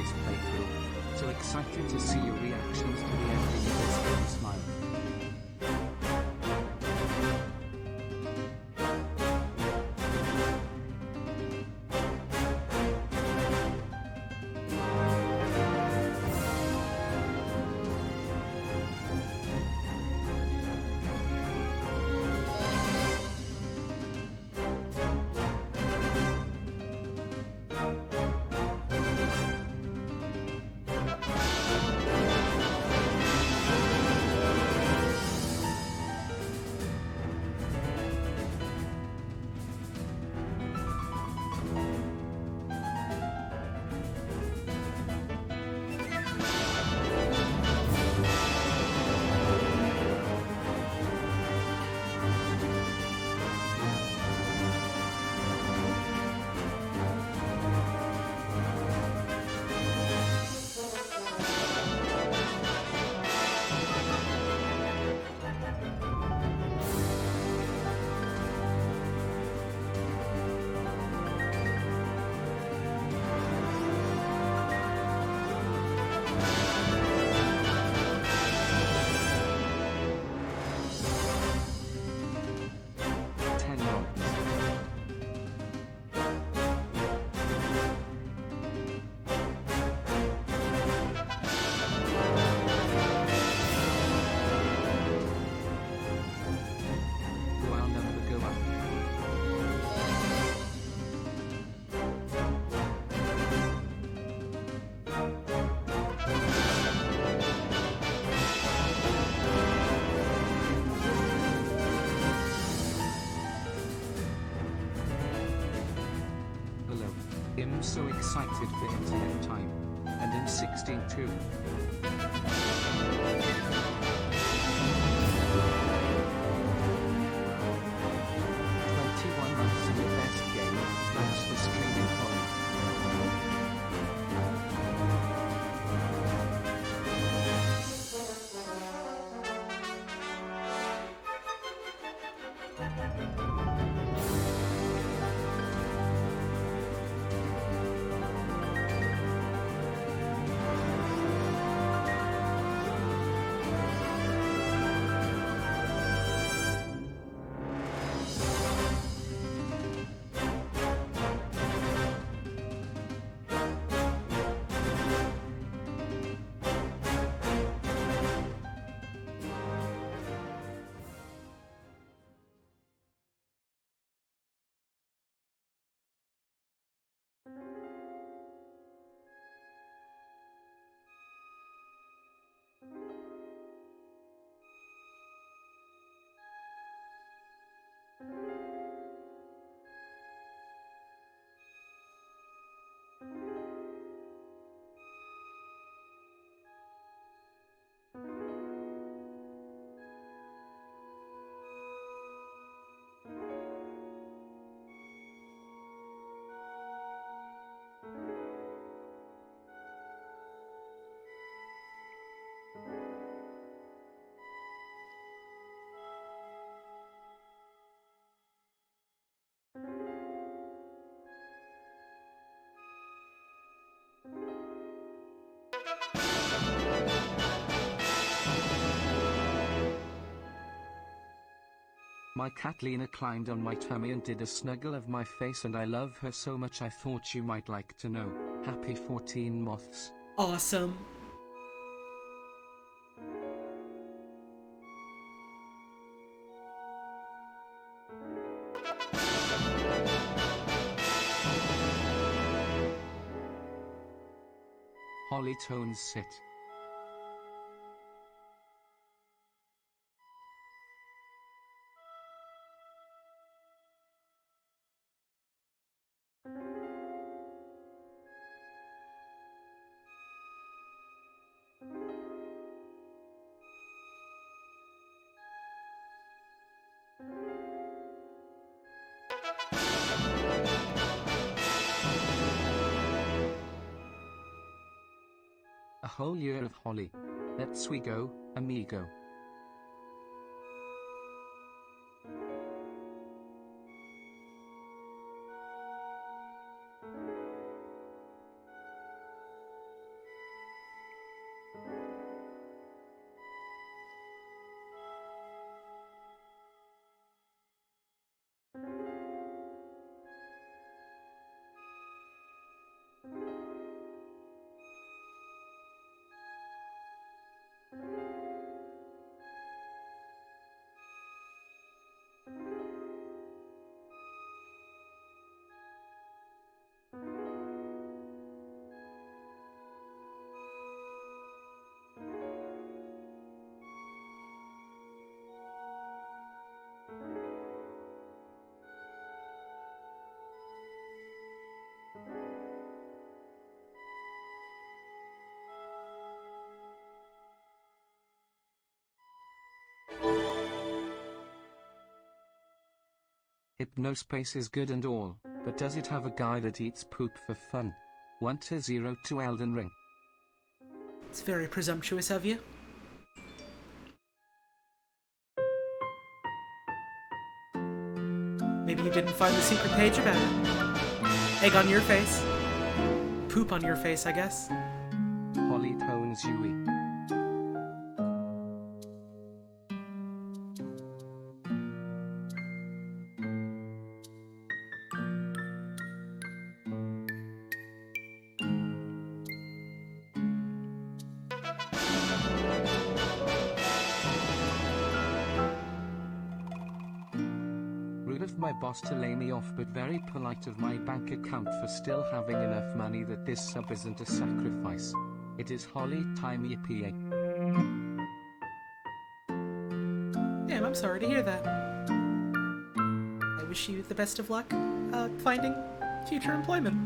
Hypnospace playthrough. So excited to see your reactions to the ending of this game. Smile. I'm so excited for internet time. And in 16 too. 21 months in the best game. Thanks for streaming, Holly. My cat Lena climbed on my tummy and did a snuggle of my face, and I love her so much I thought you might like to know. Happy 14 moths. Awesome. Holly tones sit. A whole year of Holly. Let's we go, amigo. Hypnospace is good and all, but does it have a guy that eats poop for fun? 1-0 to Elden Ring. It's very presumptuous of you. Maybe you didn't find the secret page about it. Egg on your face. Poop on your face, I guess. Holly Tones Yui. Rude of my boss to lay me off, but very polite of my bank account for still having enough money that this sub isn't a sacrifice. It is Holly Timey PA. Damn, I'm sorry to hear that. I wish you the best of luck finding future employment.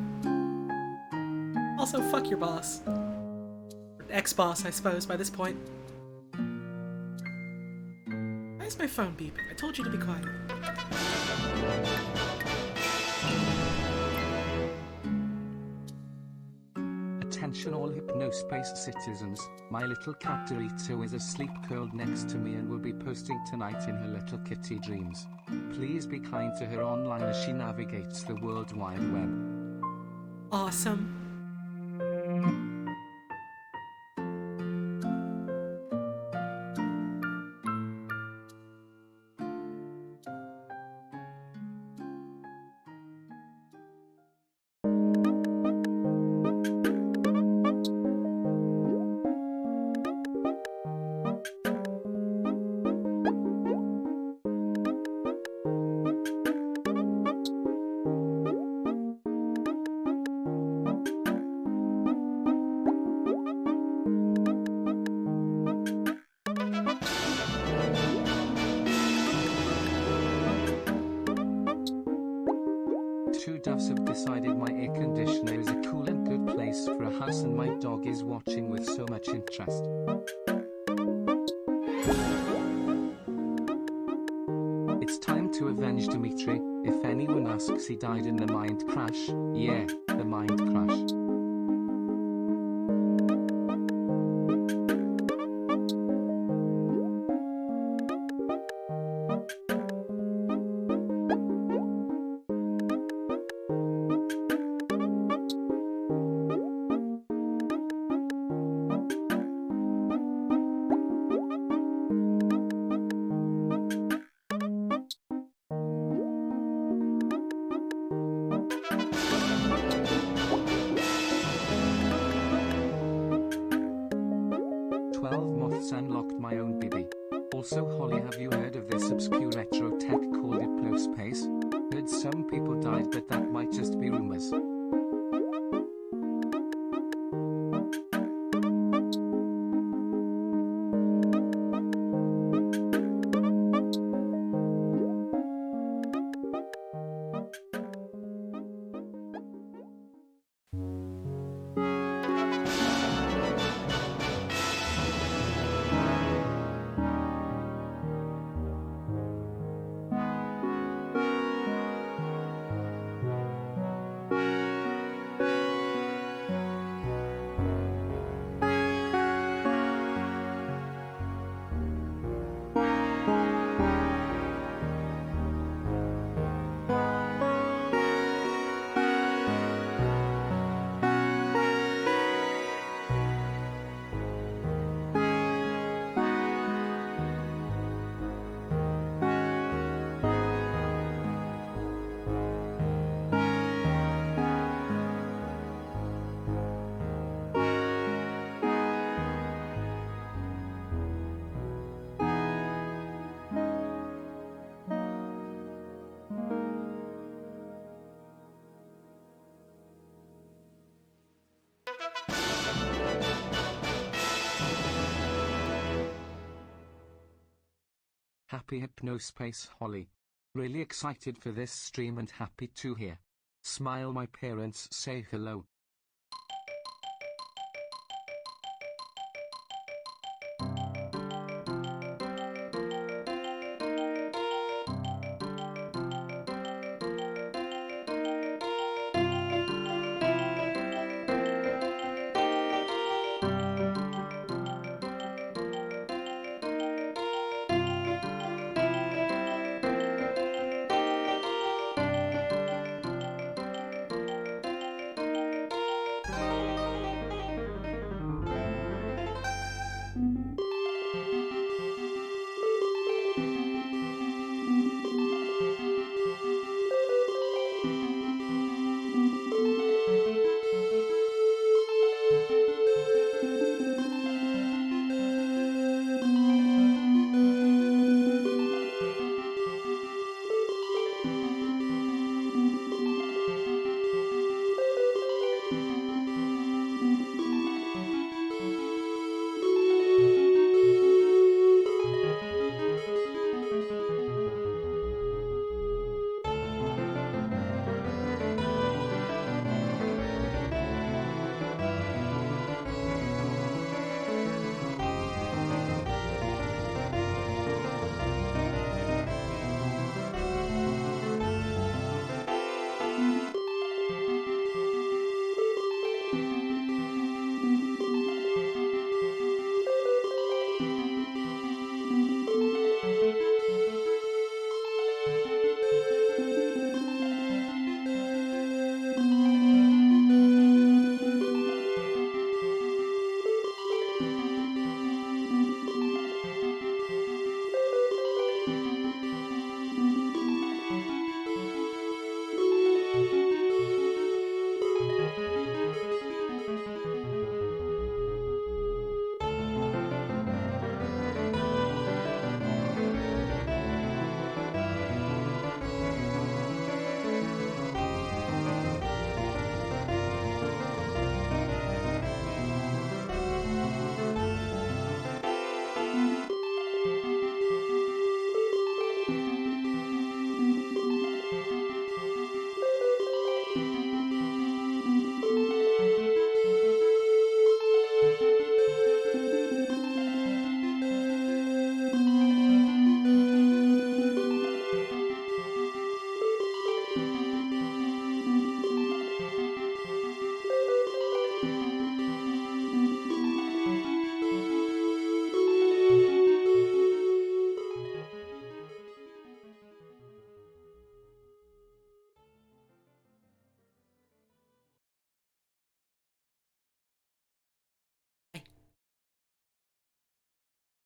Also, fuck your boss. Or ex-boss, I suppose, by this point. Why is my phone beeping? I told you to be quiet. Attention all Hypnospace citizens, my little cat Dorito is asleep curled next to me and will be posting tonight in her little kitty dreams. Please be kind to her online as she navigates the World Wide Web. Awesome. Two doves have decided my air conditioner is a cool and good place for a house, and my dog is watching with so much interest. It's time to avenge Dimitri. If anyone asks, he died in the mind crash. Yeah, the mind crash. Unlocked my own bibi. Also, Holly, have you heard of this obscure retro tech called Hypnospace? Heard some people died, but that might just be rumors. Happy Hypnospace, Holly. Really excited for this stream and happy to hear. Smile, my parents say hello.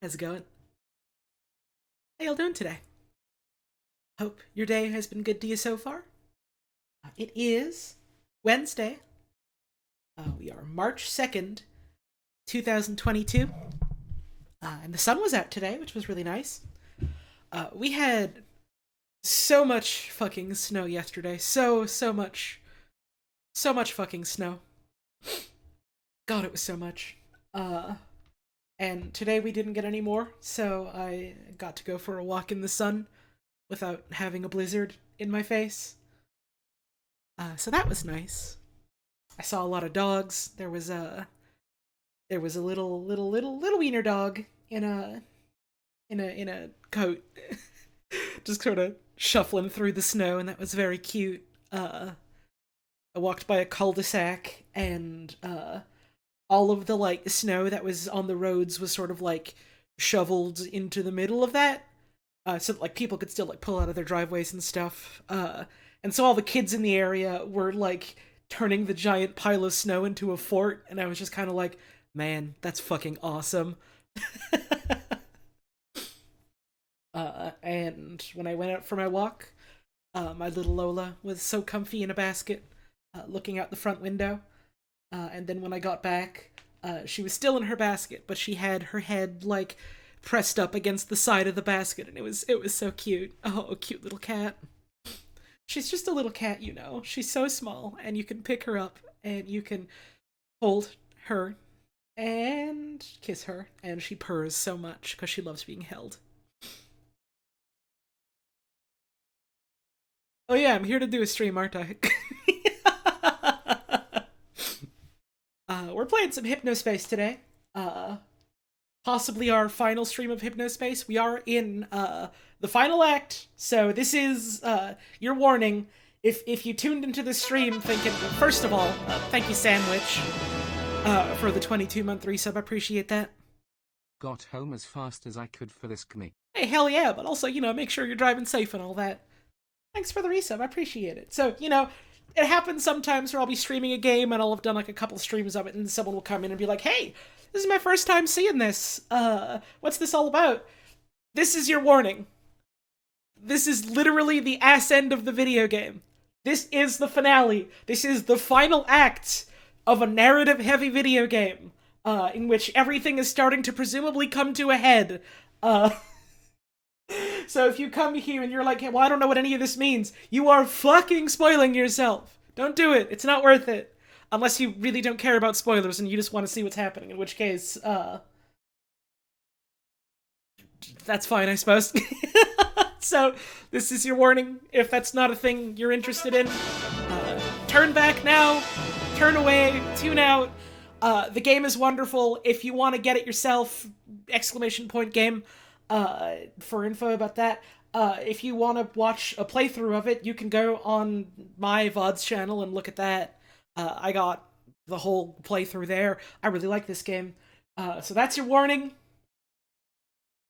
How's it going? How y'all doing today? Hope your day has been good to you so far. It is Wednesday. We are March 2nd, 2022. And the sun was out today, which was really nice. We had so much fucking snow yesterday. So much fucking snow. God, it was so much. And today we didn't get any more, so I got to go for a walk in the sun without having a blizzard in my face. So that was nice. I saw a lot of dogs. There was a little wiener dog in a coat, just sort of shuffling through the snow, and that was very cute. I walked by a cul-de-sac, and all of the like snow that was on the roads was sort of like shoveled into the middle of that, so that, like, people could still like pull out of their driveways and stuff. And so all the kids in the area were like turning the giant pile of snow into a fort, and I was just kind of like, man, that's fucking awesome. And when I went out for my walk, my little Lola was so comfy in a basket, looking out the front window. And then when I got back, she was still in her basket, but she had her head like pressed up against the side of the basket, and it was so cute. Oh, cute little cat. She's just a little cat, you know. She's so small, and you can pick her up, and you can hold her and kiss her, and she purrs so much because she loves being held. Oh yeah, I'm here to do a stream, aren't I? We're playing some Hypnospace today. Possibly our final stream of Hypnospace. We are in the final act, so this is your warning. If you tuned into the stream thinking, first of all, thank you, Sandwich, for the 22-month resub. I appreciate that. Got home as fast as I could for this commit. Hey, hell yeah, but also, make sure you're driving safe and all that. Thanks for the resub, I appreciate it. So, it happens sometimes where I'll be streaming a game and I'll have done like a couple streams of it, and someone will come in and be like, hey, this is my first time seeing this. What's this all about? This is your warning. This is literally the ass end of the video game. This is the finale. This is the final act of a narrative-heavy video game, in which everything is starting to presumably come to a head. So if you come here and you're like, hey, well, I don't know what any of this means, you are fucking spoiling yourself. Don't do it. It's not worth it. Unless you really don't care about spoilers and you just want to see what's happening, in which case, that's fine, I suppose. So, this is your warning. If that's not a thing you're interested in, turn back now, turn away, tune out. The game is wonderful. If you want to get it yourself, ! Game, for info about that. If you want to watch a playthrough of it, you can go on my VODs channel and look at that. I got the whole playthrough there. I really like this game. So that's your warning.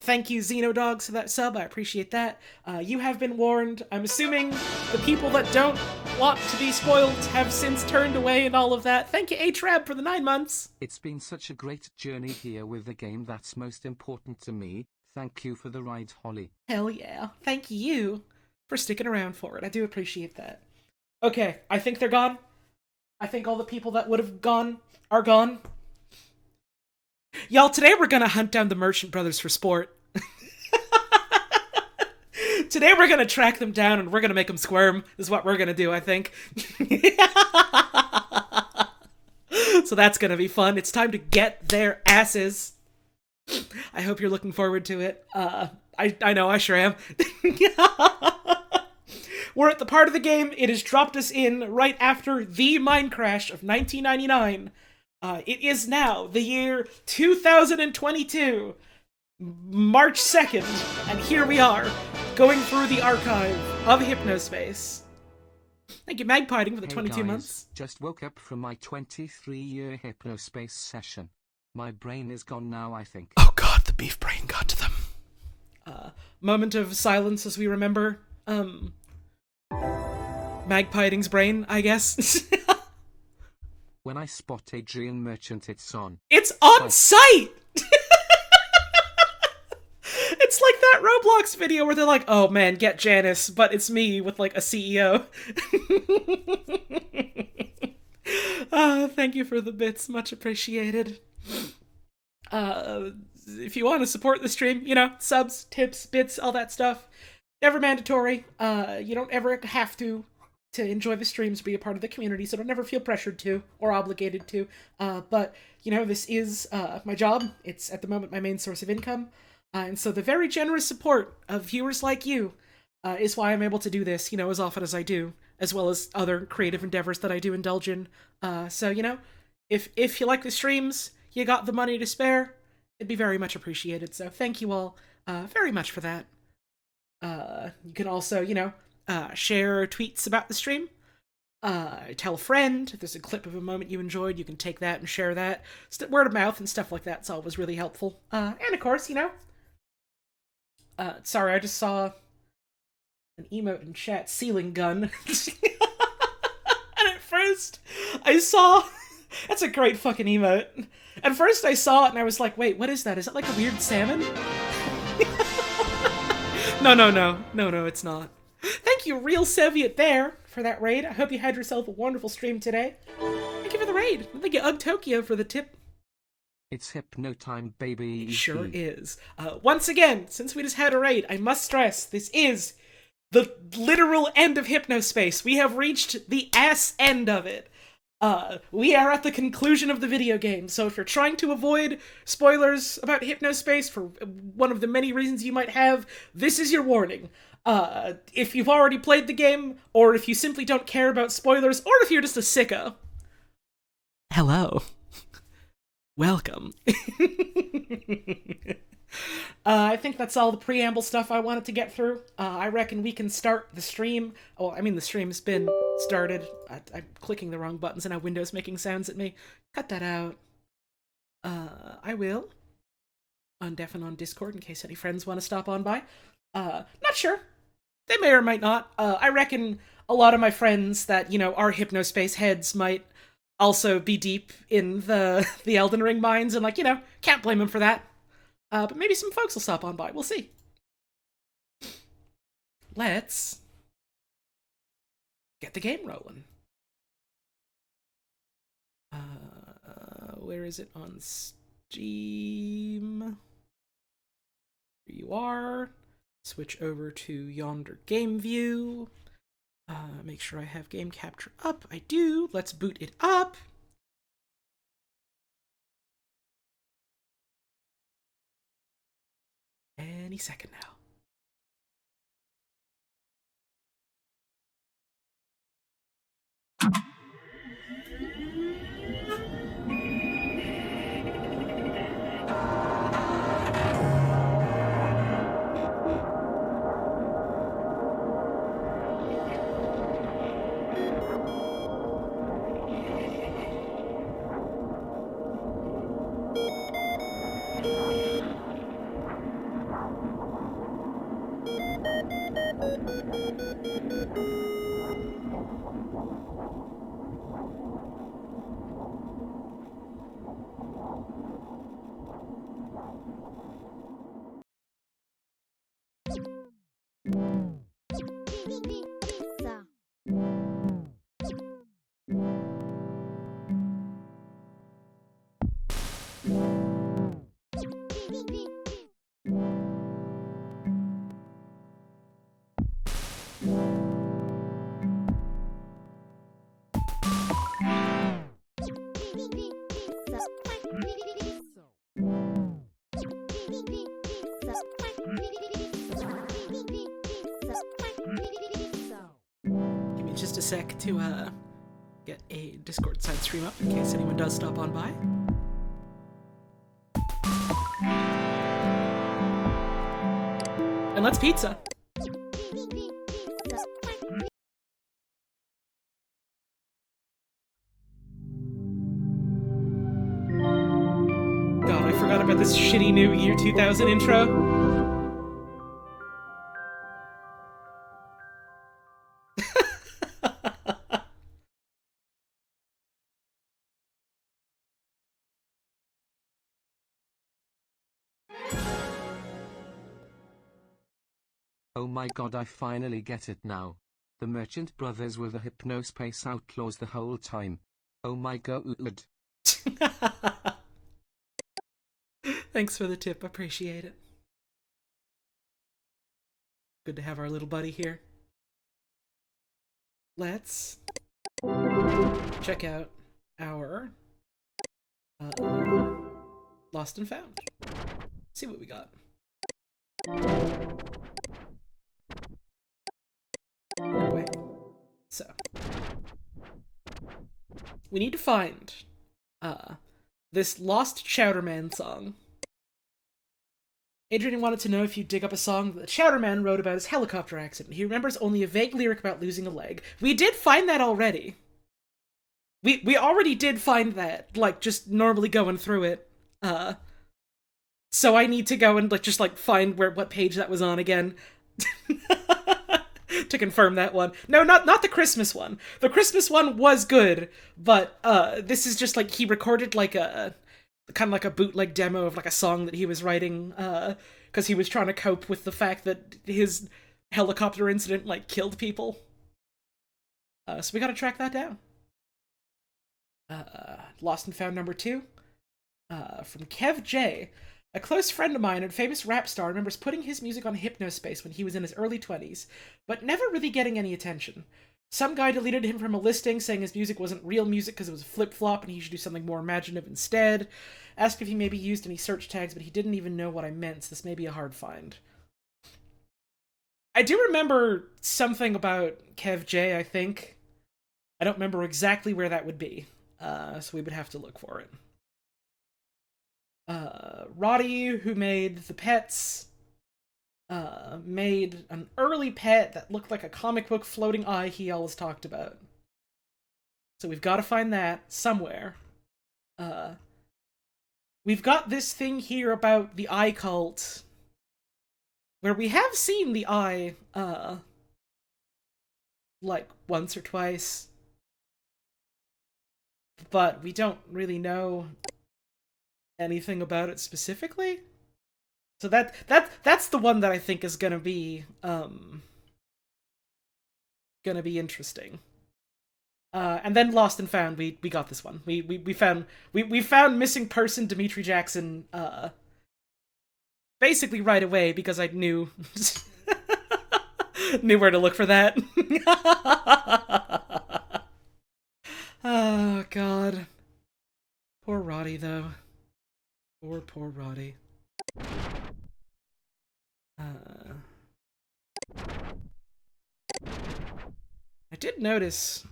Thank you, Xenodogs, for that sub. I appreciate that. You have been warned. I'm assuming the people that don't want to be spoiled have since turned away and all of that. Thank you, HRAB, for the 9 months. It's been such a great journey here with the game that's most important to me. Thank you for the ride, Holly. Hell yeah. Thank you for sticking around for it. I do appreciate that. Okay, I think they're gone. I think all the people that would have gone are gone. Y'all, today we're gonna hunt down the Merchant Brothers for sport. Today we're gonna track them down and we're gonna make them squirm, is what we're gonna do, I think. So that's gonna be fun. It's time to get their asses. I hope you're looking forward to it. I know, I sure am. We're at the part of the game it has dropped us in right after the mine crash of 1999. It is now the year 2022, March 2nd, and here we are, going through the archive of Hypnospace. Thank you, Magpiding, for the 22 guys, months. Just woke up from my 23-year Hypnospace session. My brain is gone now, I think. Oh god, the beef brain got to them. Moment of silence as we remember, Magpiding's brain, I guess. When I spot Adrian Merchant, it's on. It's on site! like that Roblox video where they're like, oh man, get Janice, but it's me with like a CEO. Thank you for the bits, much appreciated. If you want to support the stream, you know, subs, tips, bits, all that stuff, never mandatory. You don't ever have to enjoy the streams, be a part of the community, so don't ever feel pressured to or obligated to. But, you know, this is my job. It's, at the moment, my main source of income. And so the very generous support of viewers like you is why I'm able to do this, you know, as often as I do, as well as other creative endeavors that I do indulge in. So, you know, if you like the streams, you got the money to spare, it'd be very much appreciated. So thank you all very much for that. You can also, you know, share tweets about the stream. Tell a friend. If there's a clip of a moment you enjoyed, you can take that and share that. Word of mouth and stuff like that's always really helpful. And of course, you know, sorry, I just saw an emote in chat, ceiling gun. And at first, I saw... That's a great fucking emote. At first I saw it and I was like, wait, what is that? Is that like a weird salmon? No, it's not. Thank you, Real Soviet Bear, for that raid. I hope you had yourself a wonderful stream today. Thank you for the raid. Thank you, Ugg Tokyo, for the tip. It's hypno time, baby. It sure is. Once again, since we just had a raid, I must stress, this is the literal end of Hypnospace. We have reached the ass end of it. We are at the conclusion of the video game, so if you're trying to avoid spoilers about Hypnospace for one of the many reasons you might have, this is your warning. If you've already played the game, or if you simply don't care about spoilers, or if you're just a sicko. Hello. Welcome. I think that's all the preamble stuff I wanted to get through. I reckon we can start the stream. Oh, I mean, the stream's been started. I'm clicking the wrong buttons and now Windows making sounds at me. Cut that out. I will undeafen on Discord in case any friends want to stop on by. Not sure. They may or might not. I reckon a lot of my friends that, you know, are Hypnospace heads might also be deep in the Elden Ring mines and, like, you know, can't blame them for that. But maybe some folks will stop on by. We'll see. Let's get the game rolling. Where is it on Steam? Here you are. Switch over to Yonder Game View. Make sure I have game capture up. I do. Let's boot it up. Any second now. Give me just a sec to get a Discord side stream up in case anyone does stop on by. And let's pizza. God, I forgot about this shitty new year 2000 intro. Oh my god, I finally get it now. The Merchant Brothers were the Hypnospace Outlaws the whole time. Oh my god. Thanks for the tip. Appreciate it. Good to have our little buddy here. Let's check out our Lost and Found. See what we got. Anyway, so we need to find this Lost Chowderman song. Adrian wanted to know if you dig up a song that the Chowderman wrote about his helicopter accident. He remembers only a vague lyric about losing a leg. We did find that already. We already did find that, like, just normally going through it. So I need to go and, like, just, like, find what page that was on again. To confirm that one. No, not the Christmas one. The Christmas one was good, but, this is just, like, he recorded, like, kind of like a bootleg demo of, like, a song that he was writing, because he was trying to cope with the fact that his helicopter incident, like, killed people. So we gotta track that down. Lost and Found number 2. From Kev J. A close friend of mine and famous rap star remembers putting his music on Hypnospace when he was in his early 20s, but never really getting any attention. Some guy deleted him from a listing saying his music wasn't real music because it was a flip-flop and he should do something more imaginative instead. Asked if he maybe used any search tags, but he didn't even know what I meant, so this may be a hard find. I do remember something about Kev J, I think. I don't remember exactly where that would be, so we would have to look for it. Roddy, who made the pets, made an early pet that looked like a comic book floating eye he always talked about. So we've got to find that somewhere. We've got this thing here about the eye cult, where we have seen the eye, like, once or twice. But we don't really know anything about it specifically. So that's the one that I think is gonna be interesting. And then Lost and Found, we got this one. We found missing person Dimitri Jackson basically right away because I knew knew where to look for that. Oh god. Poor Roddy though. Poor Roddy. I did notice,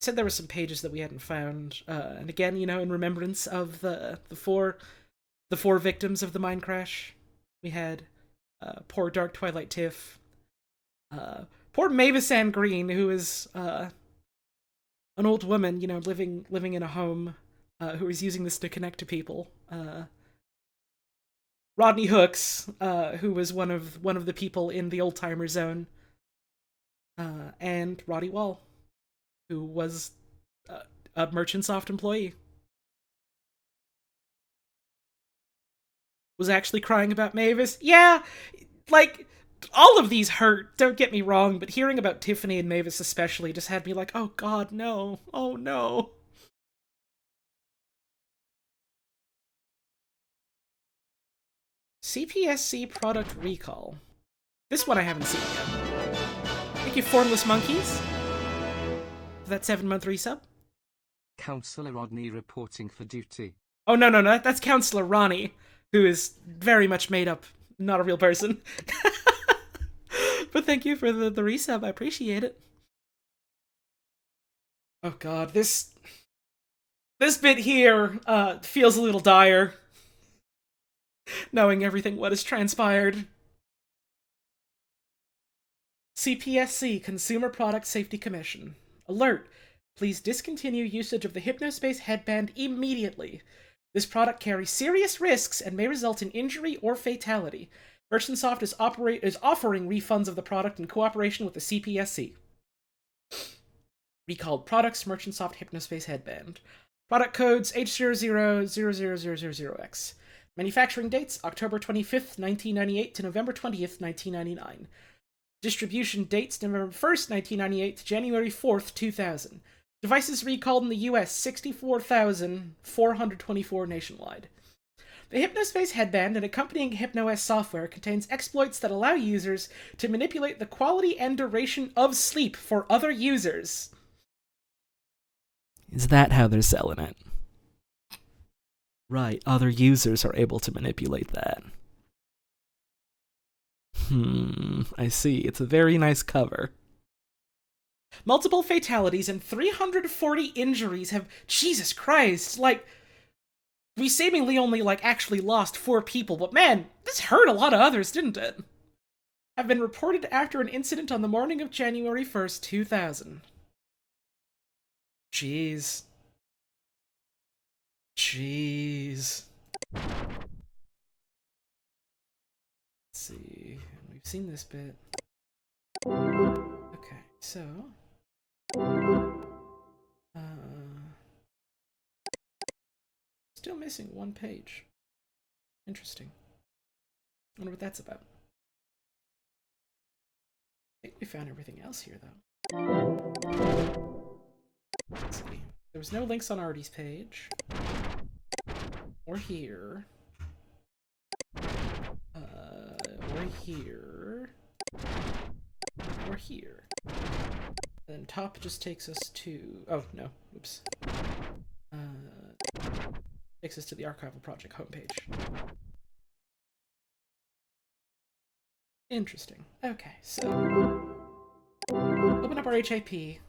said there were some pages that we hadn't found, and again, you know, in remembrance of the four victims of the mine crash. We had, poor Dark Twilight Tiff, poor Mavis Ann Green, who is, an old woman, you know, living in a home, who is using this to connect to people. Rodney Hooks, who was one of the people in the Old Timer Zone, and Roddy Wall, who was a Merchant Soft employee. Was actually crying about Mavis. Yeah, like, all of these hurt, don't get me wrong, but hearing about Tiffany and Mavis especially just had me like, oh god, no. Oh no. CPSC product recall. This one I haven't seen yet. Thank you, Formless Monkeys, for that 7-month resub. Counselor Rodney reporting for duty. Oh, no, that's Counselor Ronnie, who is very much made up, not a real person. But thank you for the resub, I appreciate it. Oh god, this bit here, feels a little dire. Knowing everything what has transpired. CPSC, Consumer Product Safety Commission. Alert! Please discontinue usage of the Hypnospace headband immediately. This product carries serious risks and may result in injury or fatality. Merchantsoft is offering refunds of the product in cooperation with the CPSC. Recalled products, Merchantsoft Hypnospace headband. Product codes H00000000X. Manufacturing dates, October 25th, 1998 to November 20th, 1999. Distribution dates, November 1st, 1998 to January 4th, 2000. Devices recalled in the US, 64,424 nationwide. The Hypnospace headband and accompanying HypnoS software contains exploits that allow users to manipulate the quality and duration of sleep for other users. Is that how they're selling it? Right, other users are able to manipulate that. I see. It's a very nice cover. Multiple fatalities and 340 injuries have... Jesus Christ, like... We seemingly only, actually lost 4 people, but man, this hurt a lot of others, didn't it? Have been reported after an incident on the morning of January 1st, 2000. Jeez. Let's see. We've seen this bit. Okay, so... Still missing 1 page. Interesting. I wonder what that's about. I think we found everything else here, though. Let's see. There was no links on Artie's page. Or here. Or here. Or here. And then top just takes us to... Oh, no. Oops. Takes us to the Archival Project homepage. Interesting. Okay, so... Open up our HAP.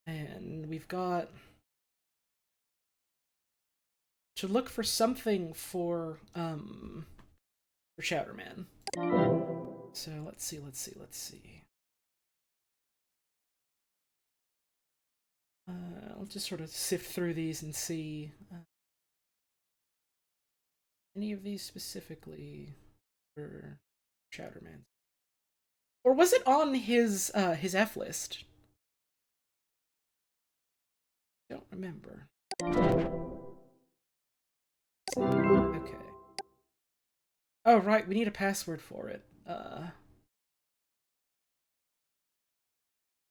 And we've got... to look for something for Chowderman. So, let's see. I'll just sort of sift through these and see any of these specifically for Chowderman. Or was it on his F list? Don't remember. Okay. Oh, right, we need a password for it.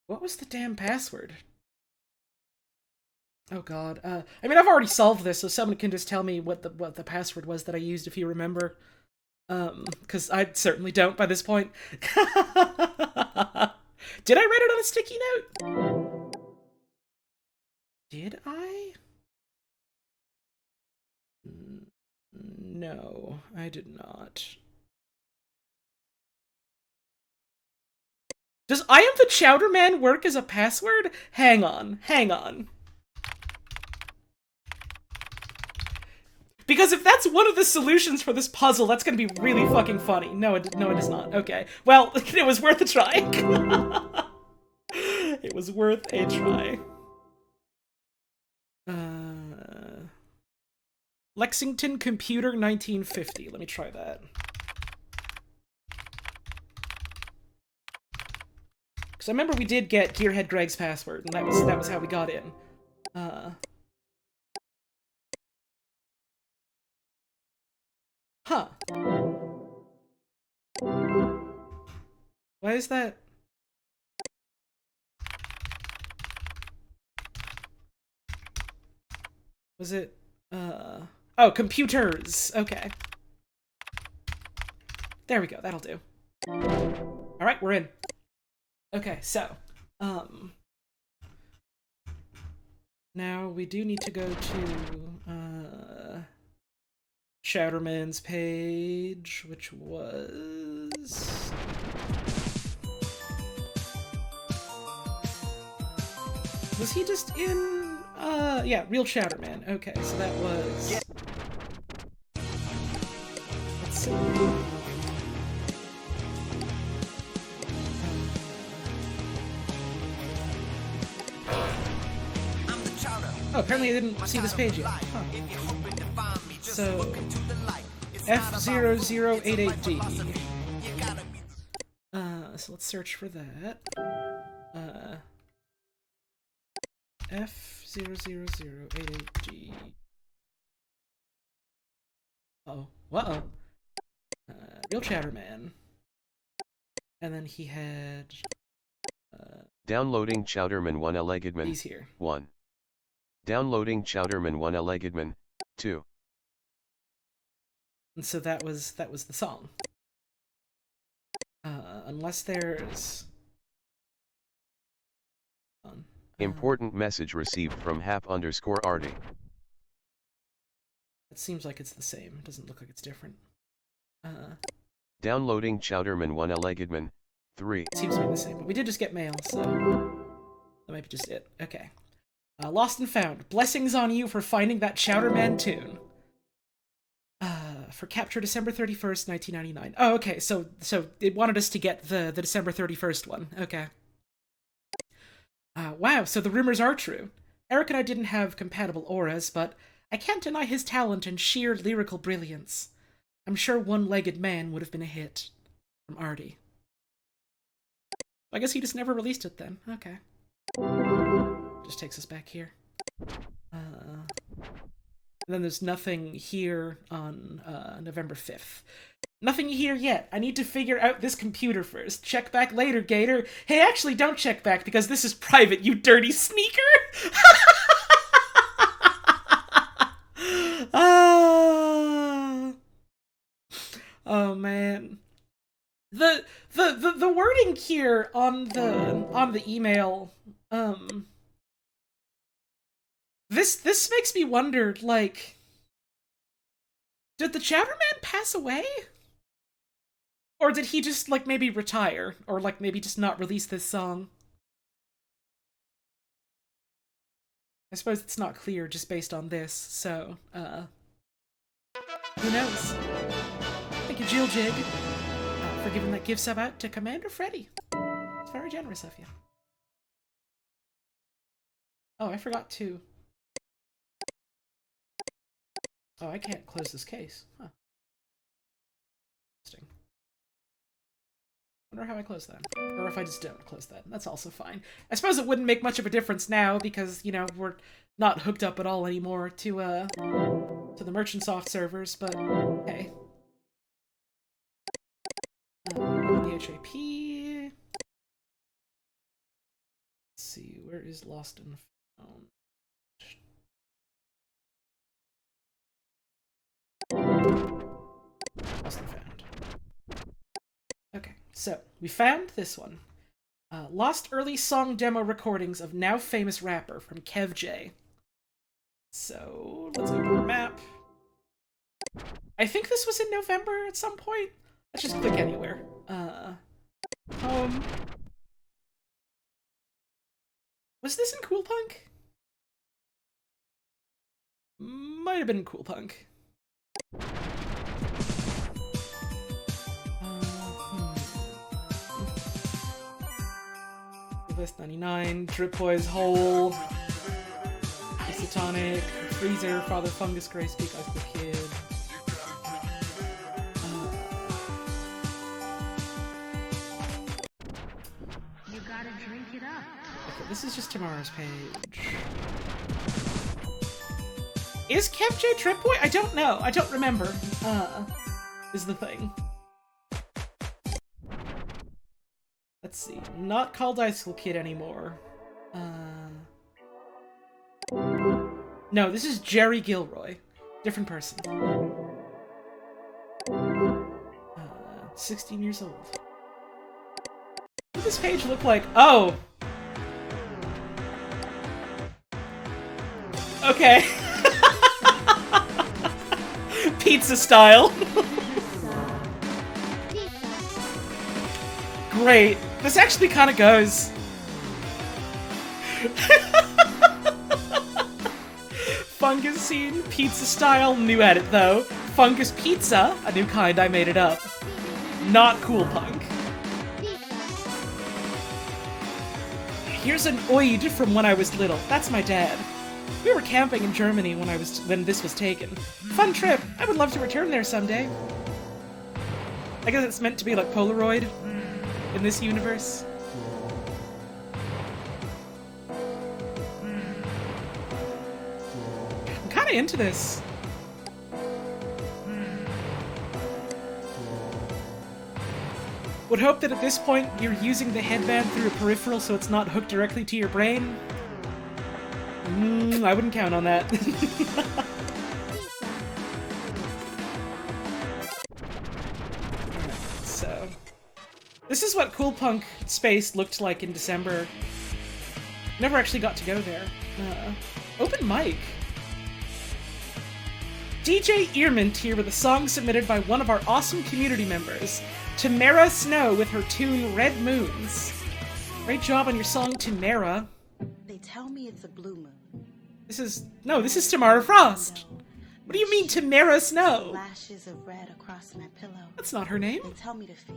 What was the damn password? Oh god. I mean, I've already solved this, so someone can just tell me what the password was that I used if you remember. Because I certainly don't by this point. Did I write it on a sticky note? Did I? No, I did not. Does I am the Chowderman work as a password? Hang on. Because if that's one of the solutions for this puzzle, that's gonna be really fucking funny. No, it is not. Okay. Well, it was worth a try. It was worth a try. Lexington Computer 1950. Let me try that. Because I remember we did get Gearhead Greg's password, and that was how we got in. Huh. Why is that? Was it, oh, computers! Okay. There we go, that'll do. Alright, we're in. Okay, so, now we do need to go to, Chowderman's page, which was... Was he just in... yeah, Real Chowderman. Okay, so that was... Let's see. Oh, apparently I didn't see this page yet. Huh. So... F0088D. So let's search for that. F0088D. Oh, whoa. Real Chowderman. And then he had... Downloading Chowderman 1 Elegedman. He's here. 1. Downloading Chowderman 1 Elegedman. 2. And so that was the song. Unless there's... Important message received from hap_arty. It seems like it's the same. It doesn't look like it's different. Downloading Chowderman 1 Elegedman. 3. It seems to be the same. But we did just get mail, so... that might be just it. Okay. Lost and Found. Blessings on you for finding that Chowderman tune. For capture December 31st, 1999. Oh, okay. So it wanted us to get the December 31st one. Okay. Wow, so the rumors are true. Eric and I didn't have compatible auras, but I can't deny his talent and sheer lyrical brilliance. I'm sure One-Legged Man would have been a hit. From Artie. I guess he just never released it then. Okay. Just takes us back here. And then there's nothing here on November 5th. Nothing here yet. I need to figure out this computer first. Check back later, Gator. Hey, actually, don't check back because this is private, you dirty sneaker! Oh man. The wording here on the email, This makes me wonder, like, did the Chowderman pass away? Or did he just, like, maybe retire? Or, like, maybe just not release this song? I suppose it's not clear just based on this, so, who knows? Thank you, Jill Jig, for giving that gift sub out to Commander Freddy. It's very generous of you. Oh, I forgot to... Oh, I can't close this case. Huh. Interesting. Wonder how I close that. Or if I just don't close that. That's also fine. I suppose it wouldn't make much of a difference now because, you know, we're not hooked up at all anymore to the Merchantsoft servers, but hey. The HAP. Let's see, where is Lost and Found? Lost and Found. Okay, so we found this one. Lost early song demo recordings of now famous rapper from Kev J. So let's open our map. I think this was in November at some point. Let's just click anywhere. Home. Was this in Cool Punk? Might have been in Cool Punk. List 99, Drip Boys, Hole, Isotonic, Freezer, Father Fungus, Grey Speak, Ice the Kid. You gotta drink it up. Okay, this is just tomorrow's page. Is Kev J Trip Boy? I don't know. I don't remember. Is the thing. Let's see. Not called Icicle Kid anymore. No, this is Jerry Gilroy. Different person. 16 years old. What does this page look like? Oh! Okay. Pizza style. Great. This actually kind of goes. Fungus scene, pizza style, new edit though. Fungus pizza, a new kind, I made it up. Not Cool Punk. Here's an oid from when I was little. That's my dad. We were camping in Germany when this was taken. Fun trip. I would love to return there someday. I guess it's meant to be like Polaroid in this universe. I'm kind of into this. Would hope that at this point you're using the headband through a peripheral so it's not hooked directly to your brain. I wouldn't count on that. So, this is what Cool Punk Space looked like in December. Never actually got to go there. Open mic. DJ Earmint here with a song submitted by one of our awesome community members, Tamara Snow, with her tune Red Moons. Great job on your song, Tamara. They tell me it's a blue moon. This is Tamara Frost. What do you mean, Tamara Snow? Lashes of red across my pillow. That's not her name. They tell me to fear,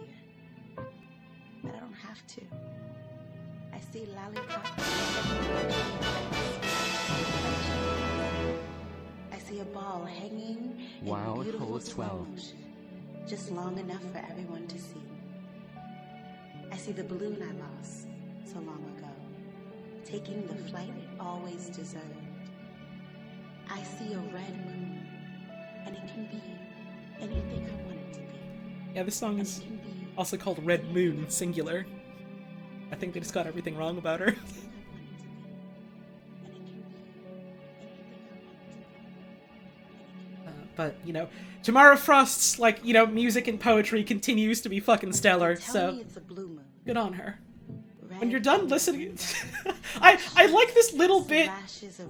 but I don't have to. I see lollipops. I see a ball hanging in Wow, a beautiful hole slow 12. motion, just long enough for everyone to see. I see the balloon I lost so long ago, taking the flight it always deserved. I see a red moon, and it can be anything I want it to be. Yeah, this song is also called Red Moon, singular. I think they just got everything wrong about her. But, you know, Tamara Frost's, like, you know, music and poetry continues to be fucking stellar, so It's a blue moon. good on her. When you're done listening, I like this little bit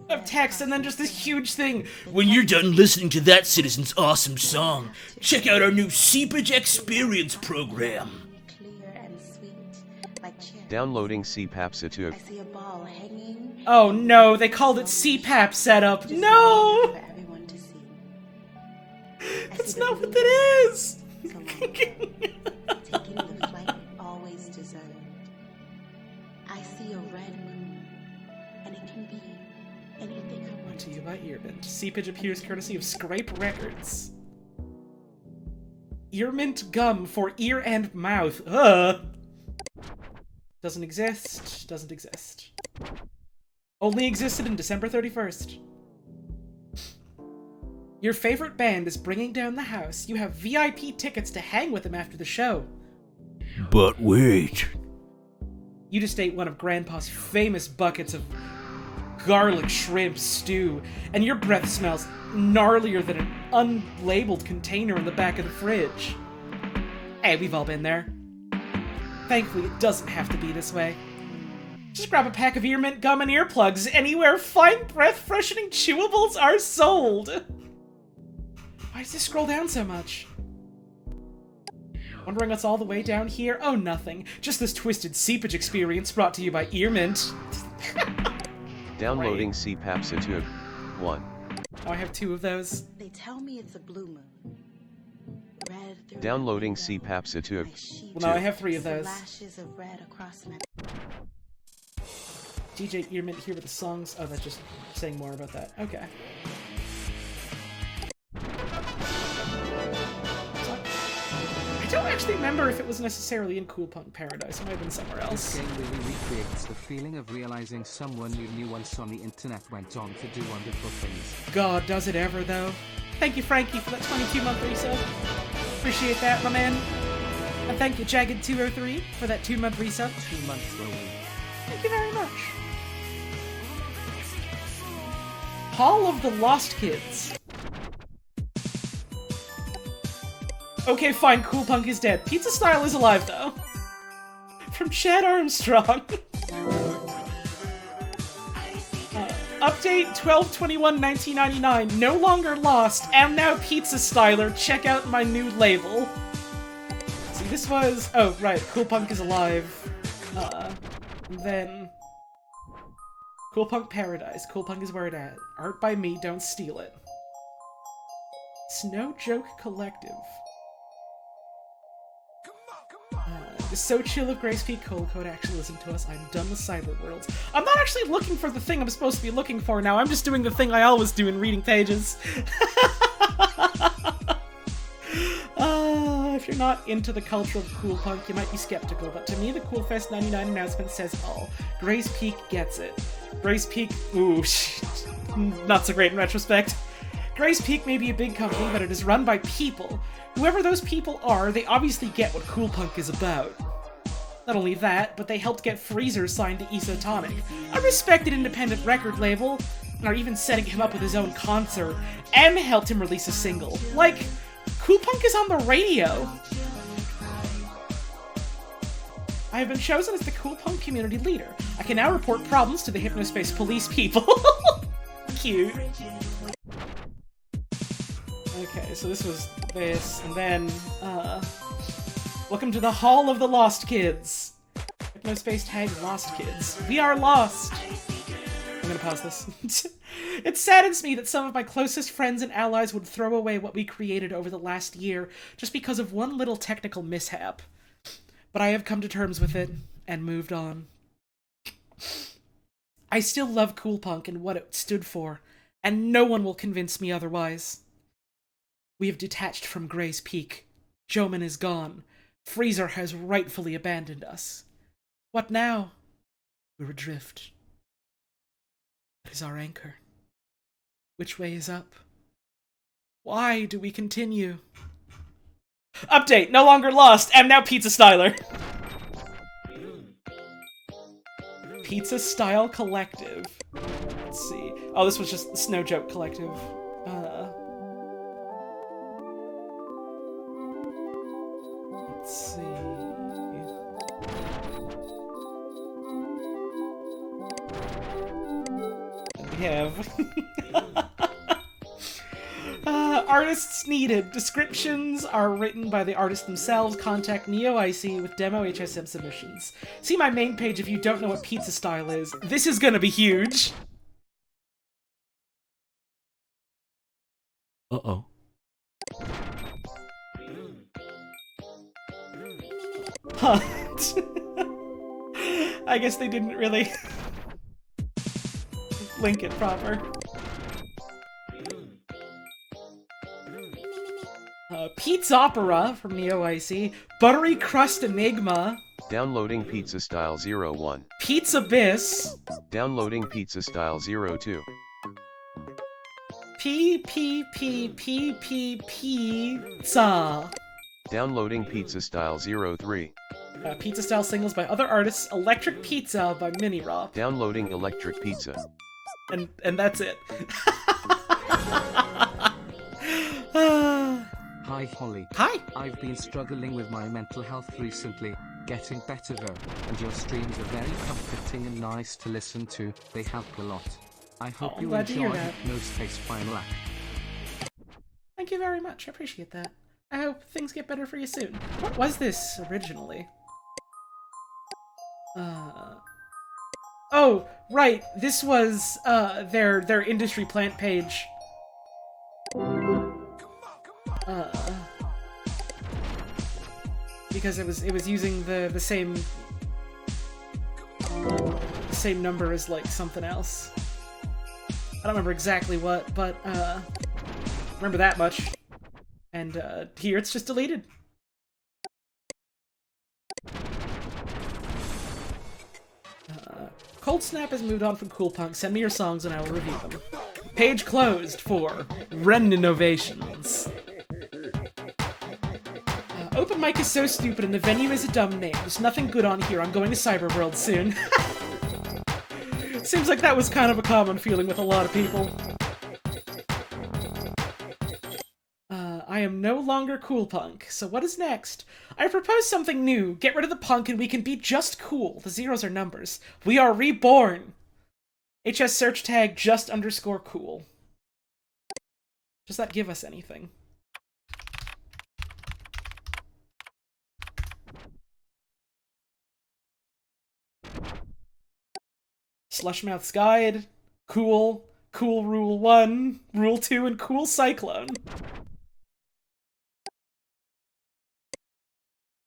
of text and then just this huge thing. When you're done listening to that citizen's awesome song, check out our new Seepage Experience program. Clear and sweet, like cherry. Downloading CPAP Situ. I see a ball hanging. Oh no, they called it CPAP setup. For No! everyone to see. I That's see the not what blue that is! moon so long ago, taking the flight it always deserved. I see a red moon, and it can be anything I want To it you to by be. Earmint. Seepage appears courtesy of Scrape Records. Earmint gum for ear and mouth. Doesn't exist. Doesn't exist. Only existed in December 31st. Your favorite band is bringing down the house. You have VIP tickets to hang with them after the show. But wait. You just ate one of Grandpa's famous buckets of garlic shrimp stew, and your breath smells gnarlier than an unlabeled container in the back of the fridge. Hey, we've all been there. Thankfully, it doesn't have to be this way. Just grab a pack of Earmint gum and earplugs anywhere fine breath-freshening chewables are sold. Why does this scroll down so much? Wondering what's all the way down here? Oh, nothing. Just this twisted seepage experience brought to you by Earmint. Downloading CPAP Situ. 1. Oh, I have 2 of those. They tell me it's a blue moon. Red through Downloading my window. CPAP Situ. My sheets Well, now I have 3 of see those. lashes of red across my DJ Earmint here with the songs. Oh, that's just saying more about that. Okay. I don't actually remember if it was necessarily in Cool Punk Paradise. It might have been somewhere This else. game really recreates the feeling of realizing someone you knew once on the internet went on to do wonderful things. God, does it ever, though. Thank you, Frankie, for that 22-month resub. Appreciate that, my man. And thank you, Jagged203, for that 2-month resub. 2 months rolling. Thank you very much. Hall of the Lost Kids. Okay, fine, Cool Punk is dead. Pizza Style is alive, though. From Chad Armstrong. Update 12/21/1999. No longer lost. Am now Pizza Styler. Check out my new label. See, this was... Oh, right. Cool Punk is alive. Then... Cool Punk Paradise. Cool Punk is where it at. Art by me, don't steal it. Snow Joke Collective. It's so chill if Grace P. Cold Code actually listened to us. I'm done with Cyber Worlds. I'm not actually looking for the thing I'm supposed to be looking for now. I'm just doing the thing I always do in reading pages. If you're not into the culture of Cool Punk, you might be skeptical, but to me the Cool Fest 99 announcement says all. Grace Peak gets it. Grace Peak, ooh, not so great in retrospect. Gray's Peak may be a big company, but it is run by people. Whoever those people are, they obviously get what Cool Punk is about. Not only that, but they helped get Freezer signed to Isotonic, a respected independent record label, and are even setting him up with his own concert, and helped him release a single. Like, Cool Punk is on the radio! I have been chosen as the Cool Punk community leader. I can now report problems to the Hypnospace police people. Cute. Okay, so this was this, and then, welcome to the Hall of the Lost Kids. Hypnospace tag Lost Kids. We are lost! I'm gonna pause this. It saddens me that some of my closest friends and allies would throw away what we created over the last year just because of one little technical mishap. But I have come to terms with it, and moved on. I still love Cool Punk and what it stood for, and no one will convince me otherwise. We have detached from Gray's Peak. Joman is gone. Freezer has rightfully abandoned us. What now? We're adrift. What is our anchor? Which way is up? Why do we continue? Update! No longer lost! I'm now Pizza Styler! Pizza Style Collective. Let's see. Oh, this was just the Snow Joke Collective. Let's see. We have... artists needed. Descriptions are written by the artists themselves. Contact NeoIC with demo HSM submissions. See my main page if you don't know what Pizza Style is. This is gonna be huge! Uh-oh. Huh. I guess they didn't really link it proper. Pizza Opera from NeoIC. Buttery Crust Enigma. Downloading Pizza Style 01. Pizza Biss. Downloading Pizza Style 02. Pizza. Downloading Pizza Style 03. Pizza Style singles by other artists. Electric Pizza by Mini Raw. Downloading Electric Pizza. And that's it. Hi Holly. Hi! I've been struggling with my mental health recently, getting better though, and your streams are very comforting and nice to listen to, they help a lot. I hope you glad to hear enjoy that. Hypnospace final act. Thank you very much, I appreciate that. I hope things get better for you soon. What was this originally? Oh, right, this was, their industry plant page. Because it was using the same number as like something else. I don't remember exactly what, but remember that much. And here it's just deleted. Cold Snap has moved on from Cool Punk. Send me your songs and I will review them. Page closed for Renovations. Open mic is so stupid and the venue is a dumb name. There's nothing good on here. I'm going to Cyberworld soon. Seems like that was kind of a common feeling with a lot of people. I am no longer Cool Punk, so what is next? I propose something new. Get rid of the punk and we can be just cool. The zeros are numbers. We are reborn. HS search tag just_cool. Does that give us anything? Slushmouth's Guide, Cool, Cool Rule 1, Rule 2, and Cool Cyclone.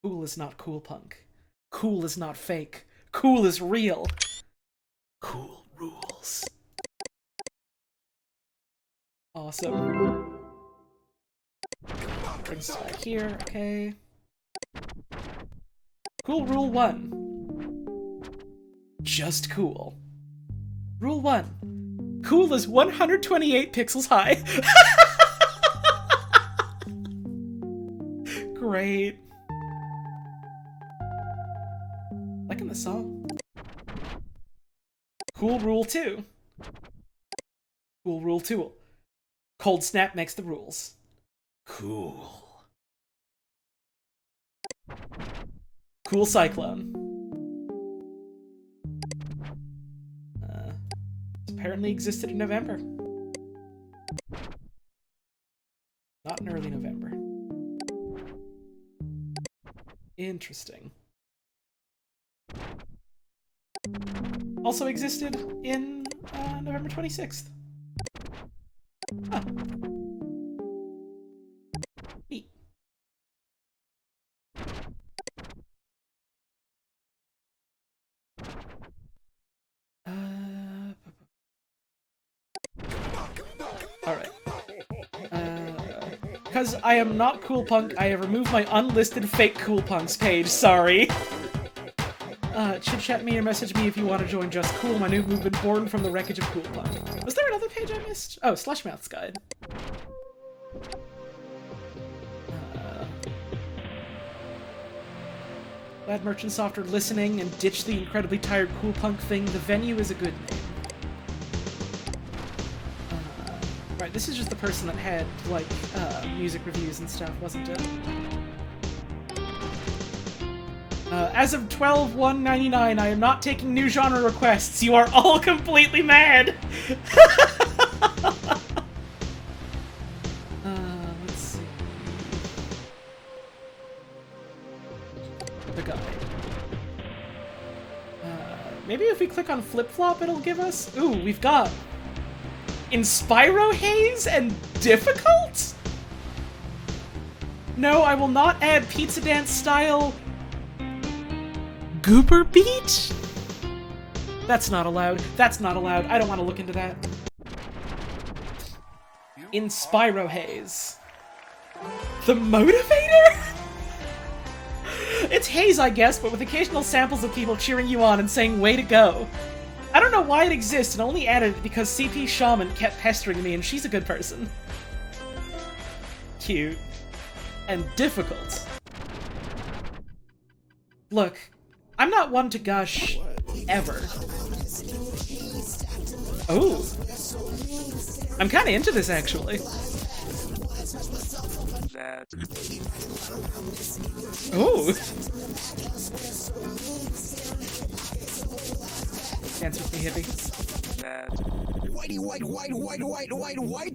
Cool is not Cool Punk. Cool is not fake. Cool is real. Cool rules. Awesome. Brings us back here, okay. Cool Rule 1. Just cool. Rule 1. Cool is 128 pixels high. Great. Liking the song. Cool rule 2. Cool rule 2. Cold snap makes the rules. Cool. Cool cyclone. Apparently existed in November. Not in early November. Interesting. Also existed in November 26th. Huh. Neat. Alright. Because I am not Cool Punk, I have removed my unlisted fake Cool Punks page, sorry. Chit-chat me or message me if you want to join Just Cool, my new movement born from the wreckage of Cool Punk. Was there another page I missed? Oh, Slushmouth's Guide. Glad Merchant Soft are listening and ditch the incredibly tired Cool Punk thing. The venue is a good name. Right, this is just the person that had, like, music reviews and stuff, wasn't it? As of 12/1/99, I am not taking new genre requests. You are all completely mad! Let's see. The guide. Maybe if we click on flip-flop, it'll give us... Ooh, we've got... Inspiro Haze and Difficult? No, I will not add Pizza Dance style... Goober Beat? That's not allowed. That's not allowed. I don't want to look into that. Inspiro Haze. The Motivator? It's Haze, I guess, but with occasional samples of people cheering you on and saying, way to go. I don't know why it exists, and only added it because CP Shaman kept pestering me, and she's a good person. Cute. And difficult. Look, I'm not one to gush, ever. Ooh. I'm kinda into this, actually. Ooh. Dance with me, hippie. Whitey, white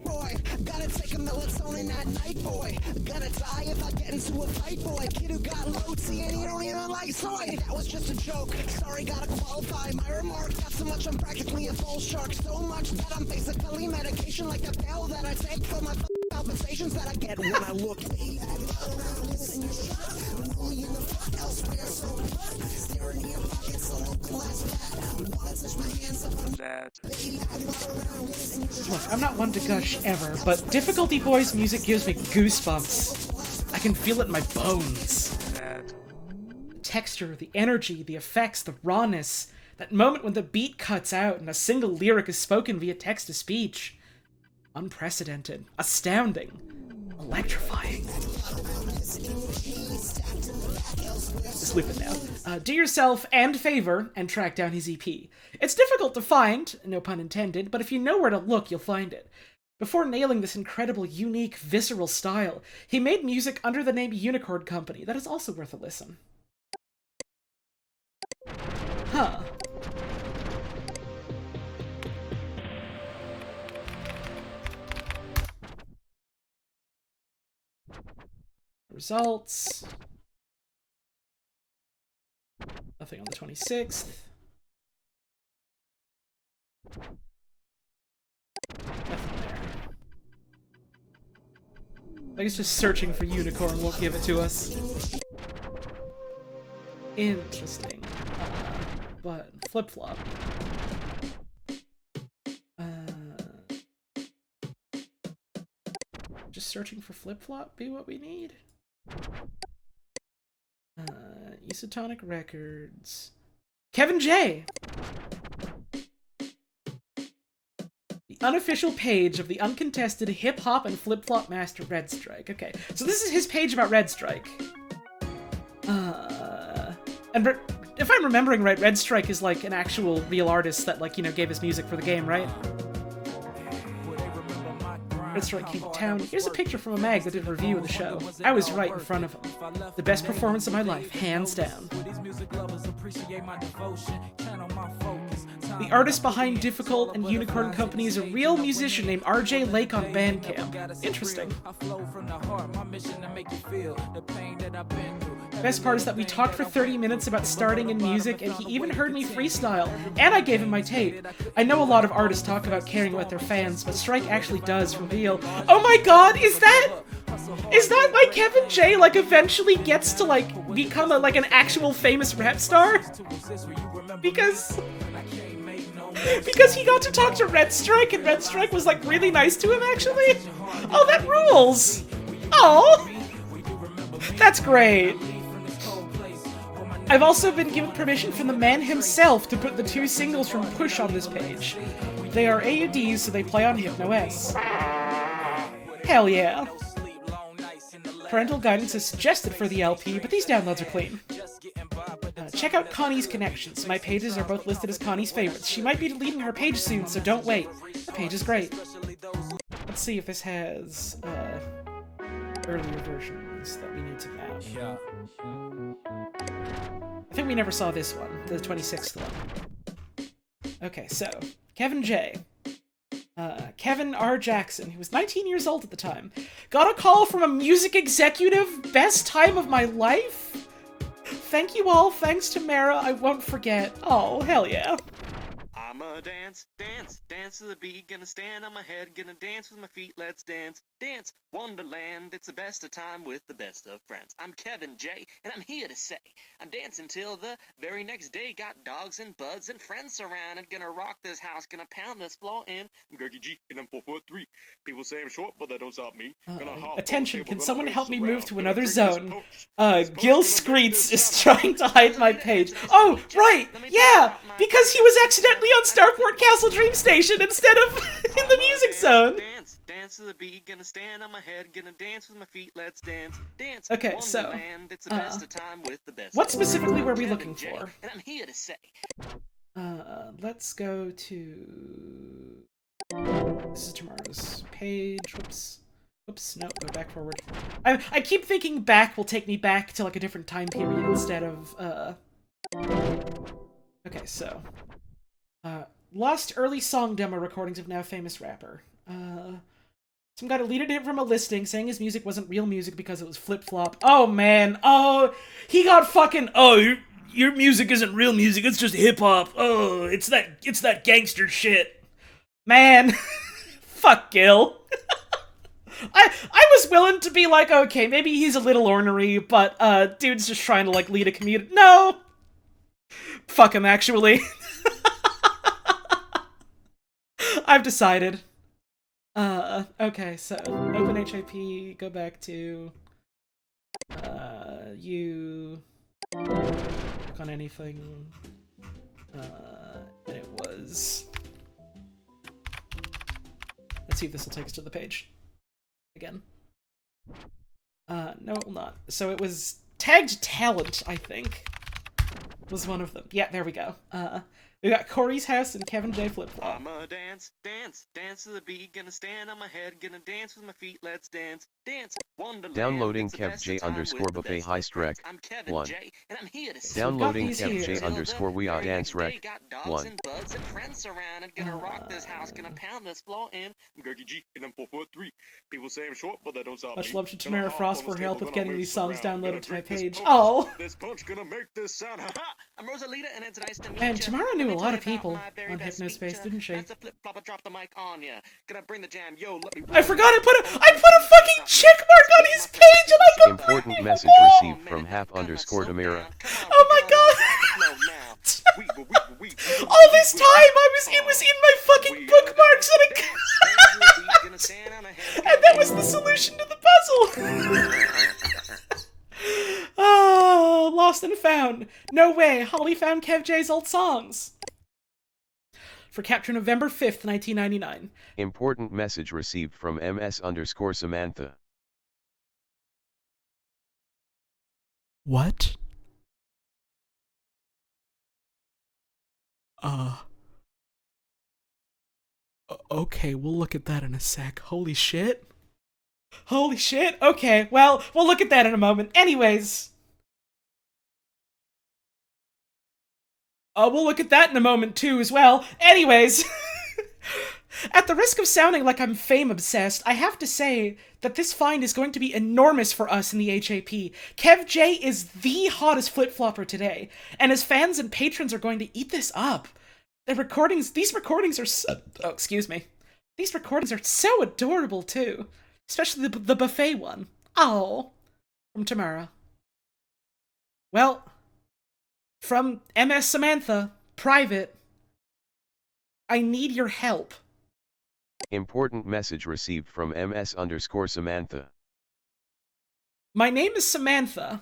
boy. Gotta take a melatonin at night, boy. Gonna die if I get into a fight, boy. Kid who got low T and he don't even like soy. That was just a joke. Sorry, gotta qualify my remarks. Got so much, I'm practically a bull shark. So much that I'm basically medication, like a pill that I take for my palpitations that I get when I look. Look, I'm not one to gush ever, but Difficulty Boy's music gives me goosebumps. I can feel it in my bones. The texture, the energy, the effects, the rawness. That moment when the beat cuts out and a single lyric is spoken via text-to-speech. Unprecedented. Astounding. Electrifying. Just loop it now. Do yourself and favor and track down his EP. It's difficult to find, no pun intended, but if you know where to look, you'll find it. Before nailing this incredible, unique, visceral style, he made music under the name Unicorn Company. That is also worth a listen. Huh. Results. Nothing on the 26th. Nothing there. I guess just searching for unicorn won't give it to us. Interesting. But flip-flop. Just searching for flip-flop be what we need? Isotonic Records. Kevin J! unofficial page of the uncontested hip-hop and flip-flop master Red Strike. Okay, so this is his page about Red Strike. And if I'm remembering right, Red Strike is like an actual real artist that, like, you know, gave us music for the game, right? Red Strike came to town. Here's a picture from a mag that did a review of the show. I was right in front of him. The best performance of my life, hands down. The artist behind Difficult and Unicorn Company is a real musician named RJ Lake on Bandcamp. Interesting. Best part is that we talked for 30 minutes about starting in music, and he even heard me freestyle, and I gave him my tape. I know a lot of artists talk about caring about their fans, but Strike actually does reveal. Oh my god, is that why Kevin J, like, eventually gets to, like, become like an actual famous rap star? Because he got to talk to Red Strike, and Red Strike was, like, really nice to him, actually? Oh, that rules! Oh! That's great. I've also been given permission from the man himself to put the 2 singles from Push on this page. They are AUDs, so they play on HypnoS. Hell yeah. Parental guidance is suggested for the LP, but these downloads are clean. Check out Connie's Connections. My pages are both listed as Connie's favorites. She might be deleting her page soon, so don't wait. The page is great. Let's see if this has earlier versions that we need to match. I think we never saw this one, the 26th one. Okay, so, Kevin J. Kevin R. Jackson, who was 19 years old at the time, got a call from a music executive. Best time of my life? Thank you all, thanks to Mara, I won't forget. Oh, hell yeah. I'ma dance, dance, dance to the beat, gonna stand on my head, gonna dance with my feet, let's dance, dance, Wonderland, it's the best of time with the best of friends. I'm Kevin J, and I'm here to say, I'm dancing till the very next day, got dogs and buds and friends surrounded, gonna rock this house, gonna pound this floor in, I'm Gurky G, and I'm 4'3", people say I'm short, but that don't stop me. Attention, can someone help me move to another zone? Gil Screets is trying to hide my page. Oh, right, yeah, because he was accidentally on Starport Castle Dream Station instead of in the music zone. Dance, dance to the beat, gonna stand on my head, gonna dance with my feet, let's dance, dance. Okay, so, Wonderland, it's the best of time with the best. what specifically were we looking for? And I'm here to say. Let's go to... This is tomorrow's page. Whoops. Whoops, no, go back forward. I keep thinking back will take me back to, like, a different time period instead of, Okay, so... lost early song demo recordings of now famous rapper. Some guy deleted him from a listing, saying his music wasn't real music because it was flip-flop. Oh, man. Oh, he got fucking... Oh, your music isn't real music, it's just hip-hop. Oh, it's that gangster shit. Man. Fuck Gil. I was willing to be like, okay, maybe he's a little ornery, but, dude's just trying to, like, lead a community. No! Fuck him, actually. I've decided. Okay, so, open HIP, go back to, you, click on anything, and it was, let's see if this will take us to the page, again. No it will not. So it was Tagged Talent, I think, was one of them. Yeah, there we go. We got Corey's House and Kevin J. Flip-Flop. I'ma dance, dance, dance to the beat, gonna stand on my head, gonna dance with my feet, let's dance, dance, Wonderland. Downloading Kev J _ buffet high strek. I'm Kevin 1. J, and I'm here to say. Downloading these Kev J here. _ we are dance rec. Got dogs 1. and buds and friends surrounded, gonna rock this house, gonna pound this floor in. I'm Gurky G, and I'm 4'3". People say I'm short, but that don't stop me. Much love to Tamara Frost for her help with getting these songs downloaded to my page. Oh! Oh! This punch gonna make this sound. I'm Rosalita, and it's nice to meet And ya. Tamara Let knew me a tell lot you of people about my very on best Hypnospace, feature. didn't she? That's a flip-flop, I drop the mic on ya. Gonna bring the jam, yo, let me... I forgot I put a fucking check mark on his page and I completely Important message received from _Tamara. Oh my god! All this time it was in my fucking bookmarks and that was the solution to the puzzle! Oh, lost and found. No way, Holly found Kev J's old songs. for capture November 5th, 1999. Important message received from MS_Samantha. What? Okay, we'll look at that in a sec. Holy shit. Holy shit. Okay, well, we'll look at that in a moment. Anyways. We'll look at that in a moment too as well. Anyways. At the risk of sounding like I'm fame-obsessed, I have to say that this find is going to be enormous for us in the HAP. Kev J is the hottest flip-flopper today, and his fans and patrons are going to eat this up. These recordings are so... Oh, excuse me. These recordings are so adorable, too. Especially the buffet one. Oh. From Tamara. Well, from MS Samantha, private, I need your help. Important message received from MS_Samantha. My name is Samantha,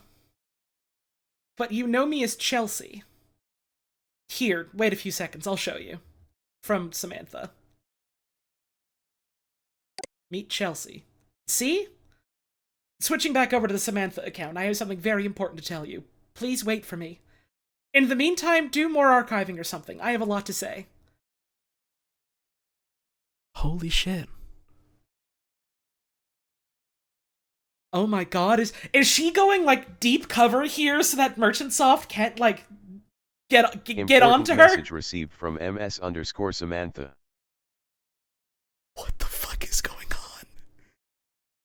but you know me as Chelsea. Here, wait a few seconds, I'll show you. From Samantha. Meet Chelsea. See? Switching back over to the Samantha account, I have something very important to tell you. Please wait for me. In the meantime, do more archiving or something. I have a lot to say. Holy shit. Oh my god, is she going, like, deep cover here so that Merchantsoft can't, like, get onto her? Message received from MS_Samantha. What the fuck is going on?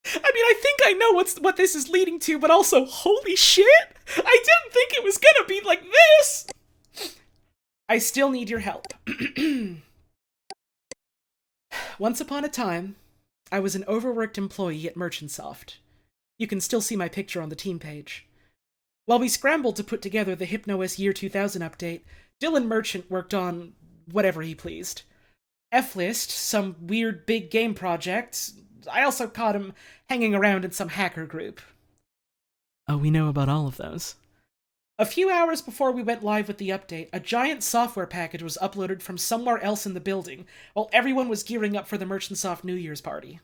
I mean, I think I know what this is leading to, but also, holy shit! I didn't think it was gonna be like this! I still need your help. Once upon a time, I was an overworked employee at Merchantsoft. You can still see my picture on the team page. While we scrambled to put together the HypnoS Year 2000 update, Dylan Merchant worked on whatever he pleased. F-List, some weird big game project. I also caught him hanging around in some hacker group. Oh, we know about all of those. A few hours before we went live with the update, a giant software package was uploaded from somewhere else in the building, while everyone was gearing up for the Merchantsoft New Year's party.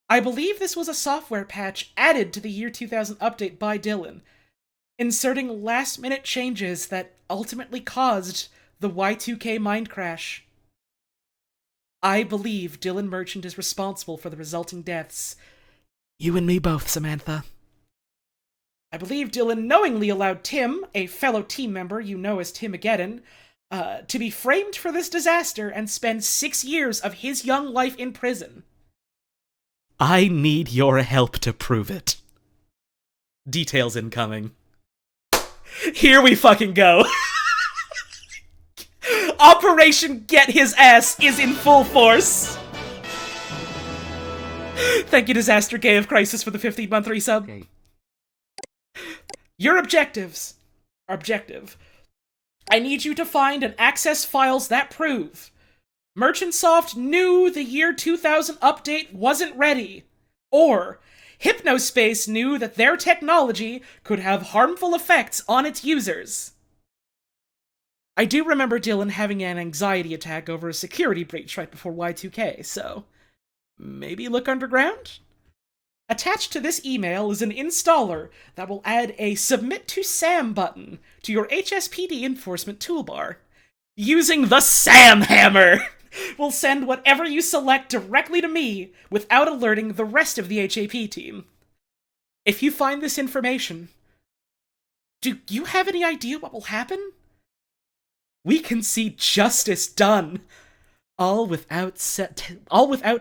I believe this was a software patch added to the Year 2000 update by Dylan, inserting last-minute changes that ultimately caused the Y2K mind crash. I believe Dylan Merchant is responsible for the resulting deaths. You and me both, Samantha. I believe Dylan knowingly allowed Tim, a fellow team member you know as Timageddon, to be framed for this disaster and spend 6 years of his young life in prison. I need your help to prove it. Details incoming. Here we fucking go. Operation Get His Ass is in full force. Thank you, Disaster Gay of Crisis, for the 15-month resub. Okay. Your objective. I need you to find and access files that prove Merchantsoft knew the Year 2000 update wasn't ready, or Hypnospace knew that their technology could have harmful effects on its users. I do remember Dylan having an anxiety attack over a security breach right before Y2K, so maybe look underground? Attached to this email is an installer that will add a Submit to SAM button to your HSPD enforcement toolbar. Using the SAM hammer will send whatever you select directly to me without alerting the rest of the HAP team. If you find this information, do you have any idea what will happen? We can see justice done, all without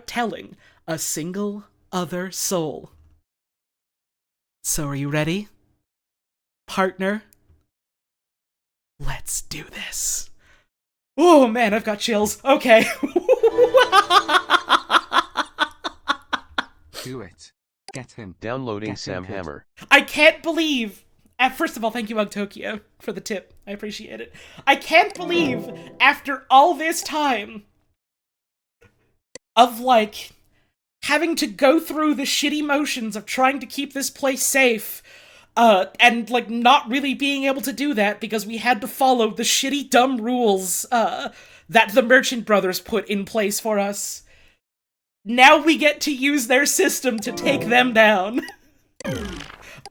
telling a single other soul. So are you ready? Partner? Let's do this. Oh man, I've got chills. Okay. Do it. Get him. Downloading Get Sam him, kid. Hammer. I can't believe... First of all, thank you, Ugg Tokyo, for the tip. I appreciate it. I can't believe, after all this time of, like, having to go through the shitty motions of trying to keep this place safe, And, like, not really being able to do that because we had to follow the shitty, dumb rules, that the Merchant Brothers put in place for us. Now we get to use their system to take them down.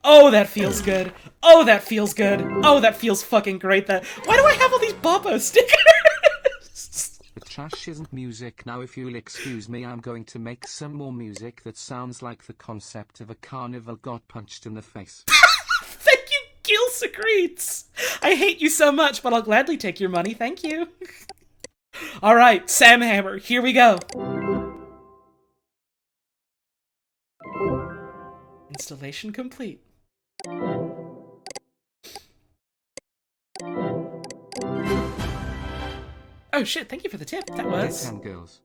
Oh, that feels good. Oh, that feels good. Oh, that feels fucking great. Why do I have all these Bobo stickers? The trash isn't music now. If you'll excuse me, I'm going to make some more music that sounds like the concept of a carnival got punched in the face. Thank you, Gil Secretes. I hate you so much, but I'll gladly take your money. Thank you. All right, Sam Hammer, here we go. Installation complete. Oh shit, thank you for the tip. That was... Hey, girls.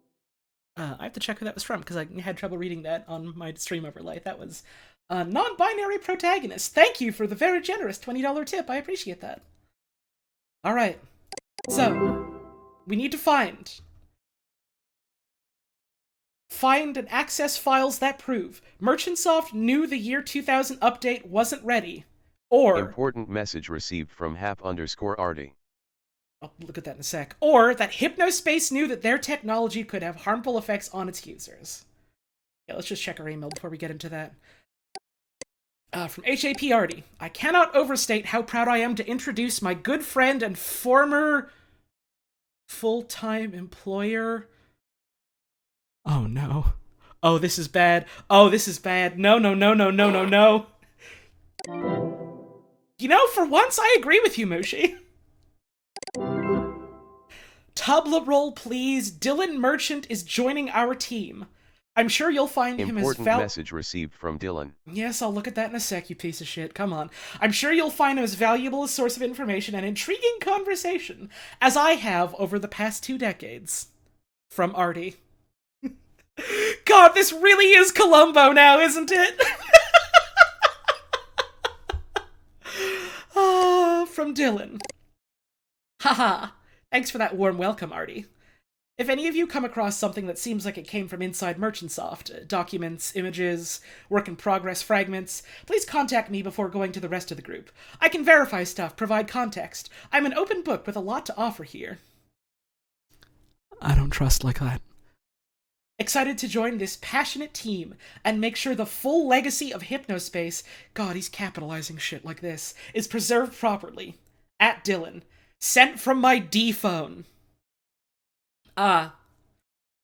I have to check who that was from, because I had trouble reading that on my stream overlay. That was a non-binary protagonist. Thank you for the very generous $20 tip. I appreciate that. Alright. So, we need to find and access files that prove Merchantsoft knew the year 2000 update wasn't ready, or... Important message received from hap_arty. I'll look at that in a sec. Or that Hypnospace knew that their technology could have harmful effects on its users. Yeah, let's just check our email before we get into that. From HAP Arty. I cannot overstate how proud I am to introduce my good friend and former full-time employer. Oh no. Oh, this is bad. Oh, this is bad. No, no, no, no, no, no, no. You know, for once I agree with you, Mushi. Tabla roll, please. Dylan Merchant is joining our team. I'm sure you'll find him as Important message received from Dylan. Yes, I'll look at that in a sec, you piece of shit. Come on. I'm sure you'll find him as valuable a source of information and intriguing conversation as I have over the past 2 decades. From Arty. God, this really is Columbo now, isn't it? From Dylan. Haha. Thanks for that warm welcome, Arty. If any of you come across something that seems like it came from inside Merchantsoft, documents, images, work-in-progress fragments, please contact me before going to the rest of the group. I can verify stuff, provide context. I'm an open book with a lot to offer here. I don't trust like that. Excited to join this passionate team and make sure the full legacy of Hypnospace, God, he's capitalizing shit like this, is preserved properly. At Dylan. Sent from my D-phone. Ah.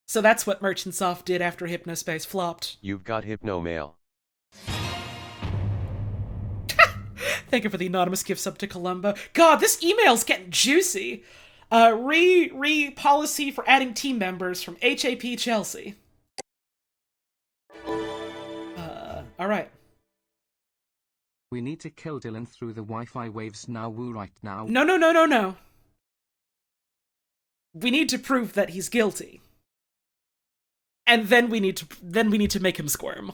So that's what Merchantsoft did after Hypnospace flopped. You've got Hypnomail. Thank you for the anonymous gift sub to Columbo. God, this email's getting juicy. Policy for adding team members from HAP Chelsea. Alright. We need to kill Dylan through the Wi-Fi waves now, woo, right now. No, no, no, no, no. We need to prove that he's guilty. And then we need to make him squirm.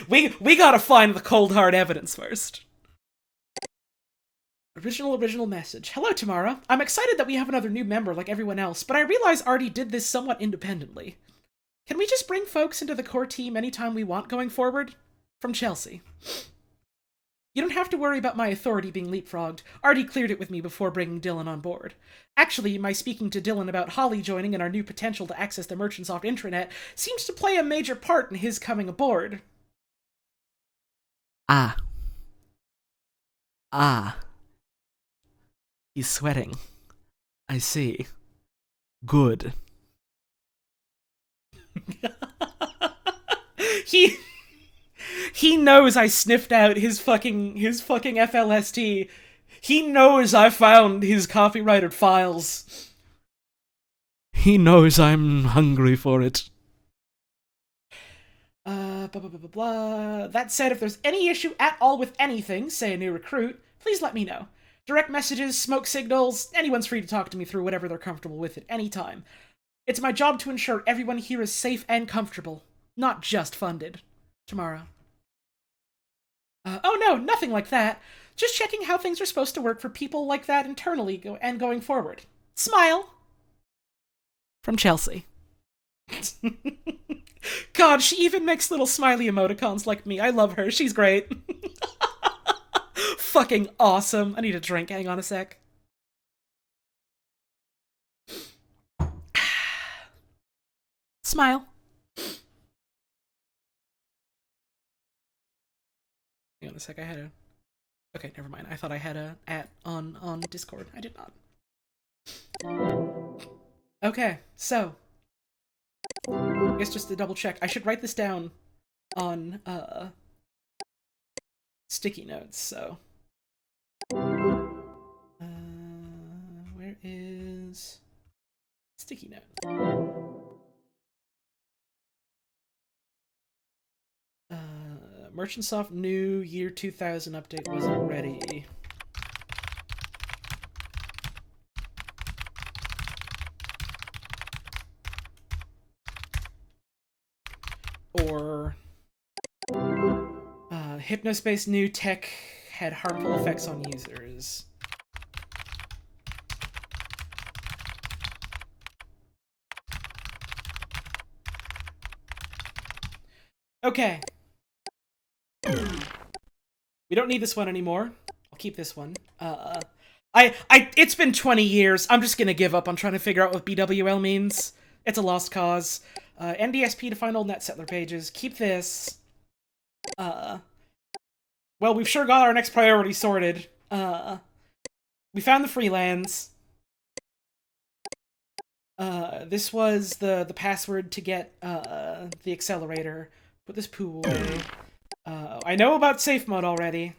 We gotta find the cold hard evidence first. Original message. Hello, Tamara. I'm excited that we have another new member like everyone else, but I realize Arty did this somewhat independently. Can we just bring folks into the core team anytime we want going forward? From Chelsea. You don't have to worry about my authority being leapfrogged. Arty cleared it with me before bringing Dylan on board. Actually, my speaking to Dylan about Holly joining and our new potential to access the Merchantsoft intranet seems to play a major part in his coming aboard. Ah. He's sweating. I see. Good. He knows I sniffed out his fucking FLST. He knows I found his copyrighted files. He knows I'm hungry for it. Blah, blah, blah, blah, blah. That said, if there's any issue at all with anything, say a new recruit, please let me know. Direct messages, smoke signals, anyone's free to talk to me through whatever they're comfortable with at any time. It's my job to ensure everyone here is safe and comfortable, not just funded. Tomorrow. Oh no, nothing like that. Just checking how things are supposed to work for people like that internally and going forward. Smile! From Chelsea. God, she even makes little smiley emoticons like me. I love her. She's great. fucking awesome. I need a drink. Hang on a sec. Smile. Hang on a sec. I had a... Okay, never mind. I thought I had a on Discord. I did not. Okay, so I guess just to double check, I should write this down on sticky notes. So where is sticky note? Merchantsoft new year 2000 update wasn't ready. Or Hypnospace new tech had harmful effects on users. Okay. We don't need this one anymore. I'll keep this one. It's been 20 years. I'm just gonna give up on trying to figure out what BWL means. It's a lost cause. NDSP to find old net settler pages. Keep this. Well, we've sure got our next priority sorted. We found the freelance. This was the password to get the accelerator. Put this poo away. I know about safe mode already.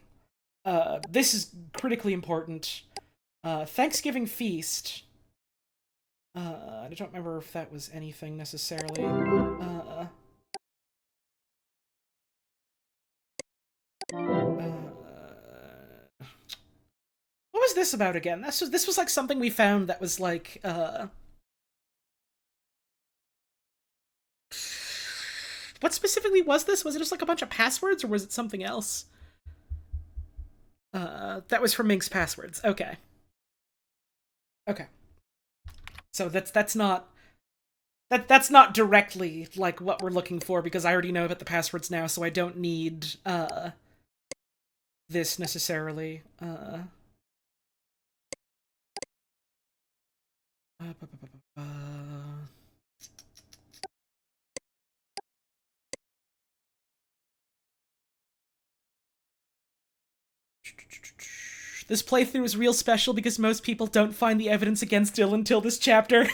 This is critically important. Thanksgiving feast. I don't remember if that was anything necessarily. What was this about again? This was like something we found that was like, what specifically was this? Was it just like a bunch of passwords, or was it something else? That was from Mink's passwords. Okay. Okay. So that's not directly like what we're looking for, because I already know about the passwords now, so I don't need this necessarily. This playthrough is real special because most people don't find the evidence against Dill until this chapter.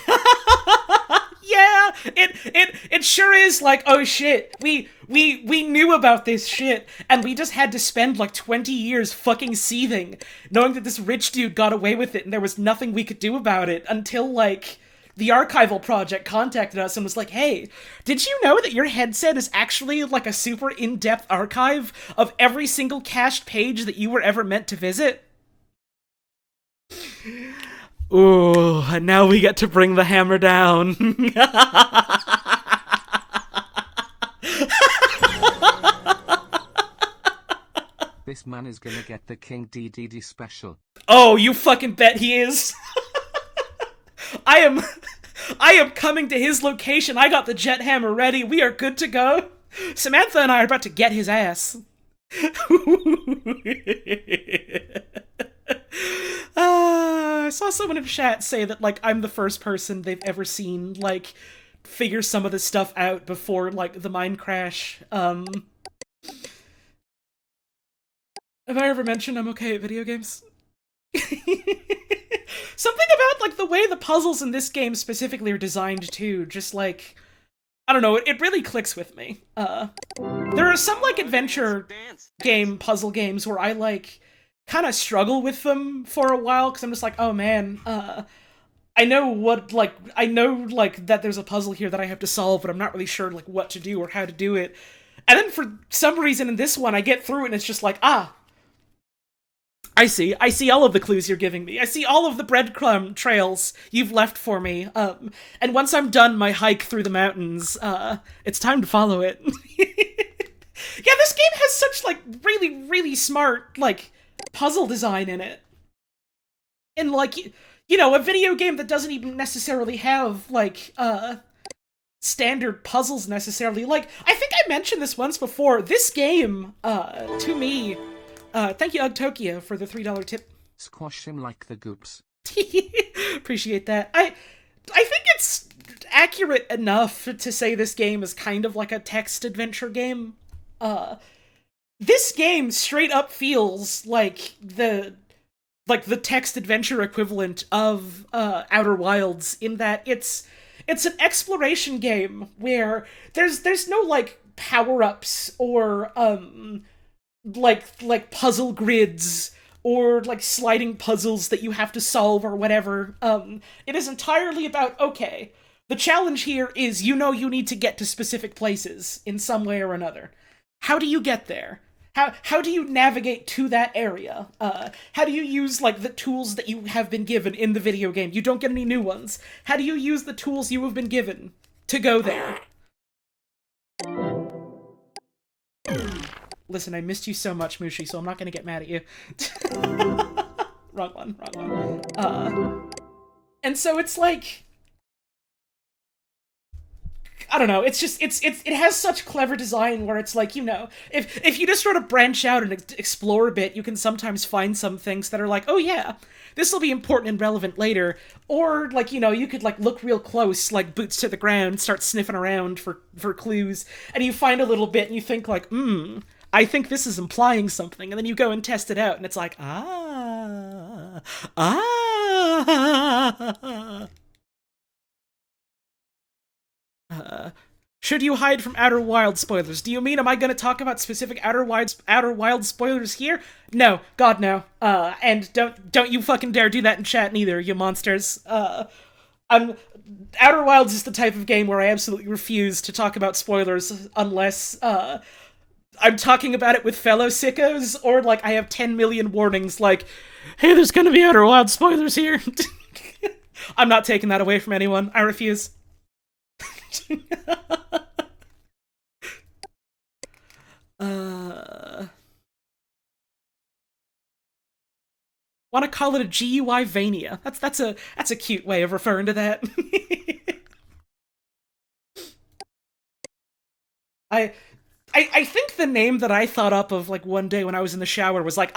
Yeah, it sure is like, oh shit, we knew about this shit, and we just had to spend like 20 years fucking seething, knowing that this rich dude got away with it and there was nothing we could do about it until like the archival project contacted us and was like, hey, did you know that your headset is actually like a super in-depth archive of every single cached page that you were ever meant to visit? Ooh, and now we get to bring the hammer down. This man is gonna get the King DDD special. Oh, you fucking bet he is. I am coming to his location. I got the jet hammer ready. We are good to go. Samantha and I are about to get his ass. I saw someone in chat say that, like, I'm the first person they've ever seen, like, figure some of this stuff out before, like, the mind crash. Have I ever mentioned I'm okay at video games? Something about, like, the way the puzzles in this game specifically are designed, too, just, like, I don't know, it really clicks with me. There are some, like, adventure game puzzle games where I, like, kind of struggle with them for a while, because I'm just like, oh man, I know that there's a puzzle here that I have to solve, but I'm not really sure, like, what to do or how to do it. And then for some reason in this one, I get through it and it's just like, I see all of the clues you're giving me. I see all of the breadcrumb trails you've left for me. And once I'm done my hike through the mountains, it's time to follow it. Yeah, this game has such, like, really, really smart, like, puzzle design in it. And, like, you know, a video game that doesn't even necessarily have, like, standard puzzles necessarily. Like, I think I mentioned this once before. This game, to me, Thank you, Ugtokyo, for the $3 tip. Squash him like the goops. Appreciate that. I think it's accurate enough to say this game is kind of like a text adventure game. This game straight up feels like the text adventure equivalent of Outer Wilds, in that it's an exploration game where there's no like power-ups or like puzzle grids or like sliding puzzles that you have to solve or whatever. It is entirely about, okay, the challenge here is you need to get to specific places in some way or another. How do you get there? How do you navigate to that area? How do you use, like, the tools that you have been given in the video game? You don't get any new ones. How do you use the tools you have been given to go there? Listen, I missed you so much, Mushi, so I'm not gonna get mad at you. Wrong one. And so it's like, I don't know, it's just, it has such clever design where it's like, if you just sort of branch out and explore a bit, you can sometimes find some things that are like, oh yeah, this will be important and relevant later. Or, like, you could, like, look real close, like, boots to the ground, start sniffing around for clues, and you find a little bit and you think, like, I think this is implying something, and then you go and test it out, and it's like, should you hide from Outer Wilds spoilers? Do you mean, am I going to talk about specific Outer Wilds spoilers here? No, God no. And don't you fucking dare do that in chat neither, you monsters. Outer Wilds is the type of game where I absolutely refuse to talk about spoilers unless, I'm talking about it with fellow sickos, or, like, I have 10 million warnings, like, hey, there's gonna be Outer Wilds spoilers here. I'm not taking that away from anyone. I refuse. Want to call it a GUI Vania? That's a cute way of referring to that. I think the name that I thought up of, like, one day when I was in the shower was like,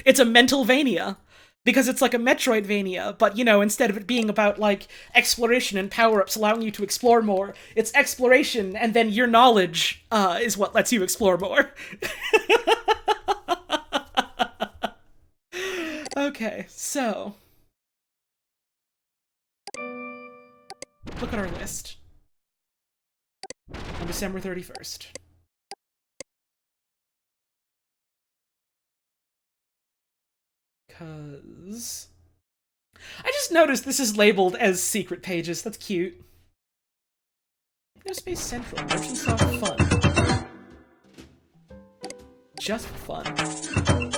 it's a Mentalvania. Because it's like a Metroidvania, but, instead of it being about, like, exploration and power-ups allowing you to explore more, it's exploration, and then your knowledge is what lets you explore more. Okay, so... look at our list. On December 31st. Because... I just noticed this is labeled as secret pages. That's cute. Hypnospace Central. Merchants are fun. Just for fun.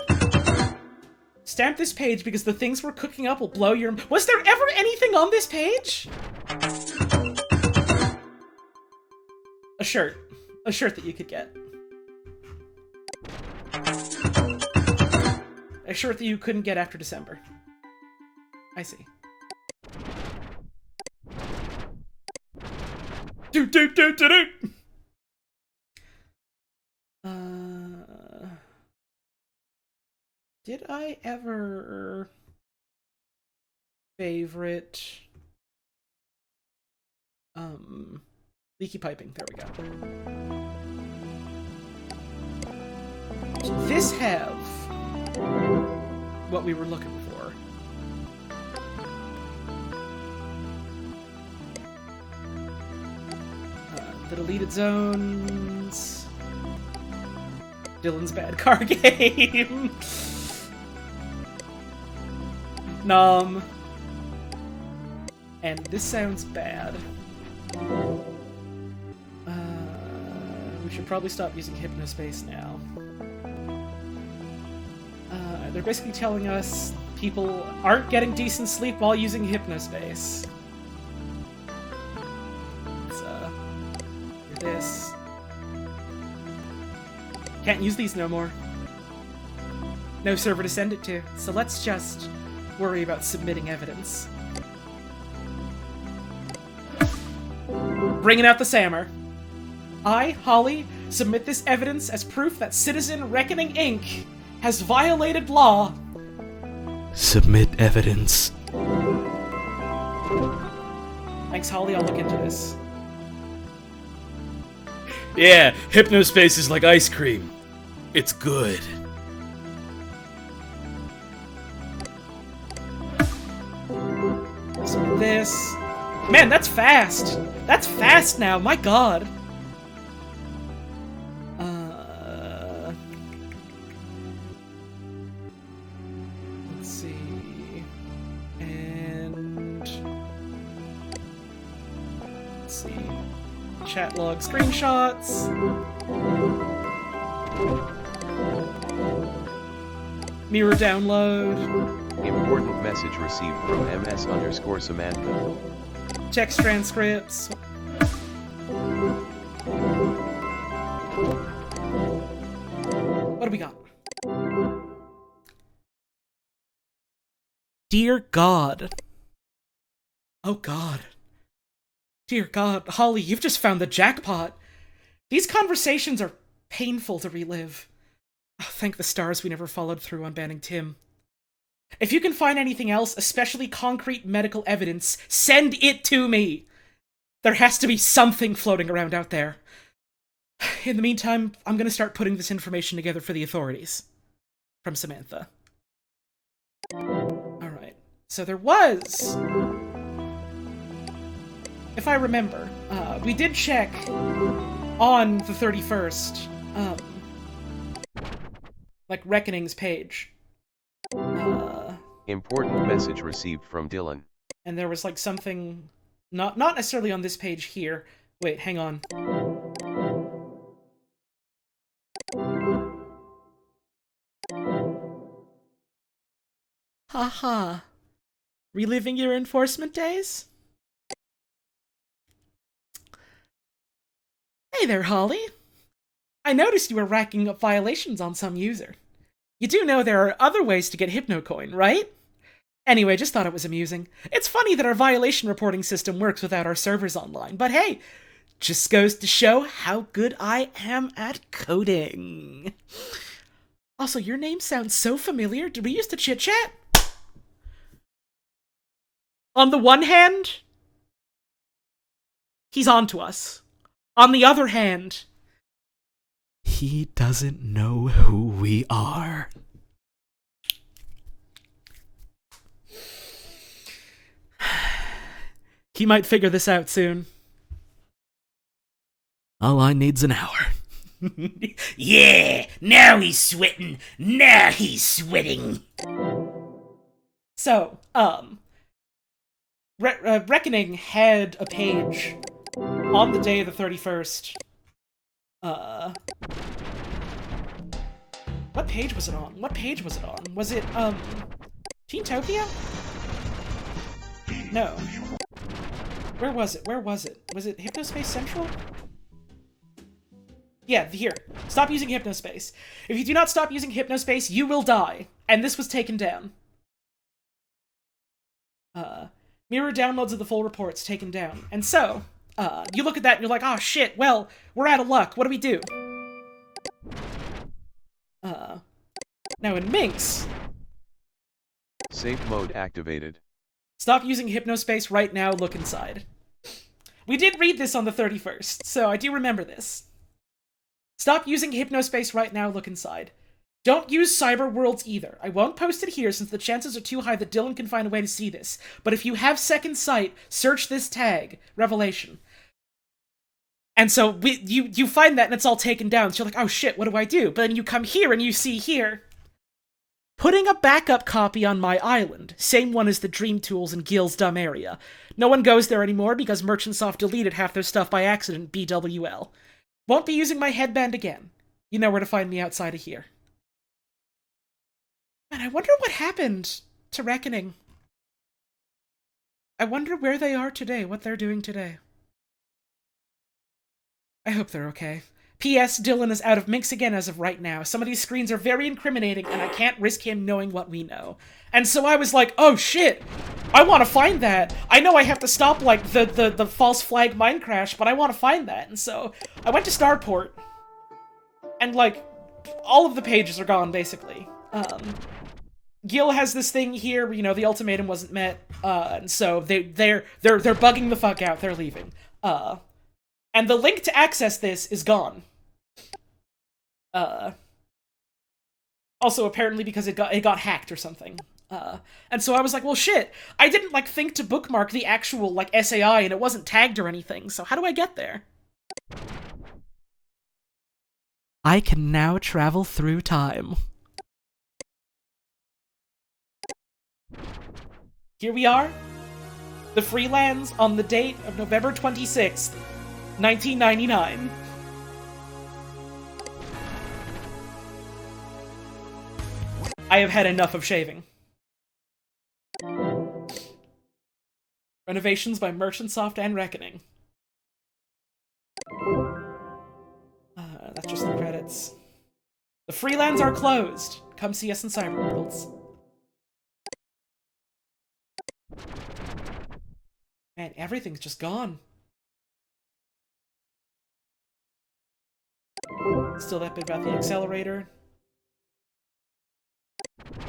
Stamp this page because the things we're cooking up will blow your... Was there ever anything on this page? A shirt. A shirt that you could get. A shirt that you couldn't get after December. I see. Do. Did I ever favorite leaky piping? There we go. Does this have what we were looking for? The deleted zones. Dylan's bad car game. Nom. And this sounds bad. We should probably stop using Hypnospace now. They're basically telling us people aren't getting decent sleep while using Hypnospace. Let's, do this. Can't use these no more. No server to send it to, so let's just worry about submitting evidence. Bringing out the Sammer. I, Holly, submit this evidence as proof that Citizen Reckoning Inc. has violated law. Submit evidence. Thanks, Holly. I'll look into this. Yeah, Hypnospace is like ice cream. It's good. So this... Man, that's fast! That's fast now, my god! Let's see... And... Let's see... Chat log screenshots... Mirror download... Important message received from MS_Samantha. Text transcripts. What do we got? Dear God. Oh God. Dear God, Holly, you've just found the jackpot. These conversations are painful to relive. Oh, thank the stars we never followed through on banning Tim. If you can find anything else, especially concrete medical evidence, send it to me! There has to be something floating around out there. In the meantime, I'm gonna start putting this information together for the authorities. From Samantha. Alright, so there was... If I remember, we did check on the 31st, like, Reckoning's page. Important message received from Dylan. And there was like something, not necessarily on this page here. Wait, hang on. Haha. Reliving your enforcement days? Hey there, Holly. I noticed you were racking up violations on some user. You do know there are other ways to get HypnoCoin, right? Anyway, just thought it was amusing. It's funny that our violation reporting system works without our servers online, but hey, just goes to show how good I am at coding. Also, your name sounds so familiar. Did we used to chit-chat? On the one hand, he's on to us. On the other hand, he doesn't know who we are. He might figure this out soon. All I need's an hour. Yeah, now he's sweating. Now he's sweating. So, Reckoning had a page on the day of the 31st. What page was it on? What page was it on? Was it, Teentopia? No. Where was it? Where was it? Was it Hypnospace Central? Yeah, here. Stop using Hypnospace. If you do not stop using Hypnospace, you will die. And this was taken down. Mirror downloads of the full reports taken down. And so, you look at that and you're like, oh shit, well, we're out of luck. What do we do? Now in Minx... Safe mode activated. Stop using Hypnospace right now, look inside. We did read this on the 31st, so I do remember this. Stop using Hypnospace right now, look inside. Don't use Cyber Worlds either. I won't post it here since the chances are too high that Dylan can find a way to see this. But if you have second sight, search this tag, Revelation. And so you find that and it's all taken down. So you're like, oh shit, what do I do? But then you come here and you see here, putting a backup copy on my island. Same one as the Dream Tools in Gil's dumb area. No one goes there anymore because Merchantsoft deleted half their stuff by accident, BWL. Won't be using my headband again. You know where to find me outside of here. Man, I wonder what happened to Reckoning. I wonder where they are today, what they're doing today. I hope they're okay. P.S. Dylan is out of Minx again as of right now. Some of these screens are very incriminating, and I can't risk him knowing what we know. And so I was like, oh shit, I want to find that. I know I have to stop, like, the false flag mine crash, but I want to find that. And so I went to Starport, and, like, all of the pages are gone, basically. Gil has this thing here where, the ultimatum wasn't met, and so they're bugging the fuck out. They're leaving. And the link to access this is gone. Also, apparently because it got hacked or something. And so I was like, well, shit, I didn't, think to bookmark the actual, SAI, and it wasn't tagged or anything, so how do I get there? I can now travel through time. Here we are, the Freelands on the date of November 26th, 1999. I have had enough of shaving. Renovations by Merchantsoft and Reckoning. That's just the credits. The Freelands are closed. Come see us in Cyberworlds. Man, everything's just gone. Still that bit about the accelerator.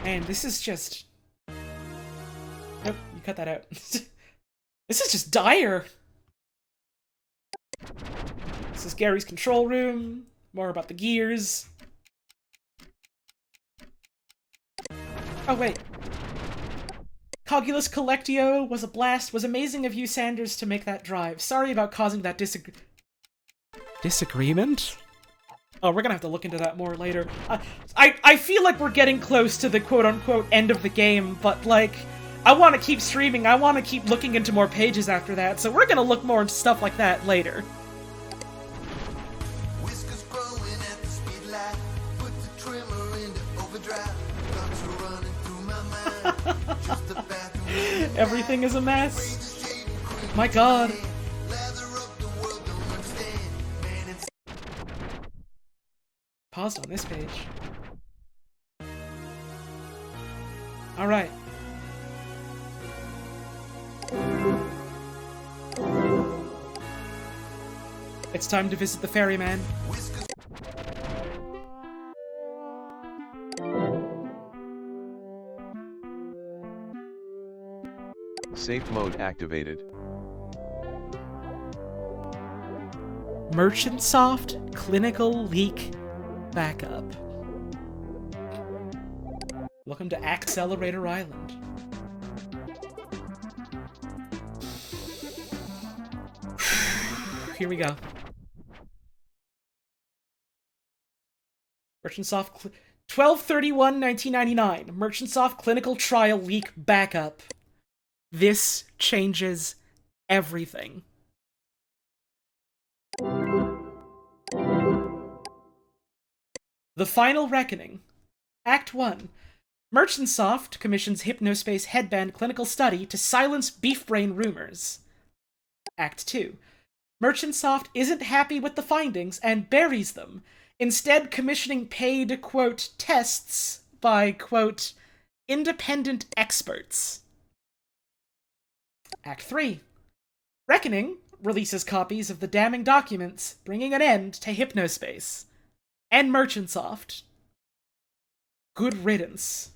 Man, this is just... Nope, you cut that out. This is just dire! This is Gary's control room. More about the gears. Oh, wait. Cogulus Collectio was a blast. Was amazing of you, Sanders, to make that drive. Sorry about causing that disagreement? Oh, we're gonna have to look into that more later. I feel like we're getting close to the quote-unquote end of the game, but, I want to keep streaming. I want to keep looking into more pages after that, so we're gonna look more into stuff like that later. Whiskers growing at the speed light. Put the trimmer into overdrive. Thoughts are running through my mind. Just the bathroom. Everything is a mess. My god. Paused on this page. Alright. It's time to visit the ferryman. Safe mode activated. Merchantsoft Clinical Leak Backup. Welcome to Accelerator Island. Here we go. Merchantsoft 12/31/1999. Merchantsoft Clinical Trial Leak Backup. This changes everything. The Final Reckoning. Act 1. Merchantsoft commissions Hypnospace headband clinical study to silence beef brain rumors. Act 2. Merchantsoft isn't happy with the findings and buries them, instead commissioning paid, quote, tests by, quote, independent experts. Act 3. Reckoning releases copies of the damning documents, bringing an end to Hypnospace and Merchantsoft. Good riddance.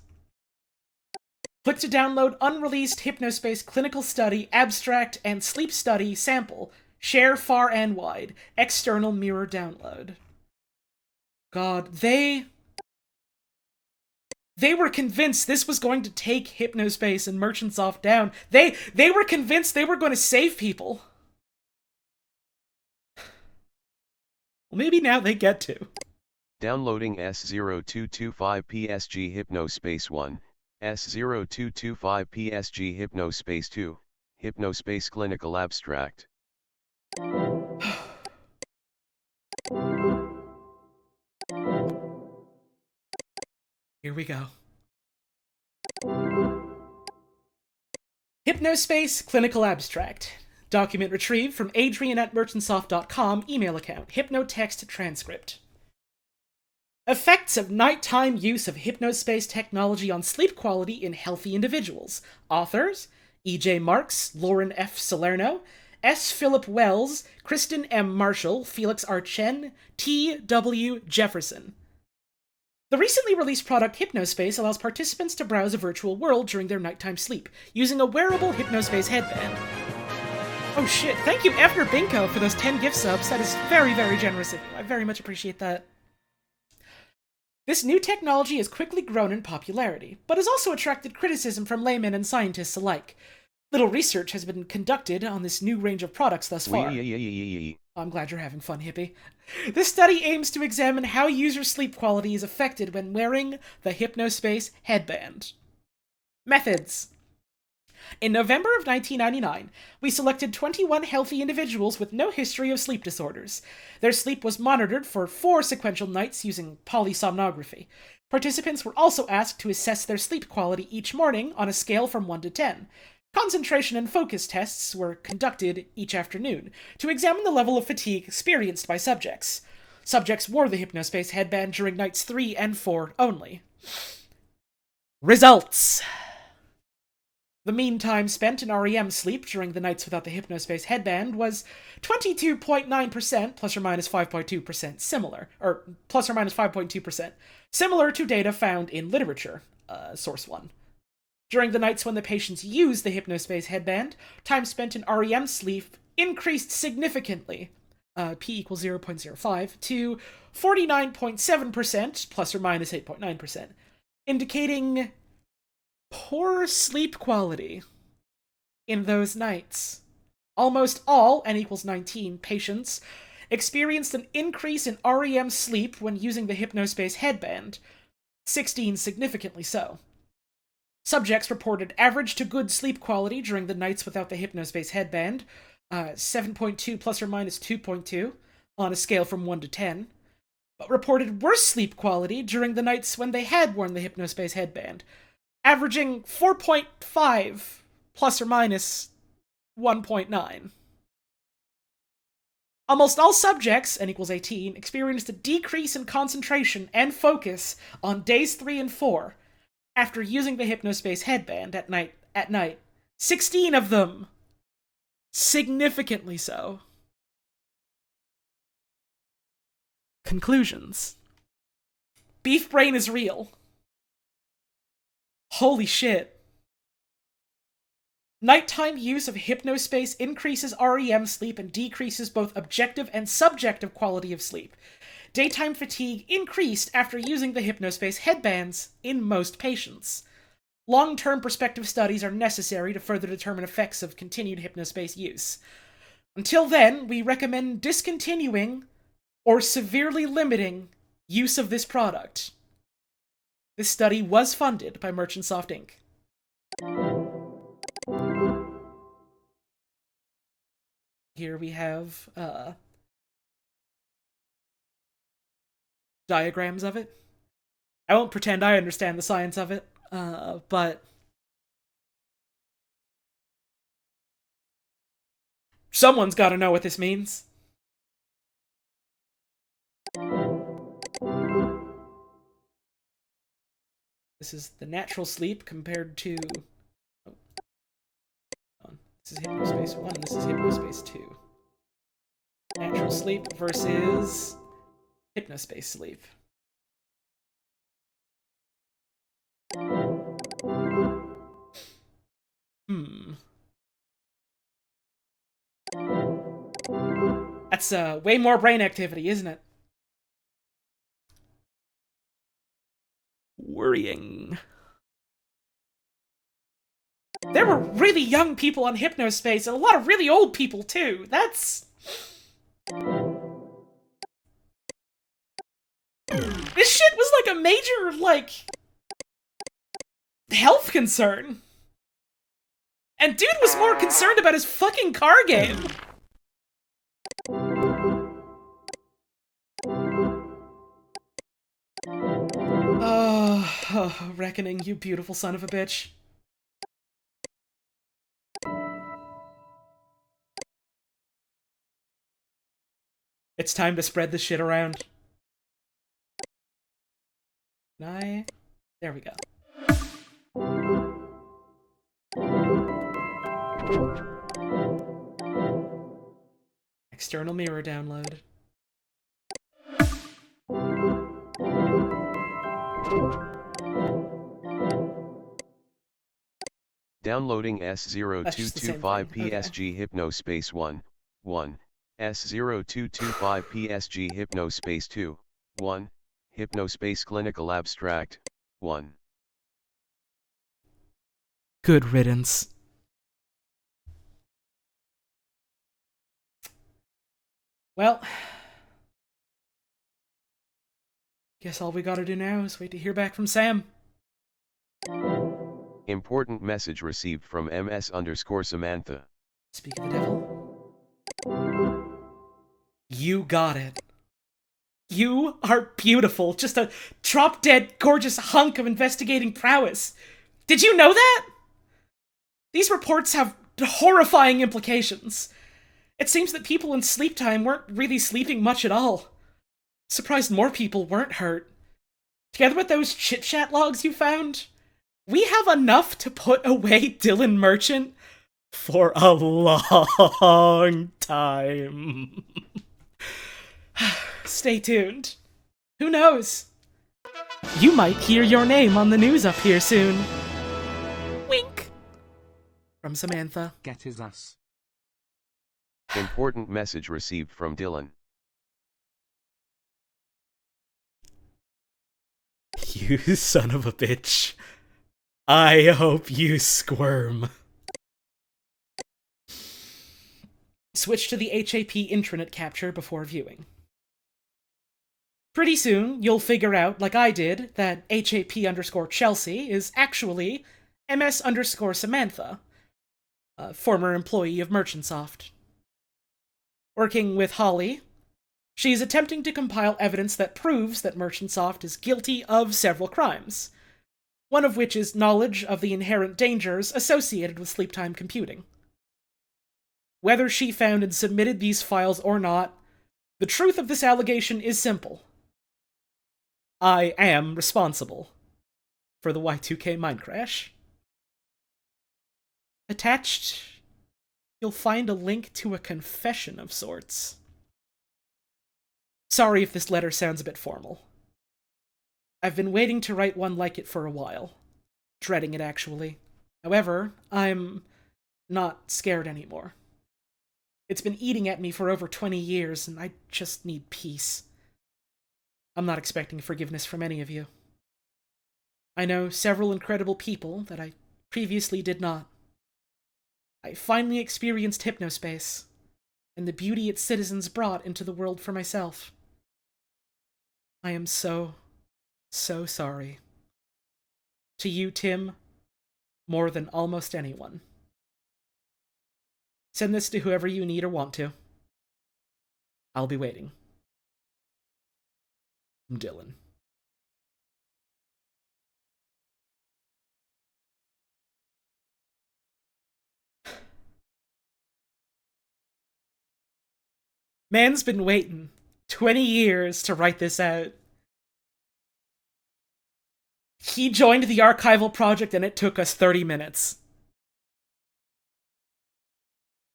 Click to download unreleased Hypnospace clinical study, abstract, and sleep study sample. Share far and wide. External mirror download. God, they were convinced this was going to take Hypnospace and Merchantsoft down. They were convinced they were going to save people. Well, maybe now they get to. Downloading S0225 PSG Hypnospace 1, S0225 PSG Hypnospace 2, Hypnospace Clinical Abstract. Here we go. Hypnospace Clinical Abstract. Document retrieved from adrian@merchantsoft.com email account. Hypnotext transcript. Effects of nighttime use of Hypnospace technology on sleep quality in healthy individuals. Authors: E.J. Marks, Lauren F. Salerno, S. Philip Wells, Kristen M. Marshall, Felix R. Chen, T. W. Jefferson. The recently released product Hypnospace allows participants to browse a virtual world during their nighttime sleep, using a wearable Hypnospace headband. Oh shit, thank you Efner Binko for those 10 gift subs. That is very, very generous of you. I very much appreciate that. This new technology has quickly grown in popularity, but has also attracted criticism from laymen and scientists alike. Little research has been conducted on this new range of products thus far. I'm glad you're having fun, hippie. This study aims to examine how user sleep quality is affected when wearing the Hypnospace headband. Methods. In November of 1999, we selected 21 healthy individuals with no history of sleep disorders. Their sleep was monitored for 4 sequential nights using polysomnography. Participants were also asked to assess their sleep quality each morning on a scale from 1 to 10. Concentration and focus tests were conducted each afternoon to examine the level of fatigue experienced by subjects. Subjects wore the Hypnospace headband during nights 3 and 4 only. Results. The mean time spent in REM sleep during the nights without the Hypnospace headband was 22.9%, plus or minus 5.2%, plus or minus 5.2%, similar to data found in literature, source 1. During the nights when the patients used the Hypnospace headband, time spent in REM sleep increased significantly, p equals 0.05, to 49.7%, plus or minus 8.9%, indicating poor sleep quality in those nights. Almost all, n equals 19, patients experienced an increase in REM sleep when using the Hypnospace headband, 16 significantly so. Subjects reported average to good sleep quality during the nights without the Hypnospace headband, 7.2 plus or minus 2.2 on a scale from 1 to 10, but reported worse sleep quality during the nights when they had worn the Hypnospace headband, averaging 4.5 plus or minus 1.9. Almost all subjects, n equals 18, experienced a decrease in concentration and focus on days 3 and 4 after using the Hypnospace headband at night. 16 of them! Significantly so. Conclusions. Beef brain is real. Holy shit. Nighttime use of Hypnospace increases REM sleep and decreases both objective and subjective quality of sleep. Daytime fatigue increased after using the Hypnospace headbands in most patients. Long-term prospective studies are necessary to further determine effects of continued Hypnospace use. Until then, we recommend discontinuing or severely limiting use of this product. This study was funded by Merchantsoft Inc. Here we have diagrams of it. I won't pretend I understand the science of it, but someone's got to know what this means. This is the natural sleep compared to... This is Hypnospace 1, this is Hypnospace 2. Natural sleep versus Hypnospace sleep. That's way more brain activity, isn't it? Worrying. There were really young people on Hypnospace, and a lot of really old people, too. That's... This shit was like a major, health concern. And dude was more concerned about his fucking car game. Oh, Reckoning, you beautiful son of a bitch. It's time to spread this shit around. There we go. External mirror download. Downloading That's just the same S0225 thing. Okay. PSG Hypnospace 1, S0225 PSG Hypnospace 2, 1, Hypnospace Clinical Abstract, 1. Good riddance. Well, guess all we gotta do now is wait to hear back from Sam. Important message received from MS_Samantha. Speak of the devil. You got it. You are beautiful. Just a drop-dead gorgeous hunk of investigating prowess. Did you know that? These reports have horrifying implications. It seems that people in sleep time weren't really sleeping much at all. Surprised more people weren't hurt. Together with those chit-chat logs you found, we have enough to put away Dylan Merchant for a long time. Stay tuned. Who knows? You might hear your name on the news up here soon. Wink. From Samantha. Get his ass. Important message received from Dylan. You son of a bitch. I hope you squirm. Switch to the HAP intranet capture before viewing. Pretty soon, you'll figure out, like I did, that HAP_Chelsea is actually MS_Samantha, a former employee of Merchantsoft. Working with Holly, she's attempting to compile evidence that proves that Merchantsoft is guilty of several crimes, one of which is knowledge of the inherent dangers associated with sleep-time computing. Whether she found and submitted these files or not, the truth of this allegation is simple. I am responsible for the Y2K mind crash. Attached, you'll find a link to a confession of sorts. Sorry if this letter sounds a bit formal. I've been waiting to write one like it for a while. Dreading it, actually. However, I'm not scared anymore. It's been eating at me for over 20 years, and I just need peace. I'm not expecting forgiveness from any of you. I know several incredible people that I previously did not. I finally experienced Hypnospace, and the beauty its citizens brought into the world for myself. I am so sorry. To you, Tim, more than almost anyone. Send this to whoever you need or want to. I'll be waiting. Dylan. Man's been waiting 20 years to write this out. He joined the archival project and it took us 30 minutes.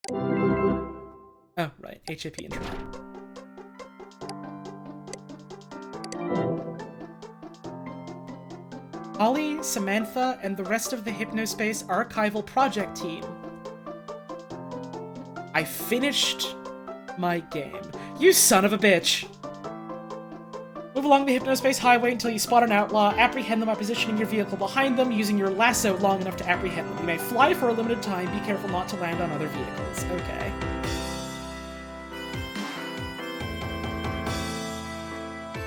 Oh, right. HAP internet. Holly, Samantha, and the rest of the Hypnospace archival project team. I finished my game. You son of a bitch! Move along the Hypnospace highway until you spot an outlaw. Apprehend them by positioning your vehicle behind them, using your lasso long enough to apprehend them. You may fly for a limited time. Be careful not to land on other vehicles. Okay.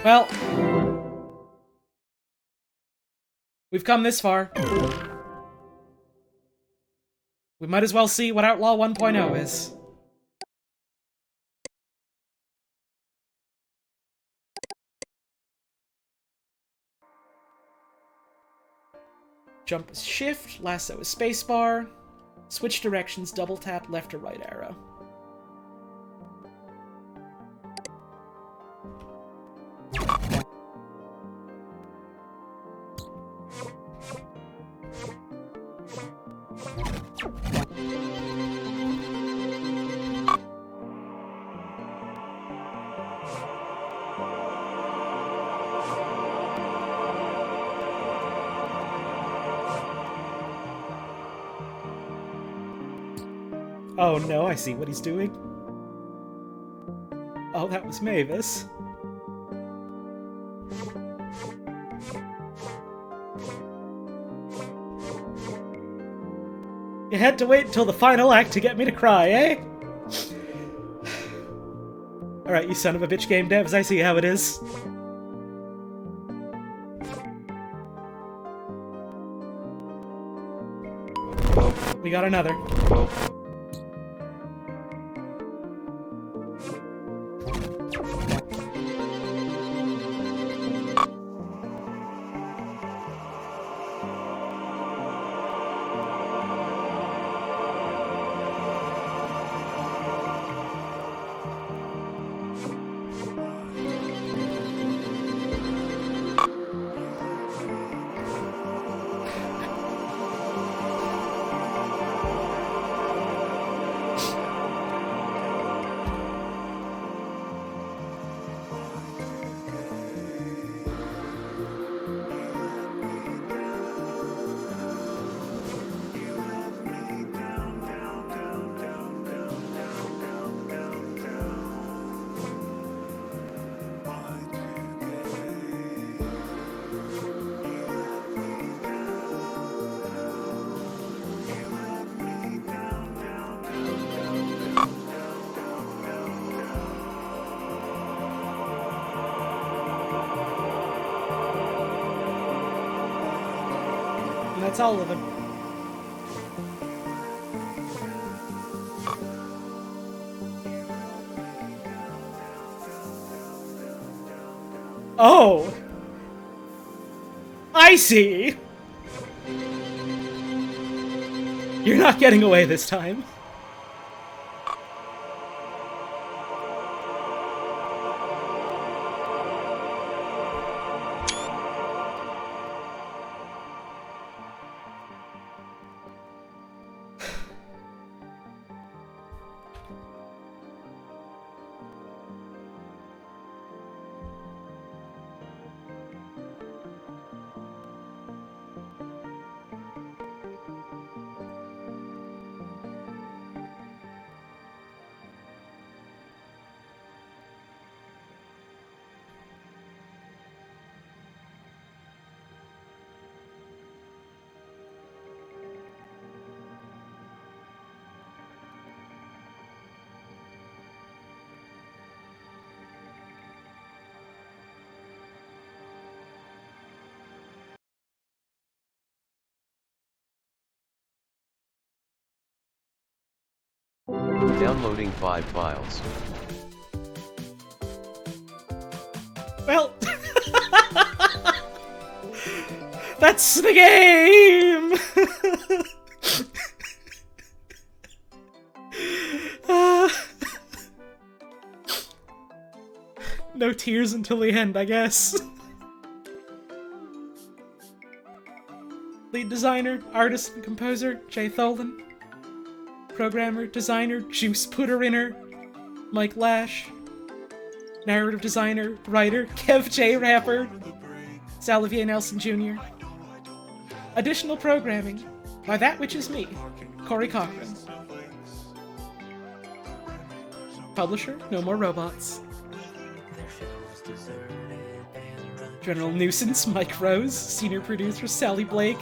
Well, we've come this far. We might as well see what Outlaw 1.0 is. Jump is shift, lasso is spacebar, switch directions, double tap left or right arrow. Oh no, I see what he's doing. Oh, that was Mavis. You had to wait until the final act to get me to cry, eh? Alright, you son of a bitch game devs, I see how it is. We got another. And that's all of them. Oh! I see! You're not getting away this time. Downloading 5 files. Well, that's the game! No tears until the end, I guess. Lead designer, artist, and composer, Jay Tholen. Programmer, designer, Juice Putterinner, Mike Lash. Narrative designer, writer, Kev J. Rapper, Xavier Nelson Jr. Additional programming by That Which Is Me, Corey Cochran. Publisher, No More Robots. General Nuisance, Mike Rose. Senior producer, Sally Blake.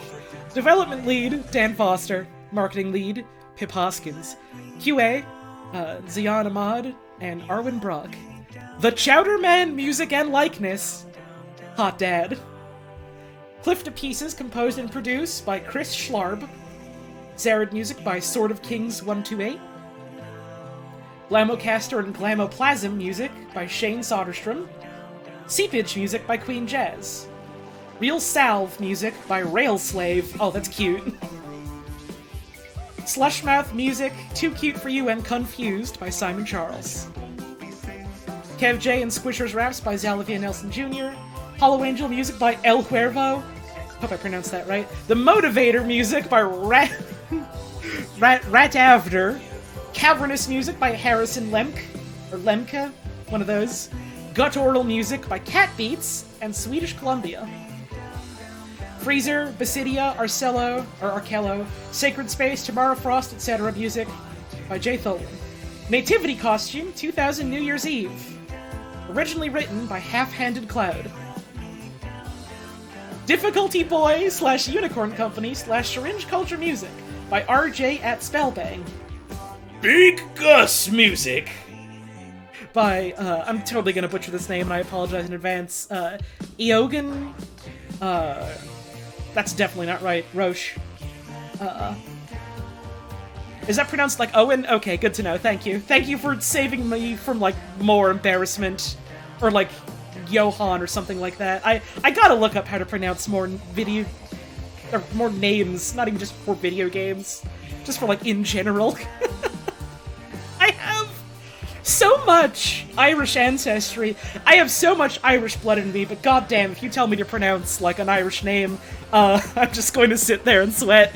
Development lead, Dan Foster. Marketing lead, Pip Hoskins. QA, Zion Ahmad and Arwen Brock. The Chowderman music and likeness, Hot Dad. Cliff to Pieces, composed and produced by Chris Schlarb. Zared music by Sword of Kings 128. Glamocaster and Glamoplasm music by Shane Soderstrom. Seepage music by Queen Jazz. Real Salve music by Rail Slave. Oh, that's cute. Slushmouth music, Too Cute for You and Confused by Simon Charles. Kev J and Squishers Raps by Xavier Nelson Jr. Hollow Angel music by El Cuervo. Hope I pronounced that right. The Motivator music by Ratavder. Cavernous music by Harrison Lemke, or Lemke, one of those. Guttural music by Cat Beats and Swedish Columbia. Freezer, Basidia, Arcello, Sacred Space, Tamara Frost, etc. music. by Jay Tholen. Nativity Costume, 2000 New Year's Eve. Originally written by Half-Handed Cloud. Difficulty Boy / Unicorn Company / Syringe Culture Music by RJ at Spellbang. Big Gus music. By, I'm totally gonna butcher this name and I apologize in advance, Eogan, that's definitely not right, Roche. Is that pronounced like Owen? Okay, good to know, thank you. Thank you for saving me from, like, more embarrassment, or, like, Johan or something like that. I gotta look up how to pronounce more more names, not even just for video games, just for, like, in general. I have so much Irish ancestry. I have so much Irish blood in me, but goddamn, if you tell me to pronounce, like, an Irish name, I'm just going to sit there and sweat.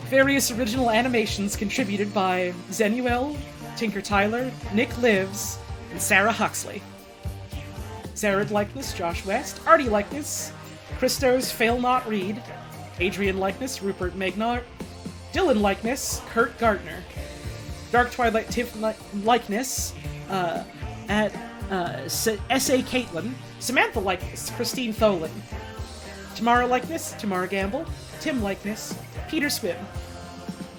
Various original animations contributed by Zenuel, Tinker Tyler, Nick Lives, and Sarah Huxley. Zared likeness, Josh West. Artie likeness, Christos Fail Not Reed. Adrian likeness, Rupert Magnart. Dylan likeness, Kurt Gardner. Dark Twilight Tiff likeness, at S.A. Caitlin. Samantha likeness, Christine Tholen. Tamara likeness, Tamara Gamble. Tim likeness, Peter Swim.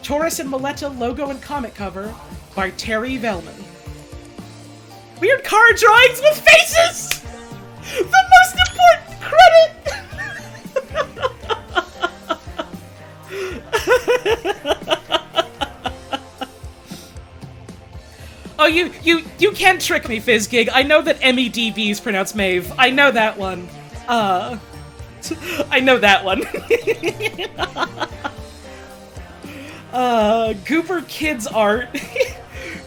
Taurus and Moletta logo and comic cover by Terry Velman. Weird card drawings with faces! The most important credit! Oh, you can't trick me, Fizzgig. I know that MEDB is pronounced Maeve. I know that one. I know that one. Goober Kids art.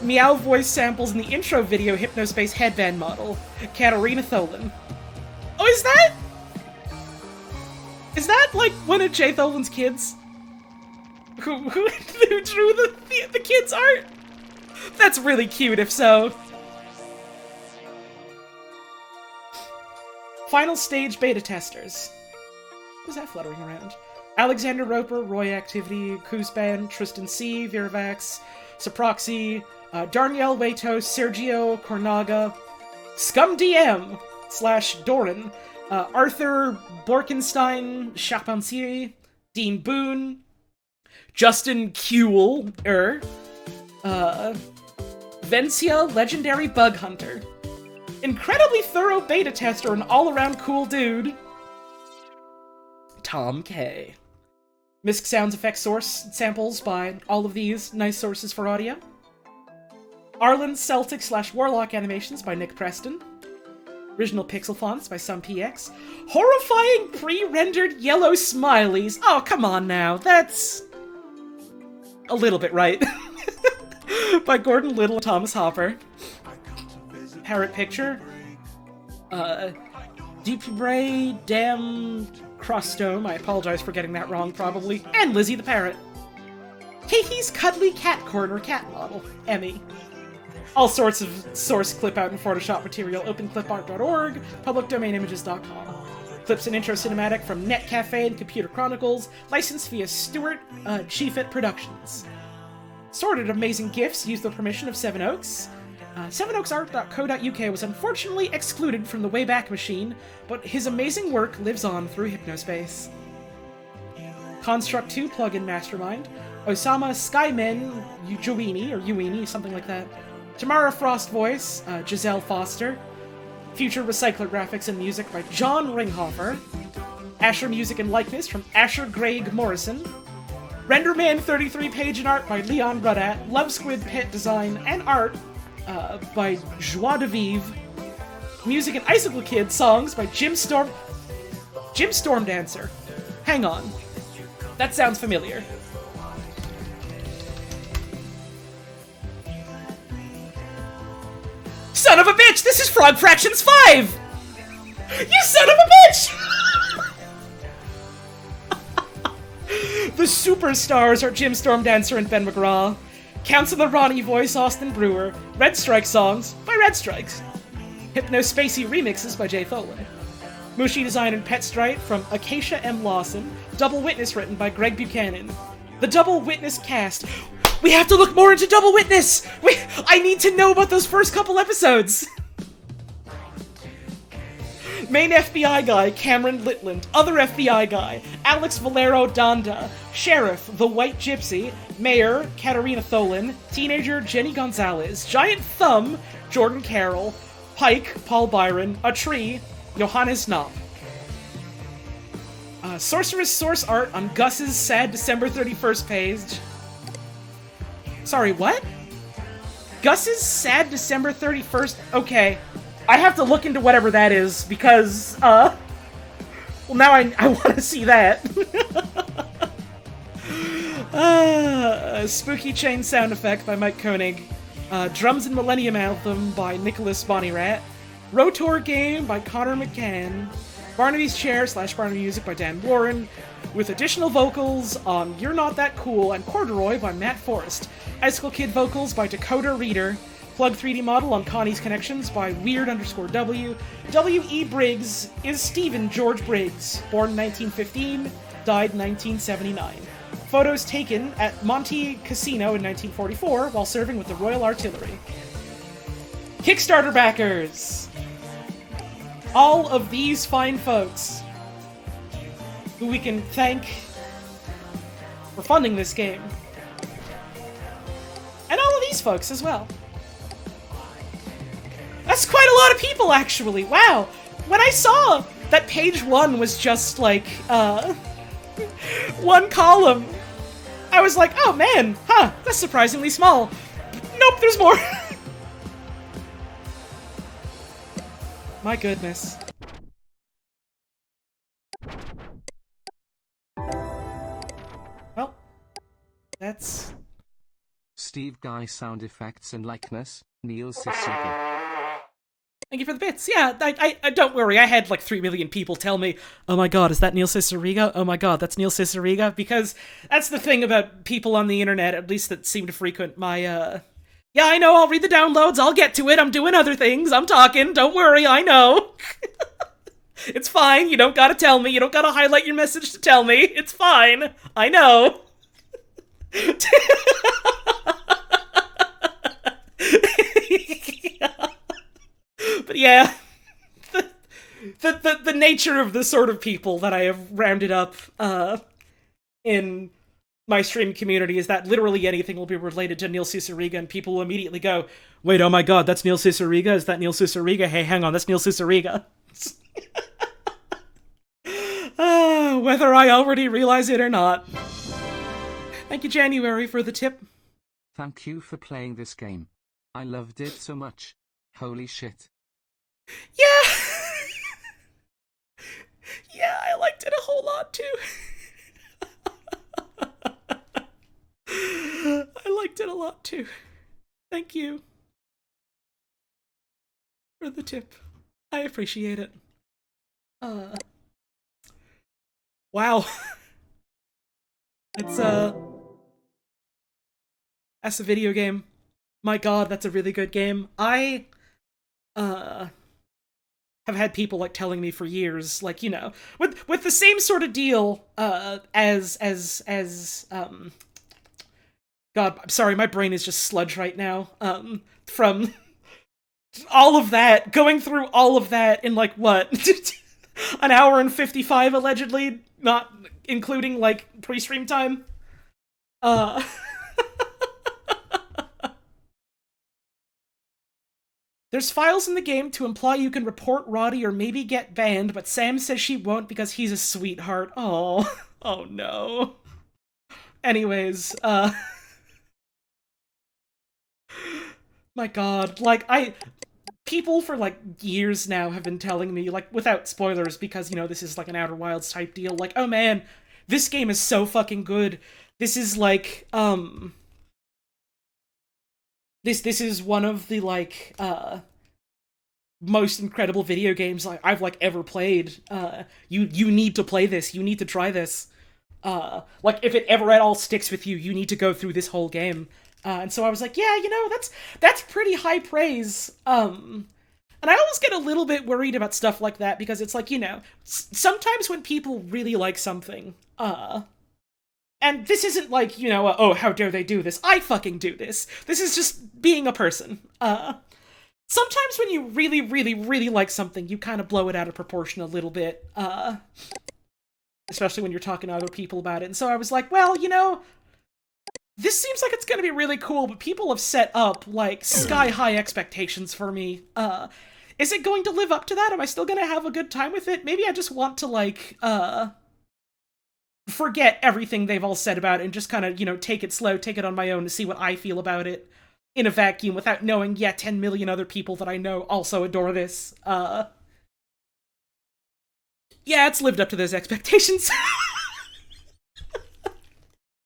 Meow voice samples in the intro video Hypnospace headband model. Katarina Tholen. Oh, is that like one of Jay Tholen's kids? Who drew the kids' art? That's really cute, if so. Final stage beta testers. What was that fluttering around? Alexander Roper, Roy Activity, Kuzban, Tristan C, Viravax, Saproxy, Darnielle Waito, Sergio Cornaga, ScumDM / Doran, Arthur Borkenstein, Chapancier, Dean Boone, Justin Kuehl, Vencia, Legendary Bug Hunter. Incredibly thorough beta tester and all-around cool dude, Tom K. Misc sounds effect source samples by all of these nice sources for audio. Arlen Celtic / Warlock animations by Nick Preston. Original pixel fonts by SomePX. Horrifying pre-rendered yellow smileys. Oh, come on now. That's a little bit right. By Gordon Little and Thomas Hopper. Parrot picture. Dupubre Dam Crostome. I apologize for getting that wrong, probably. And Lizzie the Parrot. Kiki's Cuddly Cat Corner cat model. Emmy. All sorts of source clip out and Photoshop material. OpenClipArt.org. PublicDomainImages.com. Clips and intro cinematic from NetCafe and Computer Chronicles. Licensed via Stuart Chiefit Productions. Sorted amazing gifts used with permission of Seven Oaks. SevenOaksArt.co.uk was unfortunately excluded from the Wayback Machine, but his amazing work lives on through Hypnospace. Construct 2 plugin mastermind. Osama Skymen Uini, something like that. Tamara Frost voice, Giselle Foster. Future Recycler graphics and music by John Ringhofer. Asher music and likeness from Asher Greg Morrison. Renderman 33 page and art by Leon Rudat. Love Squid pet design and art by Joie de Vivre. Music and Icicle Kid songs by Jim Stormdancer. Hang on. That sounds familiar. Son of a bitch! This is Frog Fractions 5! You son of a bitch! The superstars are Jim Stormdancer and Ben McGraw. Councilor Ronnie voice Austin Brewer. Red Strike songs by Red Strikes. Hypnospacey remixes by Jay Tholen. Mushi design and pet stripe from Acacia M. Lawson. Double Witness written by Greg Buchanan. The Double Witness cast. We have to look more into Double Witness! I need to know about those first couple episodes! Main FBI guy, Cameron Litland. Other FBI guy, Alex Valero Donda. Sheriff, The White Gypsy. Mayor, Katarina Tholin. Teenager, Jenny Gonzalez. Giant Thumb, Jordan Carroll. Pike, Paul Byron. A Tree, Johannes Knopp. Sorceress source art on Gus's sad December 31st page. Sorry, what? Gus's sad December 31st? Okay. I have to look into whatever that is, because, well, now I want to see that. Spooky Chain sound effect by Mike Koenig. Drums and Millennium Anthem by Nicholas Bonirat. Rotor Game by Connor McCann. Barnaby's Chair / Barnaby Music by Dan Warren, with additional vocals on You're Not That Cool and Corduroy by Matt Forrest. Icicle Kid vocals by Dakota Reader. Plug 3D model on Connie's Connections by Weird_W. W.E. Briggs is Stephen George Briggs, born 1915, died 1979. Photos taken at Monte Casino in 1944 while serving with the Royal Artillery. Kickstarter backers! All of these fine folks who we can thank for funding this game. And all of these folks as well. That's quite a lot of people, actually. Wow. When I saw that page 1 was just, like, one column, I was like, oh man, that's surprisingly small. Nope, there's more. My goodness. Well, that's... Steve Guy sound effects and likeness, Neil Sissega. Thank you for the bits. Yeah, I don't worry. I had like 3 million people tell me, oh my god, is that Neil Cicerega? Oh my god, that's Neil Cicerega? Because that's the thing about people on the internet, at least that seem to frequent my, yeah, I know, I'll read the downloads, I'll get to it, I'm doing other things, I'm talking, don't worry, I know. It's fine, you don't gotta tell me, you don't gotta highlight your message to tell me, it's fine, I know. But yeah, the nature of the sort of people that I have rounded up in my stream community is that literally anything will be related to Neil Cicerega, and people will immediately go, wait, oh my god, that's Neil Cicerega? Is that Neil Cicerega? Hey, hang on, that's Neil Cicerega. Whether I already realize it or not. Thank you, January, for the tip. Thank you for playing this game. I loved it so much. Holy shit. Yeah! Yeah, I liked it a whole lot, too. I liked it a lot, too. Thank you for the tip. I appreciate it. Wow. It's, that's a video game. My god, that's a really good game. I, have had people, like, telling me for years, like, you know, with the same sort of deal, as, God, I'm sorry, my brain is just sludge right now, from all of that, going through all of that in, like, what, an hour and 55, allegedly, not including, like, pre-stream time? There's files in the game to imply you can report Roddy or maybe get banned, but Sam says she won't because he's a sweetheart. Oh, oh no. Anyways, my god, like, people for, like, years now have been telling me, like, without spoilers, because, you know, this is, like, an Outer Wilds type deal, like, oh man, this game is so fucking good. This is, like, This is one of the, like, most incredible video games I've, like, ever played. You need to play this. You need to try this. Like, if it ever at all sticks with you, you need to go through this whole game. And so I was like, yeah, you know, that's pretty high praise. And I always get a little bit worried about stuff like that because it's like, you know, sometimes when people really like something, and this isn't like, you know, oh, how dare they do this? I fucking do this. This is just being a person. Sometimes when you really, really, really like something, you kind of blow it out of proportion a little bit, especially when you're talking to other people about it. And so I was like, well, you know, this seems like it's gonna be really cool, but people have set up, like, sky-high expectations for me. Is it going to live up to that? Am I still gonna have a good time with it? Maybe I just want to, like, forget everything they've all said about it and just kind of, you know, take it slow, take it on my own to see what I feel about it in a vacuum without knowing, 10 million other people that I know also adore this. Yeah, it's lived up to those expectations.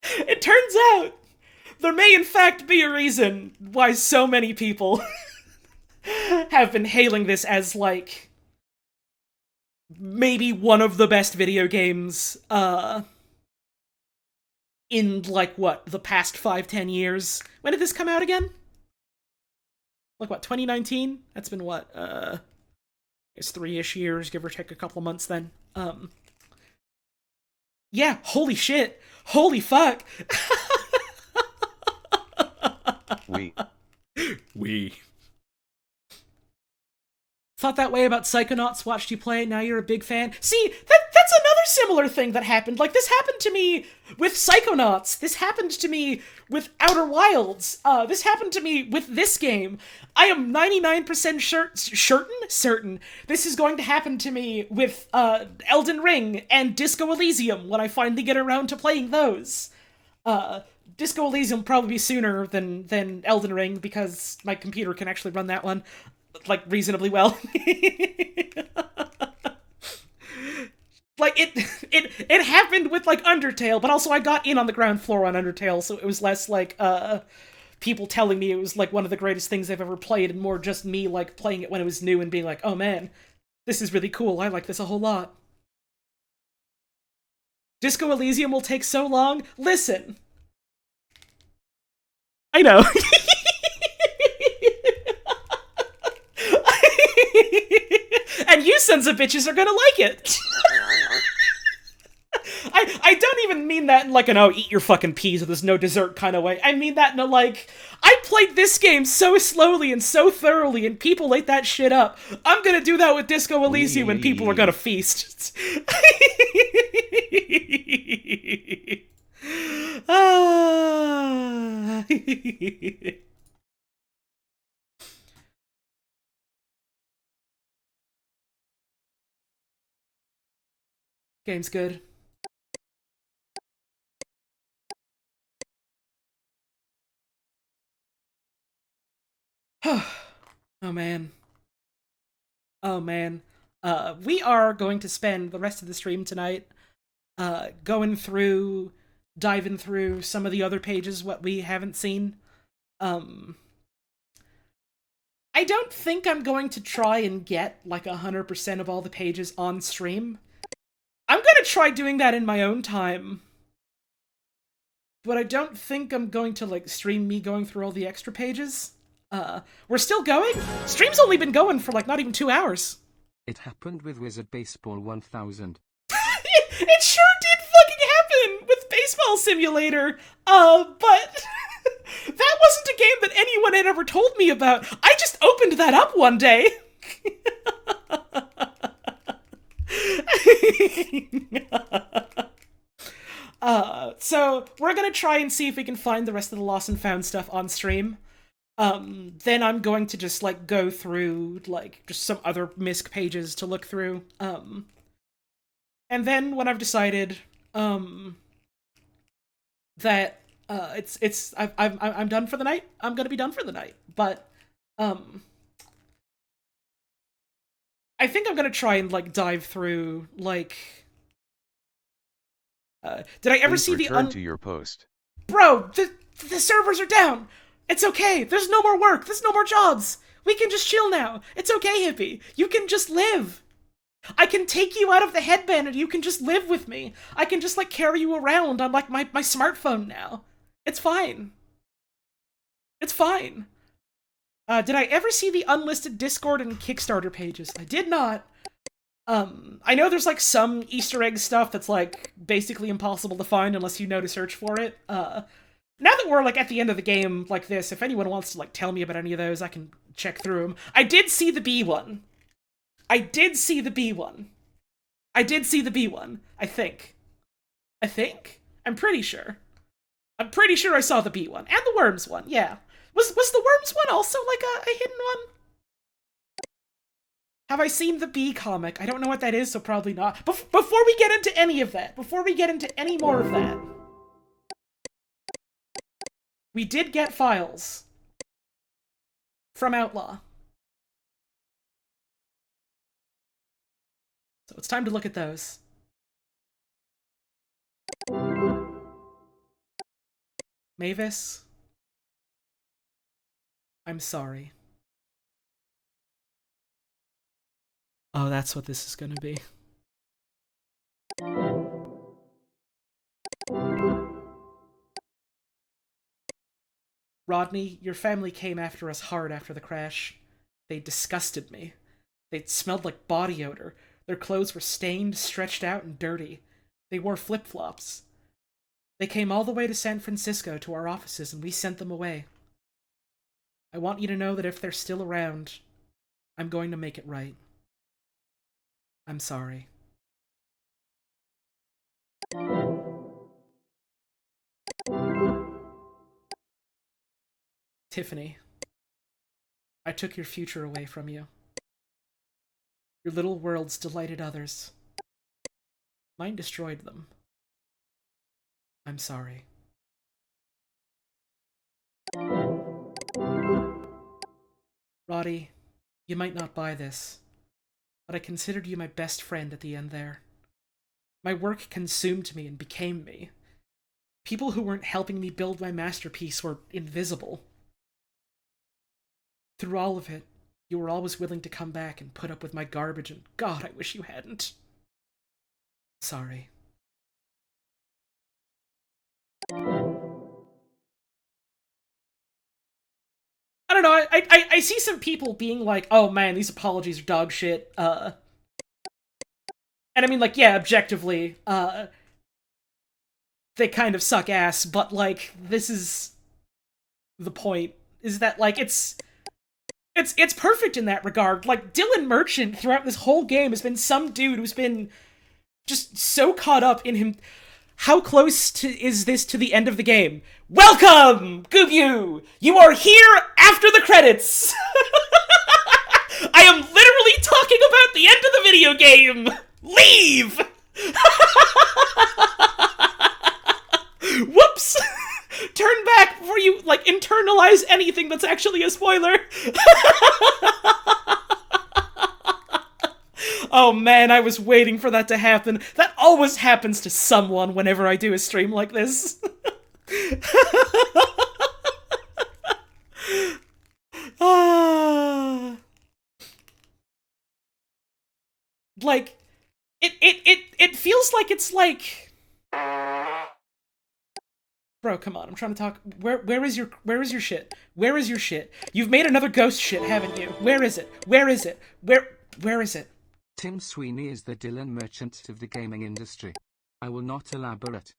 It turns out there may in fact be a reason why so many people have been hailing this as, like, maybe one of the best video games, in, like, what, the past 5-10 years? When did this come out again? Like, what, 2019? That's been, what, it's 3-ish years, give or take a couple months then. Yeah, holy shit. Holy fuck. We. Thought that way about Psychonauts, watched you play, now you're a big fan. See, that's another similar thing that happened. Like, this happened to me with Psychonauts. This happened to me with Outer Wilds. This happened to me with this game. I am 99% certain this is going to happen to me with Elden Ring and Disco Elysium when I finally get around to playing those. Disco Elysium will probably be sooner than Elden Ring because my computer can actually run that one, like, reasonably well. Like, it happened with, like, Undertale, but also I got in on the ground floor on Undertale, so it was less, like, people telling me it was, like, one of the greatest things I've ever played, and more just me, like, playing it when it was new and being like, oh man, this is really cool, I like this a whole lot. Disco Elysium will take so long? Listen. I know. And you sons of bitches are gonna like it. I don't even mean that in, like, an, oh, eat your fucking peas with there's no dessert kind of way. I mean that in a, like, I played this game so slowly and so thoroughly and people ate that shit up. I'm gonna do that with Disco Elysium and people are gonna feast. Game's good. Oh man. Oh man. We are going to spend the rest of the stream tonight diving through some of the other pages what we haven't seen. I don't think I'm going to try and get, like, 100% of all the pages on stream. I'm gonna try doing that in my own time. But I don't think I'm going to, like, stream me going through all the extra pages. We're still going? Stream's only been going for, like, not even 2 hours. It happened with Wizard Baseball 1000. It sure did fucking happen with Baseball Simulator. But that wasn't a game that anyone had ever told me about. I just opened that up one day. So we're gonna try and see if we can find the rest of the Lost and Found stuff on stream. Then I'm going to just, like, go through, like, just some other MISC pages to look through. And then when I've decided, that, I'm done for the night, I'm gonna be done for the night. But, I think I'm gonna try and, like, dive through, like, did I ever Please see the return to your post. Bro, the servers are down. It's okay. There's no more work. There's no more jobs. We can just chill now. It's okay, hippie. You can just live. I can take you out of the headband and you can just live with me. I can just, like, carry you around on, like, my smartphone now. It's fine. It's fine. Did I ever see the unlisted Discord and Kickstarter pages? I did not. I know there's, like, some Easter egg stuff that's, like, basically impossible to find unless you know to search for it. Now that we're, like, at the end of the game like this, if anyone wants to, like, tell me about any of those, I can check through them. I did see the B one. I did see the B one. I think. I'm pretty sure. I'm pretty sure I saw the B one. And the Worms one, yeah. Was the Worms one also, like, a hidden one? Have I seen the B comic? I don't know what that is, so probably not. Before we get into any of that, before we get into any more of that, we did get files from Outlaw. So it's time to look at those. Mavis, I'm sorry. Oh, that's what this is gonna be. Rodney, your family came after us hard after the crash. They disgusted me. They smelled like body odor. Their clothes were stained, stretched out, and dirty. They wore flip-flops. They came all the way to San Francisco to our offices, and we sent them away. I want you to know that if they're still around, I'm going to make it right. I'm sorry. Tiffany, I took your future away from you. Your little worlds delighted others. Mine destroyed them. I'm sorry. Roddy, you might not buy this, but I considered you my best friend at the end there. My work consumed me and became me. People who weren't helping me build my masterpiece were invisible. Through all of it, you were always willing to come back and put up with my garbage, and God, I wish you hadn't. Sorry. I don't know, I see some people being like, oh man, these apologies are dog shit, and I mean, like, yeah, objectively, they kind of suck ass, but, like, this is the point, is that, like, it's perfect in that regard. Like, Dylan Merchant throughout this whole game has been some dude who's been just so caught up in him. How close is this to the end of the game? Welcome, Goobu! You are here after the credits! I am literally talking about the end of the video game! Leave! Whoops! Turn back before you, like, internalize anything that's actually a spoiler. Oh man, I was waiting for that to happen. That always happens to someone whenever I do a stream like this. Like, it feels like it's like... Bro, come on, I'm trying to talk. Where is your shit? Where is your shit? You've made another ghost shit, haven't you? Where is it? Where is it? Where is it? Tim Sweeney is the Dylan Merchant of the gaming industry. I will not elaborate.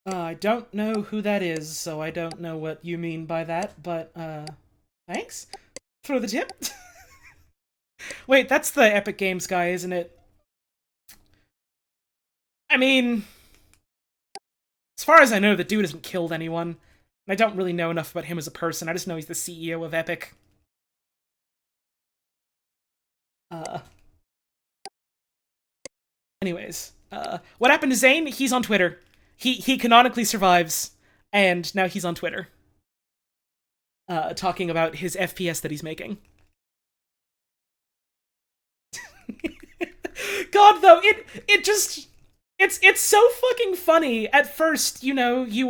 I don't know who that is, so I don't know what you mean by that, but, thanks for the tip. Wait, that's the Epic Games guy, isn't it? I mean, as far as I know, the dude hasn't killed anyone. I don't really know enough about him as a person. I just know he's the CEO of Epic. Anyways, what happened to Zane? He's on Twitter. He canonically survives, and now he's on Twitter. Talking about his FPS that he's making. God, though, it just... It's so fucking funny. At first, you know, you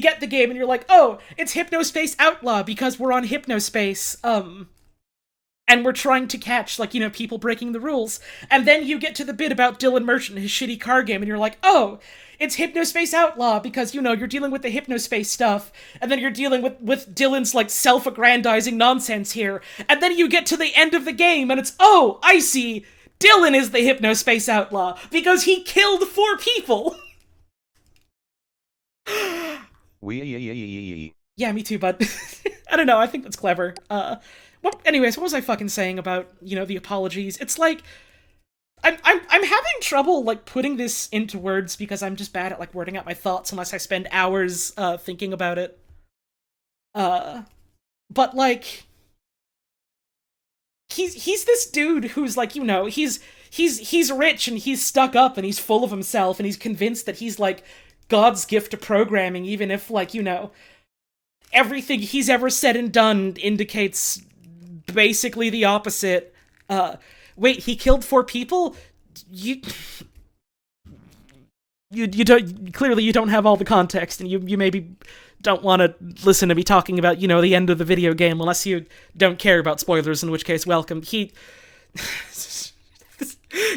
get the game and you're like, oh, it's Hypnospace Outlaw because we're on Hypnospace. and we're trying to catch, like, you know, people breaking the rules. And then you get to the bit about Dylan Merchant and his shitty card game, and you're like, oh, it's Hypnospace Outlaw, because, you know, you're dealing with the Hypnospace stuff, and then you're dealing with Dylan's, like, self-aggrandizing nonsense here. And then you get to the end of the game, and it's, oh, I see, Dylan is the Hypnospace Outlaw, because he killed 4 people! Yeah, me too, bud. I don't know, I think that's clever. Anyways, what was I fucking saying about, you know, the apologies? It's like, I'm having trouble, like, putting this into words because I'm just bad at, like, wording out my thoughts unless I spend hours, thinking about it. But, like, he's this dude who's, like, you know, he's rich and he's stuck up and he's full of himself and he's convinced that he's, like, God's gift to programming, even if, like, you know, everything he's ever said and done indicates basically the opposite. Wait, he killed 4 people? You don't, clearly you don't have all the context, and you maybe don't want to listen to me talking about, you know, the end of the video game, unless you don't care about spoilers, in which case, welcome.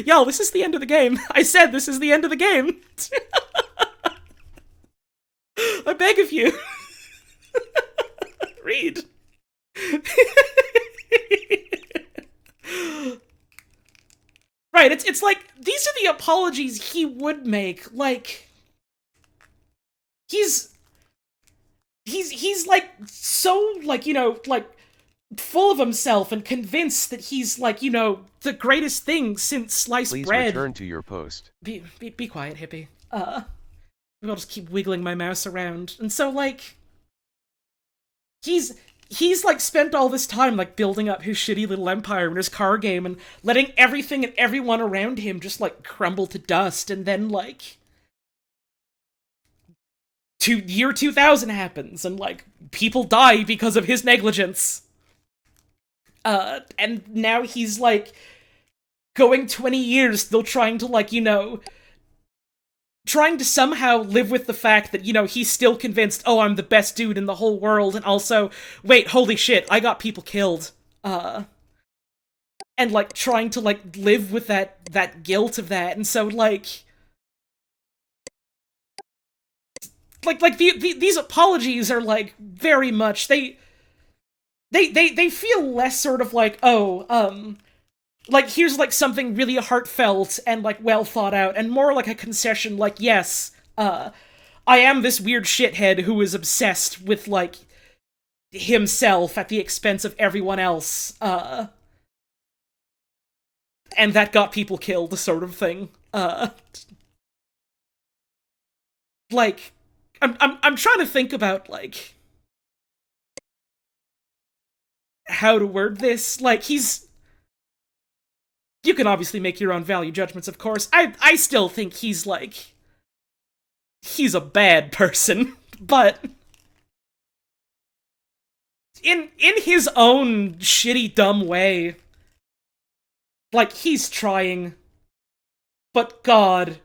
Y'all, this is the end of the game. I said this is the end of the game. I beg of you. Read. Right, it's like, these are the apologies he would make. Like, he's like, so, like, you know, like, full of himself and convinced that he's, like, you know, the greatest thing since sliced Please bread. return to your post. Be quiet, hippie. Maybe I'll just keep wiggling my mouse around. And so, like, he's like spent all this time like building up his shitty little empire in his car game and letting everything and everyone around him just like crumble to dust, and then like year 2000 happens and like people die because of his negligence. And now he's like going 20 years still trying to, like, you know, trying to somehow live with the fact that, you know, he's still convinced, oh, I'm the best dude in the whole world, and also, wait, holy shit, I got people killed. And, like, trying to, like, live with that guilt of that, and so, like... These apologies are, like, very much, they feel less sort of like, oh, like, here's, like, something really heartfelt and, like, well thought out, and more like a concession, like, yes, I am this weird shithead who is obsessed with, like, himself at the expense of everyone else, and that got people killed, sort of thing. Like, I'm trying to think about, like, how to word this. Like, you can obviously make your own value judgments, of course. I still think he's, like, he's a bad person, but in his own shitty, dumb way, like, he's trying. But God,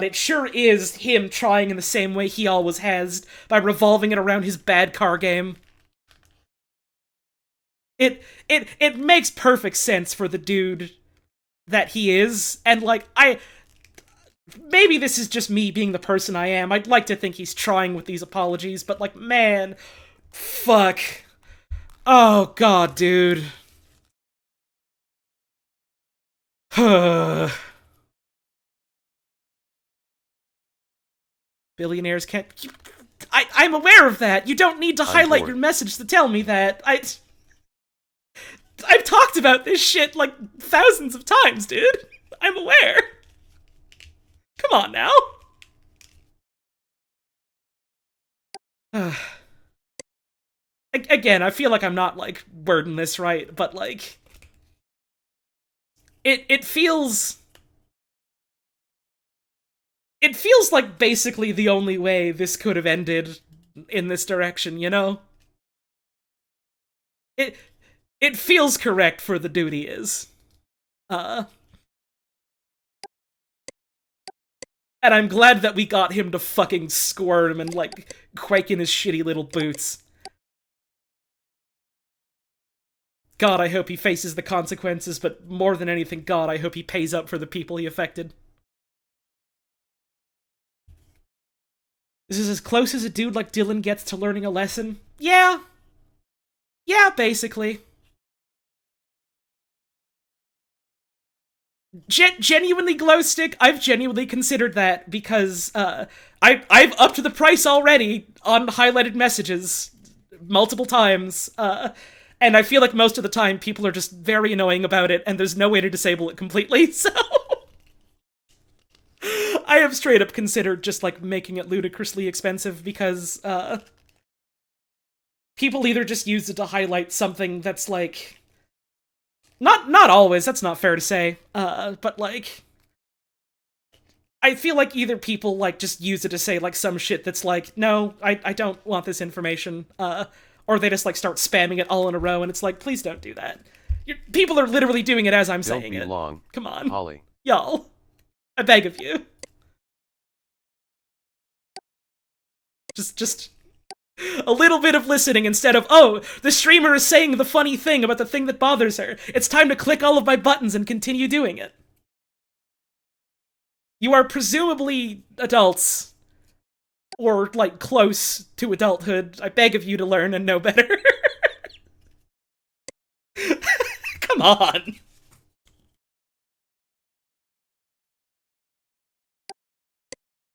it sure is him trying in the same way he always has, by revolving it around his bad car game. It makes perfect sense for the dude that he is, and, like, maybe this is just me being the person I am. I'd like to think he's trying with these apologies, but, like, man, fuck. Oh, God, dude. Billionaires can't... I'm aware of that. You don't need to highlight bored. your message to tell me that. I've talked about this shit, like, thousands of times, dude. I'm aware. Come on, now. Again, I feel like I'm not, like, wording this right, but, like... It feels... It feels like basically the only way this could have ended in this direction, you know? It feels correct for the dude he is. And I'm glad that we got him to fucking squirm and, like, quake in his shitty little boots. God, I hope he faces the consequences, but more than anything, God, I hope he pays up for the people he affected. This is as close as a dude like Dylan gets to learning a lesson. Yeah. Yeah, basically. Genuinely glow stick, I've genuinely considered that because I've upped the price already on highlighted messages multiple times, and I feel like most of the time people are just very annoying about it, and there's no way to disable it completely, so I have straight up considered just like making it ludicrously expensive because people either just use it to highlight something that's like not always, that's not fair to say, but like I feel like either people like just use it to say like some shit that's like, no, I don't want this information, or they just like start spamming it all in a row, and it's like, please don't do that. People are literally doing it as I'm saying it. Don't be long. Come on, Holly. y'all, I beg of you. Just a little bit of listening instead of, oh, the streamer is saying the funny thing about the thing that bothers her. It's time to click all of my buttons and continue doing it. You are presumably adults, or, like, close to adulthood. I beg of you to learn and know better. Come on.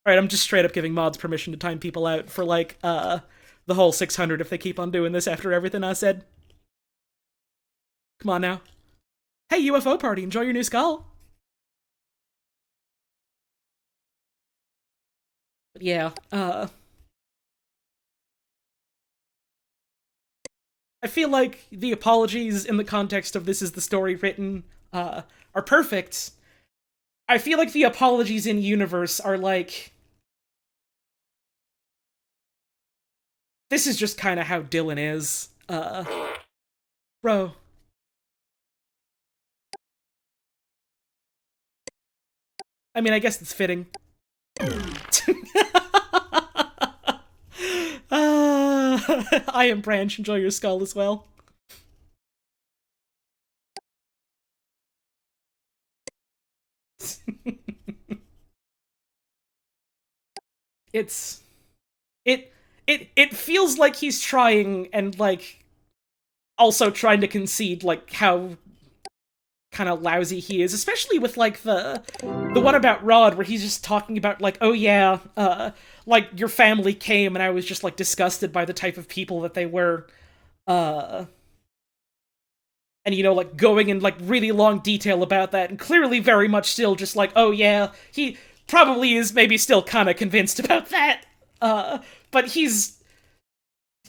Alright, I'm just straight up giving mods permission to time people out for, like, the whole 600 if they keep on doing this after everything I said. Come on now. Hey, UFO party, enjoy your new skull. But yeah, I feel like the apologies in the context of this is the story written, are perfect. I feel like the apologies in universe are like, this is just kind of how Dylan is. Bro. I mean, I guess it's fitting. I am Branch, enjoy your skull as well. It feels like he's trying and like also trying to concede like how kind of lousy he is, especially with like the one about Rod where he's just talking about like, oh yeah, like your family came and I was just like disgusted by the type of people that they were, and you know, like going in like really long detail about that, and clearly very much still just like, oh yeah, he probably is maybe still kind of convinced about that, but he's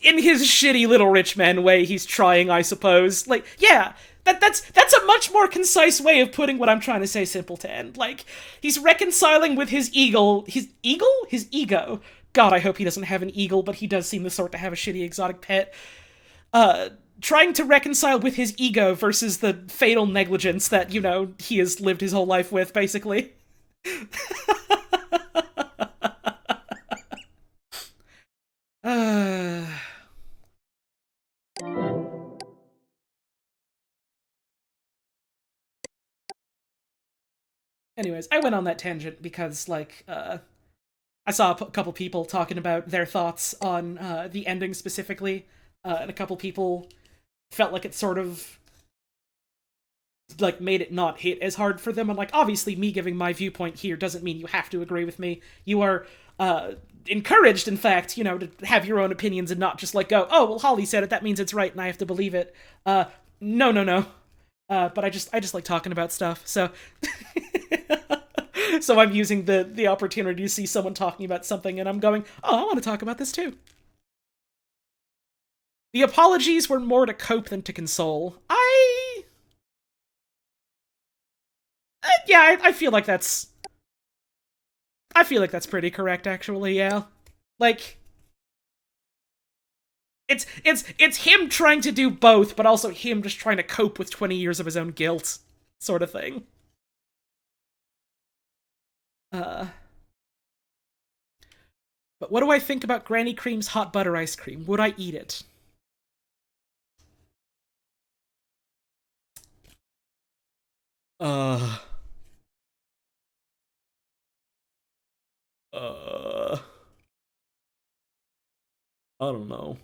in his shitty little rich man way, he's trying, I suppose. Like, yeah, that's a much more concise way of putting what I'm trying to say, Simpleton. Like, he's reconciling with his ego. His ego? God, I hope he doesn't have an eagle, but he does seem the sort to have a shitty exotic pet. Trying to reconcile with his ego versus the fatal negligence that, you know, he has lived his whole life with, basically. Anyways, I went on that tangent because, like, I saw a couple people talking about their thoughts on the ending specifically, and a couple people felt like it sort of, like, made it not hit as hard for them. And, like, obviously me giving my viewpoint here doesn't mean you have to agree with me. You are encouraged, in fact, you know, to have your own opinions and not just, like, go, oh, well, Holly said it, that means it's right and I have to believe it. No. But I just like talking about stuff, so... So I'm using the opportunity to see someone talking about something, and I'm going, oh, I want to talk about this too. The apologies were more to cope than to console. Yeah, I feel like that's... I feel like that's pretty correct, actually, yeah. Like... It's him trying to do both, but also him just trying to cope with 20 years of his own guilt, sort of thing. But what do I think about Granny Cream's hot butter ice cream? Would I eat it? Uh. Uh. I don't know.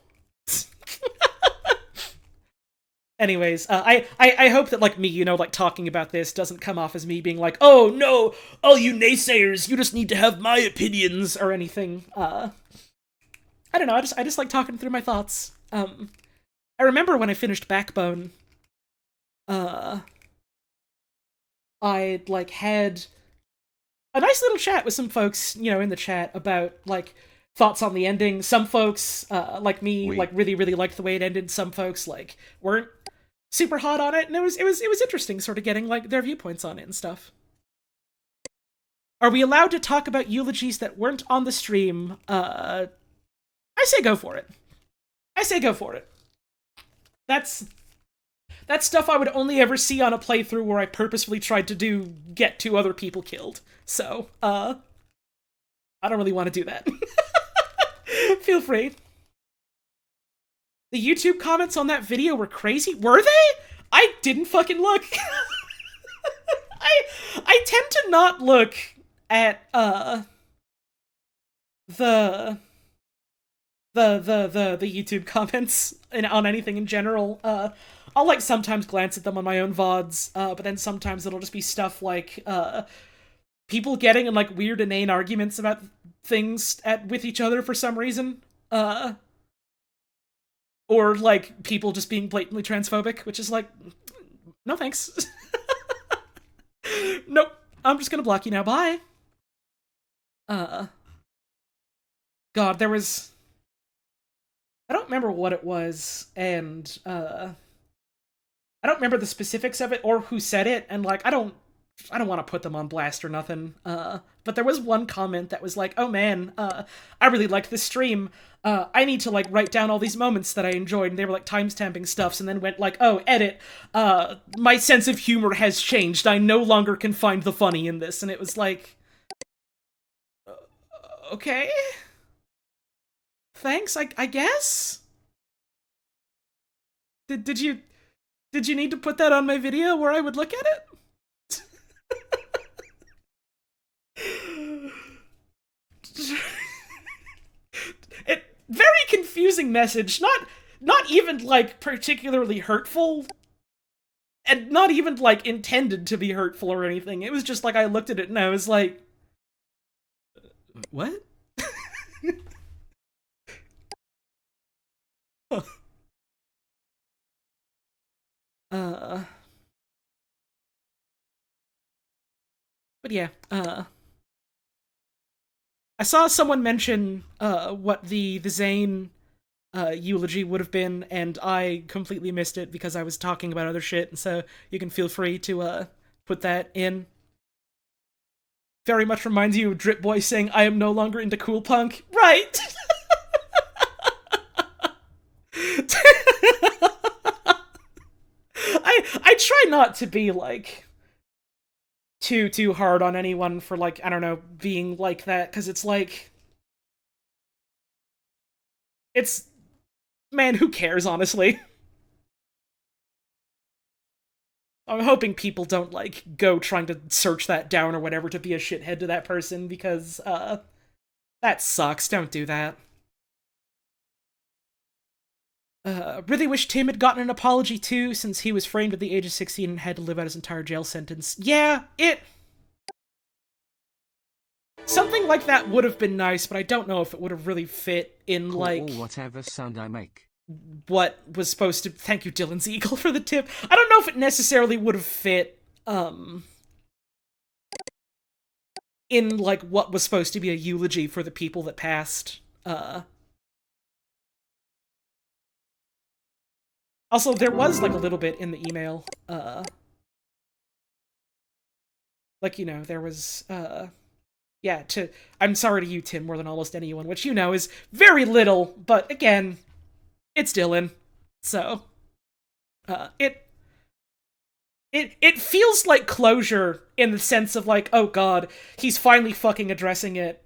Anyways, I hope that, like, me, you know, like, talking about this doesn't come off as me being like, oh, no, all you naysayers, you just need to have my opinions, or anything. I don't know, I just like talking through my thoughts. I remember when I finished Backbone, I, like, had a nice little chat with some folks, you know, in the chat about, like, thoughts on the ending. Some folks, like me, like, really, really liked the way it ended. Some folks, like, weren't super hot on it, and it was interesting sort of getting, like, their viewpoints on it and stuff. Are we allowed to talk about eulogies that weren't on the stream? I say go for it. I say go for it. That's stuff I would only ever see on a playthrough where I purposefully tried to get 2 other people killed. So, I don't really want to do that. Feel free. The YouTube comments on that video were crazy. Were they? I didn't fucking look. I tend to not look at the YouTube comments on anything in general. I'll, like, sometimes glance at them on my own VODs, but then sometimes it'll just be stuff like people getting in, like, weird inane arguments about things with each other for some reason. Or, like, people just being blatantly transphobic, which is like, no thanks. Nope, I'm just gonna block you now, bye. God, there was... I don't remember what it was, and, I don't remember the specifics of it or who said it, and, like, I don't want to put them on blast or nothing, but there was one comment that was like, oh man, I really liked this stream, I need to, like, write down all these moments that I enjoyed, and they were, like, timestamping stuffs, and then went, like, oh, edit, my sense of humor has changed, I no longer can find the funny in this, and it was like, okay? Thanks, I guess? Did you need to put that on my video where I would look at it? Very confusing message, not even, like, particularly hurtful, and not even, like, intended to be hurtful or anything. It was just like, I looked at it and I was like, what? But yeah, I saw someone mention, what the Zane, eulogy would have been, and I completely missed it because I was talking about other shit, and so you can feel free to, put that in. Very much reminds you of Drip Boy saying, I am no longer into cool punk. Right! I try not to be, like, too hard on anyone for, like, I don't know, being like that, because it's like, it's, man, who cares, honestly? I'm hoping people don't, like, go trying to search that down or whatever to be a shithead to that person, because, that sucks, don't do that. Really wish Tim had gotten an apology too, since he was framed at the age of 16 and had to live out his entire jail sentence. Yeah, something like that would have been nice, but I don't know if it would have really fit in, like, whatever sound I make. What was supposed to... Thank you, Dylan's Eagle, for the tip. I don't know if it necessarily would have fit, in, like, what was supposed to be a eulogy for the people that passed. Also, there was, like, a little bit in the email, like, you know, there was, yeah, I'm sorry to you, Tim, more than almost anyone, which, you know, is very little, but, again, it's Dylan, so, it feels like closure in the sense of, like, oh god, he's finally fucking addressing it,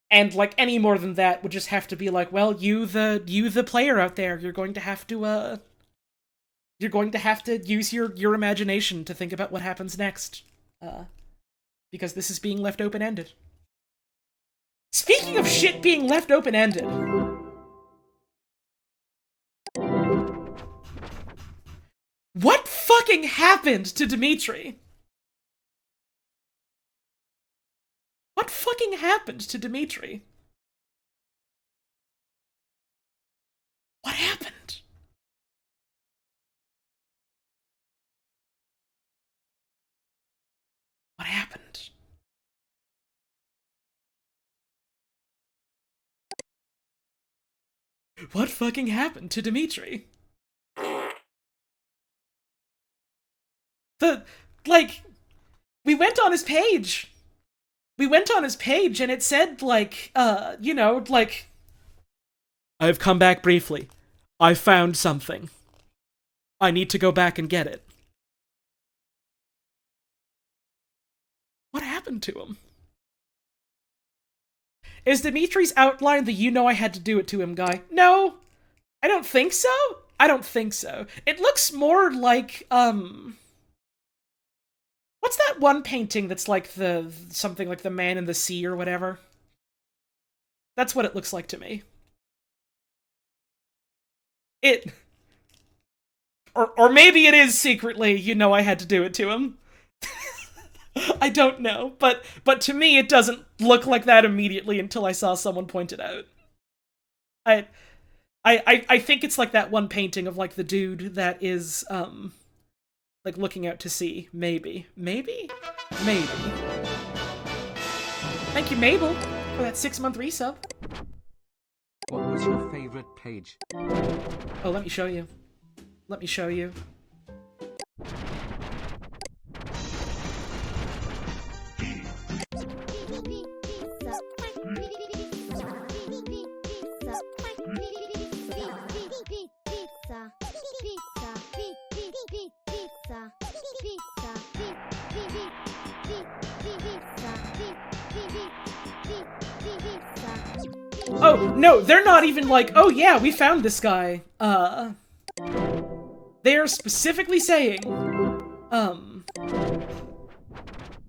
and, like, any more than that would just have to be like, well, you the player out there, you're going to have to, you're going to have to use your imagination to think about what happens next. Because this is being left open-ended. Speaking of shit being left open-ended... What fucking happened to Dimitri? What fucking happened to Dimitri? What happened? What happened? What fucking happened to Dimitri? We went on his page. We went on his page and it said, like, you know, like... I've come back briefly. I found something. I need to go back and get it. What happened to him? Is Dimitri's outline the "you know I had to do it to him" guy? No, I don't think so. I don't think so. It looks more like, what's that one painting that's like something like the man in the sea or whatever? That's what it looks like to me. Or maybe it is secretly, "you know I had to do it to him." I don't know, but to me it doesn't look like that immediately until I saw someone point it out. I think it's like that one painting of like the dude that is like looking out to sea. Maybe. Thank you, Mabel, for that 6-month resub. What was your favorite page? Oh, let me show you. Oh, no, they're not even like, "oh yeah, we found this guy." They're specifically saying,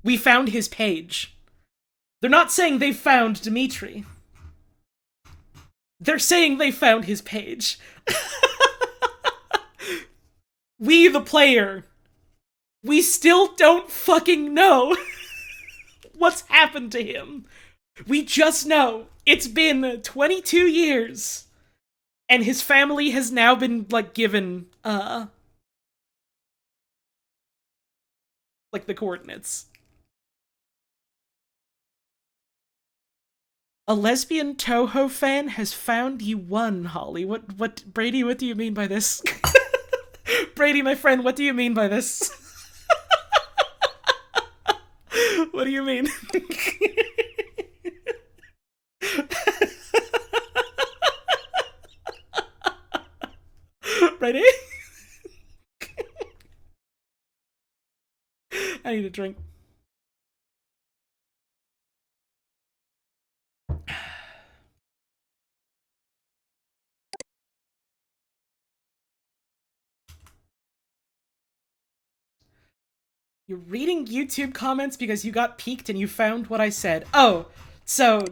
"we found his page." They're not saying they found Dimitri. They're saying they found his page. We, the player, we still don't fucking know what's happened to him. We just know it's been 22 years, and his family has now been, like, given, like, the coordinates. A lesbian Toho fan has found you one, Holly. What, Brady, what do you mean by this? Brady, my friend, what do you mean by this? What do you mean? Brady? I need a drink. You're reading YouTube comments because you got peeked and you found what I said. Oh, so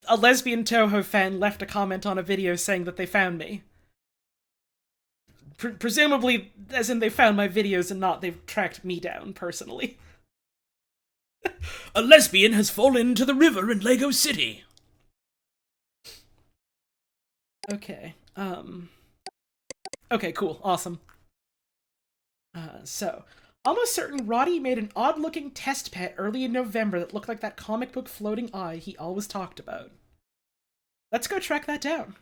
a lesbian Toho fan left a comment on a video saying that they found me. Presumably, as in they found my videos and not they've tracked me down personally. A lesbian has fallen into the river in Lego City. Okay, okay, cool, awesome. So, almost certain Roddy made an odd-looking test pet early in November that looked like that comic book floating eye he always talked about. Let's go track that down.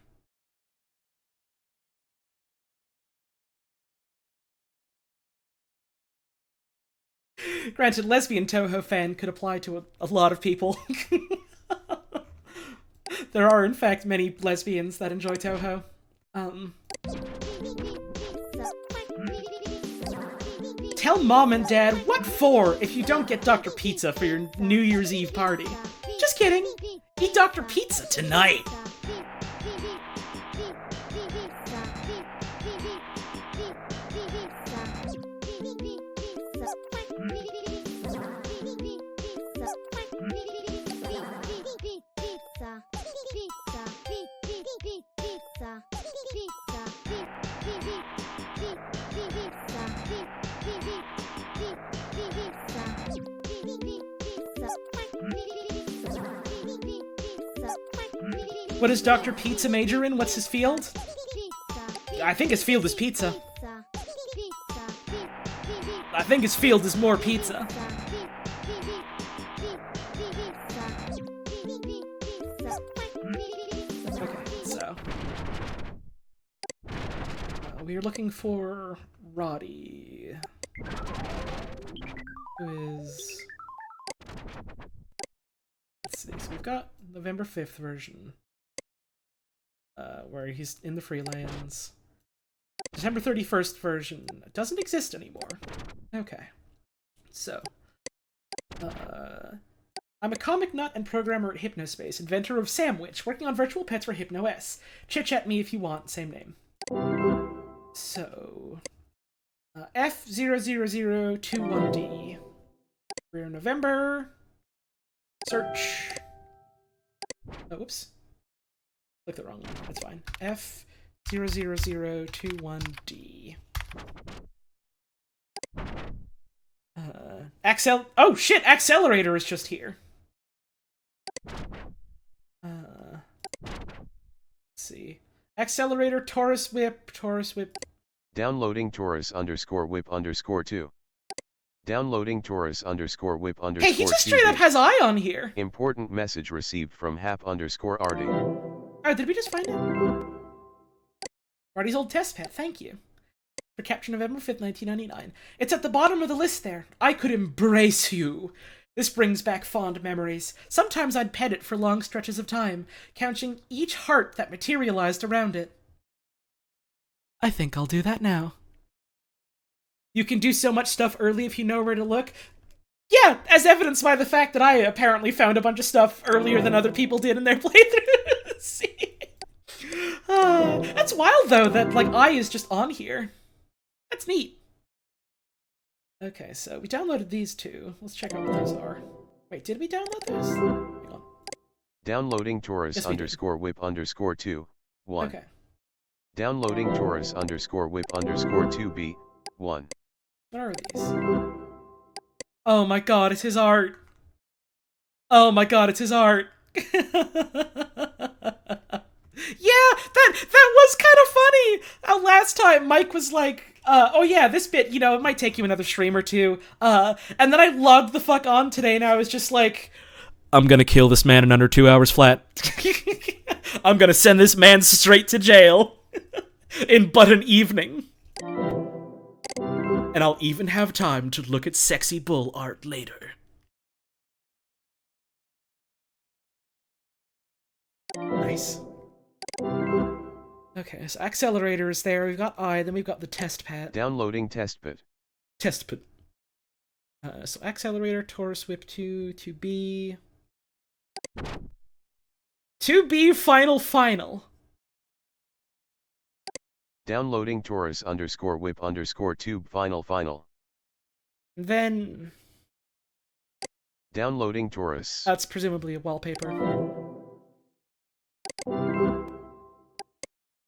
Granted, lesbian Toho fan could apply to a lot of people. There are, in fact, many lesbians that enjoy Toho. Tell Mom and Dad what for if you don't get Dr. Pizza for your New Year's Eve party. Just kidding. Eat Dr. Pizza tonight. What does Dr. Pizza major in? What's his field? I think his field is pizza. I think his field is more pizza. Okay, so... we are looking for Roddy. Who is... Let's see, so we've got November 5th version. Where he's in the Freelands. December 31st version doesn't exist anymore. Okay. So. I'm a comic nut and programmer at Hypnospace, inventor of Sandwich, working on virtual pets for HypnoS. Chit-chat me if you want, same name. So. F00021D. We're in November. Search. Oh, whoops. Click the wrong one. That's fine. F00021D. Oh shit! Accelerator is just here. Let's see. Accelerator, Taurus Whip. Downloading Taurus_whip_2. Downloading Taurus_whip_2. Hey, he just straight up has I on here. Important message received from Hap_Arty. Oh, did we just find it? Arty's old test pet, thank you. For capture November 5th, 1999. It's at the bottom of the list there. I could embrace you. This brings back fond memories. Sometimes I'd pet it for long stretches of time, counting each heart that materialized around it. I think I'll do that now. You can do so much stuff early if you know where to look. Yeah, as evidenced by the fact that I apparently found a bunch of stuff earlier than other people did in their playthroughs. That's wild, though, that, like, I is just on here. That's neat. Okay, so we downloaded these two. Let's check out what those are. Wait, did we download those? Hang on. Downloading Taurus_whip_2, 1. Okay. Downloading Taurus_whip_2B, 1. What are these? Oh my god, it's his art. Oh my god, it's his art. Yeah, that was kind of funny. Last time, Mike was like, oh yeah, this bit, you know, it might take you another stream or two. And then I logged the fuck on today, and I was just like, I'm gonna kill this man in under 2 hours flat. I'm gonna send this man straight to jail. In but an evening. And I'll even have time to look at sexy bull art later. Nice. Okay, so accelerator is there. We've got I, then we've got the test pad. Downloading test pad. Test pad. So accelerator, Taurus Whip 2, 2B. 2B final. Downloading Taurus_whip_2 final. Then... Downloading Taurus. That's presumably a wallpaper.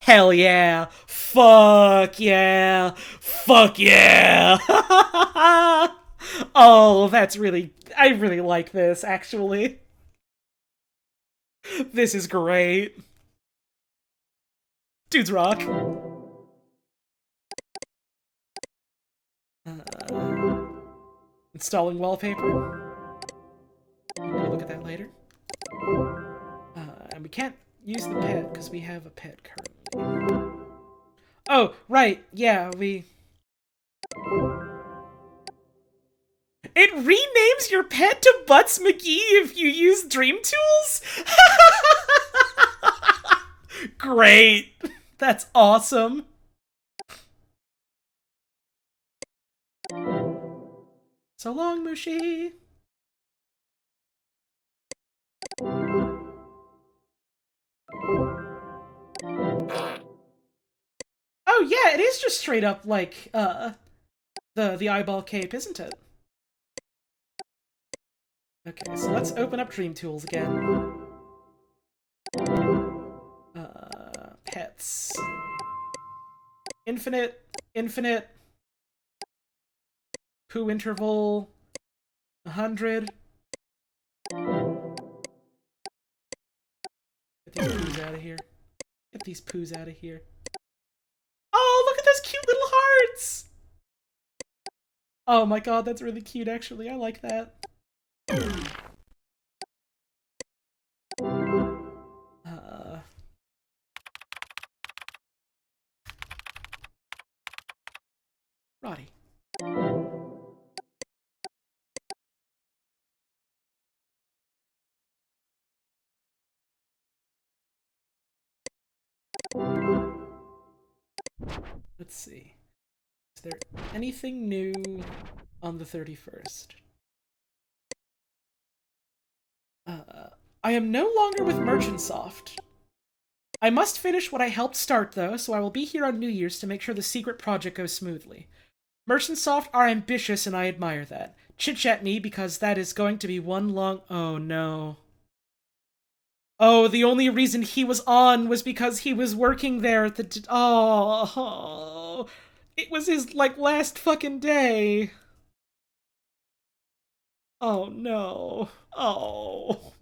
Hell yeah! Fuck yeah! Fuck yeah! Oh, that's really... I really like this, actually. This is great. Dudes rock. Installing wallpaper. We'll look at that later. And we can't use the pet because we have a pet currently. Oh, right. Yeah, we... It renames your pet to Butts McGee if you use Dream Tools? Great. That's awesome. So long, Mushy. Oh yeah, it is just straight up like the eyeball cape, isn't it? Okay, so let's open up Dream Tools again. Pets. Infinite. Poo interval. 100. Get these poos out of here. Get these poos out of here. Oh, look at those cute little hearts! Oh my god, that's really cute, actually. I like that. Roddy. Let's see. Is there anything new on the 31st? I am no longer with Merchantsoft. I must finish what I helped start, though, so I will be here on New Year's to make sure the secret project goes smoothly. Merchantsoft are ambitious, and I admire that. Chit-chat me, because that is going to be one long... Oh, no. Oh, the only reason he was on was because he was working there at the... Oh, it was his, like, last fucking day. Oh, no. Oh,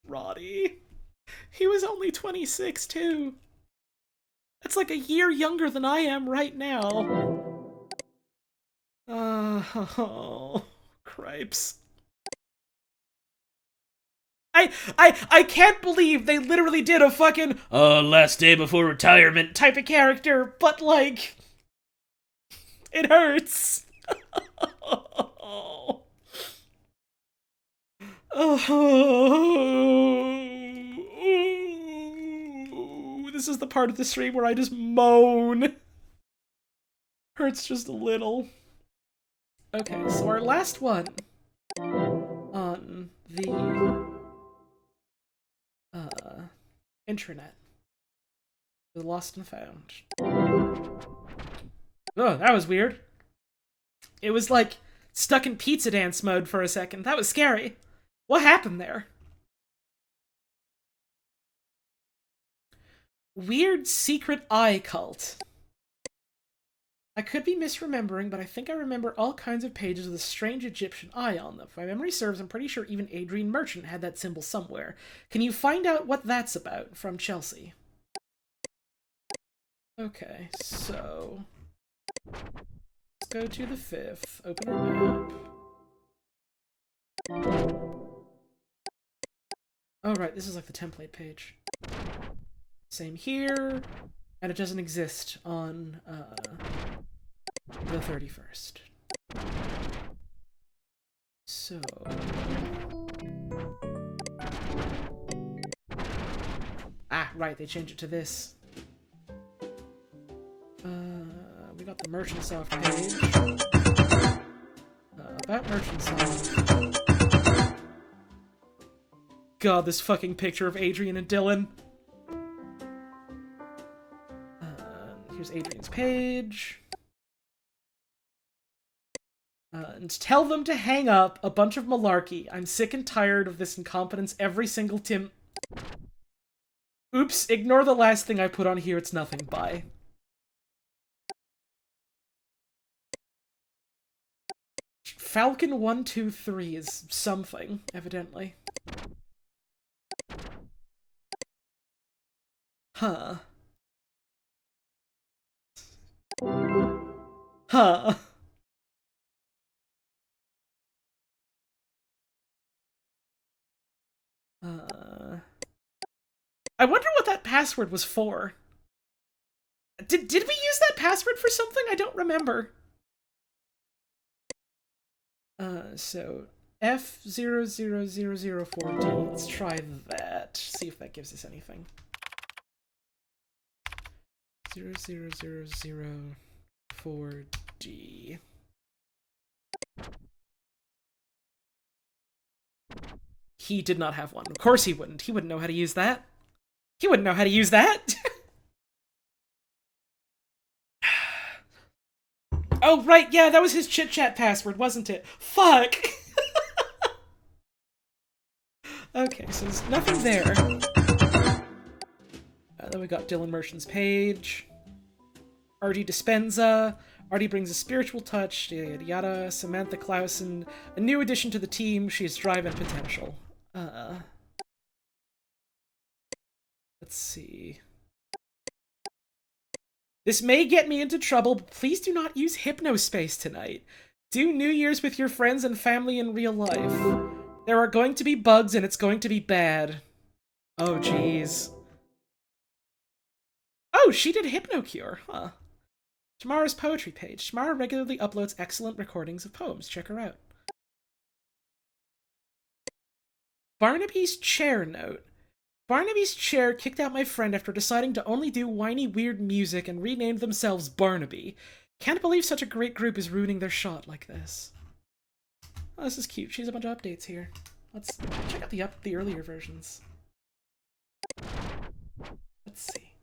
Roddy. He was only 26, too. That's like a year younger than I am right now. Oh, cripes. I can't believe they literally did a fucking last day before retirement type of character, but like it hurts. Oh, this is the part of the stream where I just moan. Hurts just a little. Okay, so our last one on the intranet. The Lost and Found. Oh, that was weird. It was like stuck in pizza dance mode for a second. That was scary. What happened there? Weird secret eye cult. I could be misremembering, but I think I remember all kinds of pages with a strange Egyptian eye on them. If my memory serves, I'm pretty sure even Adrian Merchant had that symbol somewhere. Can you find out what that's about? From Chelsea. Okay, so... let's go to the 5th. Open our map. Oh, right, this is like the template page. Same here. And it doesn't exist on, the 31st. So... ah, right, they changed it to this. We got the Merchantsoft page. About Merchantsoft. God, this fucking picture of Adrian and Dylan. Here's Adrian's page. And tell them to hang up a bunch of malarkey. I'm sick and tired of this incompetence every single Tim... Oops, ignore the last thing I put on here, it's nothing, bye. Falcon 123 is something, evidently. Huh. Huh. I wonder what that password was for. Did we use that password for something? I don't remember. So F00004D. Let's try that. See if that gives us anything. 00004D. He did not have one. Of course he wouldn't. He wouldn't know how to use that. He wouldn't know how to use that. Oh, right, yeah, that was his chit-chat password, wasn't it? Fuck! Okay, so there's nothing there. Then we got Dylan Merchant's page. Artie Dispenza. Artie brings a spiritual touch. Yada yada yada. Samantha Clausen. A new addition to the team. She has drive and potential. Let's see. This may get me into trouble, but please do not use Hypnospace tonight. Do New Year's with your friends and family in real life. There are going to be bugs and it's going to be bad. Oh, jeez. Oh, she did Hypnocure, huh? Tamara's poetry page. Tamara regularly uploads excellent recordings of poems. Check her out. Barnaby's chair note. Barnaby's chair kicked out my friend after deciding to only do whiny weird music and renamed themselves Barnaby. Can't believe such a great group is ruining their shot like this. Oh, this is cute. She has a bunch of updates here. Let's check out the earlier versions. Let's see.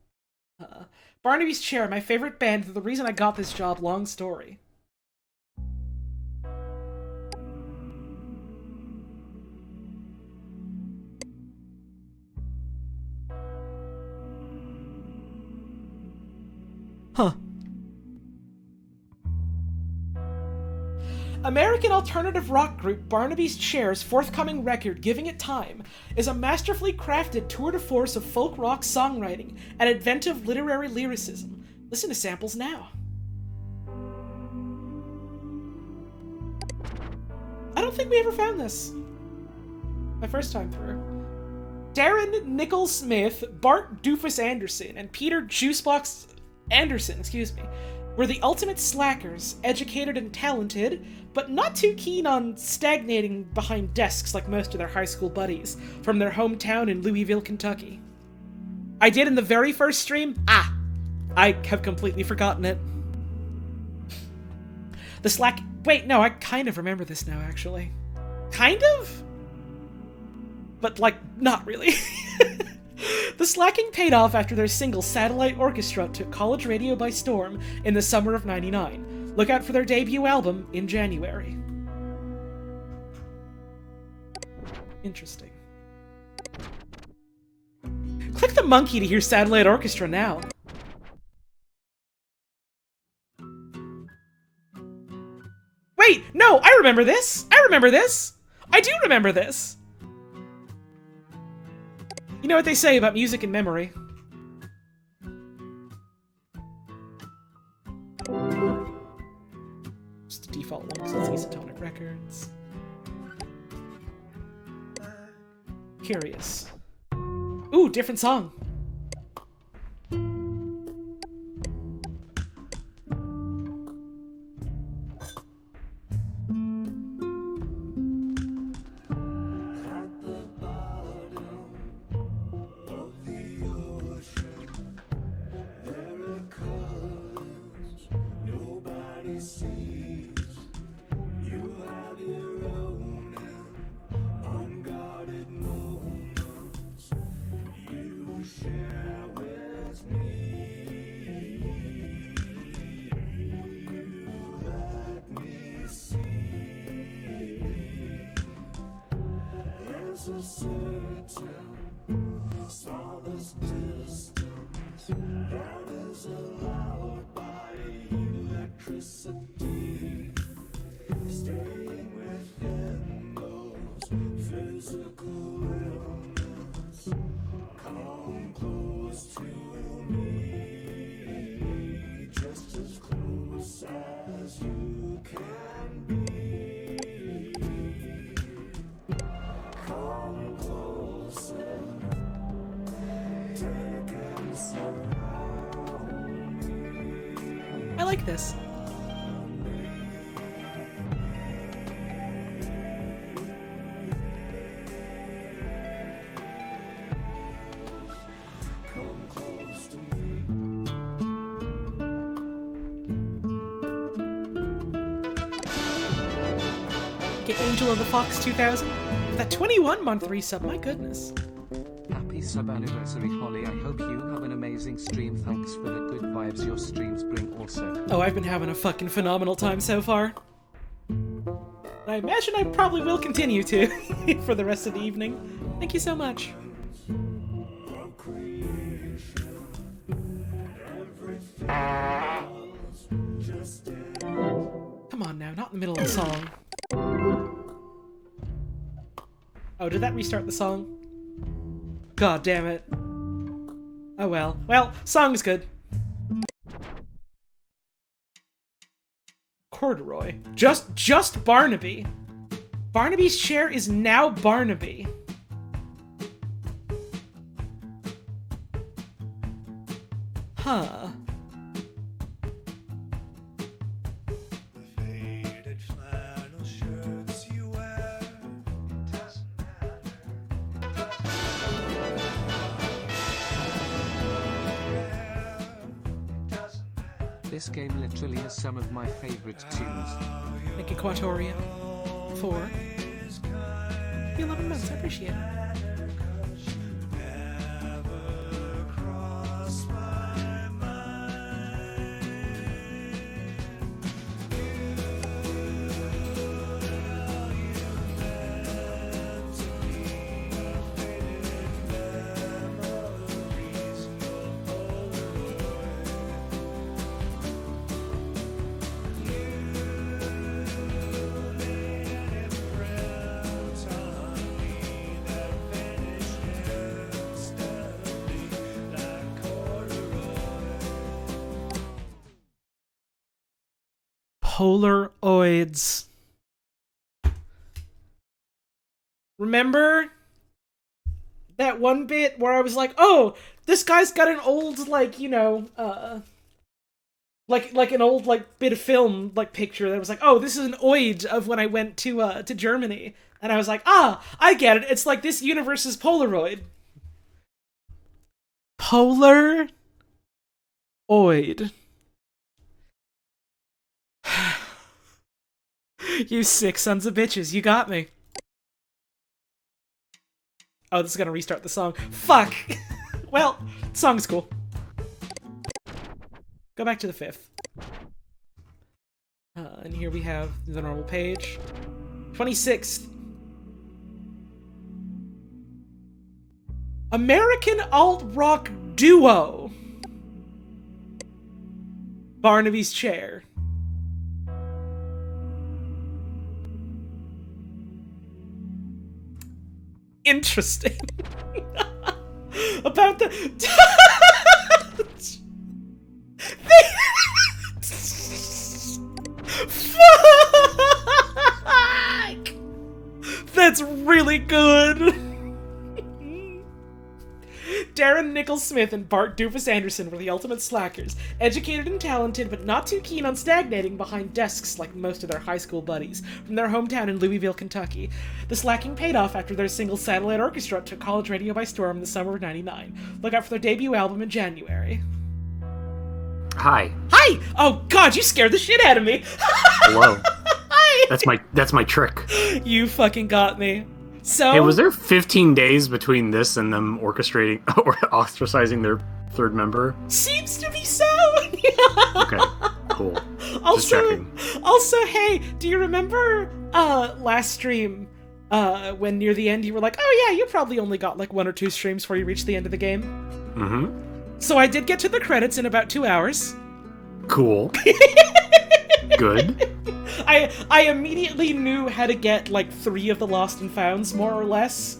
Barnaby's Chair, my favorite band, the reason I got this job, long story. Huh. American alternative rock group Barnaby's Chair's forthcoming record, Giving It Time, is a masterfully crafted tour de force of folk rock songwriting and inventive literary lyricism. Listen to samples now. I don't think we ever found this. My first time through. Darren Nichols Smith, Bart Doofus Anderson, and Peter Juicebox Anderson, were the ultimate slackers, educated and talented, but not too keen on stagnating behind desks like most of their high school buddies from their hometown in Louisville, Kentucky. I did in the very first stream? I have completely forgotten it. Wait, no, I kind of remember this now, actually. Kind of? But, like, not really. The slacking paid off after their single Satellite Orchestra took college radio by storm in the summer of '99. Look out for their debut album in January. Interesting. Click the monkey to hear Satellite Orchestra now. Wait, no, I remember this! I do remember this! You know what they say about music and memory. Just the default one, because it's Isotonic Records. Curious. Ooh, different song. I like this. Get Angel of the Fox 2000. That 21-month resub, my goodness. Happy sub-anniversary, Holly. I hope you have an amazing stream. Thanks for the good vibes your streams bring also. Oh, I've been having a fucking phenomenal time so far. I imagine I probably will continue to for the rest of the evening. Thank you so much. Come on now, not in the middle of the song. Oh, did that restart the song? God damn it. Oh well. Well, song's good. Corduroy. Just Barnaby. Barnaby's chair is now Barnaby. Huh. This game literally has some of my favorite tunes. Thank you, Quatoria. For 11 months, I appreciate it. Polaroids. Remember that one bit where I was like, oh, this guy's got an old, like, you know, like an old, like, bit of film, like, picture that was like, oh, this is an oid of when I went to Germany. And I was like, ah, I get it. It's like this universe's Polaroid. Polaroid. You sick sons of bitches, you got me. Oh, this is gonna restart the song. Fuck! Well, song's cool. Go back to the 5th. And here we have the normal page. 26th. American alt-rock duo. Barnaby's chair. Interesting. About the Fuck! That's really good. Darren Nichols-Smith and Bart Doofus Anderson were the ultimate slackers, educated and talented, but not too keen on stagnating behind desks like most of their high school buddies from their hometown in Louisville, Kentucky. The slacking paid off after their single Satellite Orchestra took college radio by storm in the summer of '99. Look out for their debut album in January. Hi. Hi! Oh god, you scared the shit out of me! Hello. Hi! That's my trick. You fucking got me. So... Hey, was there 15 days between this and them orchestrating or ostracizing their third member? Seems to be so! Okay, cool. Just Also, checking. Hey, do you remember last stream when near the end you were like, oh yeah, you probably only got like 1 or 2 streams before you reached the end of the game? Mm-hmm. So I did get to the credits in about 2 hours. Cool. Good. I immediately knew how to get like 3 of the lost and founds, more or less.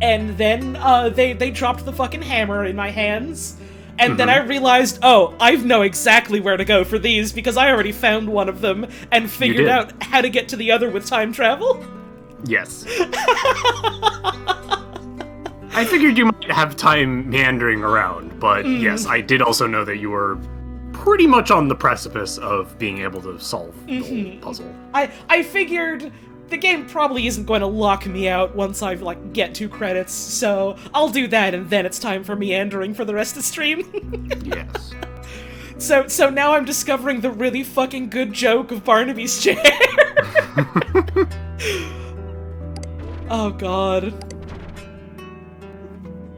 And then they dropped the fucking hammer in my hands. And then I realized, oh, I know exactly where to go for these because I already found one of them and figured out how to get to the other with time travel. Yes. I figured you might have time meandering around, but yes, I did also know that you were pretty much on the precipice of being able to solve the whole puzzle. I figured the game probably isn't going to lock me out once I like get 2 credits, so I'll do that and then it's time for meandering for the rest of the stream. Yes. So now I'm discovering the really fucking good joke of Barnaby's chair. Oh god.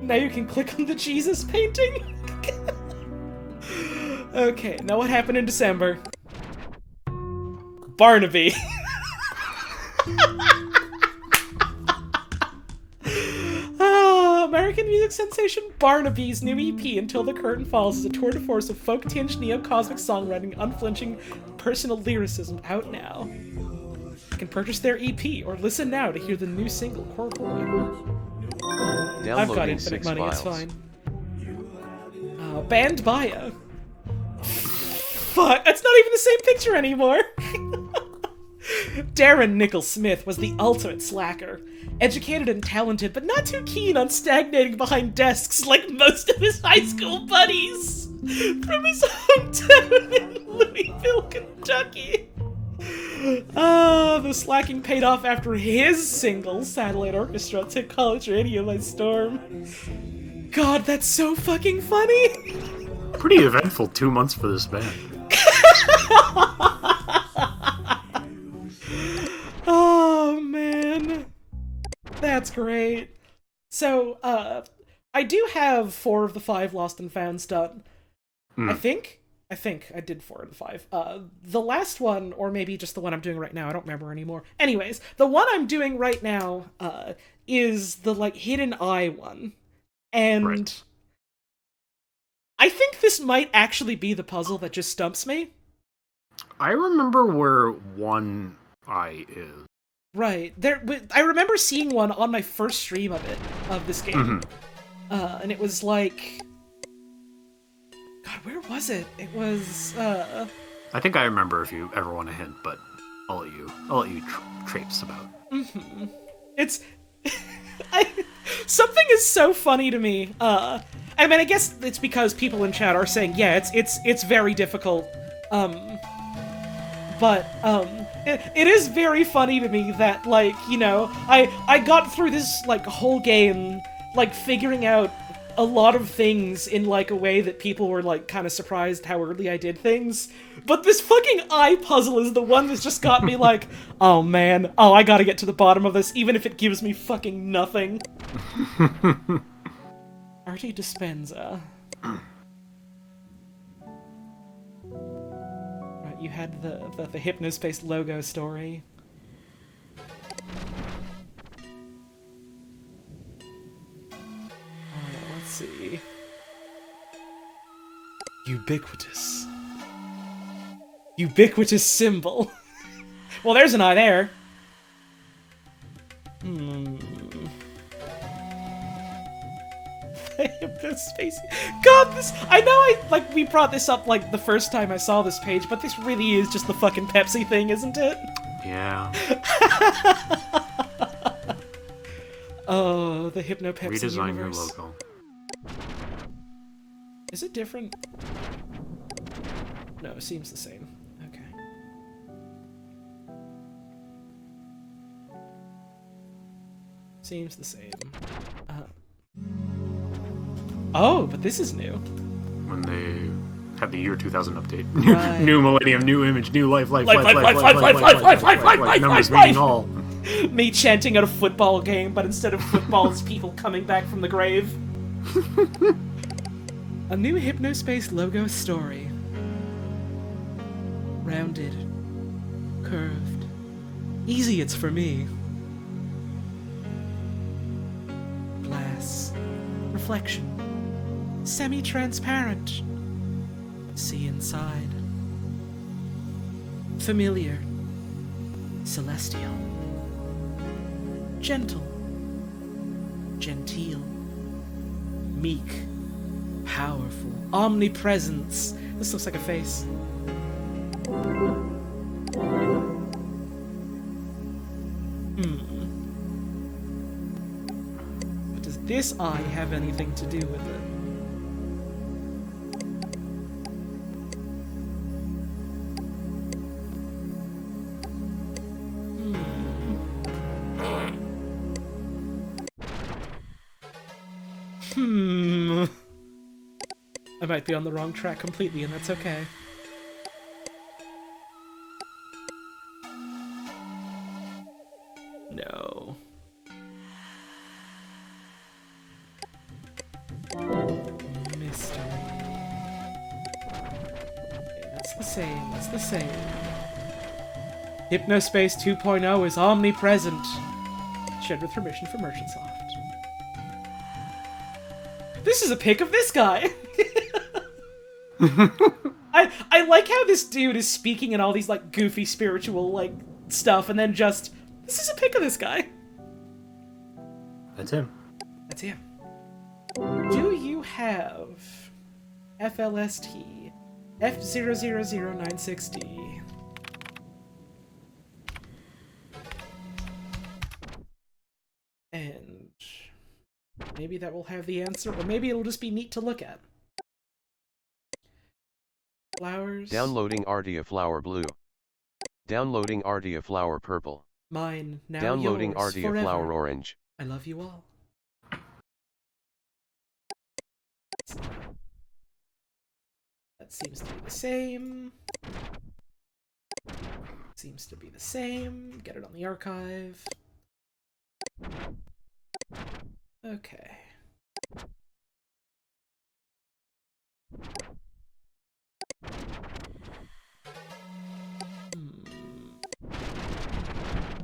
Now you can click on the Jesus painting. Okay, now what happened in December? Barnaby. American music sensation Barnaby's new EP, Until the Curtain Falls, is a tour de force of folk-tinged neo-cosmic songwriting, unflinching personal lyricism, out now. You can purchase their EP, or listen now to hear the new single, Corduroy. I've got Downloading infinite 6 money, it's files. fine. Banned by a... Fuck, that's not even the same picture anymore! Darren Nichols Smith was the ultimate slacker. Educated and talented, but not too keen on stagnating behind desks like most of his high school buddies. From his hometown in Louisville, Kentucky. The slacking paid off after his single, Satellite Orchestra, took college radio by storm. God, that's so fucking funny! Pretty eventful 2 months for this band. Oh, man. That's great. So, I do have 4 of the 5 Lost and Founds done. I think I did 4 of the 5. The last one, or maybe just the one I'm doing right now, I don't remember anymore. Anyways, the one I'm doing right now, is the, like, hidden eye one. And right. I think this might actually be the puzzle that just stumps me. I remember where one eye is. Right. I remember seeing one on my first stream of this game. And it was like... God, where was it? It was, I think I remember if you ever want a hint, but I'll let you traipse about. It's... Something is so funny to me. I mean, I guess it's because people in chat are saying, yeah, it's very difficult. But it is very funny to me that, like, you know, I got through this, like, whole game, like, figuring out a lot of things in, like, a way that people were, like, kind of surprised how early I did things. But this fucking eye puzzle is the one that's just got me like, oh man, I gotta get to the bottom of this, even if it gives me fucking nothing. Artie Dispenza. Right, you had the Hypnospace logo story. Let's see. Ubiquitous symbol. Well, there's an eye there. Hypnospace. God, this... I know we brought this up, like, the first time I saw this page, but this really is just the fucking Pepsi thing, isn't it? Yeah. Oh, the Hypno-Pepsi Redesign universe. your logo. Is it different? No, it seems the same. Okay. Seems the same. Oh, but this is new. When they have the year 2000 update. Right. New millennium, new image, new life, numbers life. meaning all. Me chanting at a football game, but instead of football, it's people coming back from the grave. A new Hypnospace logo story. Rounded. Curved. Easy it's for me. Glass. Reflection. Semi-transparent. See inside. Familiar. Celestial. Gentle. Genteel. Meek. Powerful. Omnipresence. This looks like a face. But does this eye have anything to do with it? I might be on the wrong track completely, and that's okay. No. Mystery. Okay, that's the same, that's the same. Hypnospace 2.0 is omnipresent. Shared with permission from Merchantsoft. This is a pic of this guy! I like how this dude is speaking in all these, like, goofy spiritual, like, stuff, and then just... This is a pic of this guy. That's him. That's him. Do you have FLST F000960. And maybe that will have the answer, or maybe it'll just be neat to look at. Flowers. Downloading Artia Flower Blue. Downloading Artia Flower Purple. Mine, now Downloading yours, Artia forever. Flower Orange. I love you all. That seems to be the same. Seems to be the same. Get it on the archive. Okay.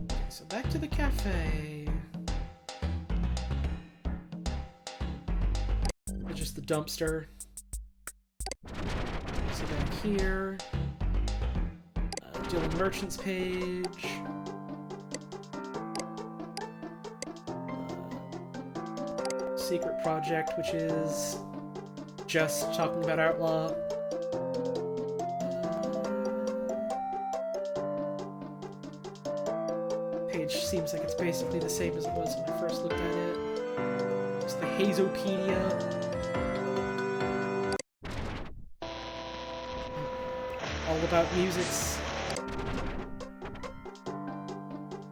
Okay, so back to the cafe. It's just the dumpster. So back here. Dylan Merchant's page. Secret project, which is just talking about Outlaw. Page seems like it's basically the same as it was when I first looked at it. It's the Hazopedia. All about music's.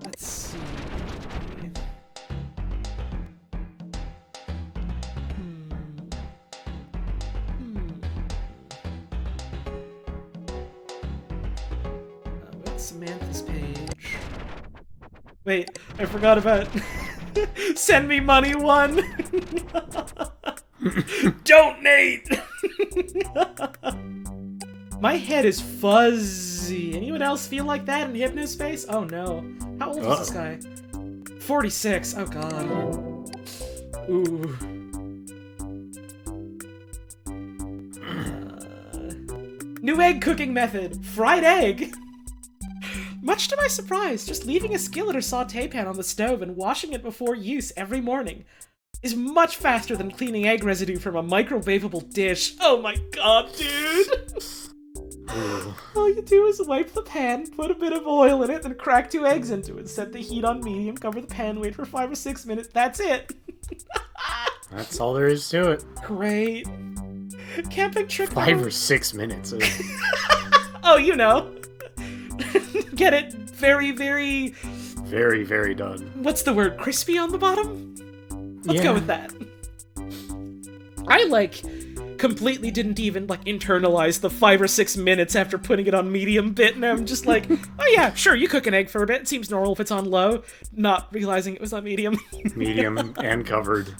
Let's see. What's Samantha's page? Wait, I forgot about Send Me Money 1! Donate! My head is fuzzy. Anyone else feel like that in Hypnospace? Oh no. How old is this guy? 46. Oh god. Ooh. New egg cooking method. Fried egg. Much to my surprise, just leaving a skillet or saute pan on the stove and washing it before use every morning is much faster than cleaning egg residue from a microwavable dish. Oh my god, dude! All you do is wipe the pan, put a bit of oil in it, then crack 2 eggs into it. Set the heat on medium, cover the pan, wait for 5 or 6 minutes. That's it! That's all there is to it. Great. Camping trick 5 or 6 minutes. Oh, you know. Get it? Very, very... Very, very done. What's the word? Crispy on the bottom? Let's go with that. I, completely didn't even, internalize the 5 or 6 minutes after putting it on medium bit, and I'm just like, oh yeah, sure, you cook an egg for a bit. It seems normal if it's on low. Not realizing it was on medium. Medium and covered.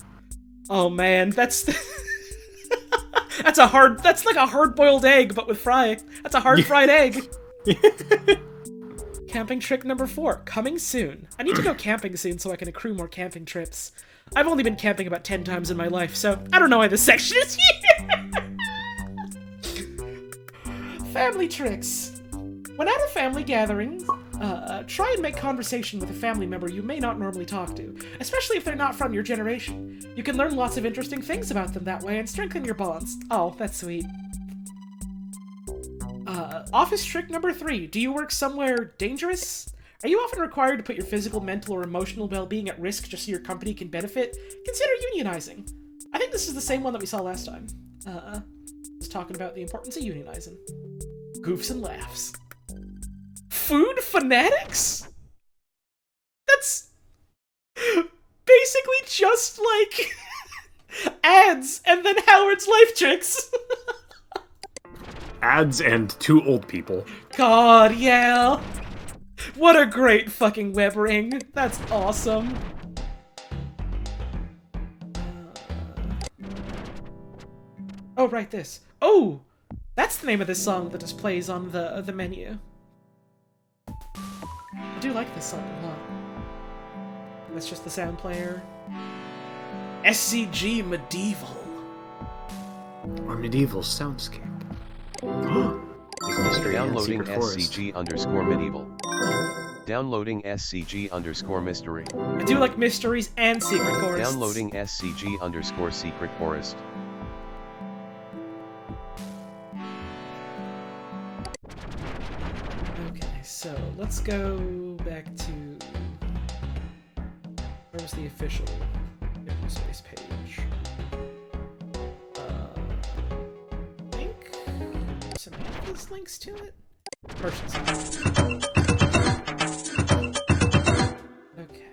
Oh man, that's... that's like a hard-boiled egg, but with fry. That's a hard fried egg. Camping trick number 4, coming soon. I need to go camping soon so I can accrue more camping trips. I've only been camping about 10 times in my life, so I don't know why this section is here! Family tricks. When at a family gathering, try and make conversation with a family member you may not normally talk to, especially if they're not from your generation. You can learn lots of interesting things about them that way and strengthen your bonds. Oh, that's sweet. Office trick number 3. Do you work somewhere dangerous? Are you often required to put your physical, mental, or emotional well-being at risk just so your company can benefit? Consider unionizing. I think this is the same one that we saw last time. Was talking about the importance of unionizing. Goofs and laughs. Food fanatics? That's basically just like ads and then Howard's life tricks. Ads and 2 old people. God, yeah. What a great fucking web ring. That's awesome. Oh, right, this. Oh! That's the name of this song that just plays on the menu. I do like this song a lot. That's just the sound player. SCG Medieval. Our medieval soundscape. Downloading SCG_medieval. Downloading SCG_mystery. I do like mysteries and secret forests. Downloading SCG_secret forest. So let's go back to where was the official Hypnospace page? I think Samantha's links to it. Merchants. Okay.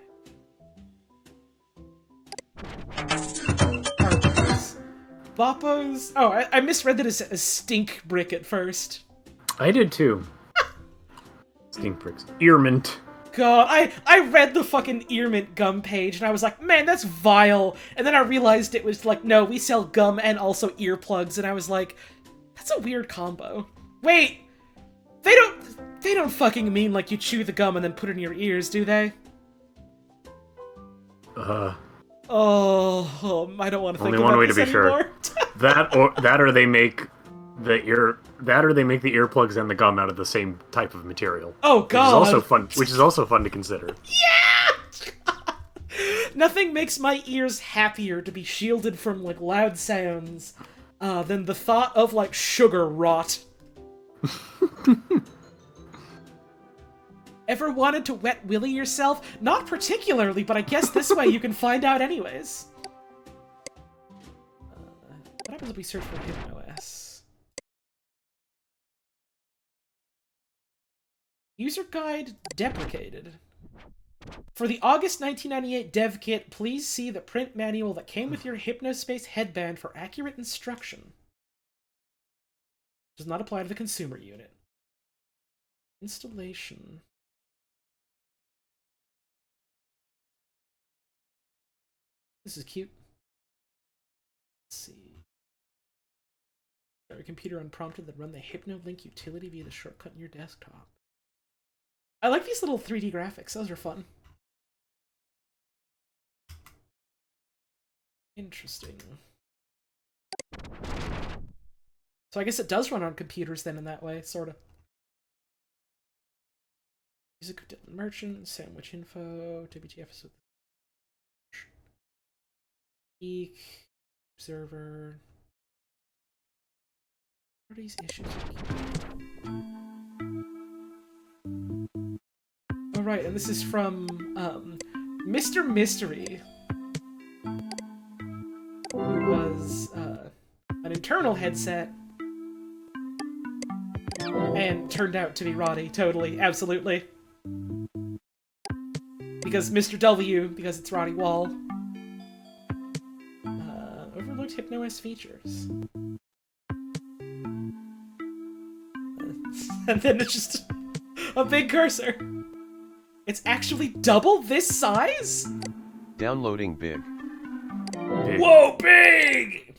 Boppo's. Oh, I misread that as a stink brick at first. I did too. Stink bricks. Earmint. God, I read the fucking Earmint gum page and I was like, man, that's vile. And then I realized it was like, no, we sell gum and also earplugs, and I was like, that's a weird combo. Wait, they don't fucking mean like you chew the gum and then put it in your ears, do they? Oh, I don't want to think only about one way this to be anymore. sure. That or they make the earplugs and the gum out of the same type of material. Oh god. Which is also fun to consider. Yeah! Nothing makes my ears happier to be shielded from like loud sounds than the thought of like sugar rot. Ever wanted to wet willy yourself? Not particularly, but I guess this way you can find out anyways. What happens if we search for HypnoS? User guide deprecated. For the August 1998 dev kit, please see the print manual that came with your Hypnospace headband for accurate instruction. Does not apply to the consumer unit. Installation. This is cute. Let's see. Start your computer unprompted, then run the HypnoLink utility via the shortcut in your desktop. I like these little 3D graphics. Those are fun. Interesting. So I guess it does run on computers then in that way, sort of. Music of Dylan Merchant, sandwich info, WTF with Geek, Observer. What are these issues? Oh right, and this is from Mr. Mystery, who was an internal headset and turned out to be Roddy, totally, absolutely. Because Mr. W, because it's Roddy Wall. Overlooked HypnoS features. And then it's just a big cursor. It's actually double this size? Downloading big. Whoa, big!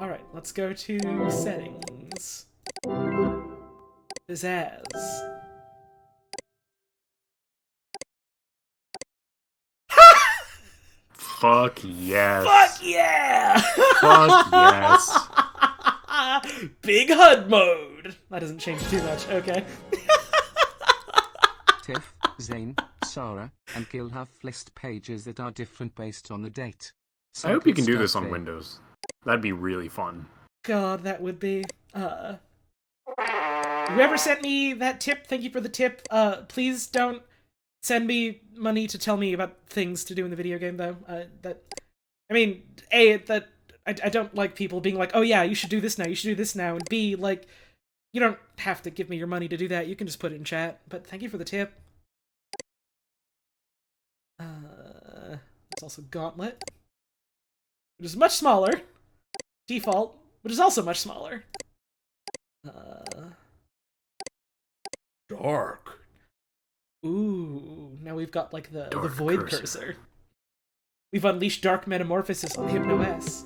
Alright, let's go to settings. Pizzazz. Fuck yes. Fuck yeah! Fuck yes. Big HUD mode! That doesn't change too much, okay. Tiff, Zane, Sarah, and Gil have list pages that are different based on the date. I hope you can do this on Windows. That'd be really fun. God, that would be. Whoever sent me that tip, thank you for the tip. Please don't send me money to tell me about things to do in the video game, though. I don't like people being like, oh yeah, you should do this now, you should do this now, and B, like, you don't have to give me your money to do that, you can just put it in chat, but thank you for the tip. It's also Gauntlet, which is much smaller. Default, which is also much smaller. Dark. Ooh, now we've got, like, the Void cursor. We've unleashed Dark Metamorphosis on HypnoS.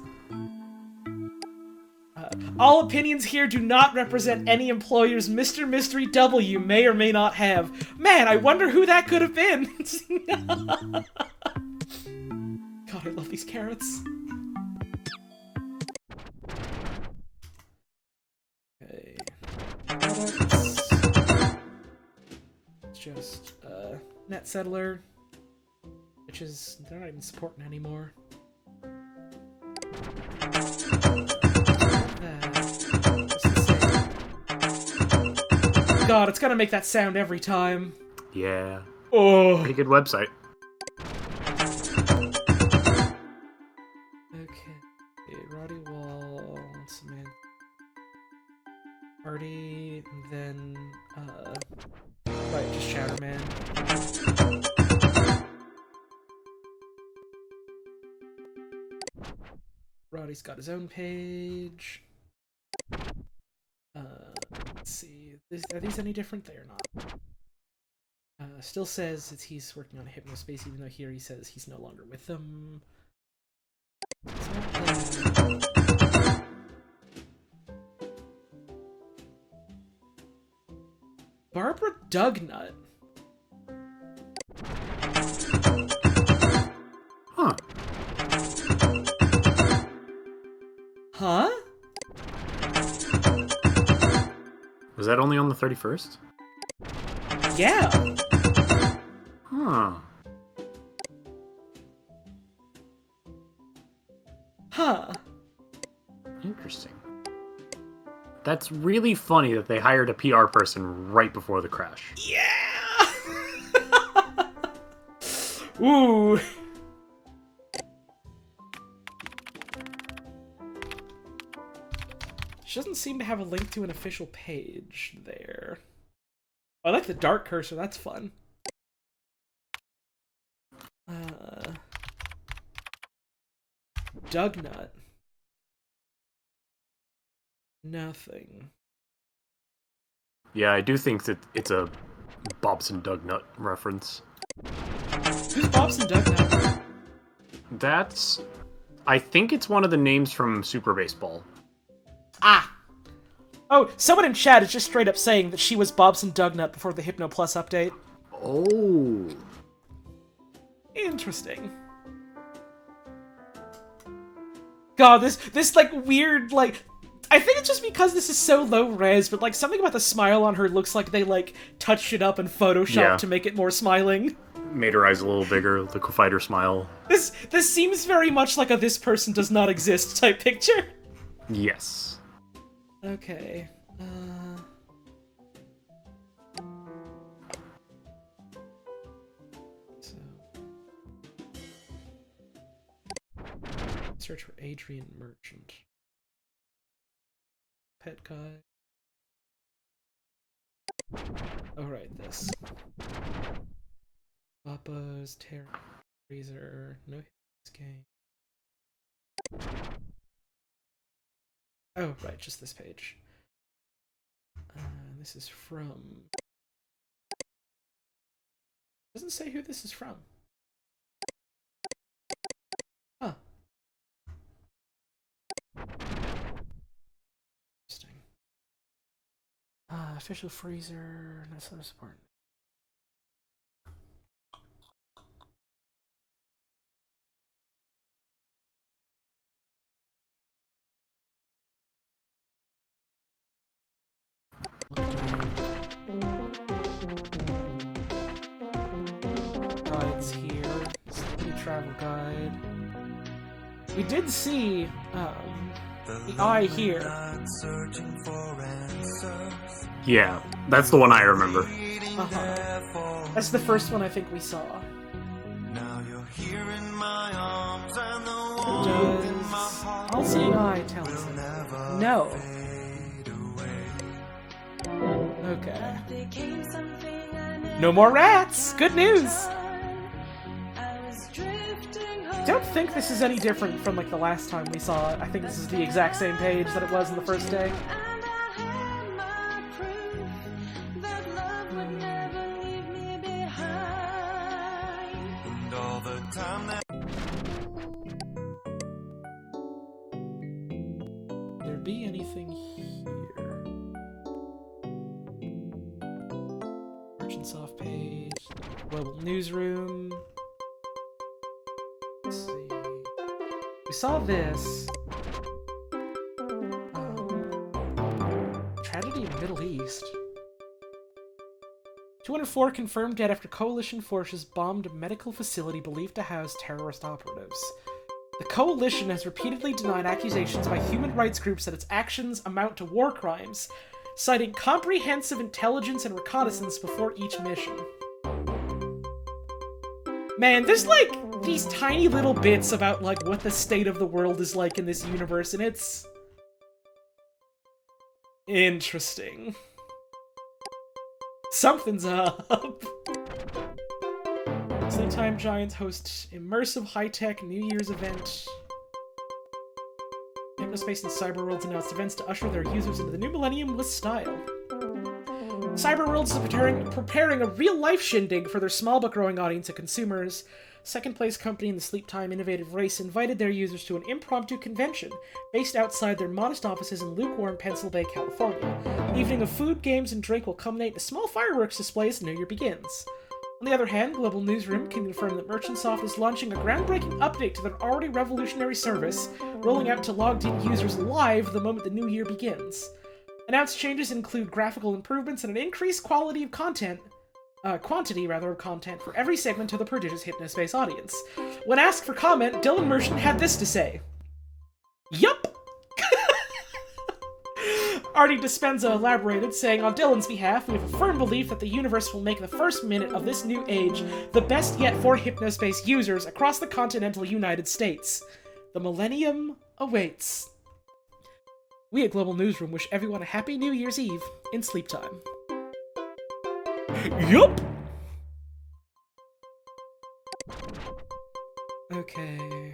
All opinions here do not represent any employers Mr. Mystery W may or may not have. Man, I wonder who that could have been! God, I love these carrots. Okay. Products. It's just, Net Settler. Which is, they're not even supporting anymore. God, it's gonna make that sound every time. Yeah. Oh. Pretty good website. Okay. Roddy Wall, Samantha. Party, then, right, just Chowderman. Roddy's got his own page. Let's see. Are these any different? They are not. Still says he's working on Hypnospace, even though here he says he's no longer with them. Barbara Dugnut. Huh. Huh? Was that only on the 31st? Yeah. Huh. Huh. Interesting. That's really funny that they hired a PR person right before the crash. Yeah! Ooh. She doesn't seem to have a link to an official page there. I like the dark cursor, that's fun. Dugnut. Nothing. Yeah, I do think that it's a Bobson Dugnut reference. Who's Bobson Dugnut? That's... I think it's one of the names from Super Baseball. Ah! Oh, someone in chat is just straight up saying that she was Bobson Dugnut before the Hypno Plus update. Oh. Interesting. God, this like weird, like... I think it's just because this is so low res, but like something about the smile on her looks like they like touched it up in Photoshop to make it more smiling. Made her eyes a little bigger, the fighter smile. This seems very much like a "this person does not exist" type picture. Yes. Okay. So search for Adrian Merchant. Pet guy. Oh, right, this. Papa's Terror Freezer. No hits game. Oh, right, just this page. This is from... Doesn't say who this is from. Huh. Interesting. Official freezer. No sort of support. Guides here. Celebrity travel guide. We did see the eye here. Yeah, that's the one I remember. That's the first one I think we saw. Does all seeing eye tell us it? No. Okay. No more rats! Good news! Don't think this is any different from like the last time we saw it. I think this is the exact same page that it was in the first day. There be anything here? Merchant's off page. Global newsroom. Let's see. We saw this. Tragedy in the Middle East. 204 confirmed dead after coalition forces bombed a medical facility believed to house terrorist operatives. The coalition has repeatedly denied accusations by human rights groups that its actions amount to war crimes. citing comprehensive intelligence and reconnaissance before each mission. Man, there's like these tiny little bits about like what the state of the world is like in this universe, and it's interesting. Something's up. Sleeptime Giants host immersive high-tech New Year's event. Hypnospace and Cyberworlds announced events to usher their users into the new millennium with style. Cyberworlds is preparing a real-life shindig for their small but growing audience of consumers. Second-place company in the Sleeptime Innovative Race invited their users to an impromptu convention based outside their modest offices in lukewarm Pencil Bay, California. An evening of food, games, and drink will culminate in a small fireworks display as the new year begins. On the other hand, Global Newsroom can confirm that Merchantsoft is launching a groundbreaking update to their already revolutionary service, rolling out to logged-in users live the moment the new year begins. Announced changes include graphical improvements and an increased quantity of content for every segment of the prodigious Hypnospace audience. When asked for comment, Dylan Merchant had this to say. Yup! Artie Dispenza elaborated, saying, on Dylan's behalf, we have a firm belief that the universe will make the first minute of this new age the best yet for Hypnospace users across the continental United States. The millennium awaits. We at Global Newsroom wish everyone a happy New Year's Eve in sleep time. Yup! Okay.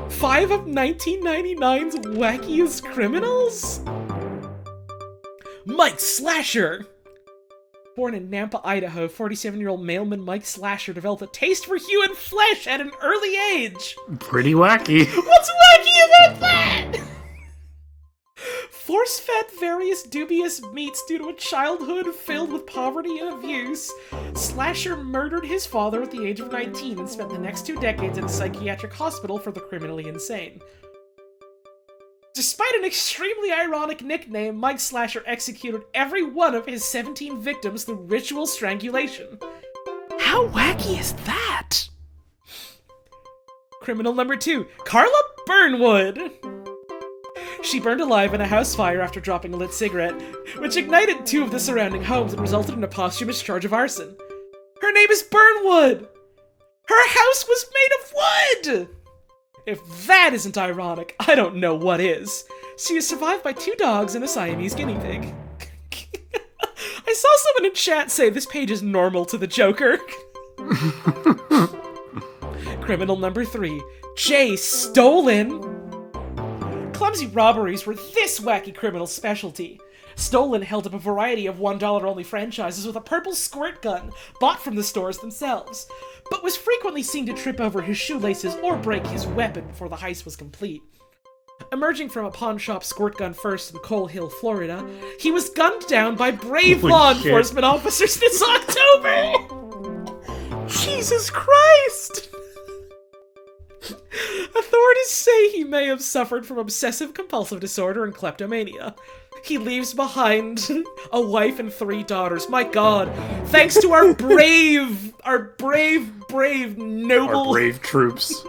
5 of 1999's wackiest criminals? Mike Slasher! Born in Nampa, Idaho, 47-year-old mailman Mike Slasher developed a taste for human flesh at an early age. Pretty wacky. What's wacky about that? Force-fed various dubious meats due to a childhood filled with poverty and abuse, Slasher murdered his father at the age of 19 and spent the next 2 decades in a psychiatric hospital for the criminally insane. Despite an extremely ironic nickname, Mike Slasher executed every one of his 17 victims through ritual strangulation. How wacky is that? Criminal number 2, Carla Burnwood. She burned alive in a house fire after dropping a lit cigarette, which ignited 2 of the surrounding homes and resulted in a posthumous charge of arson. Her name is Burnwood! Her house was made of wood! If that isn't ironic, I don't know what is. She is survived by 2 dogs and a Siamese guinea pig. I saw someone in chat say this page is normal to the Joker. Criminal number 3, Jay Stolen. Clumsy robberies were this wacky criminal's specialty. Stolen held up a variety of $1-only franchises with a purple squirt gun, bought from the stores themselves, but was frequently seen to trip over his shoelaces or break his weapon before the heist was complete. Emerging from a pawn shop squirt gun first in Coal Hill, Florida, he was gunned down by brave law enforcement officers this October! Jesus Christ! Authorities say he may have suffered from obsessive-compulsive disorder and kleptomania. He leaves behind a wife and 3 daughters. My God, thanks to our brave, noble... Our brave troops.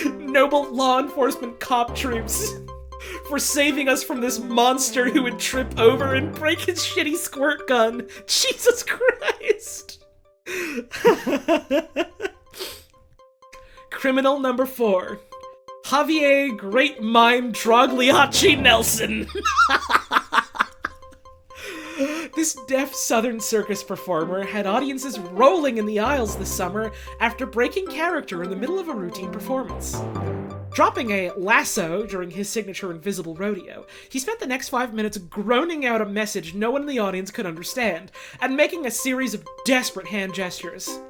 Noble law enforcement cop troops for saving us from this monster who would trip over and break his shitty squirt gun. Jesus Christ! Criminal number 4, Javier Great Mime Drogliacci Nelson. This deaf Southern circus performer had audiences rolling in the aisles this summer after breaking character in the middle of a routine performance. Dropping a lasso during his signature invisible rodeo, he spent the next 5 minutes groaning out a message no one in the audience could understand, and making a series of desperate hand gestures.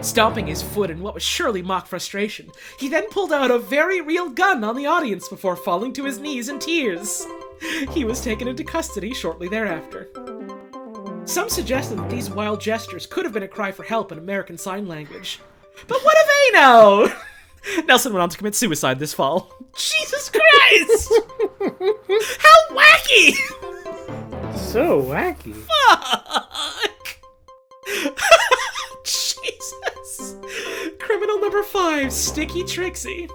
Stomping his foot in what was surely mock frustration, he then pulled out a very real gun on the audience before falling to his knees in tears. He was taken into custody shortly thereafter. Some suggested that these wild gestures could have been a cry for help in American Sign Language. But what do they know? Nelson went on to commit suicide this fall. Jesus Christ! How wacky! So wacky. Fuck! Jesus! Criminal number 5, Sticky Trixie.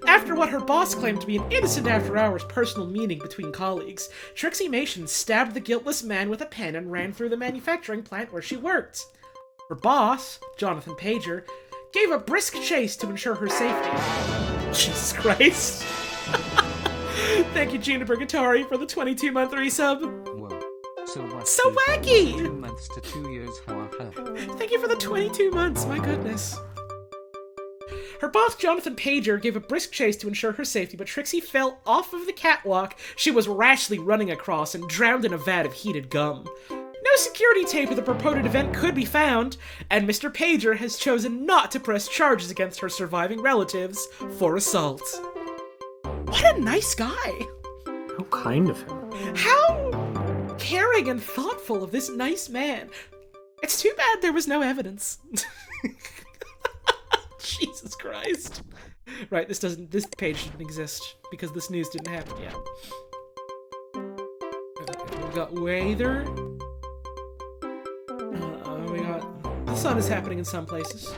After what her boss claimed to be an innocent after-hours personal meeting between colleagues, Trixie Mation stabbed the guiltless man with a pen and ran through the manufacturing plant where she worked. Her boss, Jonathan Pager, gave a brisk chase to ensure her safety. Jesus Christ. Thank you, Gina Brigatore, for the 22-month resub. Whoa. So what? So wacky! 2 months to 2 years, however. Thank you for the 22 months, my goodness. Her boss, Jonathan Pager, gave a brisk chase to ensure her safety, but Trixie fell off of the catwalk she was rashly running across and drowned in a vat of heated gum. No security tape of the purported event could be found, and Mr. Pager has chosen not to press charges against her surviving relatives for assault. What a nice guy! How kind of him. How caring and thoughtful of this nice man. It's too bad there was no evidence. Jesus Christ. Right, this page didn't exist because this news didn't happen yet. Okay, we got weather. We got the sun is happening in some places.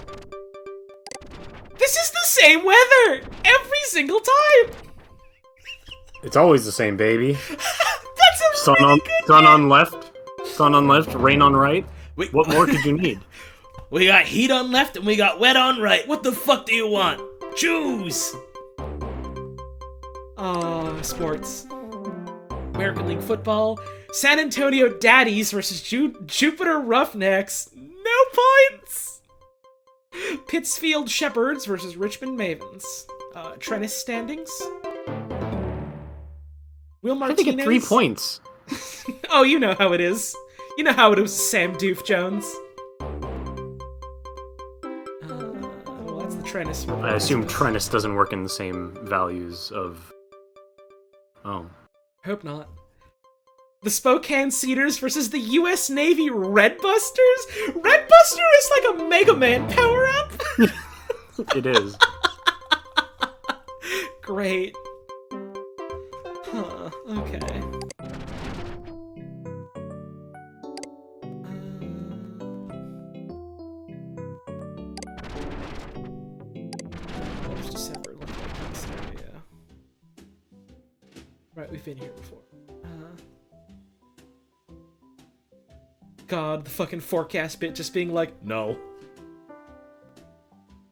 This is the same weather every single time. It's always the same, baby. That's a sun on left, rain on right. Wait, what more could you need? We got heat on left and we got wet on right. What the fuck do you want? Choose! Sports. American League Football. San Antonio Daddies versus Jupiter Roughnecks. No points! Pittsfield Shepherds versus Richmond Mavens. Tennis standings. Will Martinez. I think at 3 points. Oh, you know how it is. You know how it was, Sam Doof Jones. Well, that's the Trennis. I assume Trennis doesn't work in the same values of... Oh. Hope not. The Spokane Cedars versus the U.S. Navy Redbusters? Redbuster is like a Mega Man power-up? It is. Great. Huh, okay. December look like this area. Right, we've been here before. God, the fucking forecast bit just being like, no.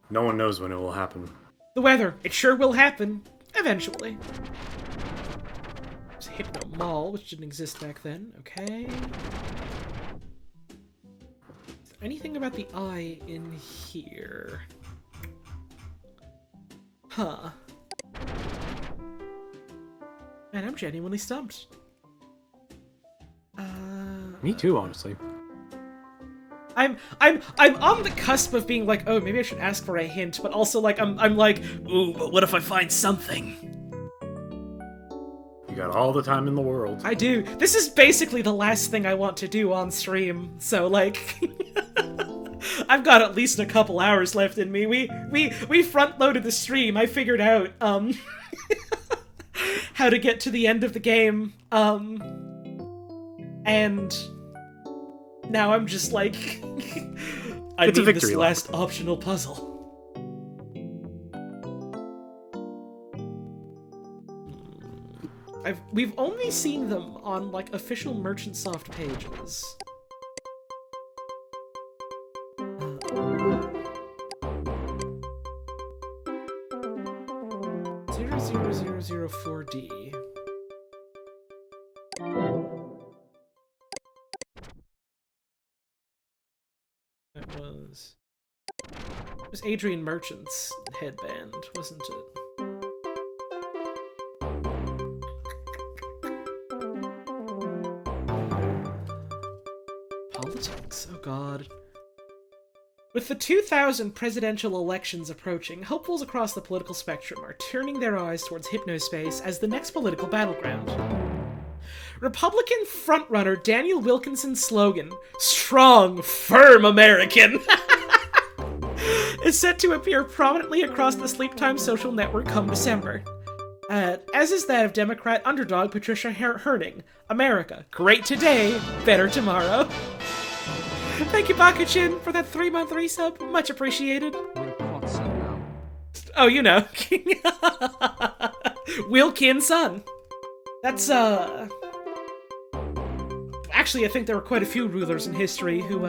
No one knows when it will happen. The weather, it sure will happen. Eventually. There's Hypno Mall, which didn't exist back then. Okay. Is there anything about the eye in here? Huh. Man, I'm genuinely stumped. Me too, honestly. I'm on the cusp of being like, oh, maybe I should ask for a hint, but also like I'm like, ooh, but what if I find something? You got all the time in the world. I do. This is basically the last thing I want to do on stream, so like I've got at least a couple hours left in me. We front loaded the stream. I figured out how to get to the end of the game. And now I'm just like, I need this last optional puzzle. We've only seen them on like official Merchant Soft pages. 00004D. It was Adrian Merchant's headband, wasn't it? Politics, oh god. With the 2000 presidential elections approaching, hopefuls across the political spectrum are turning their eyes towards Hypnospace as the next political battleground. Republican frontrunner Daniel Wilkinson's slogan, "Strong, Firm American," is set to appear prominently across the Sleeptime social network come December. As is that of Democrat underdog Patricia Herning. America, great today, better tomorrow. Thank you, Bakuchin, for that 3-month resub. Much appreciated. Oh, you know. Wilkin son. That's, Actually, I think there were quite a few rulers in history who,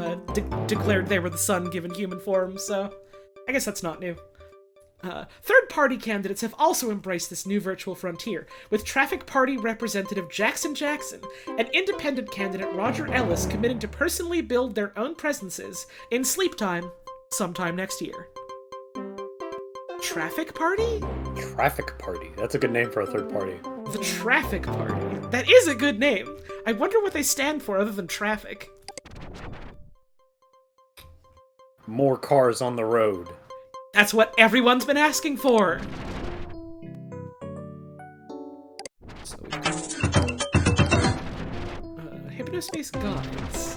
declared they were the sun given human form, so I guess that's not new. Third-party candidates have also embraced this new virtual frontier, with Traffic Party representative Jackson Jackson and independent candidate Roger Ellis committing to personally build their own presences in Sleep Time sometime next year. Traffic Party? Traffic Party. That's a good name for a third party. The Traffic Party. That is a good name. I wonder what they stand for other than traffic. More cars on the road. That's what everyone's been asking for. So we've got Hypnospace guides.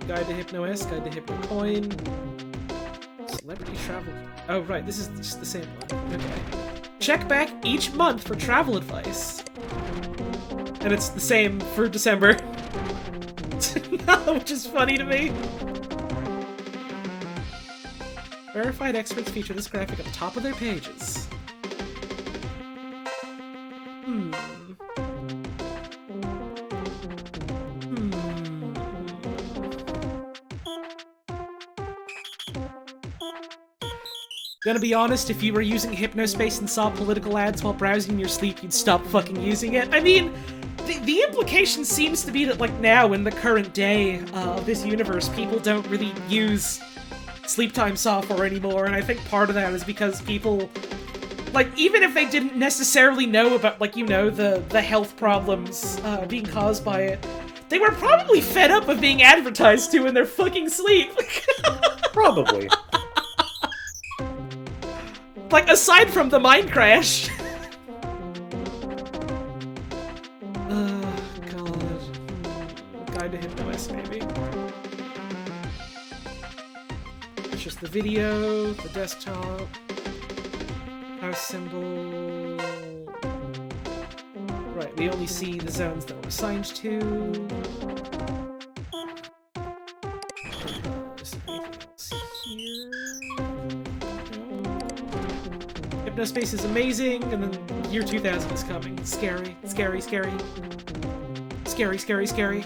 Guide to HypnoS, Guide to HypnoCoin. Celebrity travel. Oh, right, this is just the same one. Okay. Check back each month for travel advice. And it's the same for December. Which is funny to me. Verified experts feature this graphic at the top of their pages. Gonna be honest, if you were using Hypnospace and saw political ads while browsing in your sleep, you'd stop fucking using it. I mean, the implication seems to be that, like, now, in the current day of this universe, people don't really use sleep time software anymore, and I think part of that is because people, like, even if they didn't necessarily know about, like, you know, the health problems being caused by it, they were probably fed up of being advertised to in their fucking sleep. Probably. Like, aside from the mind crash. God. Guide to HypnoS, maybe. It's just the video, the desktop, house symbol. Right, we only see the zones that we're assigned to. Is there anything else here? Hypnospace is amazing, and then year 2000 is coming. Scary, scary, scary. Scary, scary, scary.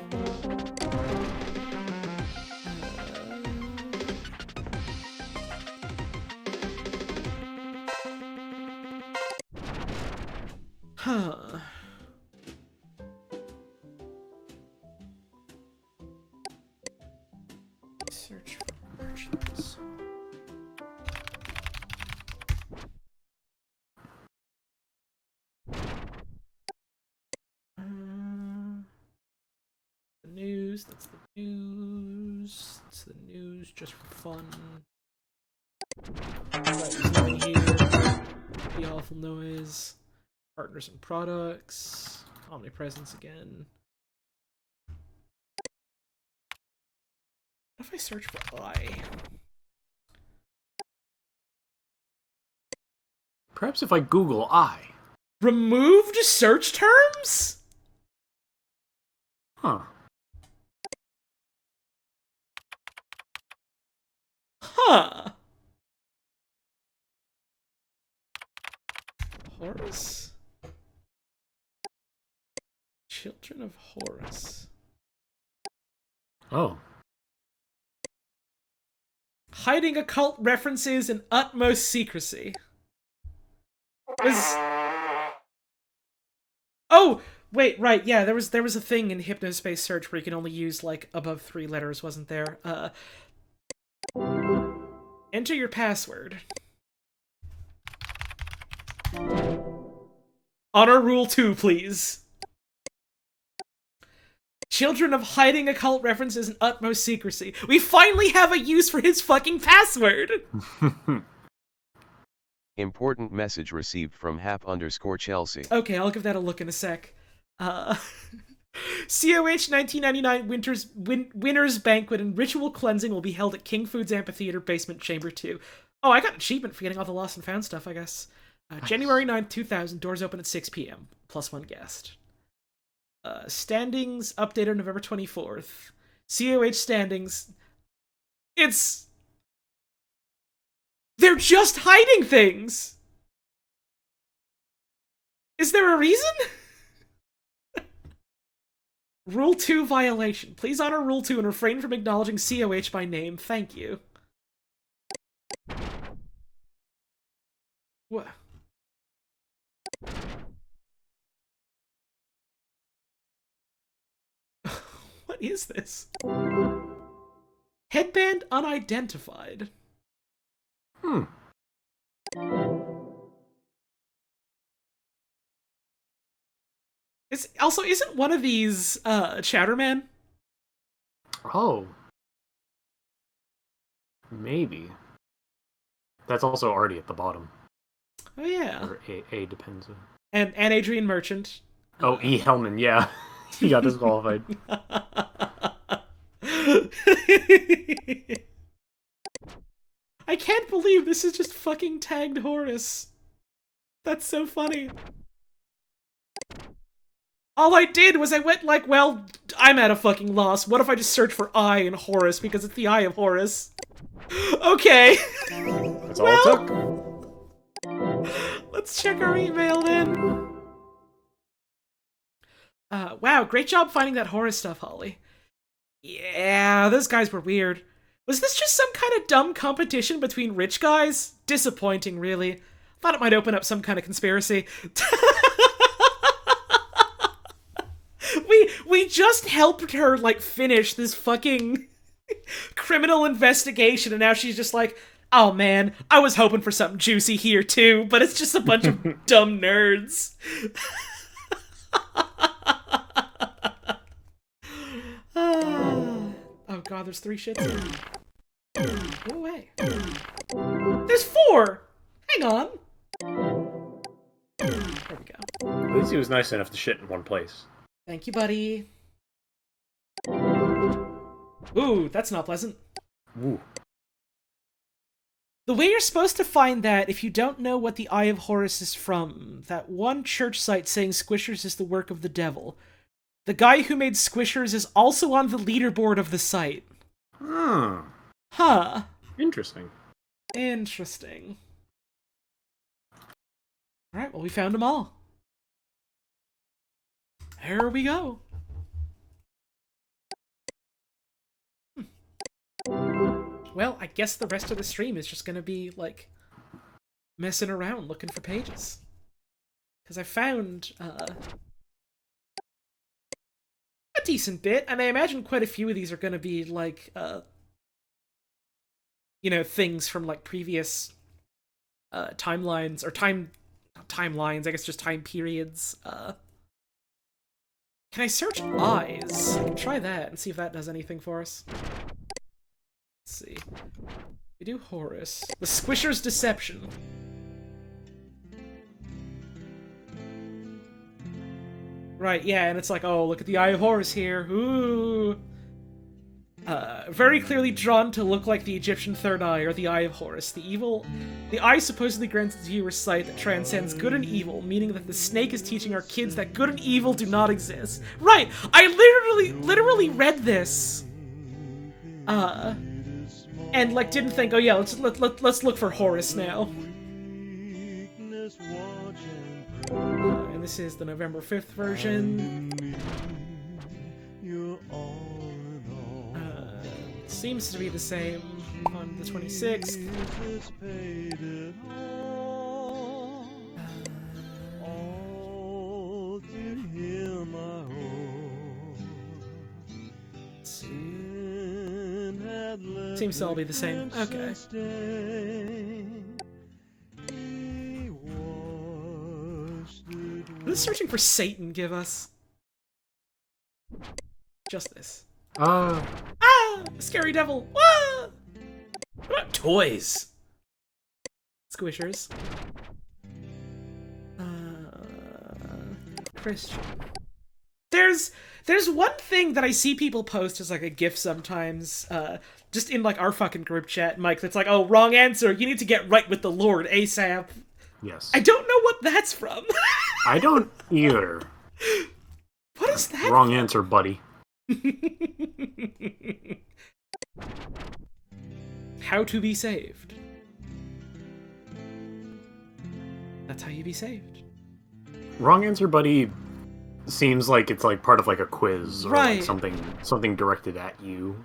Huh. Search for merchants. News, that's the news. It's the news just for fun. Right, there's nothing here. The awful noise. Partners and products. Omnipresence again. What if I search for I? Perhaps if I Google I. Removed search terms? Huh. Huh. Horus? Children of Horus. Oh. Hiding occult references in utmost secrecy. Oh! Wait, right, yeah, there was a thing in Hypnospace search where you can only use, like, above 3 letters, wasn't there? Enter your password. Honor Rule 2, please. Children of hiding occult references in utmost secrecy. We finally have a use for his fucking password! Important message received from Hap_Chelsea. Okay, I'll give that a look in a sec. COH 1999 Winner's Banquet and Ritual Cleansing will be held at King Foods Amphitheater Basement Chamber 2. Oh, I got an achievement for getting all the lost and found stuff, I guess. January 9th, 2000, doors open at 6 p.m. +1 guest. Standings updated November 24th. COH standings. It's They're just hiding things! Is there a reason? Rule 2 violation. Please honor Rule 2 and refrain from acknowledging COH by name. Thank you. What? What is this? Headband unidentified. Isn't one of these Chowderman? Oh. Maybe. That's also already at the bottom. Oh yeah. Or A depends. And Adrian Merchant. Oh, E. Hellman, yeah. He got disqualified. I can't believe this is just fucking tagged Horace. That's so funny. All I did was I went like, well, I'm at a fucking loss. What if I just search for I in Horace because it's the Eye of Horus? Okay. That's all it took. Let's check our email then. Wow, great job finding that Horus stuff, Holly. Yeah, those guys were weird. Was this just some kind of dumb competition between rich guys? Disappointing, really. Thought it might open up some kind of conspiracy. We just helped her, like, finish this fucking criminal investigation, and now she's just like, oh man, I was hoping for something juicy here too, but it's just a bunch of dumb nerds. Oh god, there's 3 shits here. Go away. There's 4! Hang on. There we go. At least he was nice enough to shit in one place. Thank you, buddy. Ooh, that's not pleasant. Ooh. The way you're supposed to find that, if you don't know what the Eye of Horus is from, that one church site saying Squishers is the work of the devil. The guy who made Squishers is also on the leaderboard of the site. Huh. Interesting. Interesting. Alright, well, we found them all. Here we go. Well, I guess the rest of the stream is just gonna be, like, messing around looking for pages. Because I found, a decent bit, and I imagine quite a few of these are gonna be, like, you know, things from, like, previous, timelines, or timelines, I guess just time periods, Can I search eyes? I can try that and see if that does anything for us. Let's see. We do Horus. The Squisher's Deception. Right, yeah, and it's like, oh, look at the Eye of Horus here. Ooh. Very clearly drawn to look like the Egyptian Third Eye, or the Eye of Horus. The eye supposedly grants its viewer sight that transcends good and evil, meaning that the snake is teaching our kids that good and evil do not exist. Right! I literally read this. And, like, didn't think, oh yeah, let's look for Horus now. And this is the November 5th version. Seems to be the same on the 26th. Seems to all be the same. Okay. What does searching for Satan give us? Just this. Ah! Scary devil! Ah! What about toys? Squishers. Christian. There's one thing that I see people post as like a GIF sometimes, just in like our fucking group chat, Mike, that's like, oh, wrong answer, you need to get right with the Lord ASAP. Yes. I don't know what that's from. I don't either. What is that? Wrong answer, buddy. How to be saved. That's how you be saved. Wrong answer, buddy. Seems like it's like part of like a quiz or Right. like something directed at you.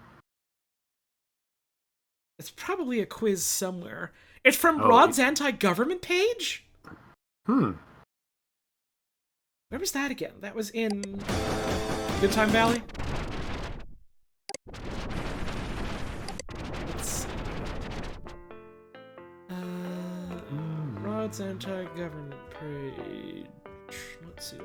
It's probably a quiz somewhere. It's from Oh, Rod's anti-government page? Hmm. Where was that again? That was in Good Time Valley? Let's see. Rod's anti-government page. Let's see.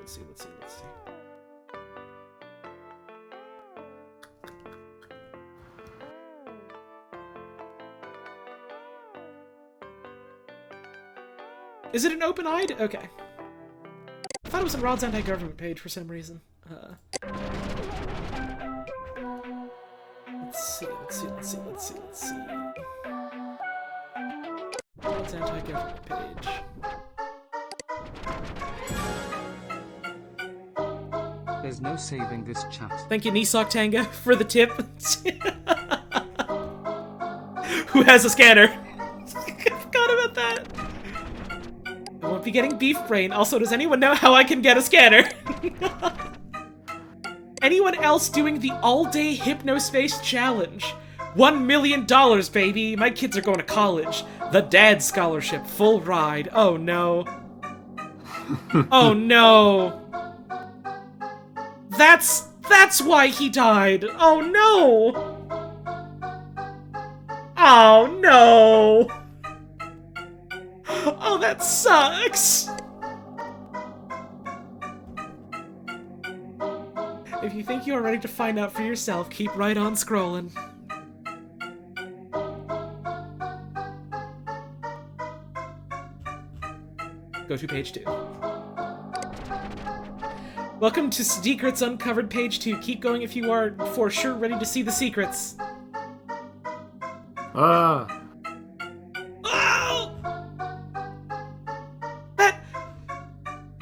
Is it an open-eyed? Okay. I thought it was in Rod's anti-government page for some reason. Let's see. Rod's anti-government page. There's no saving this chat. Thank you, Nisok Tanga, for the tip. Who has a scanner? I forgot about that. I won't be getting beef brain. Also, does anyone know how I can get a scanner? Anyone else doing the all-day Hypnospace challenge? $1 million, baby! My kids are going to college. The dad scholarship, full ride. Oh no. Oh no. That's why he died. Oh no. Oh no. Oh, that sucks. If you think you are ready to find out for yourself, keep right on scrolling. Go to page 2. Welcome to Secrets Uncovered page 2. Keep going if you are for sure ready to see the secrets. Oh!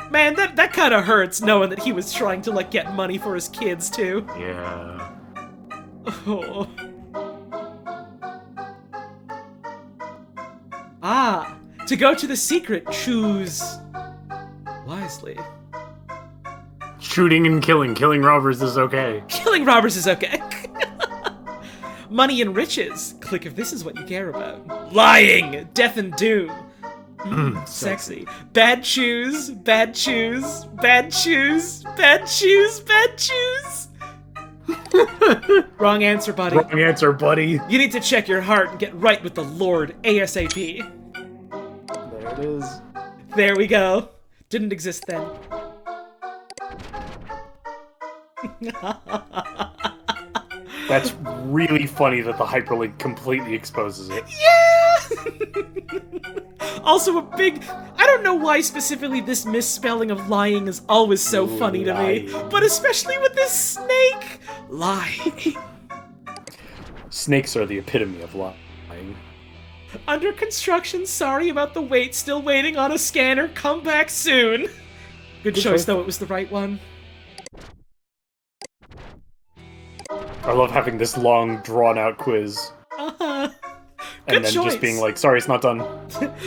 Man, that kind of hurts, knowing that he was trying to, like, get money for his kids, too. Yeah. Oh. Ah! To go to the secret, choose wisely. Shooting and killing. Killing robbers is okay. Killing robbers is okay. Money and riches. Click if this is what you care about. Lying! Death and doom. Sexy. Bad choose. Bad choose. Bad choose. Bad choose. Bad choose. Wrong answer, buddy. Wrong answer, buddy. You need to check your heart and get right with the Lord ASAP. There it is. There we go. Didn't exist then. That's really funny that the hyperlink completely exposes it. Yeah! Also a big... I don't know why specifically this misspelling of lying is always so funny to me, but especially with this snake. Lying. Snakes are the epitome of lying. Under construction, sorry about the wait, still waiting on a scanner, come back soon. Good choice, though, it was the right one. I love having this long, drawn-out quiz. Uh-huh. And then choice. Just being like, sorry, it's not done.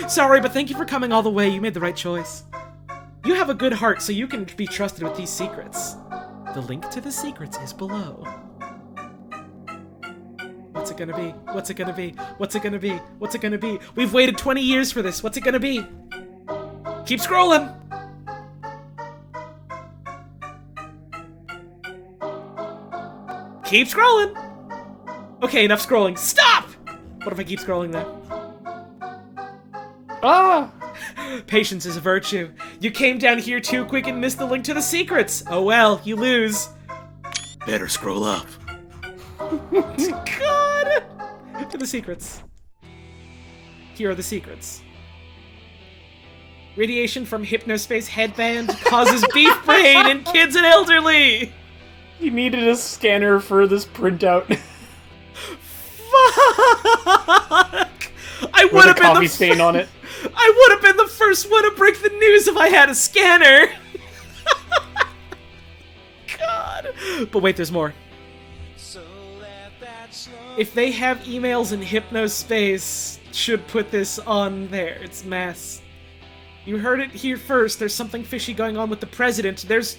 Sorry, but thank you for coming all the way, you made the right choice. You have a good heart, so you can be trusted with these secrets. The link to the secrets is below. What's it gonna be? What's it gonna be? What's it gonna be? What's it gonna be? We've waited 20 years for this. What's it gonna be? Keep scrolling! Keep scrolling! Okay, enough scrolling. Stop! What if I keep scrolling then? Ah! Patience is a virtue. You came down here too quick and missed the link to the secrets. Oh well, you lose. Better scroll up. God! To the secrets. Here are the secrets. Radiation from Hypnospace headband causes beef brain in kids and elderly! You needed a scanner for this printout. Fuck! I would have been coffee stain on it. I would have been the first one to break the news if I had a scanner! God! But wait, there's more. If they have emails in Hypnospace, should put this on there. It's mass. You heard it here first. There's something fishy going on with the president. There's...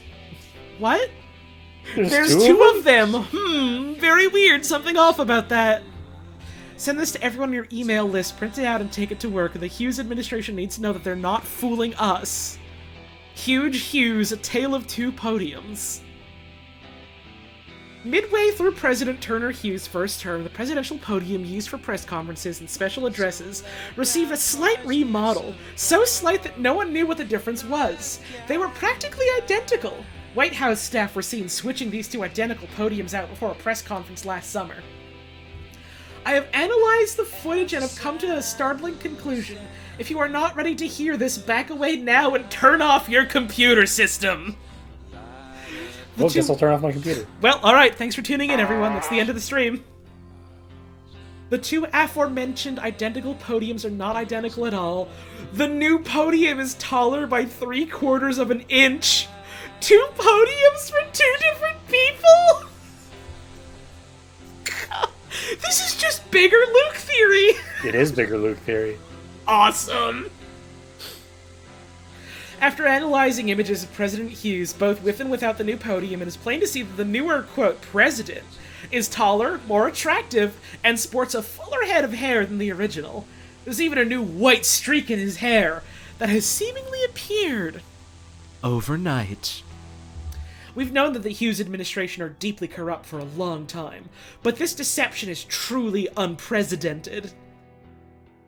What? There's two of them! Very weird. Something off about that. Send this to everyone on your email list, print it out, and take it to work. The Hughes administration needs to know that they're not fooling us. Huge Hughes, A Tale of Two Podiums. Midway through President Turner Hughes' first term, the presidential podium used for press conferences and special addresses received a slight remodel, so slight that no one knew what the difference was. They were practically identical. White House staff were seen switching these two identical podiums out before a press conference last summer. I have analyzed the footage and have come to a startling conclusion. If you are not ready to hear this, back away now and turn off your computer system. Well, guess I'll turn off my computer. Well, alright, thanks for tuning in, everyone. That's the end of the stream. The two aforementioned identical podiums are not identical at all. The new podium is taller by 3/4 of an inch. 2 podiums for 2 different people? This is just bigger Luke theory! It is bigger Luke theory. Awesome! After analyzing images of President Hughes, both with and without the new podium, it is plain to see that the newer, quote, president is taller, more attractive, and sports a fuller head of hair than the original. There's even a new white streak in his hair that has seemingly appeared overnight. We've known that the Hughes administration are deeply corrupt for a long time, but this deception is truly unprecedented.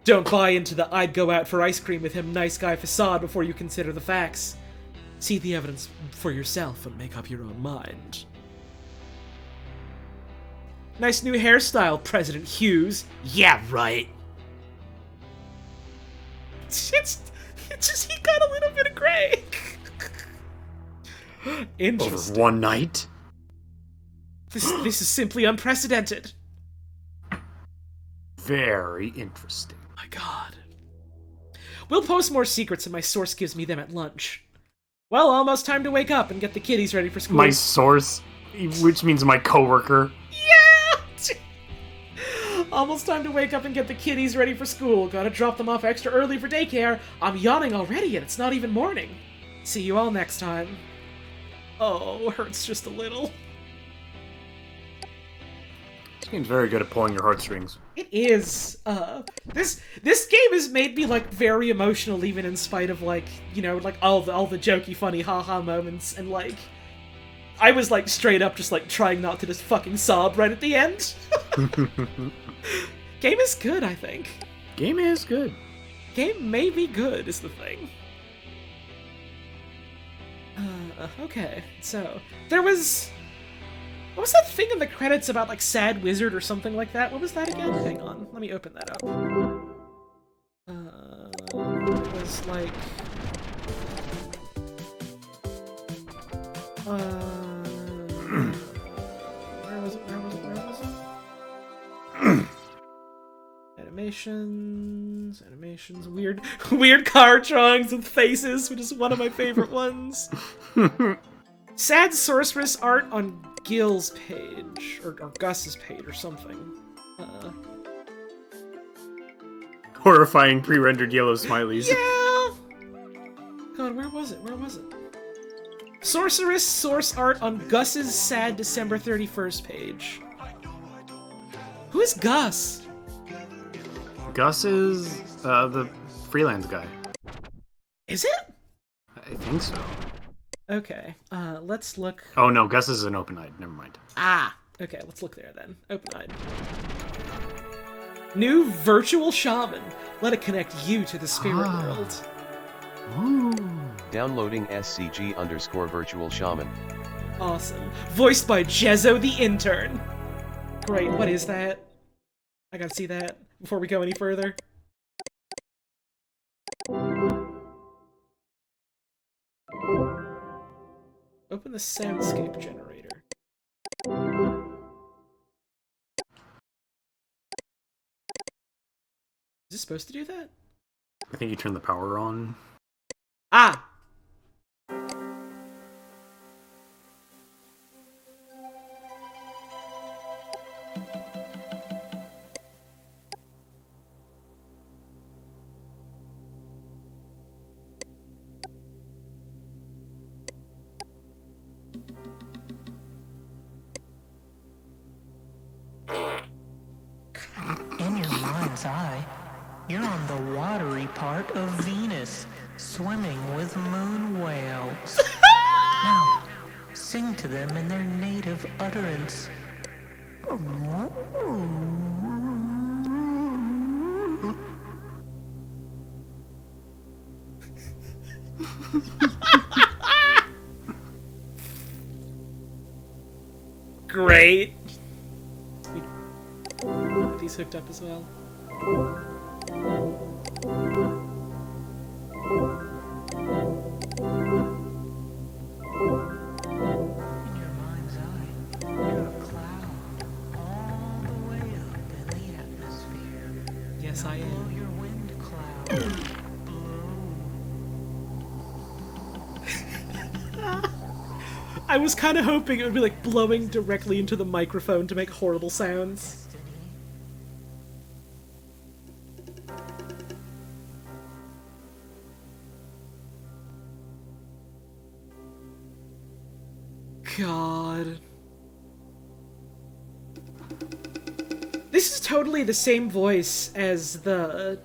Don't buy into the I'd go out for ice cream with him nice guy facade before you consider the facts. See the evidence for yourself and make up your own mind. Nice new hairstyle, President Hughes. Yeah, right. It's just he got a little bit of gray. Interesting. Over one night? This is simply unprecedented. Very interesting. My god. We'll post more secrets and my source gives me them at lunch. Well, almost time to wake up and get the kiddies ready for school. My source? Which means my coworker. Yeah! Almost time to wake up and get the kiddies ready for school. Gotta drop them off extra early for daycare. I'm yawning already and it's not even morning. See you all next time. Oh, hurts just a little. This game's very good at pulling your heartstrings. It is. This game has made me like very emotional, even in spite of like, you know, like all the jokey, funny, haha moments, and like, I was like straight up just like trying not to just fucking sob right at the end. Game is good, I think. Game is good. Game may be good is the thing. Okay, so there was. What was that thing in the credits about, like, Sad Wizard or something like that? What was that again? Hang on, let me open that up. It was, like... Where was it? Animations, weird car drawings with faces, which is one of my favorite ones. Sad sorceress art on Gil's page, or Gus's page, or something. Horrifying pre-rendered yellow smileys. Yeah! God, where was it? Sorceress source art on Gus's sad December 31st page. Who is Gus? Gus is, the freelance guy. Is it? I think so. Okay, let's look... Oh no, Gus is an open-eyed, never mind. Ah! Okay, let's look there then. Open-eyed. New virtual shaman. Let it connect you to the spirit world. Ooh. Downloading SCG_virtual shaman. Awesome. Voiced by Jezzo the intern. Great, what is that? I gotta see that before we go any further. Open the soundscape generator. Is this supposed to do that? I think you turn the power on. Ah! mind's eye. You're on the watery part of Venus, swimming with moon whales. Now, sing to them in their native utterance. Great. These hooked up as well. In your mind's eye, you're a cloud all the way up in the atmosphere. Yes, I Blow am. your wind cloud. I was kind of hoping it would be like blowing directly into the microphone to make horrible sounds. God. This is totally the same voice as the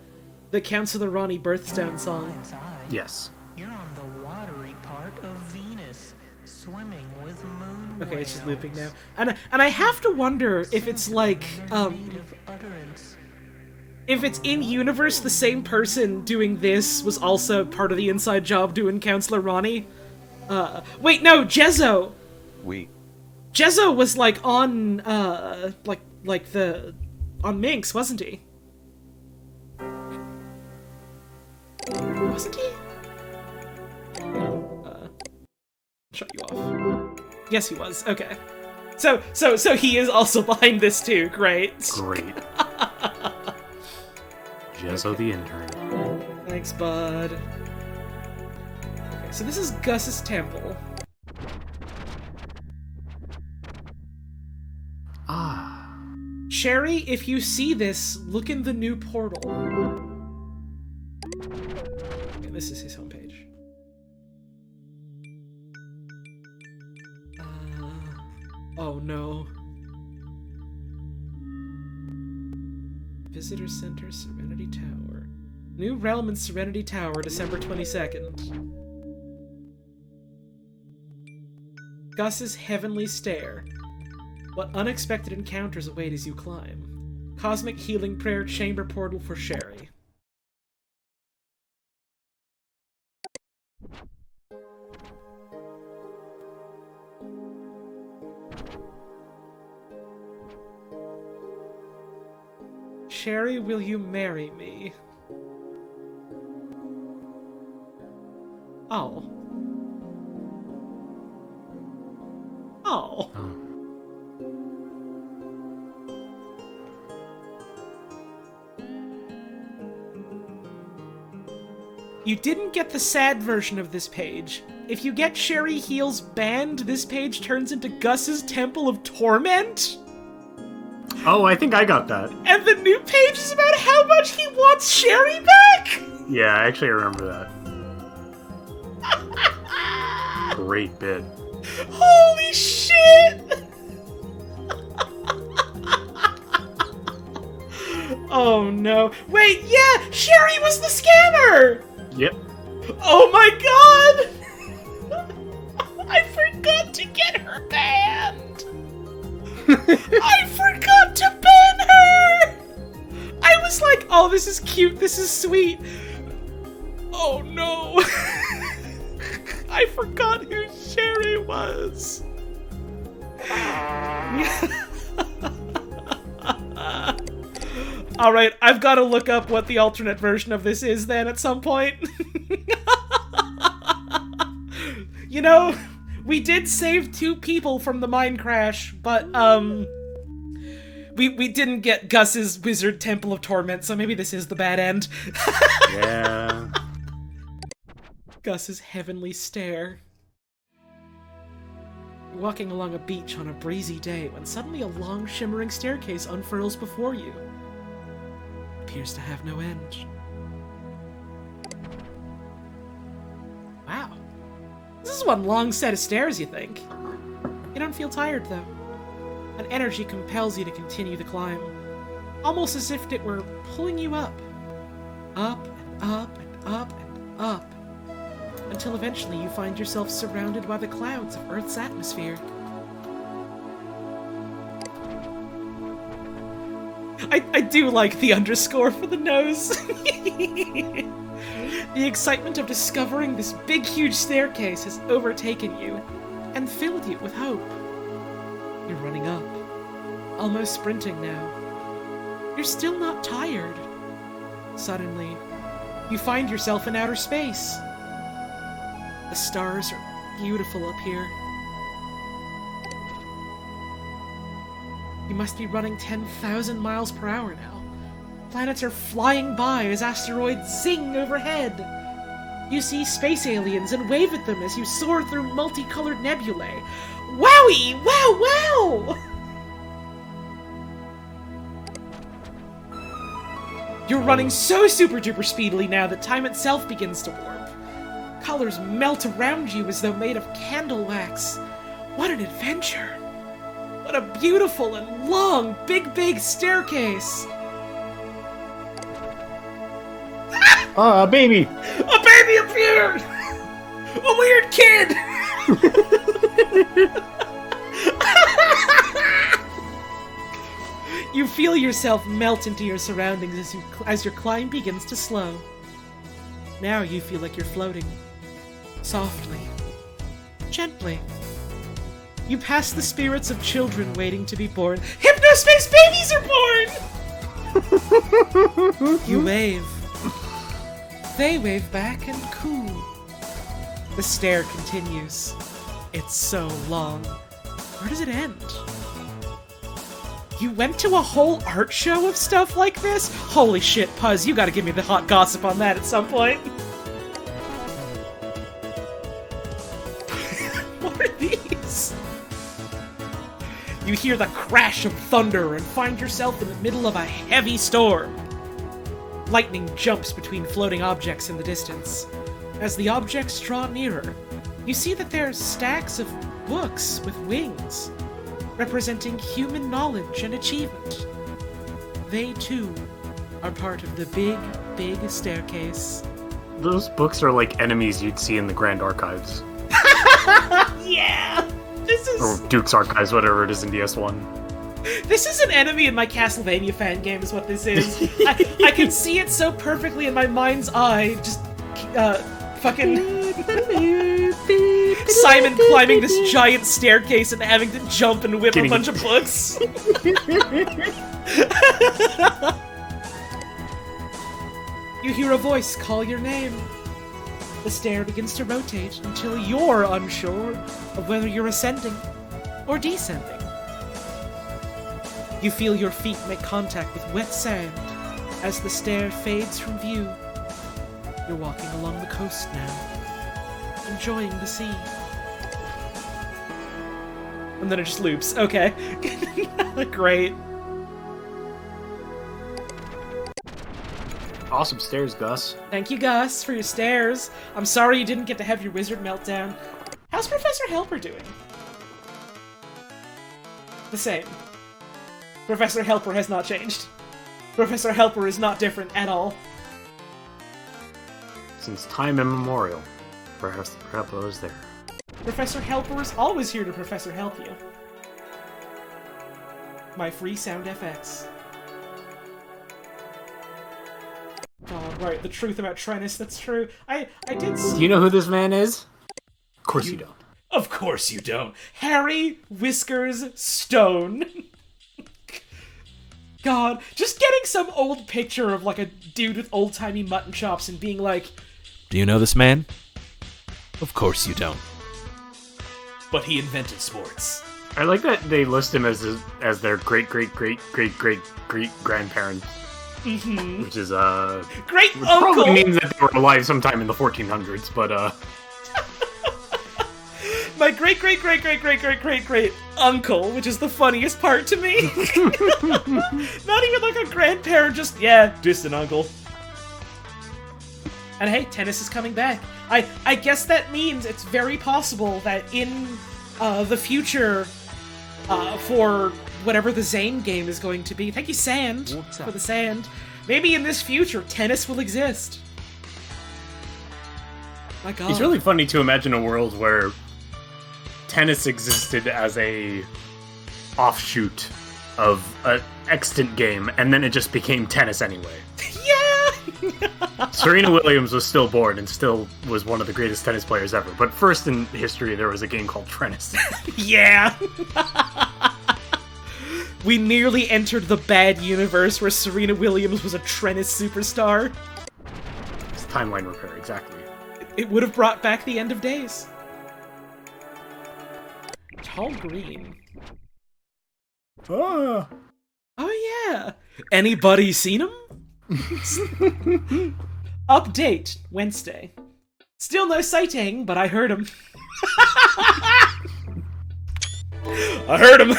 Counselor Ronnie Birthstone song. Yes. You're on the watery part of Venus, swimming with moon Okay, it's just whales. looping now. And I have to wonder if it's like, Native utterance. if it's in-universe, the same person doing this was also part of the inside job doing Counselor Ronnie. Wait, no, Jezzo! Jezzo was, like, on, on Minx, wasn't he? Wasn't he? Shut you off. Yes, he was. Okay. So he is also behind this too. Great. Great. Jezzo the intern. Thanks, bud. Okay, so this is Gus's temple. Ah. Sherry, if you see this, look in the new portal. Okay, this is his homepage. Oh no. Visitor Center, Serenity Tower. New Realm in Serenity Tower, December 22nd. Gus's Heavenly Stair. What unexpected encounters await as you climb? Cosmic Healing Prayer Chamber Portal for Sherry. Sherry, will you marry me? Oh. Oh. You didn't get the sad version of this page. If you get Sherry Heel's banned, this page turns into Gus's Temple of Torment? Oh, I think I got that. And the new page is about how much he wants Sherry back? Yeah, actually I remember that. Great bit. Holy shit! Oh no. Wait, yeah! Sherry was the scammer! Yep. Oh my god! I forgot to get her banned! I forgot to ban her! I was like, oh, this is cute, this is sweet. Oh no. I forgot who Sherry was. Alright, I've got to look up what the alternate version of this is then at some point. You know, we did save 2 people from the mine crash, but, we didn't get Gus's Wizard Temple of Torment, so maybe this is the bad end. Yeah. Gus's Heavenly Stair. You're walking along a beach on a breezy day when suddenly a long, shimmering staircase unfurls before you. Appears to have no end. Wow. This is one long set of stairs, you think. You don't feel tired, though. An energy compels you to continue the climb. almost as if it were pulling you up. Up and up and up and up. Until eventually you find yourself surrounded by the clouds of Earth's atmosphere. I do like the underscore for the nose. The excitement of discovering this big, huge staircase has overtaken you and filled you with hope. You're running up, almost sprinting now. You're still not tired. Suddenly, you find yourself in outer space. The stars are beautiful up here. You must be running 10,000 miles per hour now. Planets are flying by as asteroids zing overhead. You see space aliens and wave at them as you soar through multicolored nebulae. Wowie! Wow, wow! You're running so super duper speedily now that time itself begins to warp. Colors melt around you as though made of candle wax. What an adventure! What a beautiful and long, big staircase! A baby! A baby appeared! A weird kid! You feel yourself melt into your surroundings as your climb begins to slow. Now you feel like you're floating. Softly. Gently. You pass the spirits of children waiting to be born. Hypnospace babies are born! You wave. They wave back and coo. The stair continues. It's so long. Where does it end? You went to a whole art show of stuff like this? Holy shit, Puzz, you gotta give me the hot gossip on that at some point. What are these? You hear the crash of thunder and find yourself in the middle of a heavy storm. Lightning jumps between floating objects in the distance. As the objects draw nearer, you see that they're stacks of books with wings, representing human knowledge and achievement. They, too, are part of the big staircase. Those books are like enemies you'd see in the Grand Archives. Yeah! This is... Or Duke's Archives, whatever it is in DS1. This is an enemy in my Castlevania fan game is what this is. I can see it so perfectly in my mind's eye, just, fucking... Simon climbing this giant staircase and having to jump and whip a bunch of books. You hear a voice call your name. The stair begins to rotate until you're unsure of whether you're ascending or descending. You feel your feet make contact with wet sand as the stair fades from view. You're walking along the coast now, enjoying the sea. And then it just loops. Okay. Great. Awesome stairs, Gus. Thank you, Gus, for your stairs. I'm sorry you didn't get to have your wizard meltdown. How's Professor Helper doing? The same. Professor Helper has not changed. Professor Helper is not different at all. Since time immemorial, Professor Helper is there. Professor Helper is always here to Professor Help you. My free sound FX. Oh, right, the truth about Trennis, that's true. I did see... Do you know who this man is? Of course you don't. Of course you don't. Harry Whiskers Stone. God, just getting some old picture of, like, a dude with old-timey mutton chops and being like, Do you know this man? Of course you don't. But he invented sports. I like that they list him as their great-great-great-great-great-great-grandparent. Mm-hmm. Which is, Great which uncle! probably means that they were alive sometime in the 1400s, but, My great-great-great-great-great-great-great uncle, which is the funniest part to me. Not even like a grandparent, just, yeah, distant uncle. And hey, tennis is coming back. I guess that means it's very possible that in the future, for whatever the Zane game is going to be. Thank you, Sand, for the sand. Maybe in this future, tennis will exist. My God. It's really funny to imagine a world where tennis existed as a offshoot of an extant game, and then it just became tennis anyway. Yeah! Serena Williams was still born and still was one of the greatest tennis players ever. But first in history, there was a game called tennis. Yeah! We nearly entered the bad universe where Serena Williams was a tennis superstar. It's timeline repair, exactly. It would have brought back the end of days. Tall green. Oh yeah. Anybody seen him? Update Wednesday. Still no sighting, but I heard him. I heard him.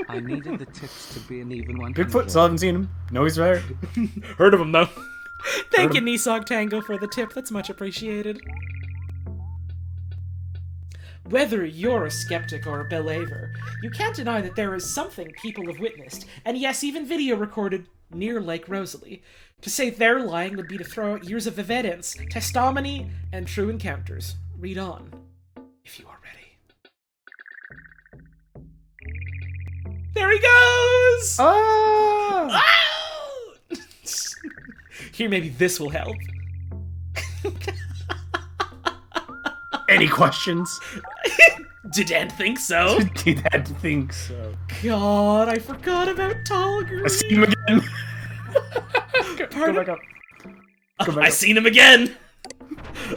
I needed the tips to be an even one. Bigfoot, still haven't seen him. No, he's there. Heard of him, though. Thank you, Nisog Tango, for the tip. That's much appreciated. Whether you're a skeptic or a believer, you can't deny that there is something people have witnessed, and yes, even video recorded, near Lake Rosalie. To say they're lying would be to throw out years of evidence, testimony, and true encounters. Read on, if you are ready. There he goes! Oh! Oh! Here, maybe this will help. Any questions? Did Ed think so? Did Ed think so? God, I forgot about Tall Green. I see him again. Go back up. Go back I up. seen him again.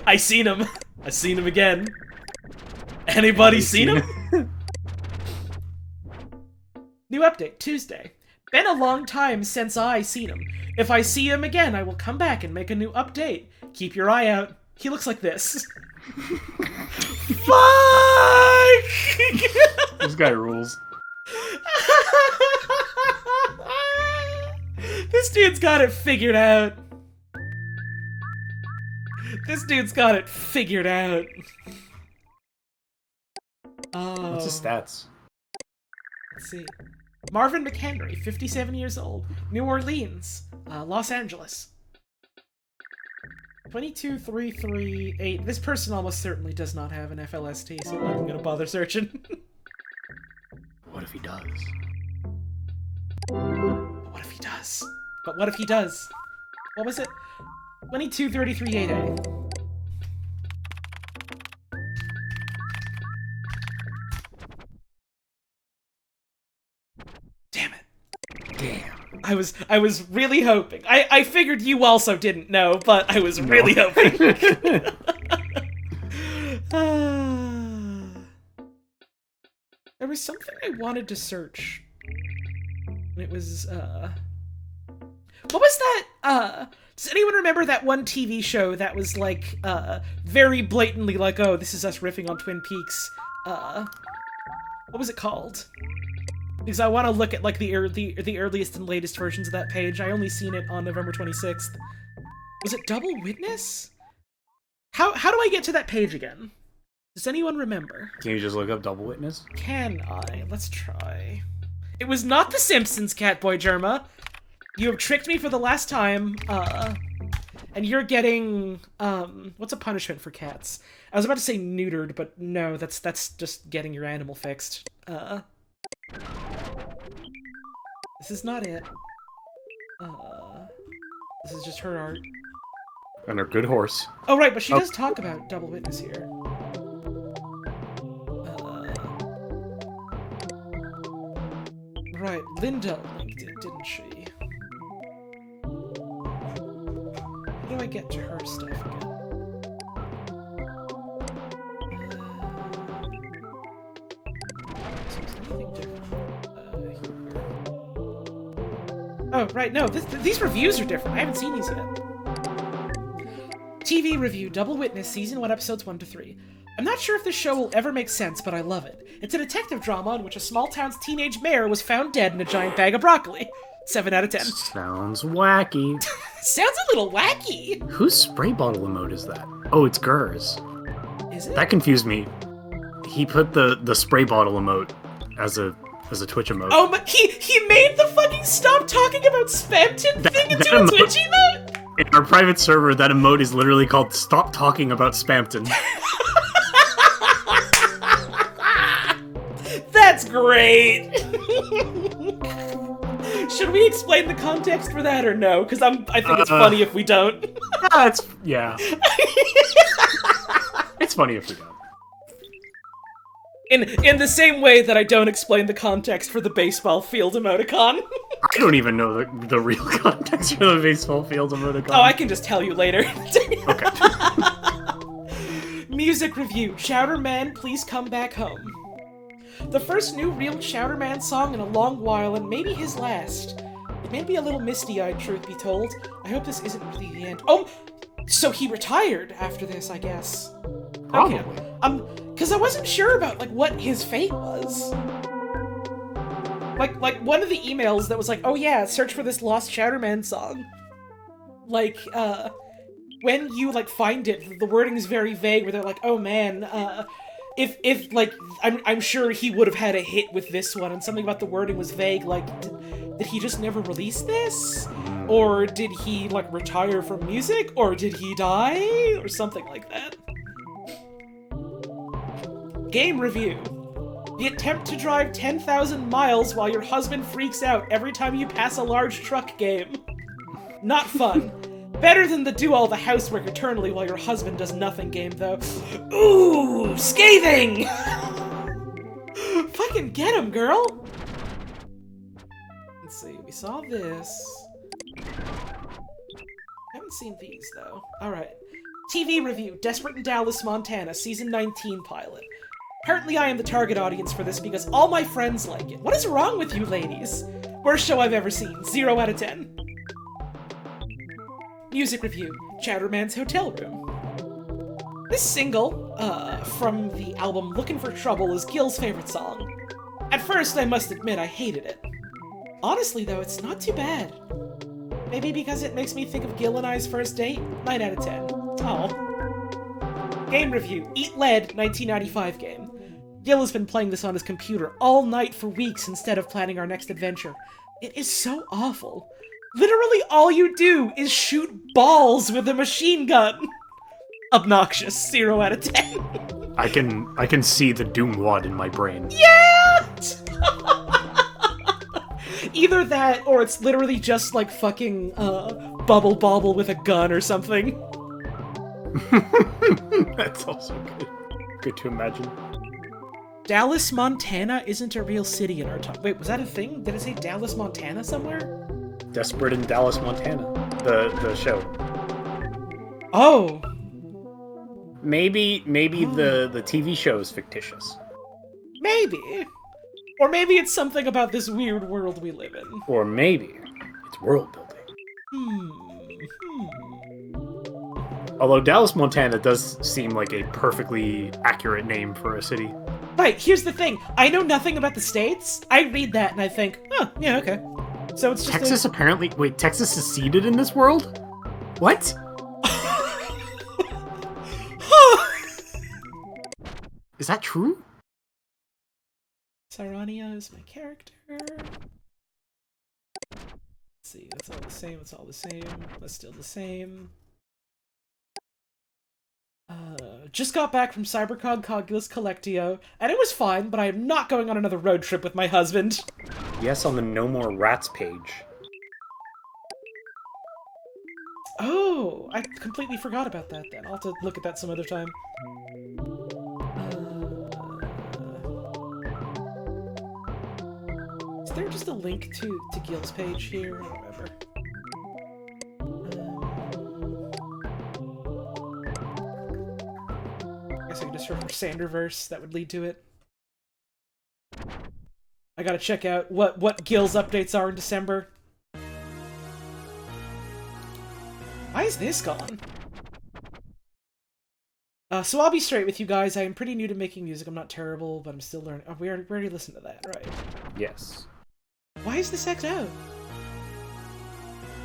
I seen him. I seen him again. Anybody seen him? New update, Tuesday. Been a long time since I seen him. If I see him again, I will come back and make a new update. Keep your eye out. He looks like this. Fuck! This guy rules. This dude's got it figured out. This dude's got it figured out. Oh. What's his stats? Let's see. Marvin McHenry, 57 years old. New Orleans. Los Angeles. 22,338. This person almost certainly does not have an FLST, so I'm not even gonna bother searching. What if he does? But what if he does? But what if he does? What was it? 22,338A. Damn it. Damn. I was really hoping. I figured you also didn't know, but I was really hoping. There was something I wanted to search. And it was, what was that, does anyone remember that one TV show that was, like, very blatantly like, oh, this is us riffing on Twin Peaks? What was it called? Because I want to look at, like, the earliest and latest versions of that page. I only seen it on November 26th. Was it Double Witness? How do I get to that page again? Does anyone remember? Can you just look up Double Witness? Can I? Let's try. It was not The Simpsons, Catboy Germa. You have tricked me for the last time, and you're getting, what's a punishment for cats? I was about to say neutered, but no, that's just getting your animal fixed. This is not it. This is just her art. And her good horse. Oh, right, but she does talk about Double Witness here. Right, Linda linked it, didn't she? How do I get to her stuff again? So is anything different? Here. Oh, right, no, these reviews are different. I haven't seen these yet. TV review, Double Witness, Season 1, Episodes 1 to 3. I'm not sure if this show will ever make sense, but I love it. It's a detective drama in which a small town's teenage mayor was found dead in a giant bag of broccoli. 7 out of 10. Sounds wacky. Sounds a little wacky. Whose spray bottle emote is that? Oh, it's Gur's. Is it? That confused me. He put the spray bottle emote as a Twitch emote. Oh, but he made the fucking stop talking about Spamton thing into a Twitch emote? In our private server, that emote is literally called Stop Talking About Spamton. That's great! Should we explain the context for that or no? Because I think it's funny if we don't. Yeah. It's funny if we don't. In the same way that I don't explain the context for the baseball field emoticon. I don't even know the real context for the baseball field emoticon. Oh, I can just tell you later. Okay. Music review. Chowder Man, please come back home. The first new real Chowder Man song in a long while, and maybe his last. It made me a little misty-eyed, truth be told. I hope this isn't really the end. Oh! So he retired after this, I guess. Probably. Okay. Because I wasn't sure about, like, what his fate was. Like, one of the emails that was like, oh yeah, search for this lost Chowder Man song. Like, when you, like, find it, the wording is very vague, where they're like, oh man, if like, I'm sure he would have had a hit with this one, and something about the wording was vague, like, did he just never release this? Or did he, like, retire from music? Or did he die? Or something like that. Game review. The attempt to drive 10,000 miles while your husband freaks out every time you pass a large truck game. Not fun. Better than the do all the housework eternally while your husband does nothing game, though. Ooh, scathing! Fucking get him, girl! Let's see, we saw this. Haven't seen these, though. Alright. TV review, Desperate in Dallas, Montana, Season 19 pilot. Apparently I am the target audience for this because all my friends like it. What is wrong with you ladies? Worst show I've ever seen. 0 out of 10. Music review, Chowder Man's Hotel Room. This single, from the album Looking for Trouble is Gil's favorite song. At first, I must admit I hated it. Honestly though, it's not too bad. Maybe because it makes me think of Gil and I's first date? 9 out of 10. Oh. Game review, Eat Lead, 1995 game. Gil has been playing this on his computer all night for weeks instead of planning our next adventure. It is so awful. Literally all you do is shoot balls with a machine gun. Obnoxious, 0 out of 10. I can see the Doom wad in my brain. Yeah! Either that, or it's literally just like fucking, Bubble Bobble with a gun or something. That's also good. Good to imagine. Dallas, Montana isn't a real city in our time. Wait, was that a thing? Did it say Dallas, Montana somewhere? Desperate in Dallas, Montana. The show. Oh. Maybe the TV show is fictitious. Maybe. Or maybe it's something about this weird world we live in. Or maybe it's world building. Although Dallas, Montana does seem like a perfectly accurate name for a city. Right, here's the thing. I know nothing about the states. I read that and I think, oh, yeah, okay. So it's just Texas apparently... Wait, Texas is seeded in this world? What? Is that true? Sarania is my character. Let's see, it's all the same, it's all the same. That's still the same. Just got back from CyberCon Cogulus Collectio, and it was fine, but I am not going on another road trip with my husband. Yes, on the No More Rats page. Oh, I completely forgot about that then. I'll have to look at that some other time. Is there just a link to Gil's page here? I don't remember. I guess I could just search for Sanderverse. That would lead to it. I gotta check out what Gil's updates are in December. Why is this gone? So I'll be straight with you guys. I am pretty new to making music. I'm not terrible, but I'm still learning. Oh, we already listened to that, right? Yes. Why is this X out?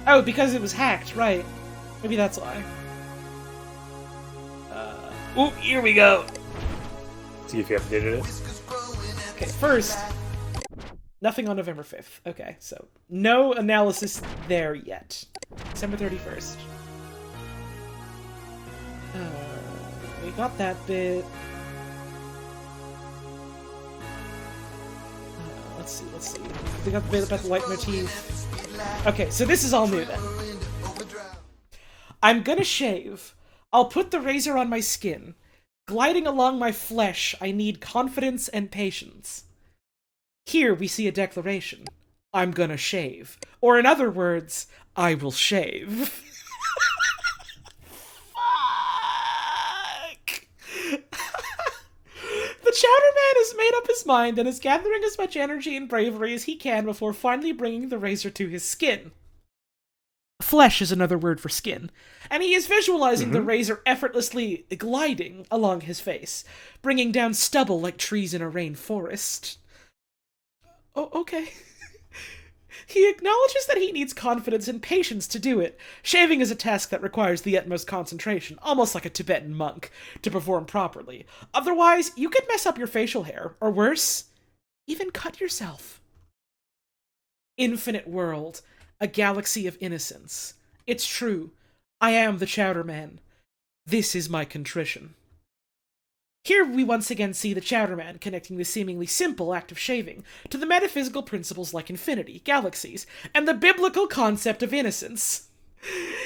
Oh, because it was hacked, right. Maybe that's why. Ooh, here we go! See if you updated it. Okay, first, Nothing on November 5th. Okay, so no analysis there yet. December 31st. We got that bit. Let's see. We got the bit about the light motif. Okay, so this is all new then. I'm gonna shave. I'll put the razor on my skin. Gliding along my flesh, I need confidence and patience. Here we see a declaration. I'm gonna shave. Or in other words, I will shave. Fuck! The Chowder Man has made up his mind and is gathering as much energy and bravery as he can before finally bringing the razor to his skin. Flesh is another word for skin, and he is visualizing the razor effortlessly gliding along his face, bringing down stubble like trees in a rainforest. Oh, okay. He acknowledges that he needs confidence and patience to do it. Shaving is a task that requires the utmost concentration, almost like a Tibetan monk, to perform properly. Otherwise, you could mess up your facial hair, or worse, even cut yourself. Infinite world. A galaxy of innocence. It's true. I am the Chowder Man. This is my contrition. Here we once again see the Chowder Man connecting the seemingly simple act of shaving to the metaphysical principles like infinity, galaxies, and the biblical concept of innocence.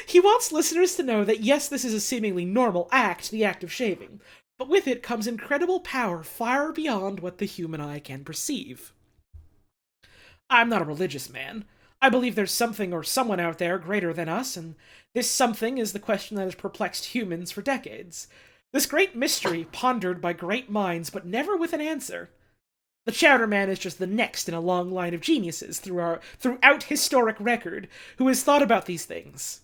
He wants listeners to know that yes, this is a seemingly normal act, the act of shaving, but with it comes incredible power far beyond what the human eye can perceive. I'm not a religious man. I believe there's something or someone out there greater than us, and this something is the question that has perplexed humans for decades. This great mystery pondered by great minds, but never with an answer. The Chowder Man is just the next in a long line of geniuses throughout historic record who has thought about these things.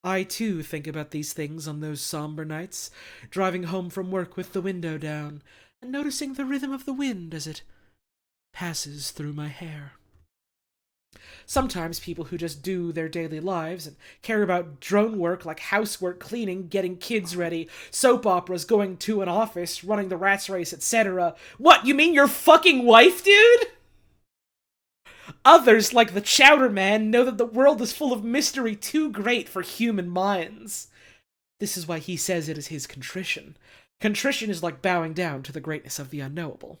I, too, think about these things on those somber nights, driving home from work with the window down, and noticing the rhythm of the wind as it passes through my hair. Sometimes people who just do their daily lives and care about drone work like housework, cleaning, getting kids ready, soap operas, going to an office, running the rat's race, etc. What, you mean your fucking wife, dude? Others, like the Chowder Man, know that the world is full of mystery too great for human minds. This is why he says it is his contrition. Contrition is like bowing down to the greatness of the unknowable.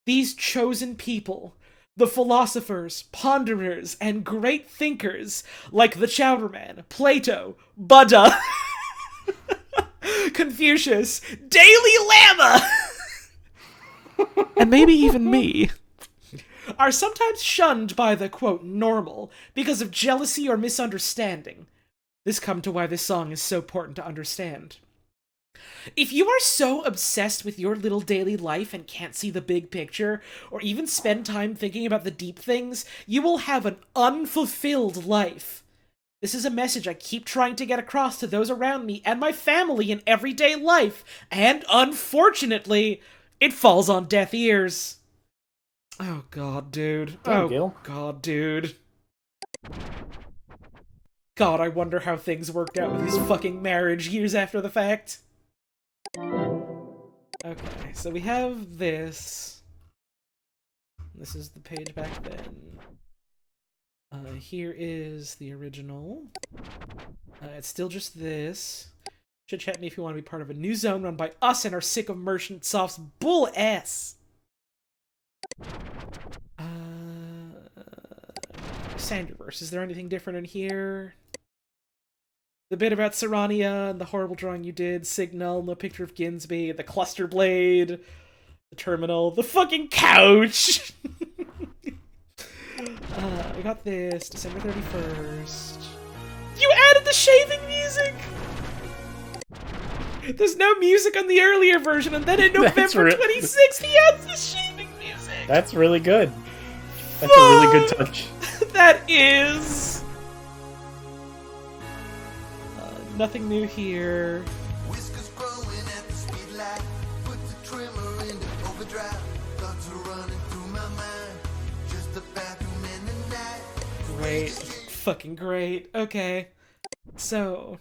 These chosen people, the philosophers, ponderers, and great thinkers, like the Chowder Man, Plato, Buddha, Confucius, Dalai Lama, and maybe even me, are sometimes shunned by the, quote, normal, because of jealousy or misunderstanding. This comes to why this song is so important to understand. If you are so obsessed with your little daily life and can't see the big picture, or even spend time thinking about the deep things, you will have an unfulfilled life. This is a message I keep trying to get across to those around me and my family in everyday life, and unfortunately, it falls on deaf ears. Oh god, dude. Oh god, dude. God, I wonder how things worked out with his fucking marriage years after the fact. Okay, so we have this. This is the page back then. Here is the original. It's still just this. Should chat me if you want to be part of a new zone run by us and our sick of Merchant Soft's bull ass. Sanderverse. Is there anything different in here? The bit about Serrania and the horrible drawing you did, Signal, no picture of Ginsby, the cluster blade, the terminal, the fucking couch! We got this, December 31st. You added the shaving music! There's no music on the earlier version, and then in November 26th, he adds the shaving music! That's really good. That's a really good touch. That is... nothing new here. Whiskers growing at the speed light. Put the trimmer into overdrive. Thoughts are running through my mind. Just a bathroom in the night. Great. Fucking great. Okay. So,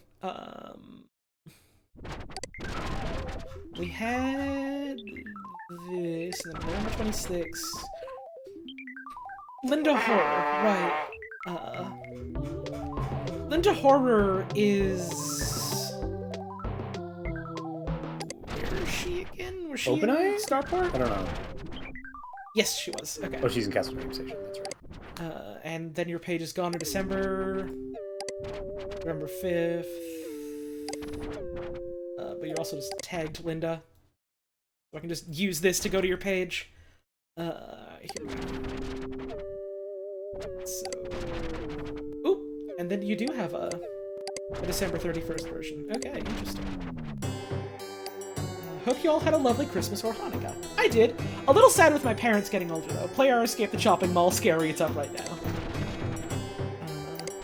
we had this on November 26th. Linda Horror, right. Linda Horror is... Where is she again? Was she Open in Eye? Starport? I don't know. Yes, she was. Okay. Oh, she's in Castle Dream Station. That's right. And then your page is gone in December. November 5th. But you're also just tagged Linda. So I can just use this to go to your page. Here we go. So... Oop! And then you do have a December 31st version. Okay, interesting. Hope you all had a lovely Christmas or Hanukkah. I did. A little sad with my parents getting older, though. Play our Escape the Chopping Mall scary. It's up right now.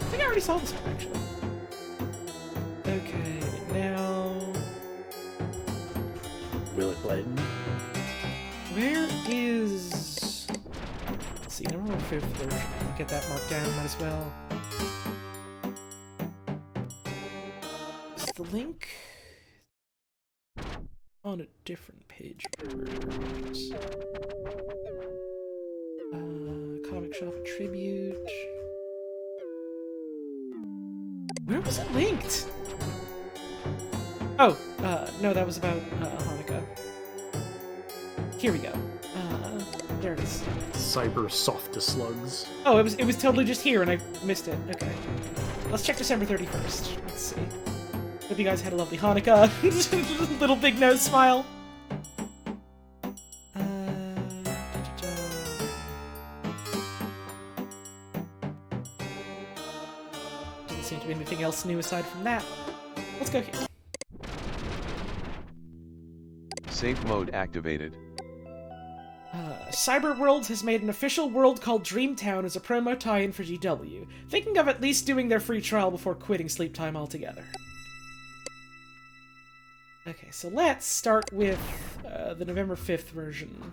I think I already saw this one, actually. Okay, now... Will it play? Where is... Let's see, November 5th version. I'll get that marked down, might as well. Is the link... on a different page of yours. Comic Shop Tribute. Where was it linked? Oh, no, that was about Hanukkah. Here we go. There it is. Cyber Soft Slugs. Oh, it was totally just here and I missed it. Okay. Let's check December 31st. Let's see. Hope you guys had a lovely Hanukkah. Little big nose smile. Doesn't seem to be anything else new aside from that. Let's go here. Safe mode activated. Cyberworld has made an official world called Dreamtown as a promo tie-in for GW, thinking of at least doing their free trial before quitting Sleep Time altogether. Okay, so let's start with the November 5th version.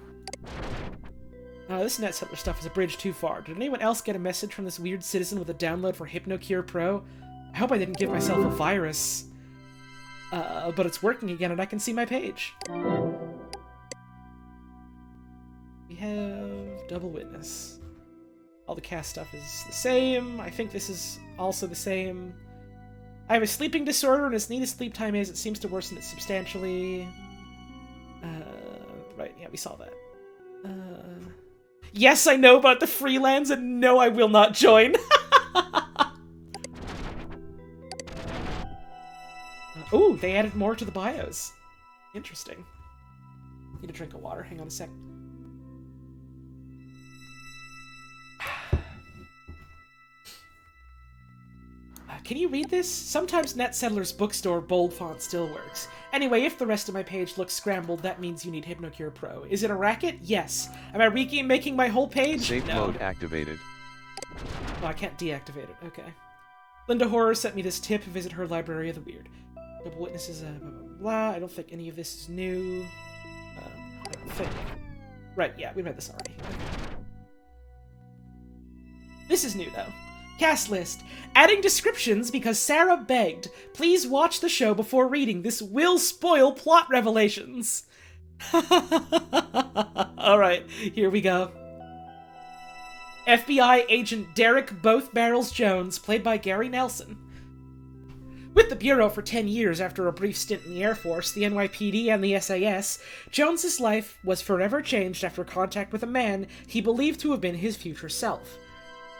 This NetSettler stuff is a bridge too far. Did anyone else get a message from this weird citizen with a download for HypnoCure Pro? I hope I didn't give myself a virus. But it's working again and I can see my page. We have Double Witness. All the cast stuff is the same. I think this is also the same. I have a sleeping disorder, and as neat as sleep time is, it seems to worsen it substantially. Right, yeah, we saw that. Yes, I know about the freelance, and no, I will not join. Ooh, they added more to the bios. Interesting. Need a drink of water. Hang on a sec. Can you read this? Sometimes NetSettler's bookstore bold font still works. Anyway, if the rest of my page looks scrambled, that means you need HypnoCure Pro. Is it a racket? Yes. Am I making my whole page? Safe No. mode activated. Oh, I can't deactivate it. Okay. Linda Horror sent me this tip. Visit her Library of the Weird. Double Witnesses, blah, blah, blah. I don't think any of this is new. I don't think. Right, yeah, we read this already. Okay. This is new, though. Cast list. Adding descriptions because Sarah begged. Please watch the show before reading. This will spoil plot revelations. Alright, here we go. FBI agent Derek Both Barrels Jones, played by Gary Nelson. With the Bureau for 10 years after a brief stint in the Air Force, the NYPD, and the SAS, Jones's life was forever changed after contact with a man he believed to have been his future self.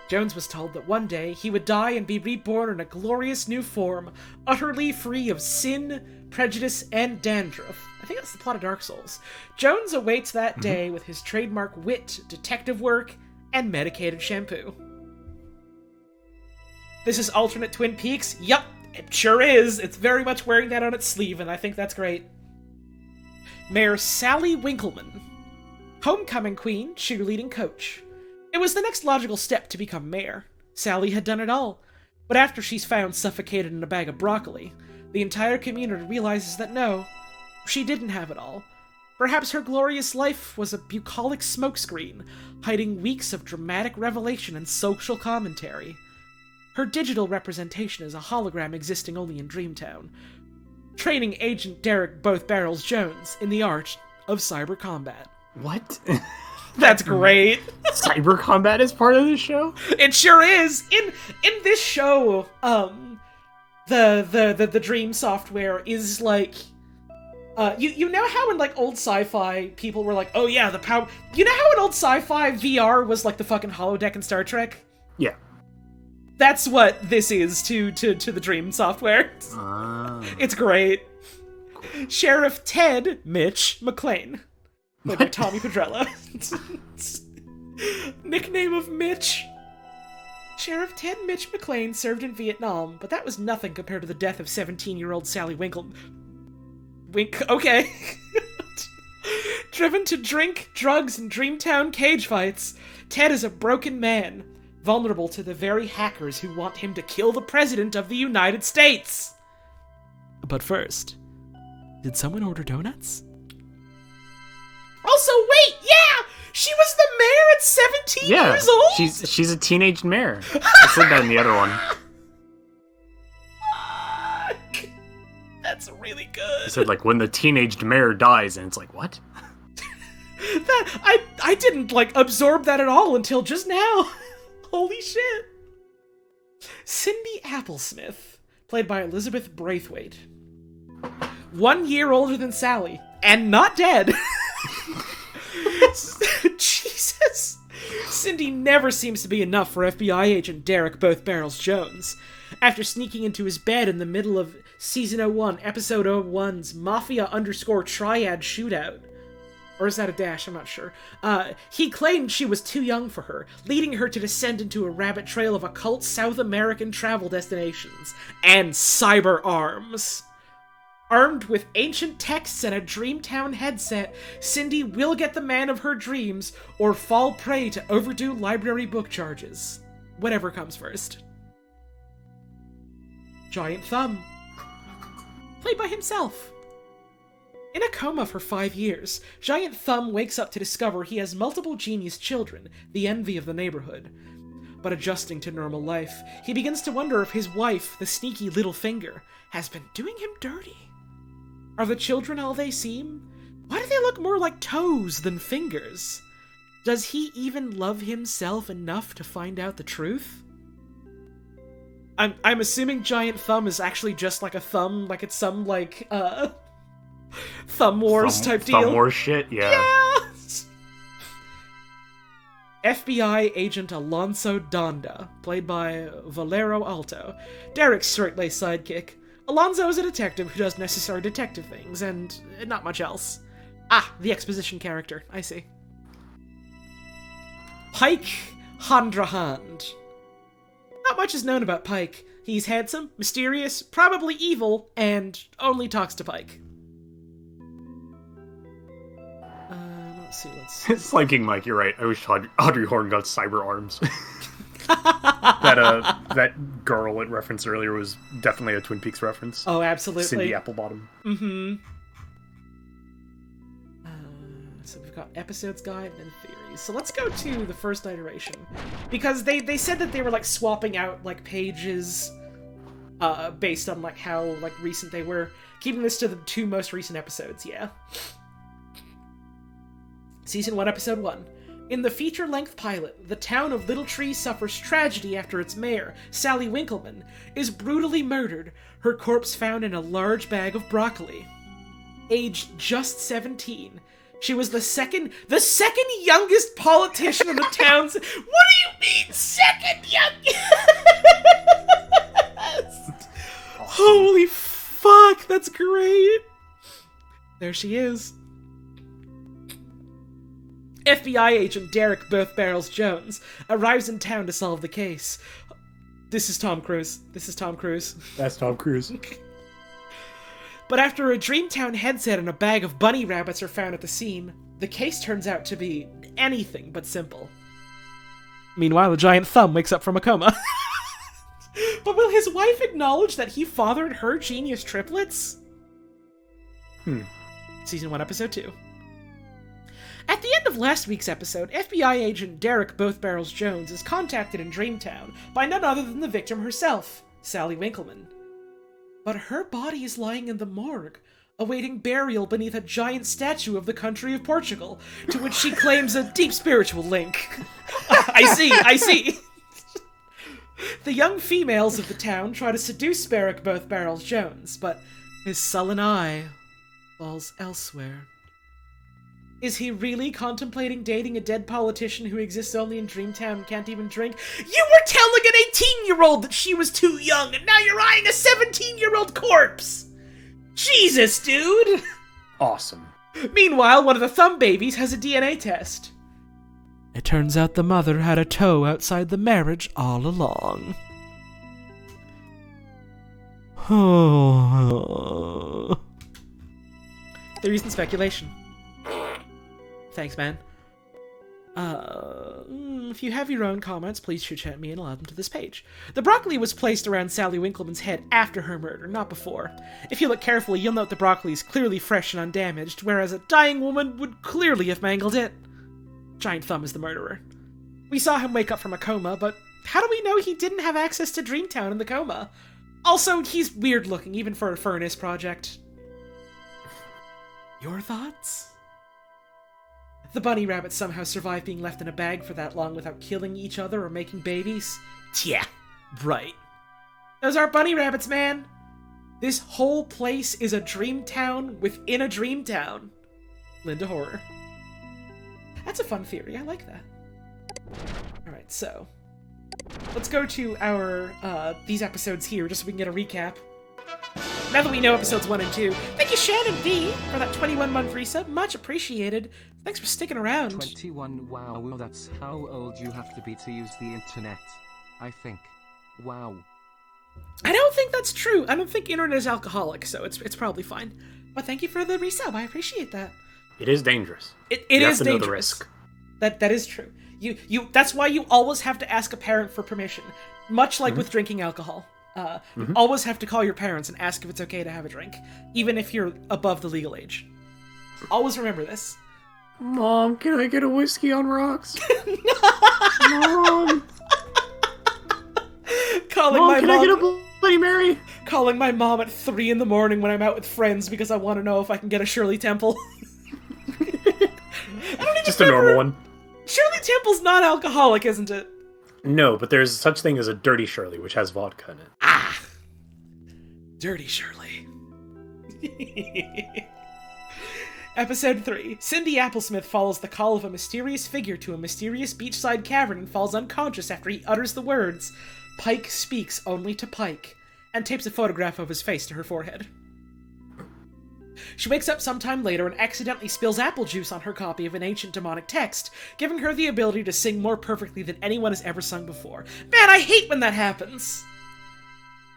Jones was told that one day he would die and be reborn in a glorious new form, utterly free of sin, prejudice, and dandruff. I think that's the plot of Dark Souls. Jones awaits that day with his trademark wit, detective work, and medicated shampoo. This is alternate Twin Peaks? Yup, it sure is. It's very much wearing that on its sleeve, and I think that's great. Mayor Sally Winkleman. Homecoming queen, cheerleading coach. It was the next logical step to become mayor. Sally had done it all. But after she's found suffocated in a bag of broccoli, the entire community realizes that no, she didn't have it all. Perhaps her glorious life was a bucolic smokescreen, hiding weeks of dramatic revelation and social commentary. Her digital representation is a hologram existing only in Dreamtown, training Agent Derek Both Barrels Jones in the art of cyber combat. What? That's great. Cyber combat is part of this show? It sure is. In this show, the dream software is like, you know how in like old sci-fi people were like, oh yeah, the power. You know how in old sci-fi VR was like the fucking holodeck in Star Trek? Yeah. That's what this is to the dream software. It's great. Sheriff Ted Mitch McLean, played by Tommy Pedrella. Nickname of Mitch. Sheriff Ted Mitch McLean served in Vietnam, but that was nothing compared to the death of 17-year-old Sally okay. Driven to drink, drugs, and Dreamtown cage fights, Ted is a broken man, vulnerable to the very hackers who want him to kill the President of the United States. But first, did someone order donuts? Also, wait, yeah! She was the mayor at 17 years old? She's a teenage mayor. I said that in the other one. That's really good. I said, like, when the teenaged mayor dies, and it's like, what? I didn't, like, absorb that at all until just now. Holy shit. Cindy Applesmith, played by Elizabeth Braithwaite. 1 year older than Sally, and not dead. Jesus. Cindy never seems to be enough for FBI agent Derek Both Barrels Jones. After sneaking into his bed in the middle of Season 01, Episode 01's Mafia_Triad shootout. Or is that a dash? I'm not sure. He claimed she was too young for her, leading her to descend into a rabbit trail of occult South American travel destinations and cyber arms. Armed with ancient texts and a Dreamtown headset, Cindy will get the man of her dreams or fall prey to overdue library book charges. Whatever comes first. Giant Thumb, played by himself. In a coma for 5 years, Giant Thumb wakes up to discover he has multiple genius children, the envy of the neighborhood. But adjusting to normal life, he begins to wonder if his wife, the sneaky Little Finger, has been doing him dirty. Are the children all they seem? Why do they look more like toes than fingers? Does he even love himself enough to find out the truth? I'm assuming Giant Thumb is actually just like a thumb, like it's some, like, Thumb Wars type deal. Thumb Wars shit, yeah. Yes! FBI agent Alonso Donda, played by Valero Alto, Derek's straight-laced sidekick. Alonso is a detective who does necessary detective things, and not much else. Ah, the exposition character, I see. Pike Handrahand. Not much is known about Pike. He's handsome, mysterious, probably evil, and only talks to Pike. Let's see. Slanking Mike, you're right. I wish Audrey Horne got cyber arms. That girl it referenced earlier was definitely a Twin Peaks reference. Oh, absolutely. Cindy Applebottom. Mm-hmm. So we've got episodes guide and theories. So let's go to the first iteration, because they said that they were like swapping out like pages based on like how like recent they were, keeping this to the 2 most recent episodes. Yeah. Season 1, Episode 1. In the feature-length pilot, the town of Little Tree suffers tragedy after its mayor, Sally Winkleman, is brutally murdered, her corpse found in a large bag of broccoli. Aged just 17, she was the second youngest politician in the town's... What do you mean, second youngest? Holy fuck, that's great. There she is. FBI agent Derek Both Barrels Jones arrives in town to solve the case. This is Tom Cruise. That's Tom Cruise. But after a Dreamtown headset and a bag of bunny rabbits are found at the scene, the case turns out to be anything but simple. Meanwhile, the Giant Thumb wakes up from a coma. But will his wife acknowledge that he fathered her genius triplets? Season 1, Episode 2. At the end of last week's episode, FBI agent Derek Both Barrels Jones is contacted in Dreamtown by none other than the victim herself, Sally Winkleman. But her body is lying in the morgue, awaiting burial beneath a giant statue of the country of Portugal, to which she claims a deep spiritual link. I see. The young females of the town try to seduce Barrack Both Barrels Jones, but his sullen eye falls elsewhere. Is he really contemplating dating a dead politician who exists only in Dreamtown and can't even drink? You were telling an 18-year-old that she was too young, and now you're eyeing a 17-year-old corpse! Jesus, dude! Awesome. Meanwhile, one of the thumb babies has a DNA test. It turns out the mother had a toe outside the marriage all along. Theories and speculation. Thanks, man. If you have your own comments, please chit-chat me and I'll add them to this page. The broccoli was placed around Sally Winkleman's head after her murder, not before. If you look carefully, you'll note the broccoli is clearly fresh and undamaged, whereas a dying woman would clearly have mangled it. Giant Thumb is the murderer. We saw him wake up from a coma, but how do we know he didn't have access to Dreamtown in the coma? Also, he's weird-looking, even for a furnace project. Your thoughts? The bunny rabbits somehow survived being left in a bag for that long without killing each other or making babies? Yeah, right. Those aren't bunny rabbits, man! This whole place is a dream town within a dream town. Linda Horror. That's a fun theory, I like that. Alright, so let's go to our, these episodes here, just so we can get a recap. Now that we know episodes 1 and 2, thank you Shannon B for that 21-month resub, much appreciated. Thanks for sticking around. 21, wow, that's how old you have to be to use the internet, I think. Wow. I don't think that's true. I don't think internet is alcoholic, so it's probably fine. But thank you for the resub, I appreciate that. It is dangerous. It you is have to dangerous. Know the risk. That is true. You that's why you always have to ask a parent for permission. Much like with drinking alcohol. You always have to call your parents and ask if it's okay to have a drink, even if you're above the legal age. Always remember this. Mom, can I get a whiskey on rocks? Mom! Can I get a Bloody Mary? Calling my mom at 3 in the morning when I'm out with friends because I want to know if I can get a Shirley Temple. Just a normal one. Shirley Temple's not alcoholic, isn't it? No, but there's such thing as a Dirty Shirley, which has vodka in it. Ah! Dirty Shirley. Episode 3. Cindy Applesmith follows the call of a mysterious figure to a mysterious beachside cavern and falls unconscious after he utters the words, "Pike speaks only to Pike," and tapes a photograph of his face to her forehead. She wakes up sometime later and accidentally spills apple juice on her copy of an ancient demonic text, giving her the ability to sing more perfectly than anyone has ever sung before. Man, I hate when that happens!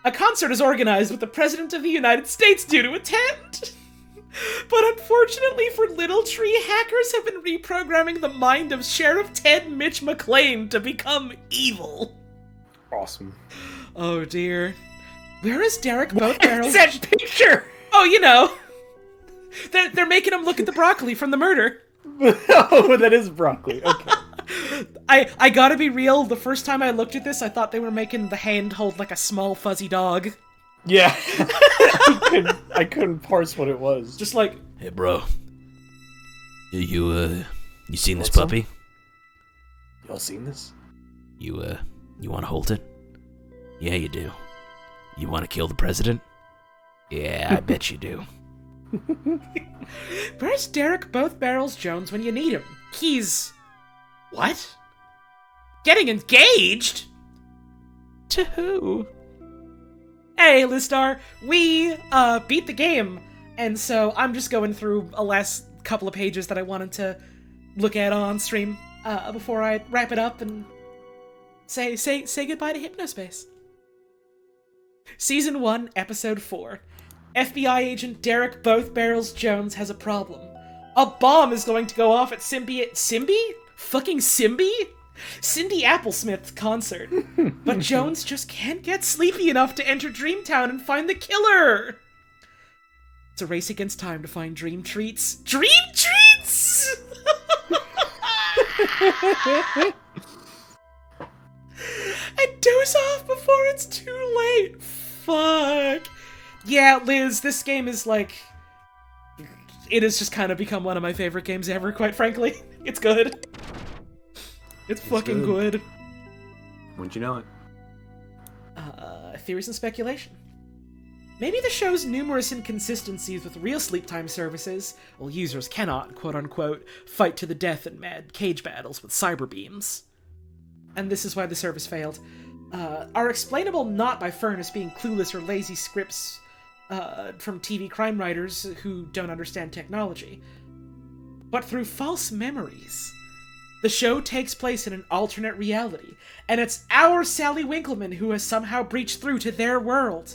A concert is organized with the President of the United States due to attend! But unfortunately for Little Tree, hackers have been reprogramming the mind of Sheriff Ted Mitch McClane to become evil. Awesome. Oh dear. Where is Derek Both Barrels? That picture! Oh, you know. They're making him look at the broccoli from the murder. Oh, that is broccoli. Okay. I gotta be real, the first time I looked at this, I thought they were making the hand hold like a small fuzzy dog. Yeah. I couldn't parse what it was. Just like, hey bro, you seen this What's up? puppy? Y'all seen this? You want to hold it? Yeah, you do. You want to kill the president? Yeah, I bet you do. Where's Derek Both Barrels Jones when you need him? He's... what? Getting engaged? To who? Hey, Listar, we, beat the game, and so I'm just going through a last couple of pages that I wanted to look at on stream, before I wrap it up and say goodbye to Hypnospace. Season 1, Episode 4. FBI agent Derek Both Barrels Jones has a problem. A bomb is going to go off at Simby? Fucking Simby? Cindy Applesmith's concert. But Jones just can't get sleepy enough to enter Dreamtown and find the killer! It's a race against time to find dream treats. Dream treats?! And doze off before it's too late. Fuck. Yeah, Liz, this game is like it has just kind of become one of my favorite games ever, quite frankly. It's good. It's fucking good. Wouldn't you know it? Theories and speculation. Maybe the show's numerous inconsistencies with real sleep time services, well, users cannot, quote-unquote, fight to the death in mad cage battles with cyber beams. And this is why the service failed. Are explainable not by Furness being clueless or lazy scripts from TV crime writers who don't understand technology, but through false memories. The show takes place in an alternate reality, and it's our Sally Winkleman who has somehow breached through to their world.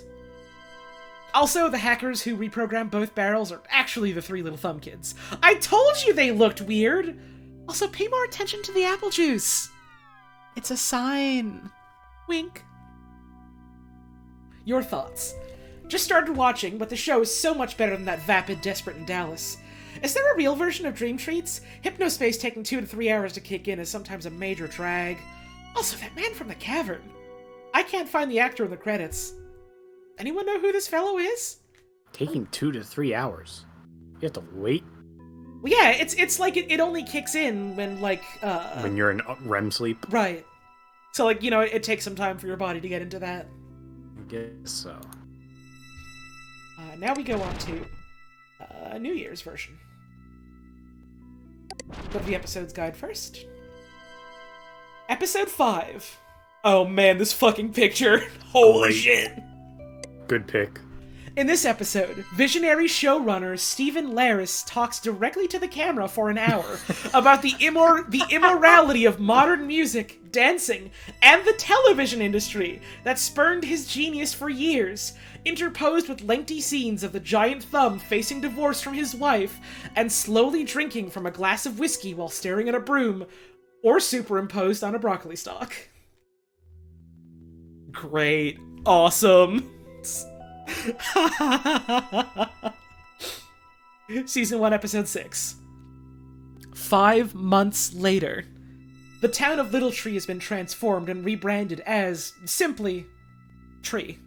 Also, the hackers who reprogram both barrels are actually the Three Little Thumb Kids. I told you they looked weird! Also, pay more attention to the apple juice. It's a sign. Wink. Your thoughts? Just started watching, but the show is so much better than that vapid Desperate in Dallas. Is there a real version of Dream Treats? Hypnospace taking 2 to 3 hours to kick in is sometimes a major drag. Also, that man from the cavern. I can't find the actor in the credits. Anyone know who this fellow is? Taking 2 to 3 hours. You have to wait? Well, yeah, it's like it only kicks in when, like, when you're in REM sleep? Right. So, like, you know, it takes some time for your body to get into that. I guess so. Now we go on to a New Year's version. Go to the episode's guide first. Episode 5. Oh man, this fucking picture. Holy shit. Good pick. In this episode, visionary showrunner Stephen Laris talks directly to the camera for an hour about the immorality of modern music, dancing, and the television industry that spurned his genius for years, interposed with lengthy scenes of the giant thumb facing divorce from his wife and slowly drinking from a glass of whiskey while staring at a broom, or superimposed on a broccoli stalk. Great. Awesome. Season 1, Episode 6. 5 months later, the town of Little Tree has been transformed and rebranded as, simply, Tree.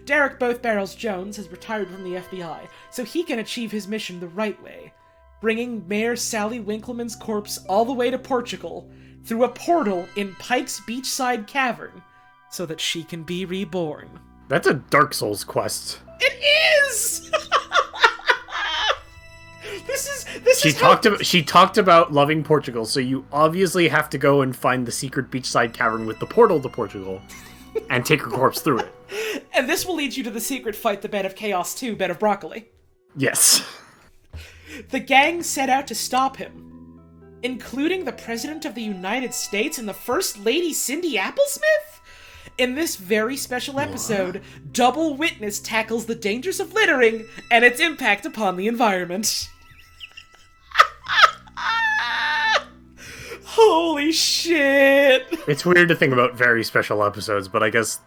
Derek Both Barrels Jones has retired from the FBI, so he can achieve his mission the right way, bringing Mayor Sally Winkleman's corpse all the way to Portugal, through a portal in Pike's Beachside Cavern, so that she can be reborn. That's a Dark Souls quest. It is! She talked about loving Portugal, so you obviously have to go and find the secret beachside cavern with the portal to Portugal and take her corpse through it. And this will lead you to the secret fight, the Bed of Chaos 2, Bed of Broccoli. Yes. The gang set out to stop him, including the President of the United States and the First Lady Cindy Applesmith? In this very special episode, Double Witness tackles the dangers of littering and its impact upon the environment. Holy shit! It's weird to think about very special episodes, but I guess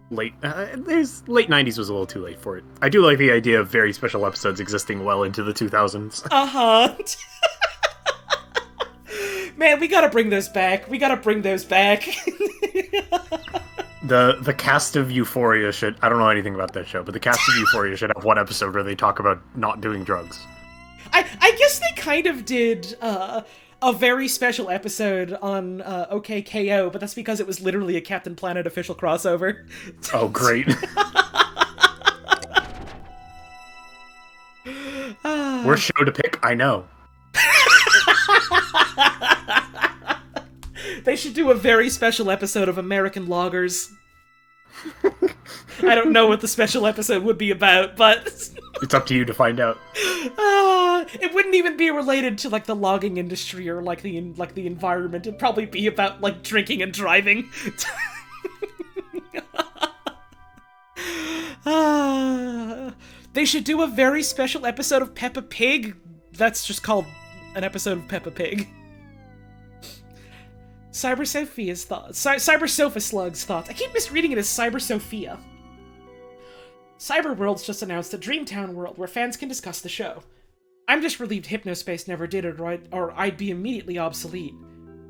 late 90s was a little too late for it. I do like the idea of very special episodes existing well into the 2000s. Uh-huh. Man, we gotta bring those back. The cast of Euphoria should... I don't know anything about that show, but the cast of Euphoria should have one episode where they talk about not doing drugs. I guess they kind of did a very special episode on OKKO, but that's because it was literally a Captain Planet official crossover. Oh, great. Worst show to pick? I know. They should do a very special episode of American Loggers. I don't know what the special episode would be about, but... It's up to you to find out. It wouldn't even be related to, like, the logging industry or, like, the environment. It'd probably be about, like, drinking and driving. They should do a very special episode of Peppa Pig. That's just called an episode of Peppa Pig. Cyber Sophia's thoughts. Cyber Sofa Slug's thoughts. I keep misreading it as Cyber Sophia. Cyberworld's just announced a Dreamtown world where fans can discuss the show. I'm just relieved Hypnospace never did it, or I'd be immediately obsolete.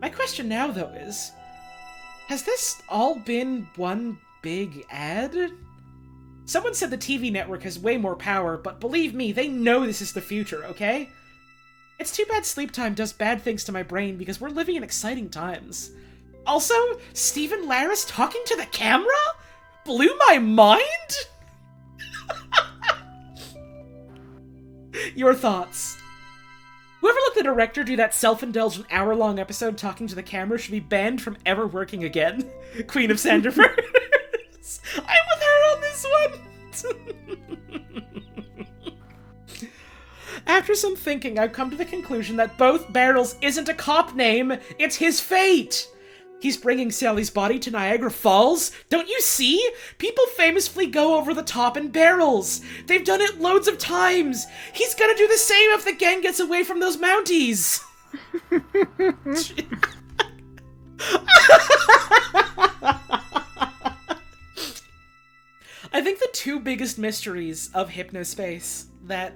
My question now, though, is... has this all been one big ad? Someone said the TV network has way more power, but believe me, they know this is the future, okay? It's too bad sleep time does bad things to my brain because we're living in exciting times. Also, Stephen Laris talking to the camera? Blew my mind? Your thoughts? Whoever let the director do that self-indulgent hour-long episode talking to the camera should be banned from ever working again. Queen of Sanderford. I'm with her on this one! After some thinking, I've come to the conclusion that both Barrels isn't a cop name, it's his fate! He's bringing Sally's body to Niagara Falls. Don't you see? People famously go over the top in barrels. They've done it loads of times. He's gonna do the same if the gang gets away from those Mounties. I think the two biggest mysteries of Hypnospace that...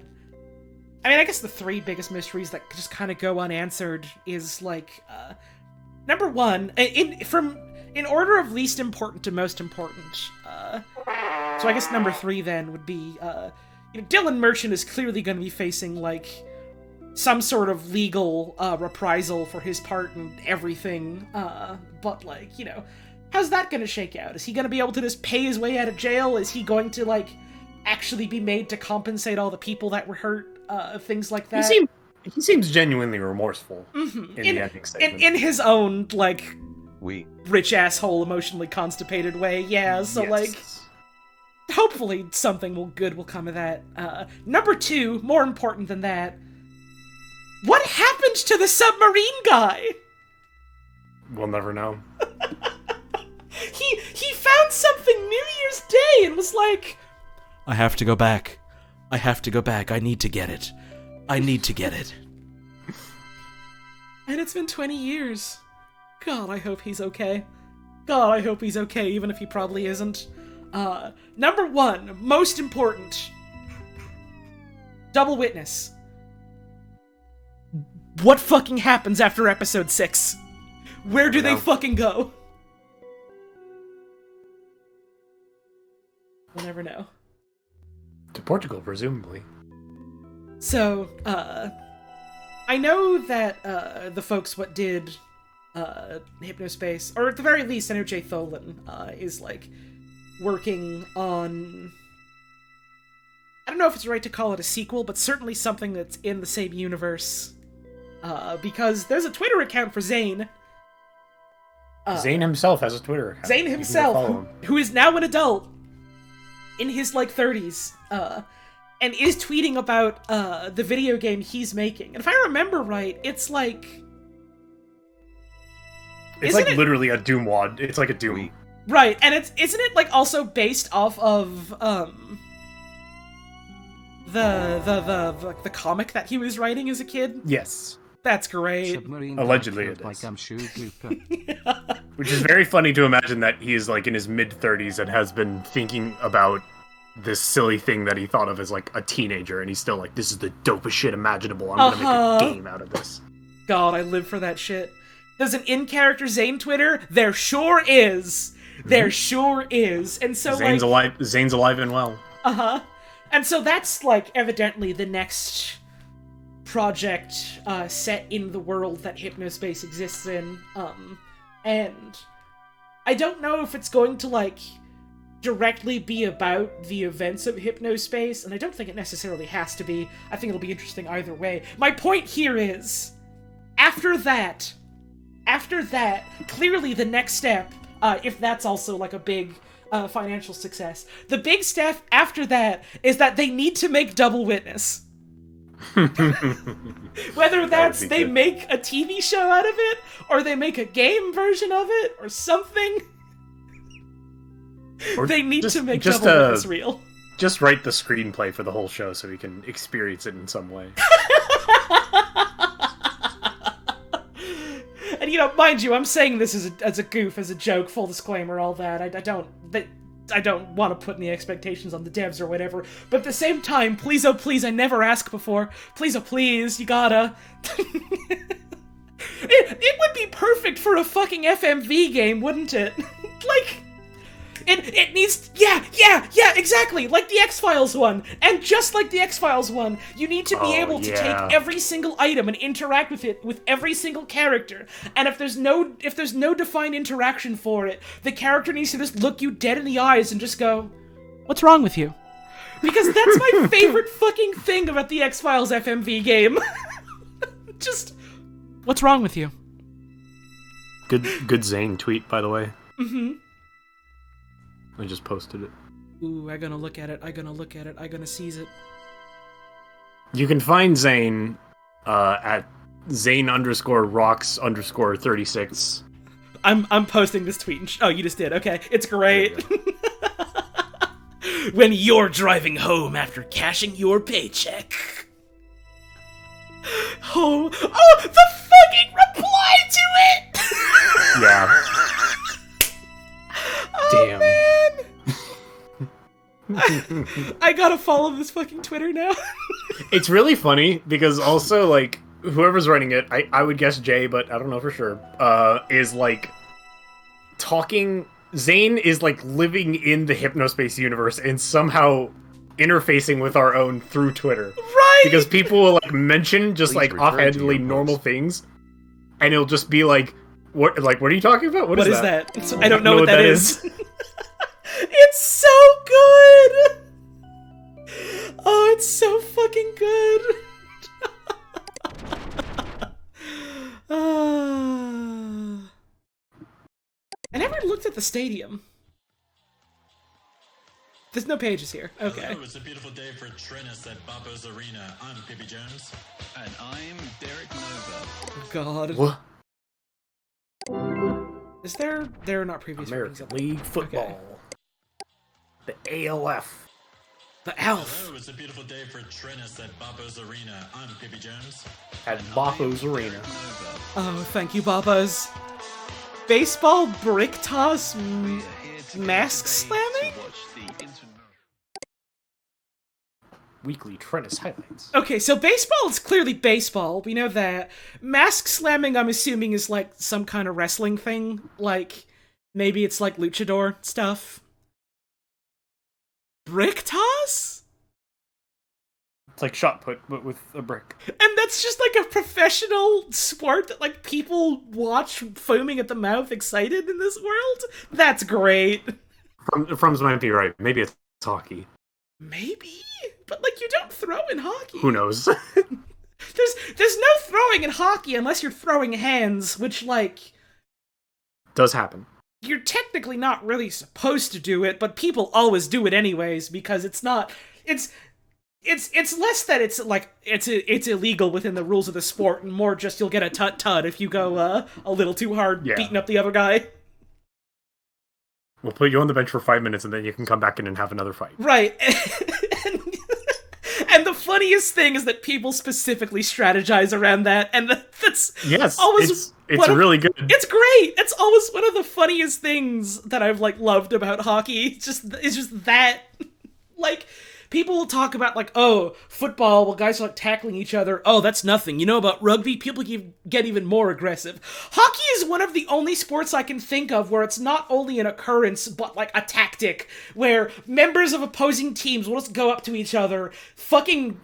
I mean, I guess the three biggest mysteries that just kind of go unanswered is, like, number one, in order of least important to most important, so I guess number three then would be, you know, Dylan Merchant is clearly going to be facing, like, some sort of legal reprisal for his part in everything, but, like, you know, how's that going to shake out? Is he going to be able to just pay his way out of jail? Is he going to, like, actually be made to compensate all the people that were hurt? Things like that. He seems genuinely remorseful in the ending statement. In his own, like, rich asshole, emotionally constipated way, yeah, so, yes. Like, hopefully something good will come of that. Number two, more important than that, what happened to the submarine guy? We'll never know. He found something New Year's Day and was like, I have to go back. I have to go back. I need to get it. I need to get it. And it's been 20 years. God, I hope he's okay. God, I hope he's okay, even if he probably isn't. Number one, most important. Double witness. What fucking happens after episode 6? Where do they fucking go? We'll never know. To Portugal, presumably. So, I know that, the folks what did, Hypnospace, or at the very least, I know Jay Tholen, is, like, working on... I don't know if it's right to call it a sequel, but certainly something that's in the same universe. Because there's a Twitter account for Zane. Zane himself has a Twitter account. Zane himself, who is now an adult. In his, like, 30s, and is tweeting about, the video game he's making. And if I remember right, it's like... It's like literally a Doom wad. It's like a Doom. Right, and isn't it, like, also based off of, the comic that he was writing as a kid? Yes. That's great. Submarine allegedly it is. Like I'm Which is very funny to imagine that he is, like, in his mid-30s and has been thinking about this silly thing that he thought of as, like, a teenager, and he's still like, this is the dopest shit imaginable. I'm gonna make a game out of this. God, I live for that shit. There's an in-character Zane Twitter? There sure is. There sure is. And so, Zane's alive and well. Uh-huh. And so that's, like, evidently the next project set in the world that Hypnospace exists in. And I don't know if it's going to, like, directly be about the events of Hypnospace, and I don't think it necessarily has to be. I think it'll be interesting either way. My point here is, after that, clearly the next step, if that's also, like, a big financial success, the big step after that is that they need to make Double Witness. Whether that's they make a TV show out of it, or they make a game version of it, or something. Or they need to make Double Witness real. Just write the screenplay for the whole show so we can experience it in some way. And, you know, mind you, I'm saying this as a goof, as a joke, full disclaimer, all that. I don't want to put any expectations on the devs or whatever, but at the same time, please, oh please, I never asked before. Please, oh please, you gotta. It would be perfect for a fucking FMV game, wouldn't it? Like, It needs, yeah, exactly, like the X-Files one. And just like the X-Files one, you need to be able to take every single item and interact with it with every single character. And if there's no defined interaction for it, the character needs to just look you dead in the eyes and just go, "What's wrong with you?" Because that's my favorite fucking thing about the X-Files FMV game. Just, "What's wrong with you?" Good Zane tweet, by the way. Mm-hmm. I just posted it. Ooh, I'm gonna look at it. I'm gonna seize it. You can find Zane at Zane_rocks_36. I'm posting this tweet. Oh, you just did. Okay, it's great. When you're driving home after cashing your paycheck. Oh, the fucking reply to it! Yeah. Damn. Man. I gotta follow this fucking Twitter now. It's really funny because also, like, whoever's running it, I would guess Jay, but I don't know for sure, is, like, talking... Zane is, like, living in the Hypnospace universe and somehow interfacing with our own through Twitter. Right! Because people will, like, mention just, like, offhandedly normal things, and it'll just be like, what are you talking about? What is that? I don't know what that is. It's so good! Oh, it's so fucking good! I never looked at the stadium. There's no pages here. Okay. Hello, it's a beautiful day for tennis at Babo's Arena. I'm Pippi Jones. And I'm Derek Nova. Oh, God. What? Is there are not previous American League Football. Okay. The ALF. The ALF. Hello, it's a beautiful day for tennis at Babo's Arena. I'm Pippi Jones. At Babo's Arena. Oh, thank you, Babas. Baseball brick toss mask slamming? Weekly Trennis highlights. Okay, so baseball is clearly baseball. We know that. Mask slamming, I'm assuming, is like some kind of wrestling thing. Like, maybe it's like luchador stuff. Brick toss? It's like shot put, but with a brick. And that's just like a professional sport that like people watch foaming at the mouth excited in this world? That's great. Frums might be right. Maybe it's hockey. Maybe? But like you don't throw in hockey. Who knows? There's no throwing in hockey unless you're throwing hands, which like... does happen. You're technically not really supposed to do it, but people always do it anyways because it's not... It's less that it's like it's illegal within the rules of the sport, and more just you'll get a tut if you go a little too hard beating up the other guy. We'll put you on the bench for 5 minutes, and then you can come back in and have another fight. Right. And the funniest thing is that people specifically strategize around that, and that's always it's really good. It's great. It's always one of the funniest things that I've like loved about hockey. It's just that like. People will talk about, like, oh, football, well, guys are, like, tackling each other. Oh, that's nothing. You know about rugby? People get even more aggressive. Hockey is one of the only sports I can think of where it's not only an occurrence, but, like, a tactic, where members of opposing teams will just go up to each other, fucking,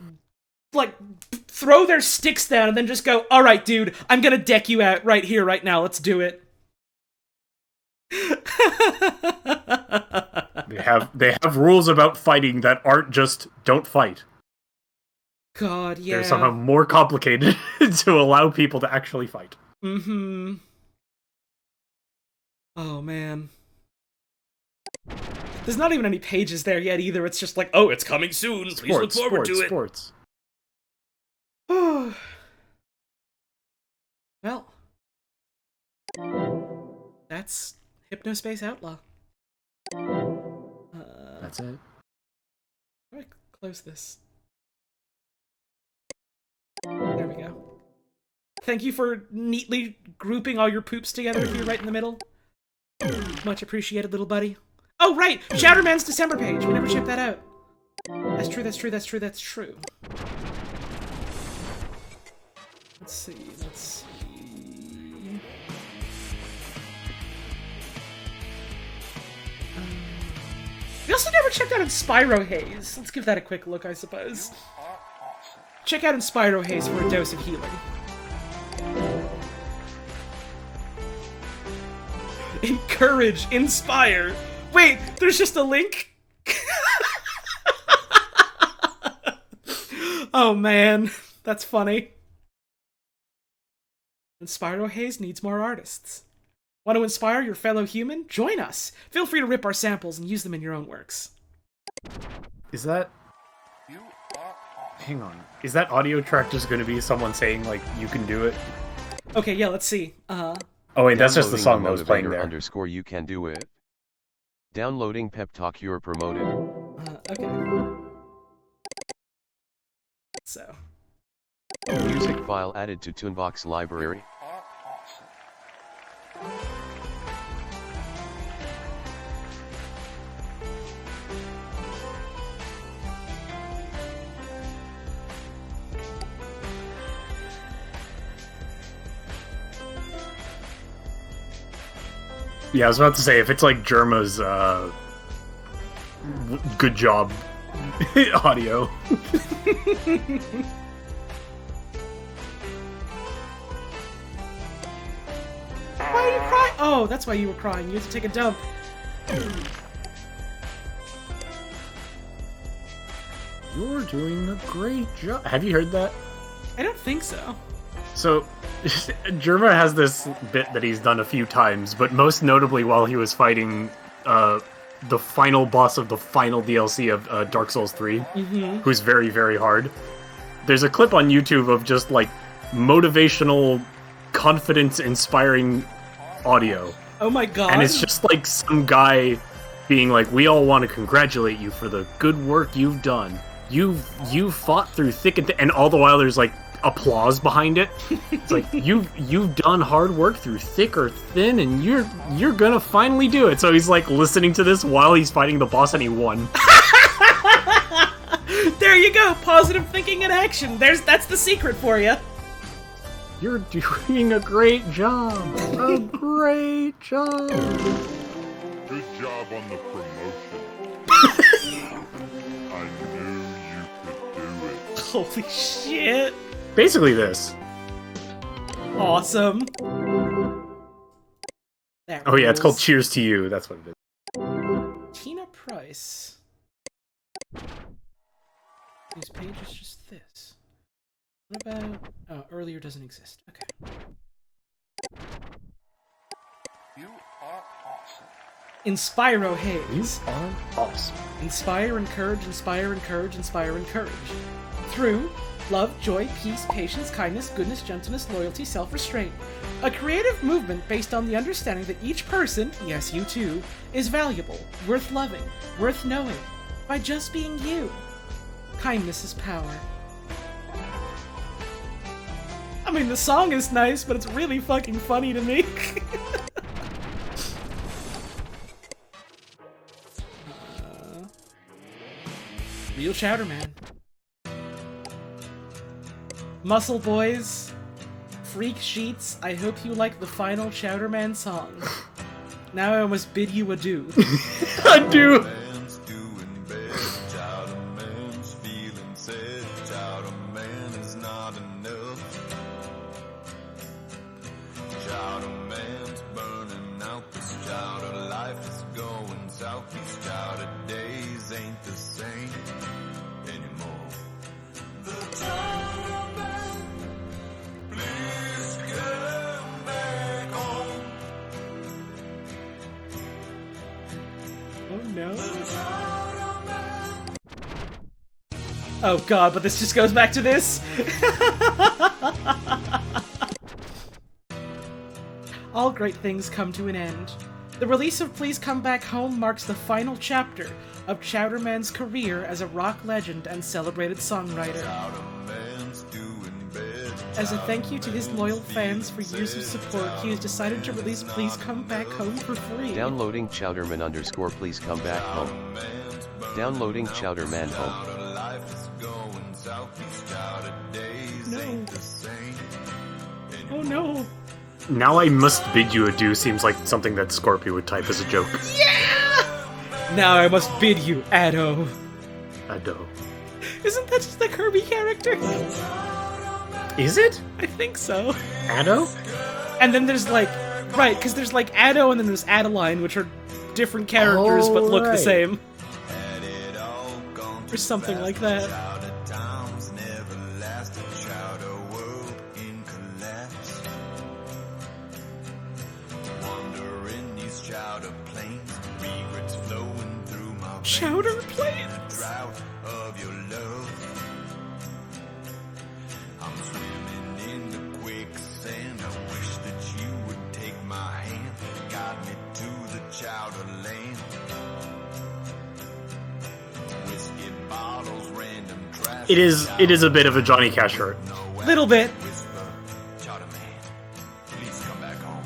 like, throw their sticks down, and then just go, all right, dude, I'm gonna deck you out right here, right now. Let's do it. They have rules about fighting that aren't just don't fight. God, yeah. They're somehow more complicated to allow people to actually fight. Mm-hmm. Oh, man. There's not even any pages there yet either. It's just like, oh, it's coming soon. Please look forward to it. Sports. Well. That's Hypnospace Outlaw. That's it. How do I close this? There we go. Thank you for neatly grouping all your poops together here right in the middle. Much appreciated, little buddy. Oh, right! Shatterman's December page. We never shipped that out. That's true, that's true, that's true, that's true. Let's see, let's see... We also never checked out Inspiro Haze. Let's give that a quick look, I suppose. Check out Inspiro Haze for a dose of healing. Encourage, inspire. Wait, there's just a link? Oh man, that's funny. Inspiro Haze needs more artists. Want to inspire your fellow human? Join us! Feel free to rip our samples and use them in your own works. Is that... Hang on. Is that audio track just going to be someone saying, like, you can do it? Okay, yeah, let's see. Oh wait, that's just the song that was playing there. _ you can do it. Downloading pep talk, you're promoted. Okay. So. Music file added to Tunebox library. Yeah, I was about to say, if it's like Germa's, good job audio. Why are you crying? Oh, that's why you were crying. You had to take a dump. You're doing a great job. Have you heard that? I don't think so. So, Germa has this bit that he's done a few times, but most notably while he was fighting the final boss of the final DLC of Dark Souls 3, who's very, very hard. There's a clip on YouTube of just, like, motivational, confidence-inspiring audio. Oh my god. And it's just, like, some guy being like, we all want to congratulate you for the good work you've done. You've fought through thick and thin, and all the while there's, like, applause behind it. It's like, you've done hard work through thick or thin, and you're gonna finally do it. So he's like listening to this while he's fighting the boss, and he won. There you go, positive thinking in action. That's the secret for you. You're doing a great job. A great job. Good job on the promotion. I knew you could do it. Holy shit. Basically this. Awesome. Oh yeah, it's called Cheers to You. That's what it is. Tina Price. Whose page is just this. What about... Oh, earlier doesn't exist. Okay. You are awesome. Inspiro Haze. You are awesome. Inspire, encourage, inspire, encourage, inspire, encourage. Through love, joy, peace, patience, kindness, goodness, gentleness, loyalty, self-restraint. A creative movement based on the understanding that each person, yes, you too, is valuable, worth loving, worth knowing, by just being you. Kindness is power. I mean, the song is nice, but it's really fucking funny to me. Real Chowder Man. Muscle Boys, Freak Sheets, I hope you like the final Chowder Man song. Now I must bid you adieu. Adieu! Oh god, but this just goes back to this? All great things come to an end. The release of Please Come Back Home marks the final chapter of Chowder Man's career as a rock legend and celebrated songwriter. As a thank you to his loyal fans for years of support, he has decided to release Please Come Back Home for free. Downloading Chowderman _ please come back home. Downloading Chowderman home. No. Oh no. Now I must bid you adieu seems like something that Scorpio would type as a joke. Yeah! Now I must bid you adieu. Ado. Isn't that just the Kirby character? Is it? I think so. Ado? And then there's like, right, because there's like Ado and then there's Adeline, which are different characters but look the same. Or something like that. Chowder plains? I'm swimming in the quicksand. I wish that you would take my hand, guide me to the chowder land. Whiskey bottles, random trash. It is a bit of a Johnny Cash shirt. Little bit. Chowder man, please come back home.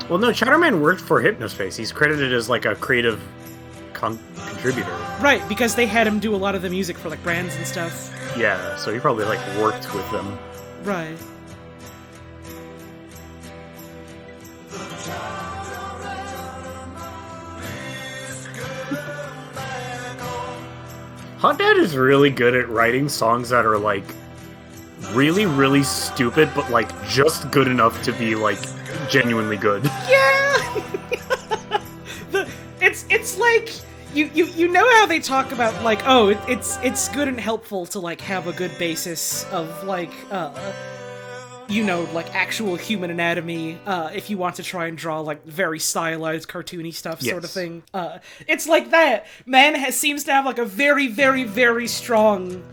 Well, no, Chowderman worked for Hypnospace. He's credited as like a creative contributor. Right, because they had him do a lot of the music for like brands and stuff. Yeah, so he probably like worked with them. Right. Hot Dad is really good at writing songs that are like really, really stupid, but like just good enough to be like genuinely good. Yeah. It's like you know how they talk about like, oh, it's good and helpful to like have a good basis of like you know, like actual human anatomy if you want to try and draw like very stylized cartoony stuff sort of thing. It's like that. Man seems to have like a very, very, very strong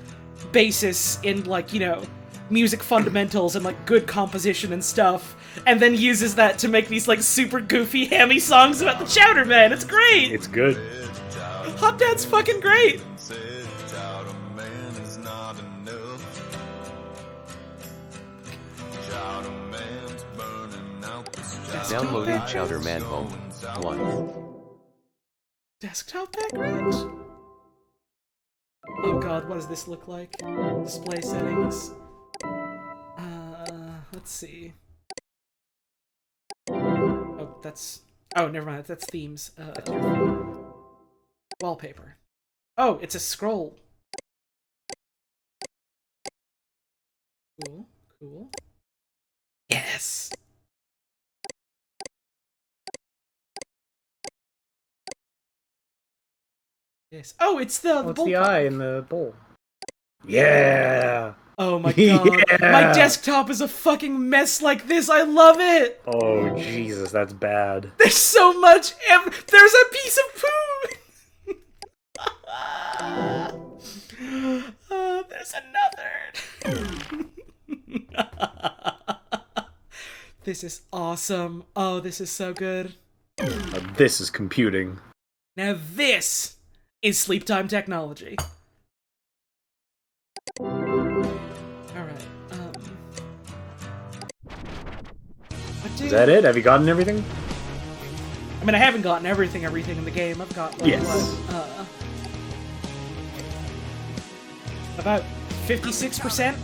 basis in like, you know, music fundamentals and like good composition and stuff, and then uses that to make these like super goofy hammy songs about the Chowder Man. It's great. It's good. Hot Dad's fucking great. Downloading Chowder Man Home 1. Desktop background? Oh god, what does this look like? Display settings. Let's see. Oh, that's... Oh, never mind, that's themes. Wallpaper. Oh, it's a scroll. Cool, cool. Yes! Yes. Oh, it's the What's bowl the pop. eye in the bowl? Yeah! Oh my god. Yeah. My desktop is a fucking mess like this. I love it. Oh, Jesus, that's bad. There's so much. There's a piece of poo. There's another. This is awesome. Oh, this is so good. This is computing. Now this is sleep time technology. Alright, Is that it? Have you gotten everything? I mean, I haven't gotten everything in the game. I've got, like, Yes. about 56%?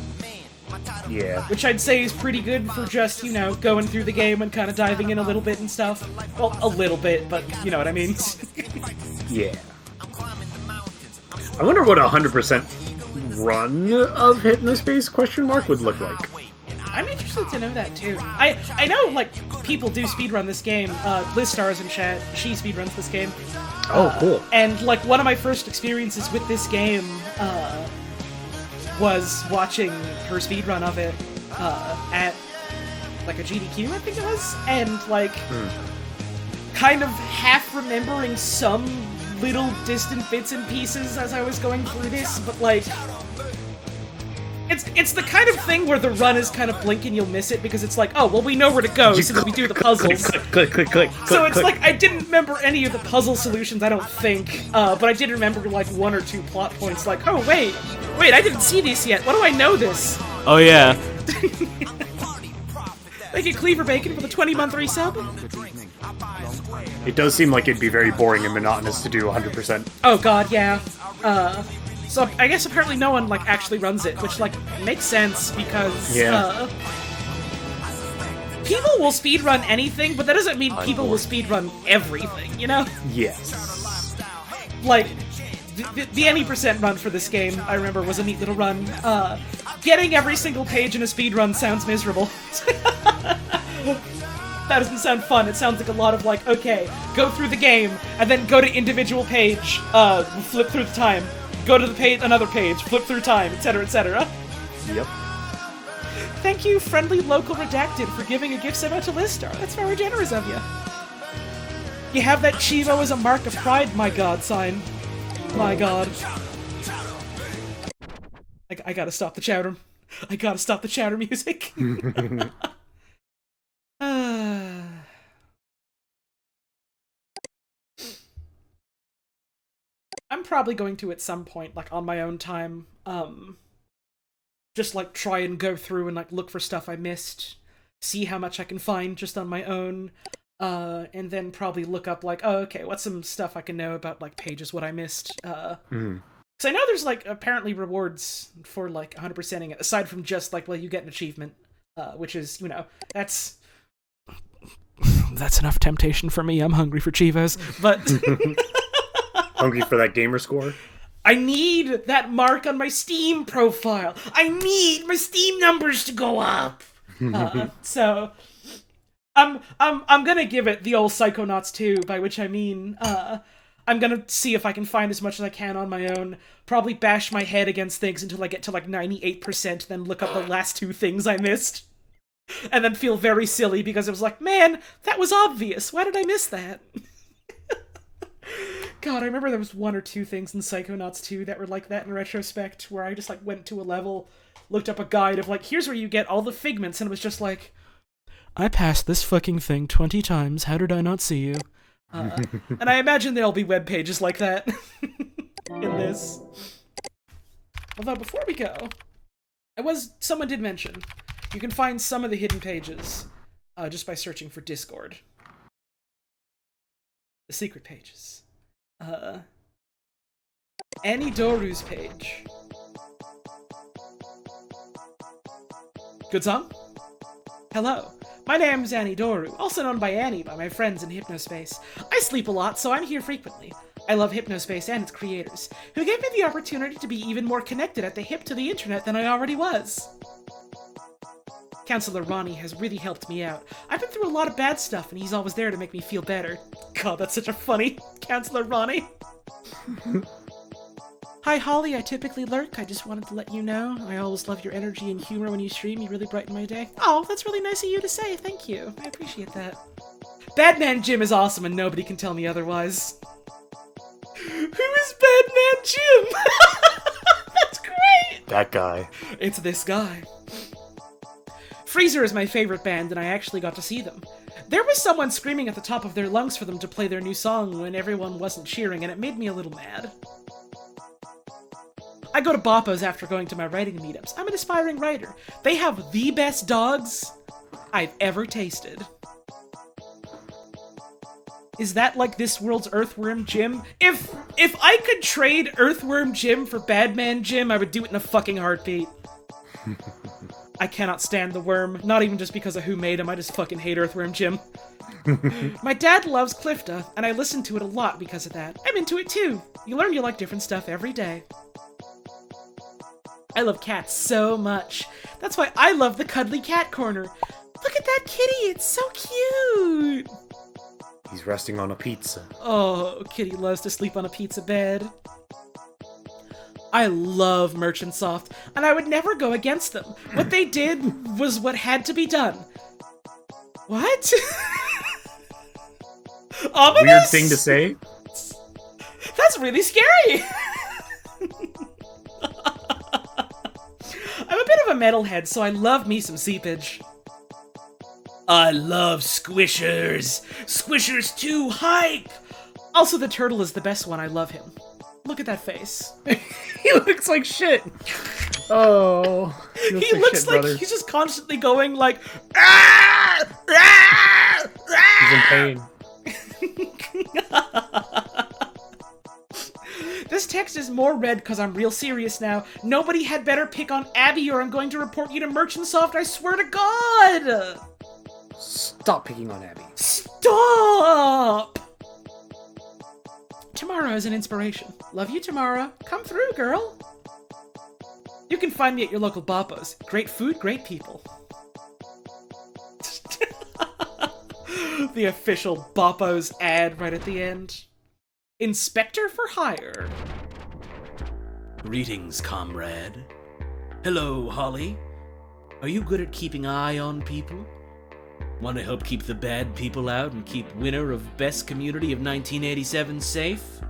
Yeah. Which I'd say is pretty good for just, you know, going through the game and kind of diving in a little bit and stuff. Well, a little bit, but you know what I mean. Yeah. I wonder what a 100% run of Hypnospace question mark would look like. I'm interested to know that too. I know like people do speedrun this game. Liz Stars in chat, she speedruns this game. Oh, cool. And like one of my first experiences with this game was watching her speedrun of it at like a GDQ, I think it was, and like kind of half remembering some little distant bits and pieces as I was going through this, but like it's the kind of thing where the run is kind of blink and you'll miss it because it's like, oh well, we know where to go since we do the puzzles. Click. So it's like I didn't remember any of the puzzle solutions, I don't think, but I did remember like one or two plot points. Like, oh wait, I didn't see this yet. Why do I know this? Oh yeah. Thank you, Cleaver Bacon, for the 20-month resub. It does seem like it'd be very boring and monotonous to do 100%. Oh god, yeah. So I guess apparently no one like actually runs it, which like makes sense because people will speedrun anything, but that doesn't mean people will speedrun everything, you know? Yes. Like, the any percent run for this game, I remember, was a neat little run. Getting every single page in a speedrun sounds miserable. That doesn't sound fun. It sounds like a lot of like, okay, go through the game, and then go to individual page, flip through the time, go to the page, another page, flip through time, etc., etc. Yep. Thank you, friendly local redacted, for giving a gift sub out to Listar. That's very generous of you. You have that Chivo as a mark of pride, my god, sign. My god. I gotta stop the chowder. I gotta stop the chowder music. I'm probably going to at some point, like on my own time, just like try and go through and like look for stuff I missed, see how much I can find just on my own, and then probably look up like, oh, okay, what's some stuff I can know about like pages what I missed. Because I know there's like apparently rewards for like 100%ing it, aside from just like, well, you get an achievement, which is, you know, that's enough temptation for me. I'm hungry for Chivos, but hungry for that gamer score. I need that mark on my Steam profile. I need my Steam numbers to go up. So I'm gonna give it the old Psychonauts 2, by which I mean I'm gonna see if I can find as much as I can on my own. Probably bash my head against things until I get to like 98%, then look up the last 2 things I missed. And then feel very silly because it was like, man, that was obvious. Why did I miss that? God, I remember there was 1 or 2 things in Psychonauts 2 that were like that in retrospect, where I just like went to a level, looked up a guide of like, here's where you get all the figments, and it was just like, I passed this fucking thing 20 times, how did I not see you? And I imagine there'll be web pages like that in this. Although, before we go, someone did mention, you can find some of the hidden pages just by searching for Discord. The secret pages. Annie Doru's page. Good song? Hello. My name is Annie Doru, also known by Annie by my friends in Hypnospace. I sleep a lot, so I'm here frequently. I love Hypnospace and its creators, who gave me the opportunity to be even more connected at the hip to the internet than I already was. Counselor Ronnie has really helped me out. I've been through a lot of bad stuff, and he's always there to make me feel better. God, that's such a funny Counselor Ronnie. Hi, Holly. I typically lurk. I just wanted to let you know. I always love your energy and humor when you stream. You really brighten my day. Oh, that's really nice of you to say. Thank you. I appreciate that. Badman Jim is awesome, and nobody can tell me otherwise. Who is Badman Jim? That's great! That guy. It's this guy. Freezer is my favorite band, and I actually got to see them. There was someone screaming at the top of their lungs for them to play their new song when everyone wasn't cheering, and it made me a little mad. I go to Boppos after going to my writing meetups. I'm an aspiring writer. They have the best dogs I've ever tasted. Is that like this world's Earthworm Jim? If I could trade Earthworm Jim for Badman Jim, I would do it in a fucking heartbeat. I cannot stand the worm, not even just because of who made him, I just fucking hate Earthworm Jim. My dad loves Clifta, and I listen to it a lot because of that. I'm into it too. You learn you like different stuff every day. I love cats so much. That's why I love the Cuddly Cat Corner. Look at that kitty, it's so cute! He's resting on a pizza. Oh, kitty loves to sleep on a pizza bed. I love Merchant Soft, and I would never go against them. What they did was what had to be done. What? Ominous? Weird thing to say. That's really scary! I'm a bit of a metalhead, so I love me some seepage. I love Squishers! Squishers 2 hype! Also, the turtle is the best one, I love him. Look at that face. He looks like shit. Oh. He looks like brother. he's just constantly going like, ah! Ah! Ah! He's in pain. This text is more red because I'm real serious now. Nobody had better pick on Abby or I'm going to report you to Merchant Soft, I swear to God! Stop picking on Abby. Stop! Tamara is an inspiration. Love you, Tamara. Come through, girl. You can find me at your local Bapos. Great food, great people. The official Bapos ad right at the end. Inspector for hire. Greetings, comrade. Hello, Holly. Are you good at keeping eye on people? Want to help keep the bad people out and keep winner of Best Community of 1987 safe?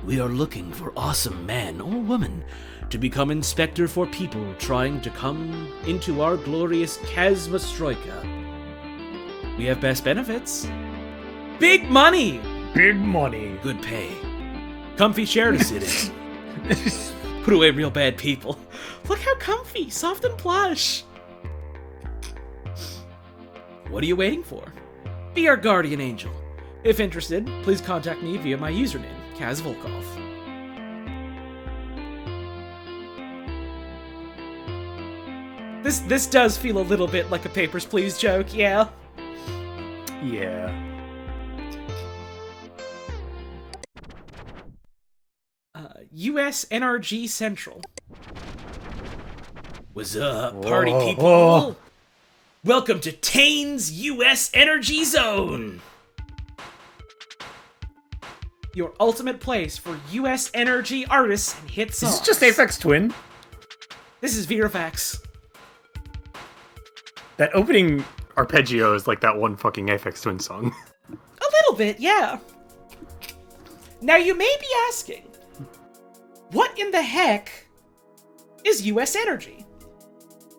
We are looking for awesome man or woman to become inspector for people trying to come into our glorious Kazmastroika. We have best benefits. Big money! Big money. Good pay. Comfy chair to sit in. Put away real bad people. Look how comfy, soft and plush. What are you waiting for? Be our guardian angel. If interested, please contact me via my username, Kaz Volkov. This does feel a little bit like a Papers, Please joke, yeah. Yeah. US NRG Central. What's up, party people? Welcome to Tane's US Energy Zone! Your ultimate place for US energy artists and hit songs. Is this just Aphex Twin? This is Virafax. That opening arpeggio is like that one fucking Aphex Twin song. A little bit, yeah. Now you may be asking, what in the heck is US Energy?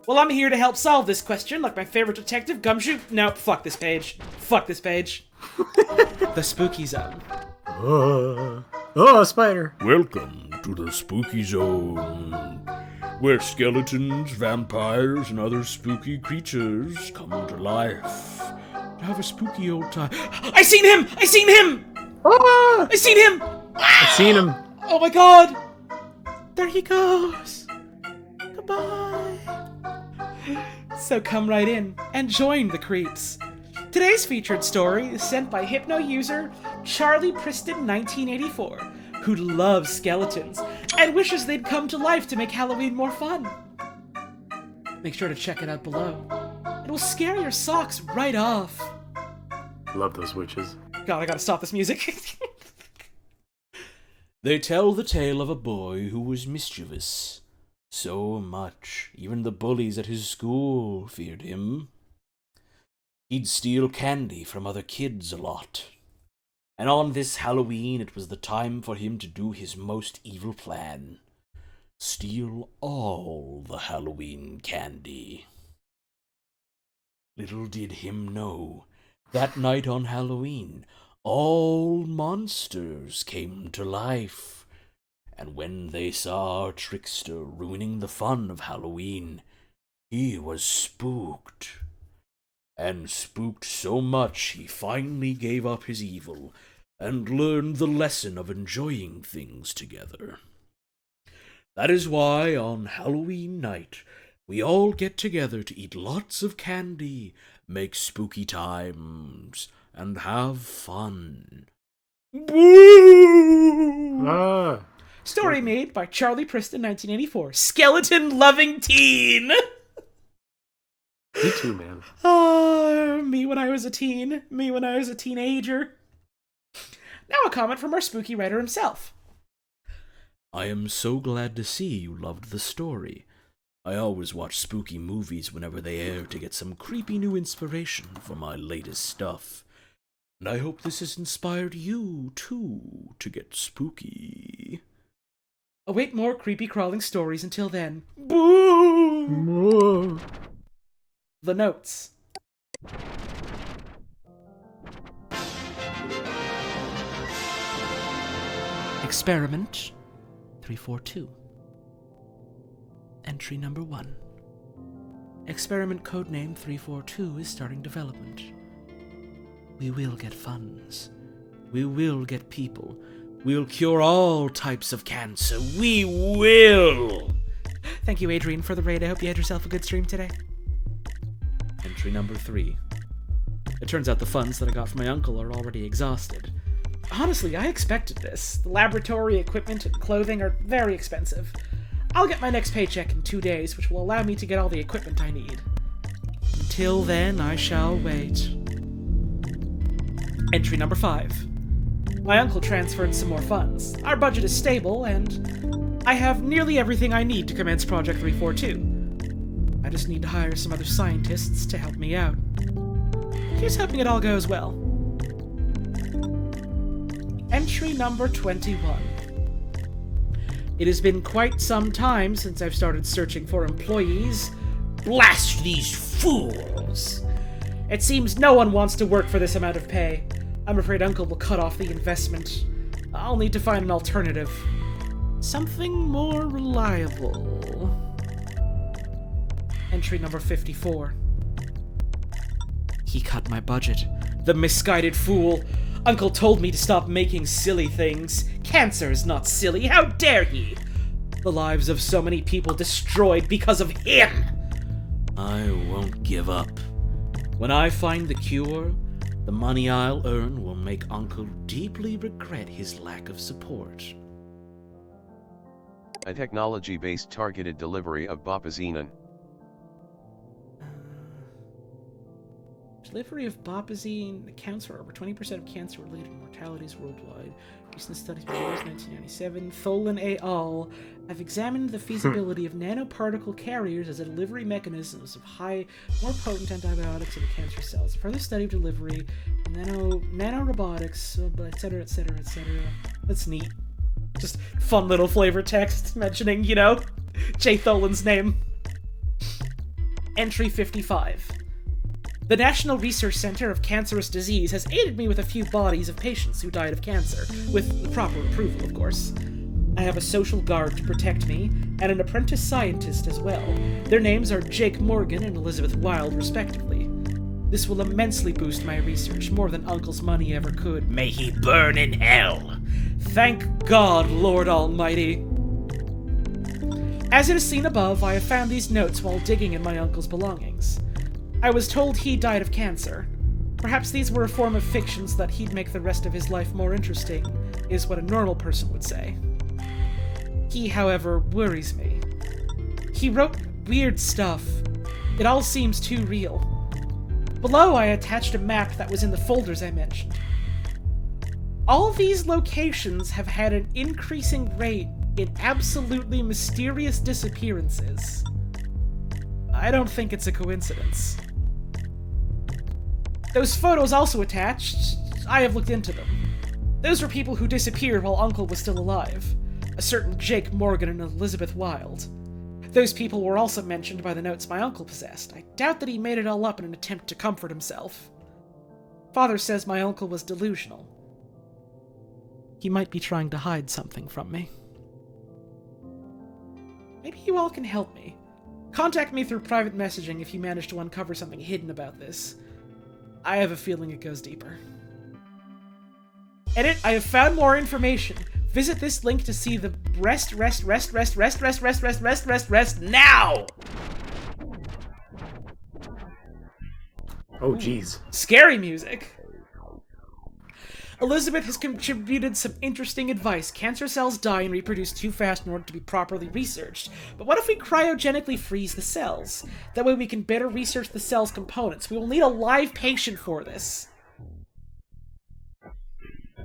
Well, I'm here to help solve this question like my favorite detective, Gumshoe. Nope, fuck this page. Fuck this page. The Spooky Zone. Oh, spider. Welcome to the Spooky Zone, where skeletons, vampires, and other spooky creatures come to life to have a spooky old time. I seen him! I seen him! Ah! I seen him! I seen him. Oh my god! There he goes. Goodbye. So come right in and join the creeps. Today's featured story is sent by Hypno user Charlie Priston 1984, who loves skeletons and wishes they'd come to life to make Halloween more fun. Make sure to check it out below. It will scare your socks right off. Love those witches. God, I gotta stop this music. They tell the tale of a boy who was mischievous. So much, even the bullies at his school feared him. He'd steal candy from other kids a lot. And on this Halloween, it was the time for him to do his most evil plan. Steal all the Halloween candy. Little did him know, that night on Halloween, all monsters came to life. And when they saw our trickster ruining the fun of Halloween, he was spooked. And spooked so much he finally gave up his evil and learned the lesson of enjoying things together. That is why on Halloween night we all get together to eat lots of candy, make spooky times, and have fun. Boo! Story made by Charlie Priston 1984. Skeleton-loving teen! Me too, man. Oh, me when I was a teen. Me when I was a teenager. Now a comment from our spooky writer himself. I am so glad to see you loved the story. I always watch spooky movies whenever they air to get some creepy new inspiration for my latest stuff. And I hope this has inspired you, too, to get spooky. Await more creepy crawling stories until then. Boo! The notes. Experiment 342. Entry number 1. Experiment codename 342 is starting development. We will get funds. We will get people. We'll cure all types of cancer. We will! Thank you, Adrian, for the raid. I hope you had yourself a good stream today. Entry number 3. It turns out the funds that I got from my uncle are already exhausted. Honestly, I expected this. The laboratory equipment and clothing are very expensive. I'll get my next paycheck in 2 days, which will allow me to get all the equipment I need. Until then, I shall wait. Entry number 5. My uncle transferred some more funds. Our budget is stable, and I have nearly everything I need to commence Project 342. I just need to hire some other scientists to help me out. Here's hoping it all goes well. Entry number 21. It has been quite some time since I've started searching for employees. Blast these fools! It seems no one wants to work for this amount of pay. I'm afraid Uncle will cut off the investment. I'll need to find an alternative. Something more reliable. Entry number 54. He cut my budget. The misguided fool! Uncle told me to stop making silly things. Cancer is not silly, how dare he! The lives of so many people destroyed because of him! I won't give up. When I find the cure, the money I'll earn will make Uncle deeply regret his lack of support. A technology-based targeted delivery of Bopazine. Delivery of Bopazine accounts for over 20% of cancer-related mortalities worldwide. Recent studies by 1997. Tholen et al. Have examined the feasibility of nanoparticle carriers as a delivery mechanisms of more potent antibiotics in cancer cells. Further study of delivery, nanorobotics, etc., etc., etc. That's neat. Just fun little flavor text mentioning, Jay Tholen's name. Entry 55. The National Research Center of Cancerous Disease has aided me with a few bodies of patients who died of cancer, with the proper approval, of course. I have a social guard to protect me, and an apprentice scientist as well. Their names are Jake Morgan and Elizabeth Wilde, respectively. This will immensely boost my research, more than Uncle's money ever could. May he burn in hell! Thank God, Lord Almighty! As it is seen above, I have found these notes while digging in my uncle's belongings. I was told he died of cancer. Perhaps these were a form of fiction so that he'd make the rest of his life more interesting, is what a normal person would say. He, however, worries me. He wrote weird stuff. It all seems too real. Below, I attached a map that was in the folders I mentioned. All these locations have had an increasing rate in absolutely mysterious disappearances. I don't think it's a coincidence. Those photos also attached, I have looked into them. Those were people who disappeared while Uncle was still alive. A certain Jake Morgan and Elizabeth Wilde. Those people were also mentioned by the notes my uncle possessed. I doubt that he made it all up in an attempt to comfort himself. Father says my uncle was delusional. He might be trying to hide something from me. Maybe you all can help me. Contact me through private messaging if you manage to uncover something hidden about this. I have a feeling it goes deeper. Edit, I have found more information. Visit this link to see the rest now! Oh, jeez. Scary music. Elizabeth has contributed some interesting advice. Cancer cells die and reproduce too fast in order to be properly researched. But what if we cryogenically freeze the cells? That way we can better research the cell's components. We will need a live patient for this.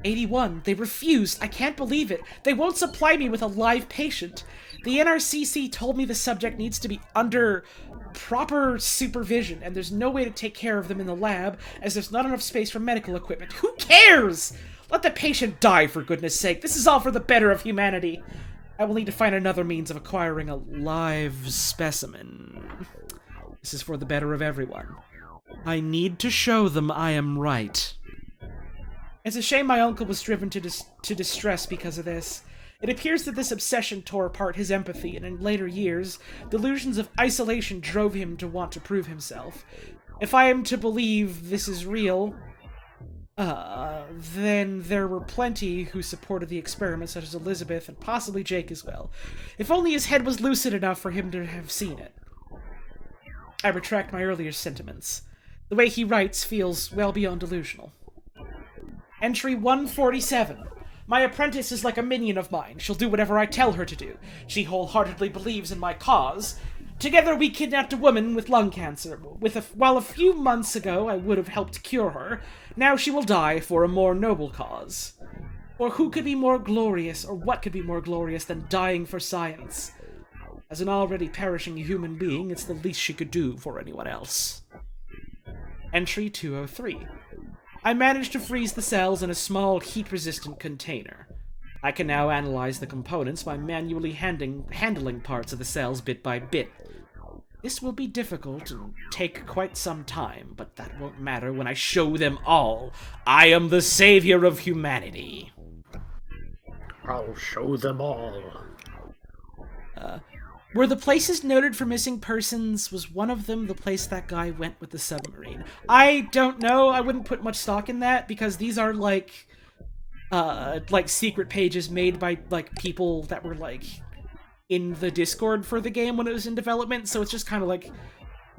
81. They refused. I can't believe it. They won't supply me with a live patient. The NRCC told me the subject needs to be under proper supervision, and there's no way to take care of them in the lab, as there's not enough space for medical equipment. Who cares? Let the patient die, for goodness sake. This is all for the better of humanity. I will need to find another means of acquiring a live specimen. This is for the better of everyone. I need to show them I am right. It's a shame my uncle was driven to distress because of this. It appears that this obsession tore apart his empathy, and in later years, delusions of isolation drove him to want to prove himself. If I am to believe this is real, then there were plenty who supported the experiment, such as Elizabeth and possibly Jake as well. If only his head was lucid enough for him to have seen it. I retract my earlier sentiments. The way he writes feels well beyond delusional. Entry 147. My apprentice is like a minion of mine. She'll do whatever I tell her to do. She wholeheartedly believes in my cause. Together we kidnapped a woman with lung cancer. While a few months ago I would have helped cure her, now she will die for a more noble cause. Or who could be more glorious, or what could be more glorious than dying for science? As an already perishing human being, it's the least she could do for anyone else. Entry 203. I managed to freeze the cells in a small, heat-resistant container. I can now analyze the components by manually handling parts of the cells bit by bit. This will be difficult and take quite some time, but that won't matter when I show them all. I am the savior of humanity. I'll show them all. Were the places noted for missing persons, was one of them the place that guy went with the submarine? I don't know. I wouldn't put much stock in that, because these are, like secret pages made by, like, people that were, like, in the Discord for the game when it was in development, so it's just kind of, like,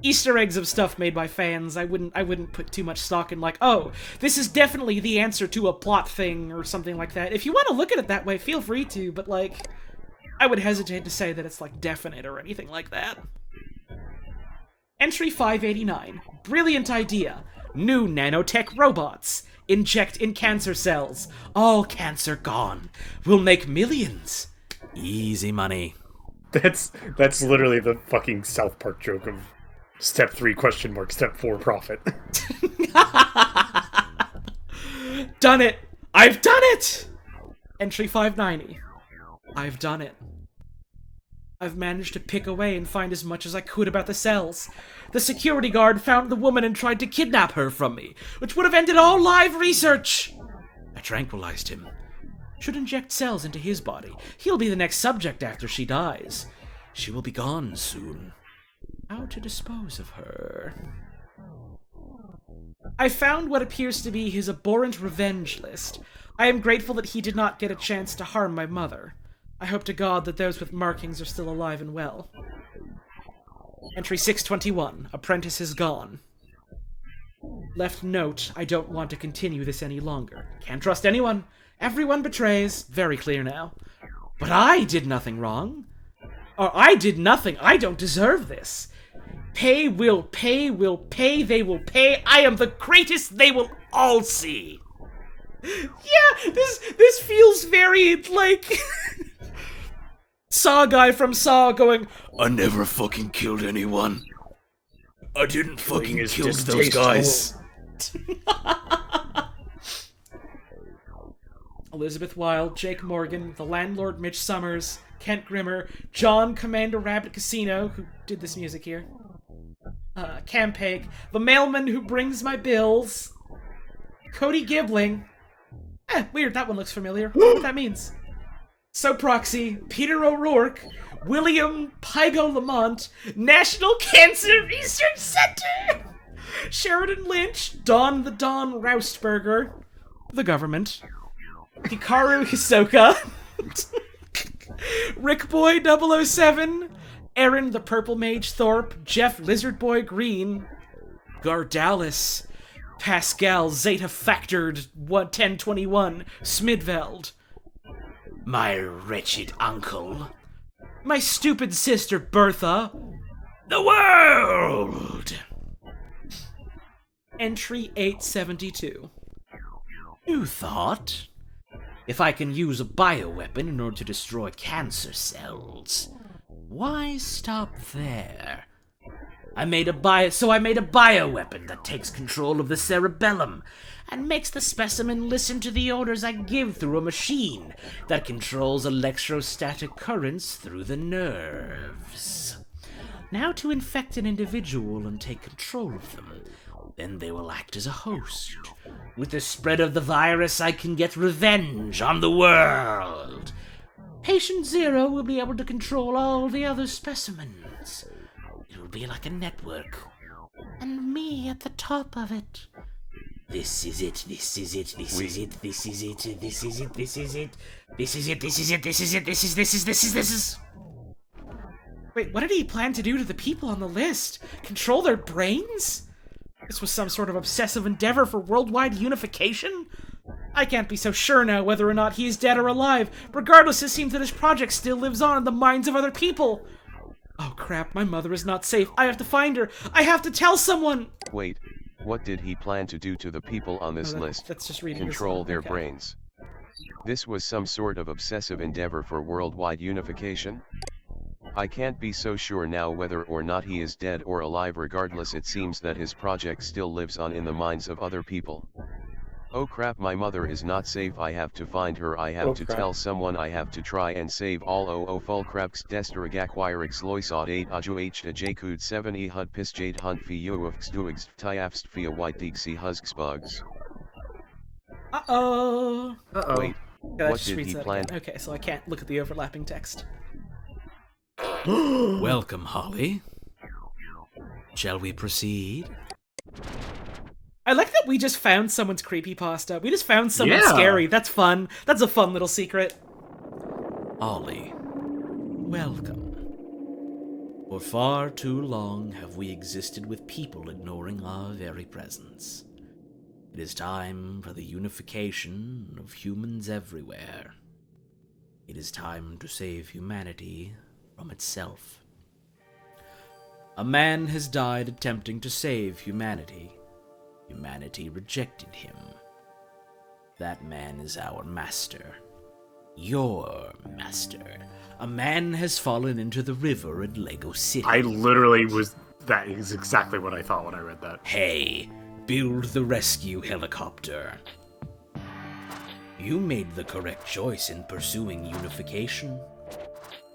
Easter eggs of stuff made by fans. I wouldn't put too much stock in, like, oh, this is definitely the answer to a plot thing, or something like that. If you want to look at it that way, feel free to, but, like, I would hesitate to say that it's, like, definite or anything like that. Entry 589. Brilliant idea. New nanotech robots. Inject in cancer cells. All cancer gone. We'll make millions. Easy money. That's literally the fucking South Park joke of step 3 ? Step 4 profit. Done it! I've done it! Entry 590. I've done it. I've managed to pick away and find as much as I could about the cells. The security guard found the woman and tried to kidnap her from me, which would have ended all live research. I tranquilized him. Should inject cells into his body. He'll be the next subject after she dies. She will be gone soon. How to dispose of her? I found what appears to be his abhorrent revenge list. I am grateful that he did not get a chance to harm my mother. I hope to God that those with markings are still alive and well. Entry 621. Apprentice is gone. Left note, I don't want to continue this any longer. Can't trust anyone. Everyone betrays. Very clear now. But I did nothing wrong. Or I did nothing. I don't deserve this. Pay will pay will pay. They will pay. I am the greatest they will all see. Yeah, this feels very, like... Saw guy from Saw going, I never fucking killed anyone. I didn't fucking kill those guys. Elizabeth Wilde, Jake Morgan, the landlord Mitch Summers, Kent Grimmer, John Commander Rabbit Casino, who did this music here, Campake, the mailman who brings my bills, Cody Gibbling. Weird, that one looks familiar. I wonder what that means. So Proxy, Peter O'Rourke, William Pygo Lamont, National Cancer Research Center, Sheridan Lynch, Don the Don Roustberger, the government, Hikaru Hisoka, Rick Boy 007, Aaron the Purple Mage Thorpe, Jeff Lizard Boy Green, Gardalis, Pascal Zeta Factored 1021, Smidveld, my wretched uncle, my stupid sister Bertha, the world! Entry 872. New thought? If I can use a bioweapon in order to destroy cancer cells, why stop there? I made a bioweapon that takes control of the cerebellum and makes the specimen listen to the orders I give through a machine that controls electrostatic currents through the nerves. Now to infect an individual and take control of them. Then they will act as a host. With the spread of the virus, I can get revenge on the world. Patient Zero will be able to control all the other specimens. It will be like a network. And me at the top of it. This is it, this is it, this is it, this is it, this is it, this is it, this is it, this is it, this is it, this is. Wait, what did he plan to do to the people on the list? Control their brains? This was some sort of obsessive endeavor for worldwide unification? I can't be so sure now whether or not he is dead or alive. Regardless, it seems that his project still lives on in the minds of other people. Oh crap, my mother is not safe. I have to find her. I have to tell someone! Wait, what did he plan to do to the people on this list? That's just reading Control this. their Okay. brains. This was some sort of obsessive endeavor for worldwide unification? I can't be so sure now whether or not he is dead or alive. Regardless, it seems that his project still lives on in the minds of other people. Oh crap, my mother is not safe. I have to find her. I have to tell someone. I have to try and save all. Oh full crabs desteragaquirix loisod 8 aju h to jakud 7 e hud pis jade hunt fi uufx duigst tiafst fi a white dixie husks bugs. Uh-oh. Wait, Yeah, what did he plan? Okay, so I can't look at the overlapping text. Welcome, Holly. Shall we proceed? I like that we just found someone's creepypasta. We just found someone Yeah. scary. That's fun. That's a fun little secret. Holly, welcome. For far too long have we existed with people ignoring our very presence. It is time for the unification of humans everywhere. It is time to save humanity from itself. A man has died attempting to save humanity. Humanity rejected him. That man is our master. Your master. A man has fallen into the river in Lego City. I literally was... That is exactly what I thought when I read that. Hey, build the rescue helicopter. You made the correct choice in pursuing unification.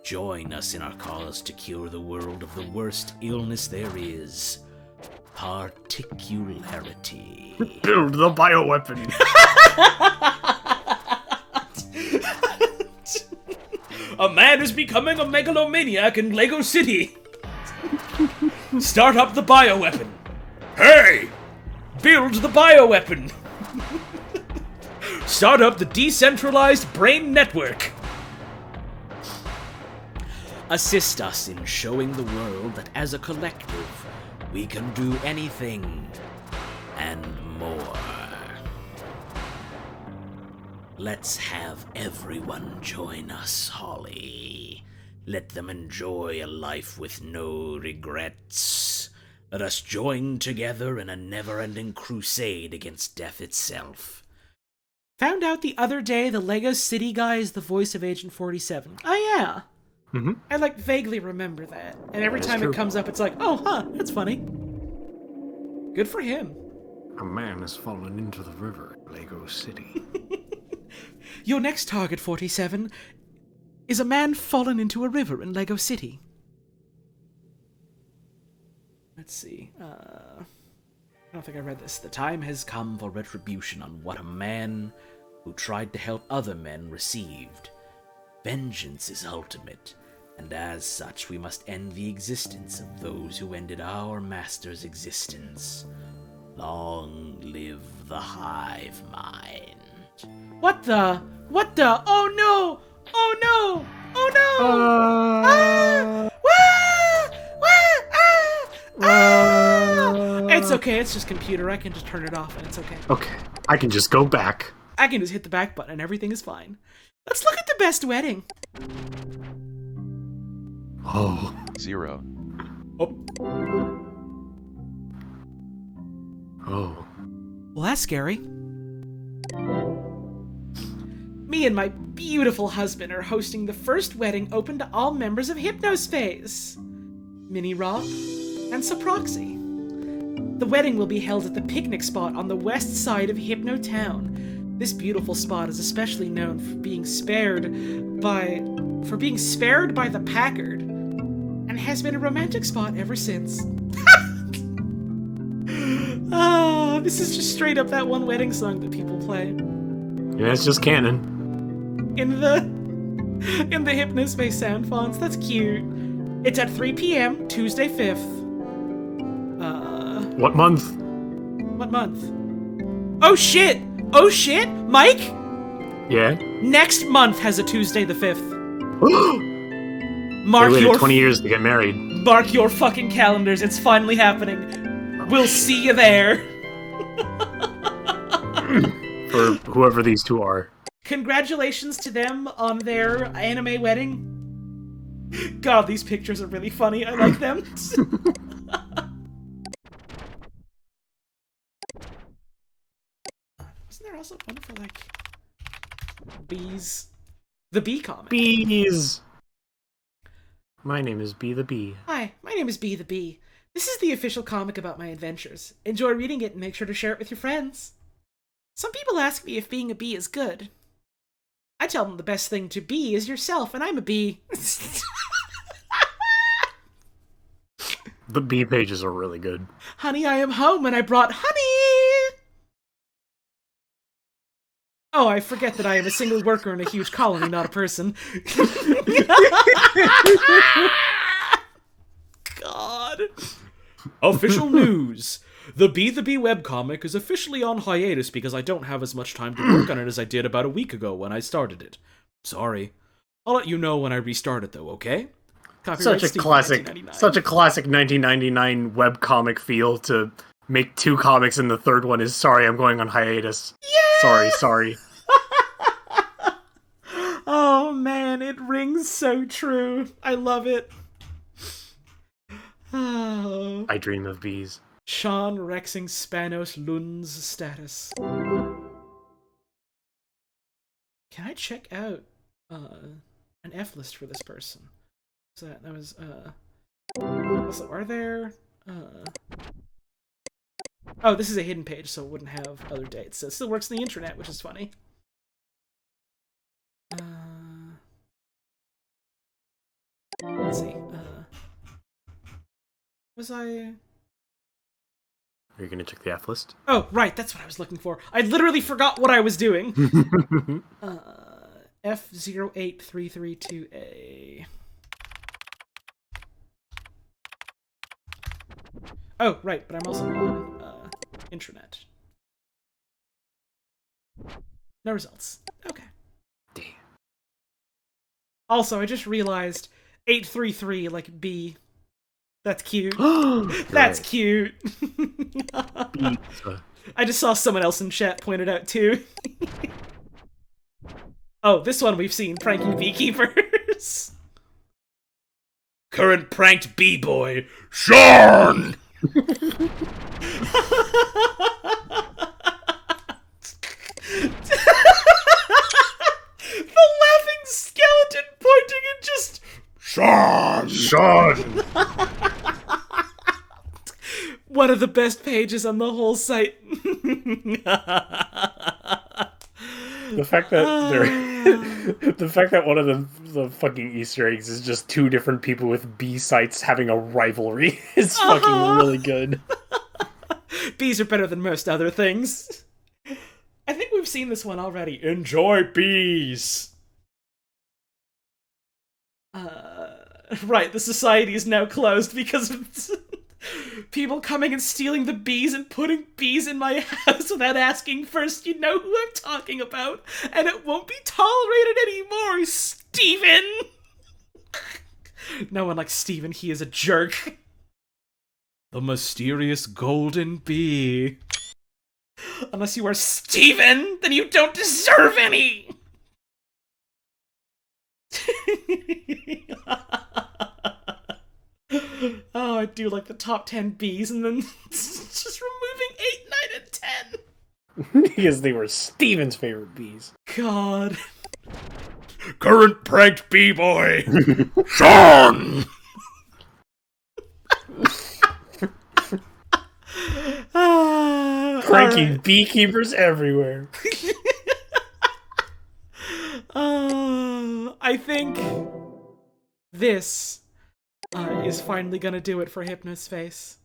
Join us in our cause to cure the world of the worst illness there is. Particularity. Build the bioweapon. A man is becoming a megalomaniac in Lego City. Start up the bioweapon. Hey! Build the bioweapon. Start up the decentralized brain network. Assist us in showing the world that as a collective, we can do anything and more. Let's have everyone join us, Holly. Let them enjoy a life with no regrets. Let us join together in a never-ending crusade against death itself. Found out the other day the Lego City guy is the voice of Agent 47. Oh yeah. Mm-hmm. I vaguely remember that. And every That is time true. it comes up, it's like, oh, huh, that's funny. Good for him. A man has fallen into the river, Lego City. Your next target, 47, is a man fallen into a river in Lego City. Let's see. I don't think I read this. The time has come for retribution on what a man who tried to help other men received. Vengeance is ultimate, and as such we must end the existence of those who ended our master's existence. Long live the hive mind. What the? Oh no! Oh no! Oh no! It's okay, it's just computer. I can just turn it off and it's okay. Okay, I can just go back. I can just hit the back button and everything is fine. Let's look at the best wedding. Oh. 0. Oh. Well, that's scary. Me and my beautiful husband are hosting the first wedding open to all members of Hypnospace. Mini Rob and Soproxy. The wedding will be held at the picnic spot on the west side of Hypno Town. This beautiful spot is especially known for being spared by the Packard, and has been a romantic spot ever since. Oh, this is just straight up that one wedding song that people play Yeah, it's just canon. in the Hypnospace sound fonts. That's cute. It's at 3 p.m. Tuesday 5th. What month? What month? Oh shit! Oh shit! Mike? Yeah? Next month has a Tuesday the 5th. Mark waited your 20 years to get married. Mark your fucking calendars. It's finally happening. We'll see you there. For whoever these two are. Congratulations to them on their anime wedding. God, these pictures are really funny. I like them. Wasn't there also one for, like, bees? The Bee comic. Bees! My name is Bee the Bee. Hi, my name is Bee the Bee. This is the official comic about my adventures. Enjoy reading it and make sure to share it with your friends. Some people ask me if being a bee is good. I tell them the best thing to be is yourself, and I'm a bee. The bee pages are really good. Honey, I am home and I brought honey! Oh, I forget that I am a single worker in a huge colony, not a person. God. Official news. The Bee webcomic is officially on hiatus because I don't have as much time to work on it as I did about a week ago when I started it. Sorry. I'll let you know when I restart it though, okay? Copyright Such a Steve, classic 1999. such a classic 1999 webcomic feel to make two comics and the third one is sorry, I'm going on hiatus. Yeah! Sorry. Oh man, it rings so true. I love it. Oh. I dream of bees. Sean Rexing Spanos Lund's status. Can I check out an F list for this person? So that was also, are there oh, this is a hidden page, so it wouldn't have other dates. So it still works on the internet, which is funny. Let's see. Was I? Are you gonna check the F list? Oh, right, that's what I was looking for. I literally forgot what I was doing. F08332A. Oh, right, but I'm also on intranet. No results. Okay. Damn. Also, I just realized 833 like B. That's cute. That's cute. I just saw someone else in chat pointed out too. Oh, this one we've seen, pranking beekeepers. Current pranked bee boy, Sean! The laughing skeleton pointing and just Sean! one of the best pages on the whole site. The fact that the fact that one of the fucking Easter eggs is just two different people with bee sites having a rivalry is fucking really good. Bees are better than most other things. I think we've seen this one already. Enjoy bees. Right, the society is now closed because of people coming and stealing the bees and putting bees in my house without asking first. You know who I'm talking about, and it won't be tolerated anymore, Steven! No one likes Steven, he is a jerk. The mysterious golden bee. Unless you are Steven, then you don't deserve any! Oh, I do like the top 10 bees and then just removing 8, 9, and 10. Because they were Steven's favorite bees. God. Current pranked bee boy, Sean! Pranking beekeepers everywhere. I think this is finally gonna do it for Hypnospace.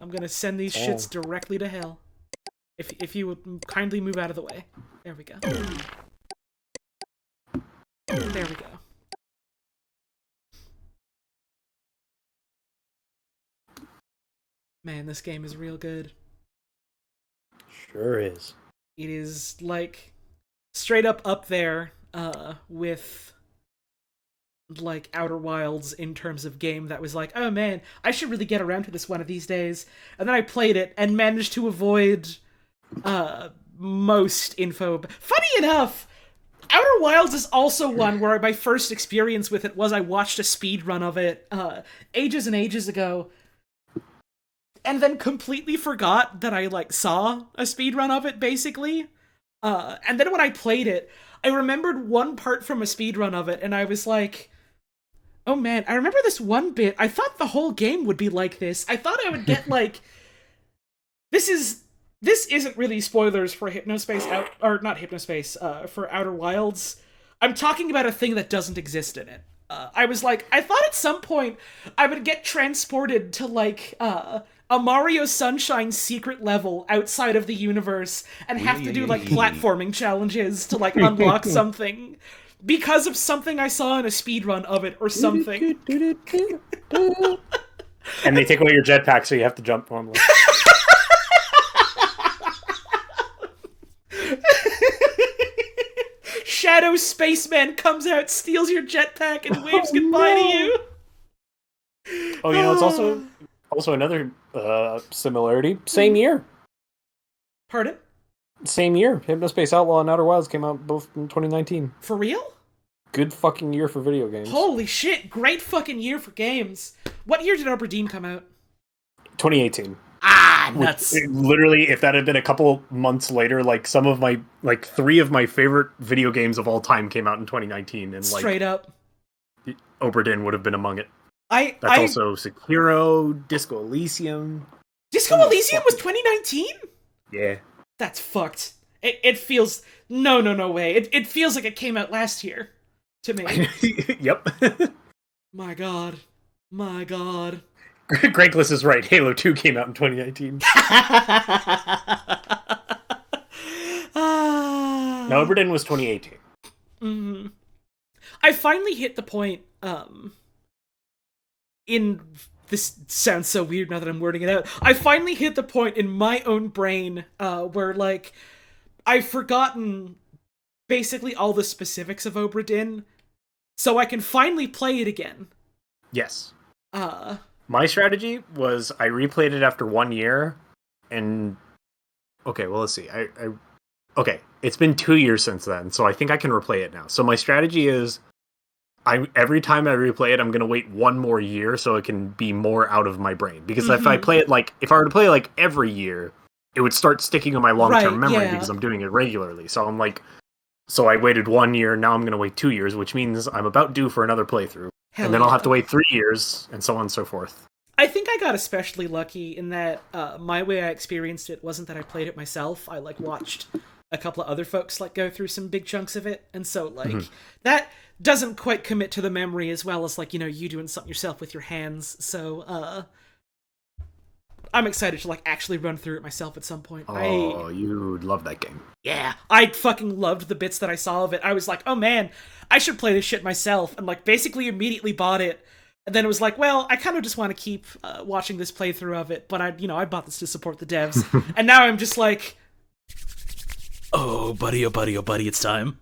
I'm gonna send these shits directly to hell. If you would kindly move out of the way. There we go. There we go. Man, this game is real good. Sure is. It is, like, straight up there with like Outer Wilds in terms of game that was like, oh man, I should really get around to this one of these days. And then I played it and managed to avoid most info. Funny enough, Outer Wilds is also one where my first experience with it was I watched a speed run of it ages and ages ago, and then completely forgot that I like saw a speed run of it, basically. And then when I played it, I remembered one part from a speed run of it, and I was like, oh man, I remember this one bit. I thought the whole game would be like this. I thought I would get like this isn't really spoilers for Hypnospace not Hypnospace, for Outer Wilds. I'm talking about a thing that doesn't exist in it. I was like, I thought at some point I would get transported to like a Mario Sunshine secret level outside of the universe and have to do like platforming challenges to like unlock something because of something I saw in a speedrun of it or something. And they take away your jetpack so you have to jump normally. Shadow Spaceman comes out, steals your jetpack, and waves goodbye to you. Oh, you know, it's also another similarity. Same year. Pardon? Same year. Hypnospace Outlaw and Outer Wilds came out both in 2019. For real? Good fucking year for video games. Holy shit, great fucking year for games. What year did Oberdeen come out? 2018. Ah, nuts. Literally, if that had been a couple months later, like some of my, like 3 of my favorite video games of all time came out in 2019. And straight up. Oberdeen would have been among it. That's I also Sekiro, Disco Elysium. Disco Elysium was 2019? Yeah. That's fucked. It feels... No way. It feels like it came out last year. To me. Yep. My god. Greglis is right. Halo 2 came out in 2019. No, Oberdeen was 2018. Mm-hmm. I finally hit the point, this sounds so weird now that I'm wording it out. I finally hit the point in my own brain, where, like, I've forgotten basically all the specifics of Oberdeen, so I can finally play it again. Yes. My strategy was I replayed it after 1 year, and... Okay, well, let's see. Okay, it's been 2 years since then, so I think I can replay it now. So my strategy is, every time I replay it, I'm going to wait 1 more year so it can be more out of my brain. Because if I play it, like, if I were to play it, like, every year, it would start sticking in my long-term memory because I'm doing it regularly. So I'm like... So I waited 1 year, now I'm going to wait 2 years, which means I'm about due for another playthrough. And then I'll have to wait 3 years, and so on and so forth. I think I got especially lucky in that my way I experienced it wasn't that I played it myself. I, like, watched a couple of other folks, like, go through some big chunks of it. And so, like, that doesn't quite commit to the memory as well as, like, you know, you doing something yourself with your hands. So, I'm excited to, like, actually run through it myself at some point. Oh, you'd love that game. Yeah, I fucking loved the bits that I saw of it. I was like, oh man, I should play this shit myself, and, like, basically immediately bought it. And then it was like, well, I kind of just want to keep watching this playthrough of it, but I bought this to support the devs. And now I'm just like, oh buddy, it's time.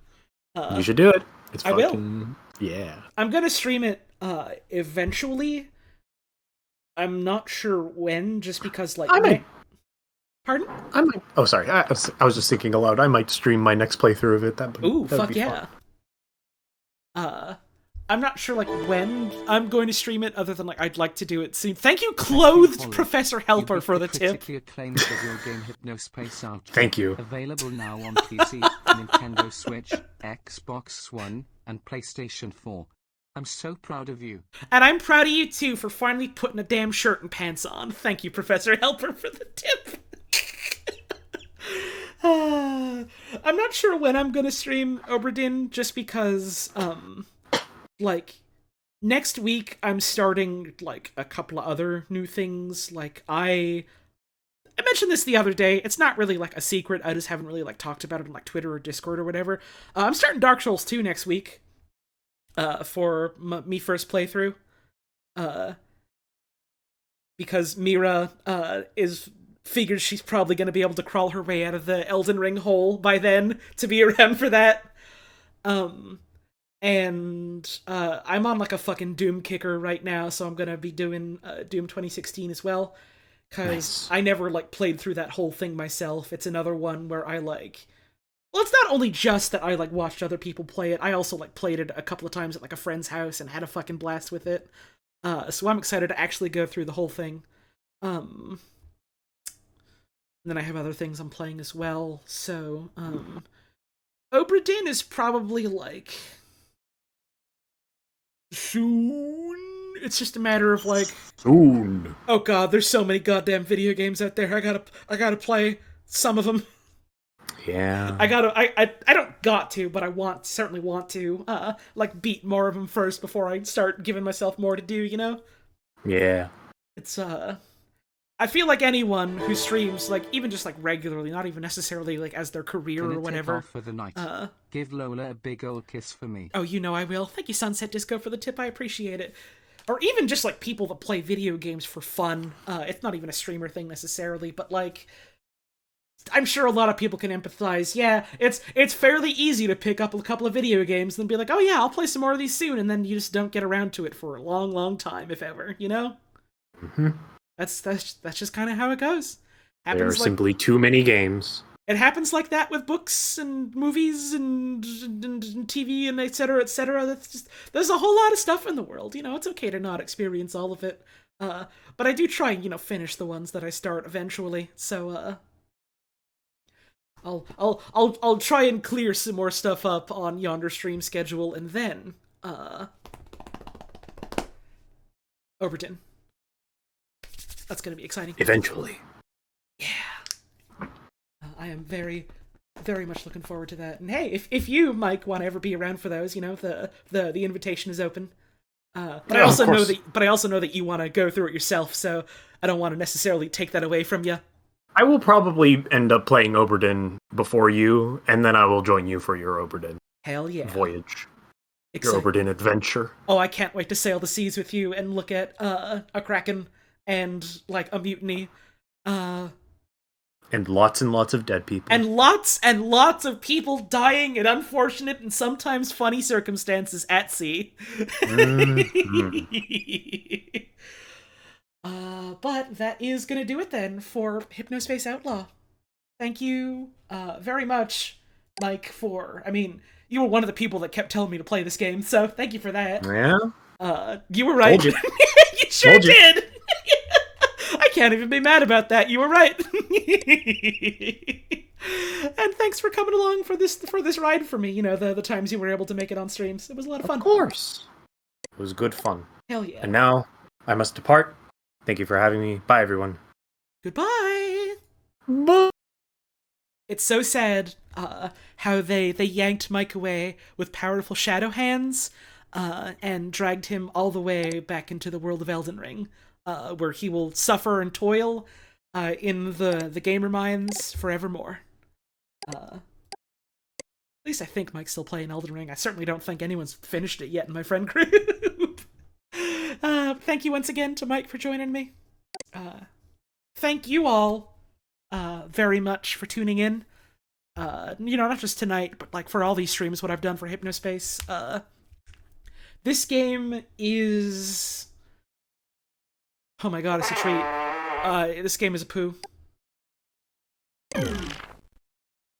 You should do it. It's I fucking... will. Yeah. I'm gonna stream it eventually. I'm not sure when, just because, like... Pardon? I might... Oh, sorry. I was just thinking aloud. I might stream my next playthrough of it. Ooh, fuck yeah. Fun. I'm not sure, like, when I'm going to stream it, other than, like, I'd like to do it soon. Thank you, Clothed Professor Helper, for the tip. Acclaimed video game Hypnospace Outlaw. Thank you. Available now on PC, Nintendo Switch, Xbox One, and PlayStation 4. I'm so proud of you. And I'm proud of you, too, for finally putting a damn shirt and pants on. Thank you, Professor Helper, for the tip. I'm not sure when I'm gonna stream Oberdeen, just because, like, next week I'm starting, like, a couple of other new things. Like, I mentioned this the other day. It's not really, like, a secret. I just haven't really, like, talked about it on, like, Twitter or Discord or whatever. I'm starting Dark Souls 2 next week. For me first playthrough. Because Mira, figures she's probably gonna be able to crawl her way out of the Elden Ring hole by then to be around for that. And I'm on like a fucking Doom kicker right now, so I'm gonna be doing Doom 2016 as well, because I never like played through that whole thing myself. It's another one where I like, well, it's not only just that I like watched other people play it, I also like played it a couple of times at like a friend's house and had a fucking blast with it. So I'm excited to actually go through the whole thing. And then I have other things I'm playing as well. So Obra Dinn is probably like soon. It's just a matter of like soon. Oh god, there's so many goddamn video games out there. I gotta play some of them. Yeah. I don't got to, but certainly want to, like, beat more of them first before I start giving myself more to do, you know? Yeah. It's, I feel like anyone who streams, like, even just, like, regularly, not even necessarily, like, as their career or whatever. For the night. Give Lola a big old kiss for me. Oh, you know I will. Thank you, Sunset Disco, for the tip. I appreciate it. Or even just, like, people that play video games for fun. It's not even a streamer thing necessarily, but, like, I'm sure a lot of people can empathize. Yeah, it's fairly easy to pick up a couple of video games and then be like, oh yeah, I'll play some more of these soon, and then you just don't get around to it for a long, long time, if ever, you know? Mm-hmm. That's just kind of how it goes. There are simply too many games. It happens like that with books and movies and TV and et cetera, et cetera. There's a whole lot of stuff in the world, you know? It's okay to not experience all of it. But I do try, you know, finish the ones that I start eventually, so, I'll try and clear some more stuff up on yonder stream schedule, and then Overton. That's gonna be exciting. Eventually. Yeah. I am very, very much looking forward to that. And hey, if you, Mike, want to ever be around for those, you know, the invitation is open. But I also know that you want to go through it yourself, so I don't want to necessarily take that away from you. I will probably end up playing Obra Dinn before you, and then I will join you for your Obra Dinn Hell yeah. voyage. Your Obra Dinn adventure. Oh, I can't wait to sail the seas with you and look at a kraken and, like, a mutiny. And lots of dead people. And lots of people dying in unfortunate and sometimes funny circumstances at sea. Mm-hmm. But that is gonna do it then for Hypnospace Outlaw. Thank you very much, Mike, you were one of the people that kept telling me to play this game, so thank you for that. Yeah? You were right. You. You sure did! I can't even be mad about that, you were right. And thanks for coming along for this ride for me, you know, the times you were able to make it on streams. It was a lot of fun. Of course. It was good fun. Hell yeah. And now, I must depart. Thank you for having me. Bye, everyone. Goodbye. Bye. It's so sad how they yanked Mike away with powerful shadow hands and dragged him all the way back into the world of Elden Ring, where he will suffer and toil in the gamer mines forevermore. At least I think Mike's still playing Elden Ring. I certainly don't think anyone's finished it yet in my friend group. Thank you once again to Mike for joining me. Thank you all very much for tuning in. You know, not just tonight, but like for all these streams, what I've done for Hypnospace. This game is... Oh my god, it's a treat. This game is a poo.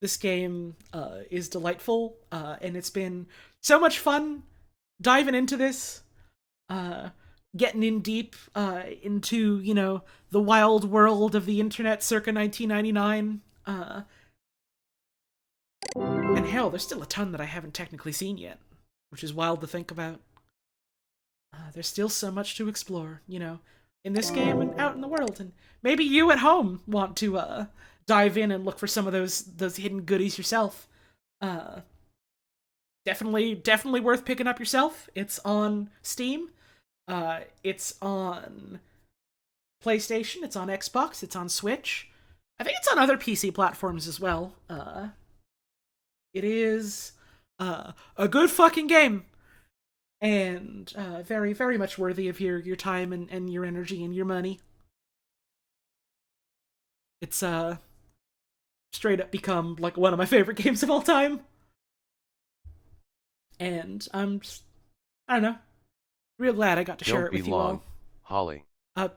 This game is delightful, and it's been so much fun diving into this. Getting in deep into, you know, the wild world of the internet circa 1999. And hell, there's still a ton that I haven't technically seen yet, which is wild to think about. There's still so much to explore, you know, in this game and out in the world. And maybe you at home want to dive in and look for some of those hidden goodies yourself. Definitely worth picking up yourself. It's on Steam. It's on PlayStation, it's on Xbox, it's on Switch. I think it's on other PC platforms as well. It is a good fucking game. And very, very much worthy of your time and your energy and your money. It's straight up become like one of my favorite games of all time. And I don't know, real glad I got to share it with you all. Holly.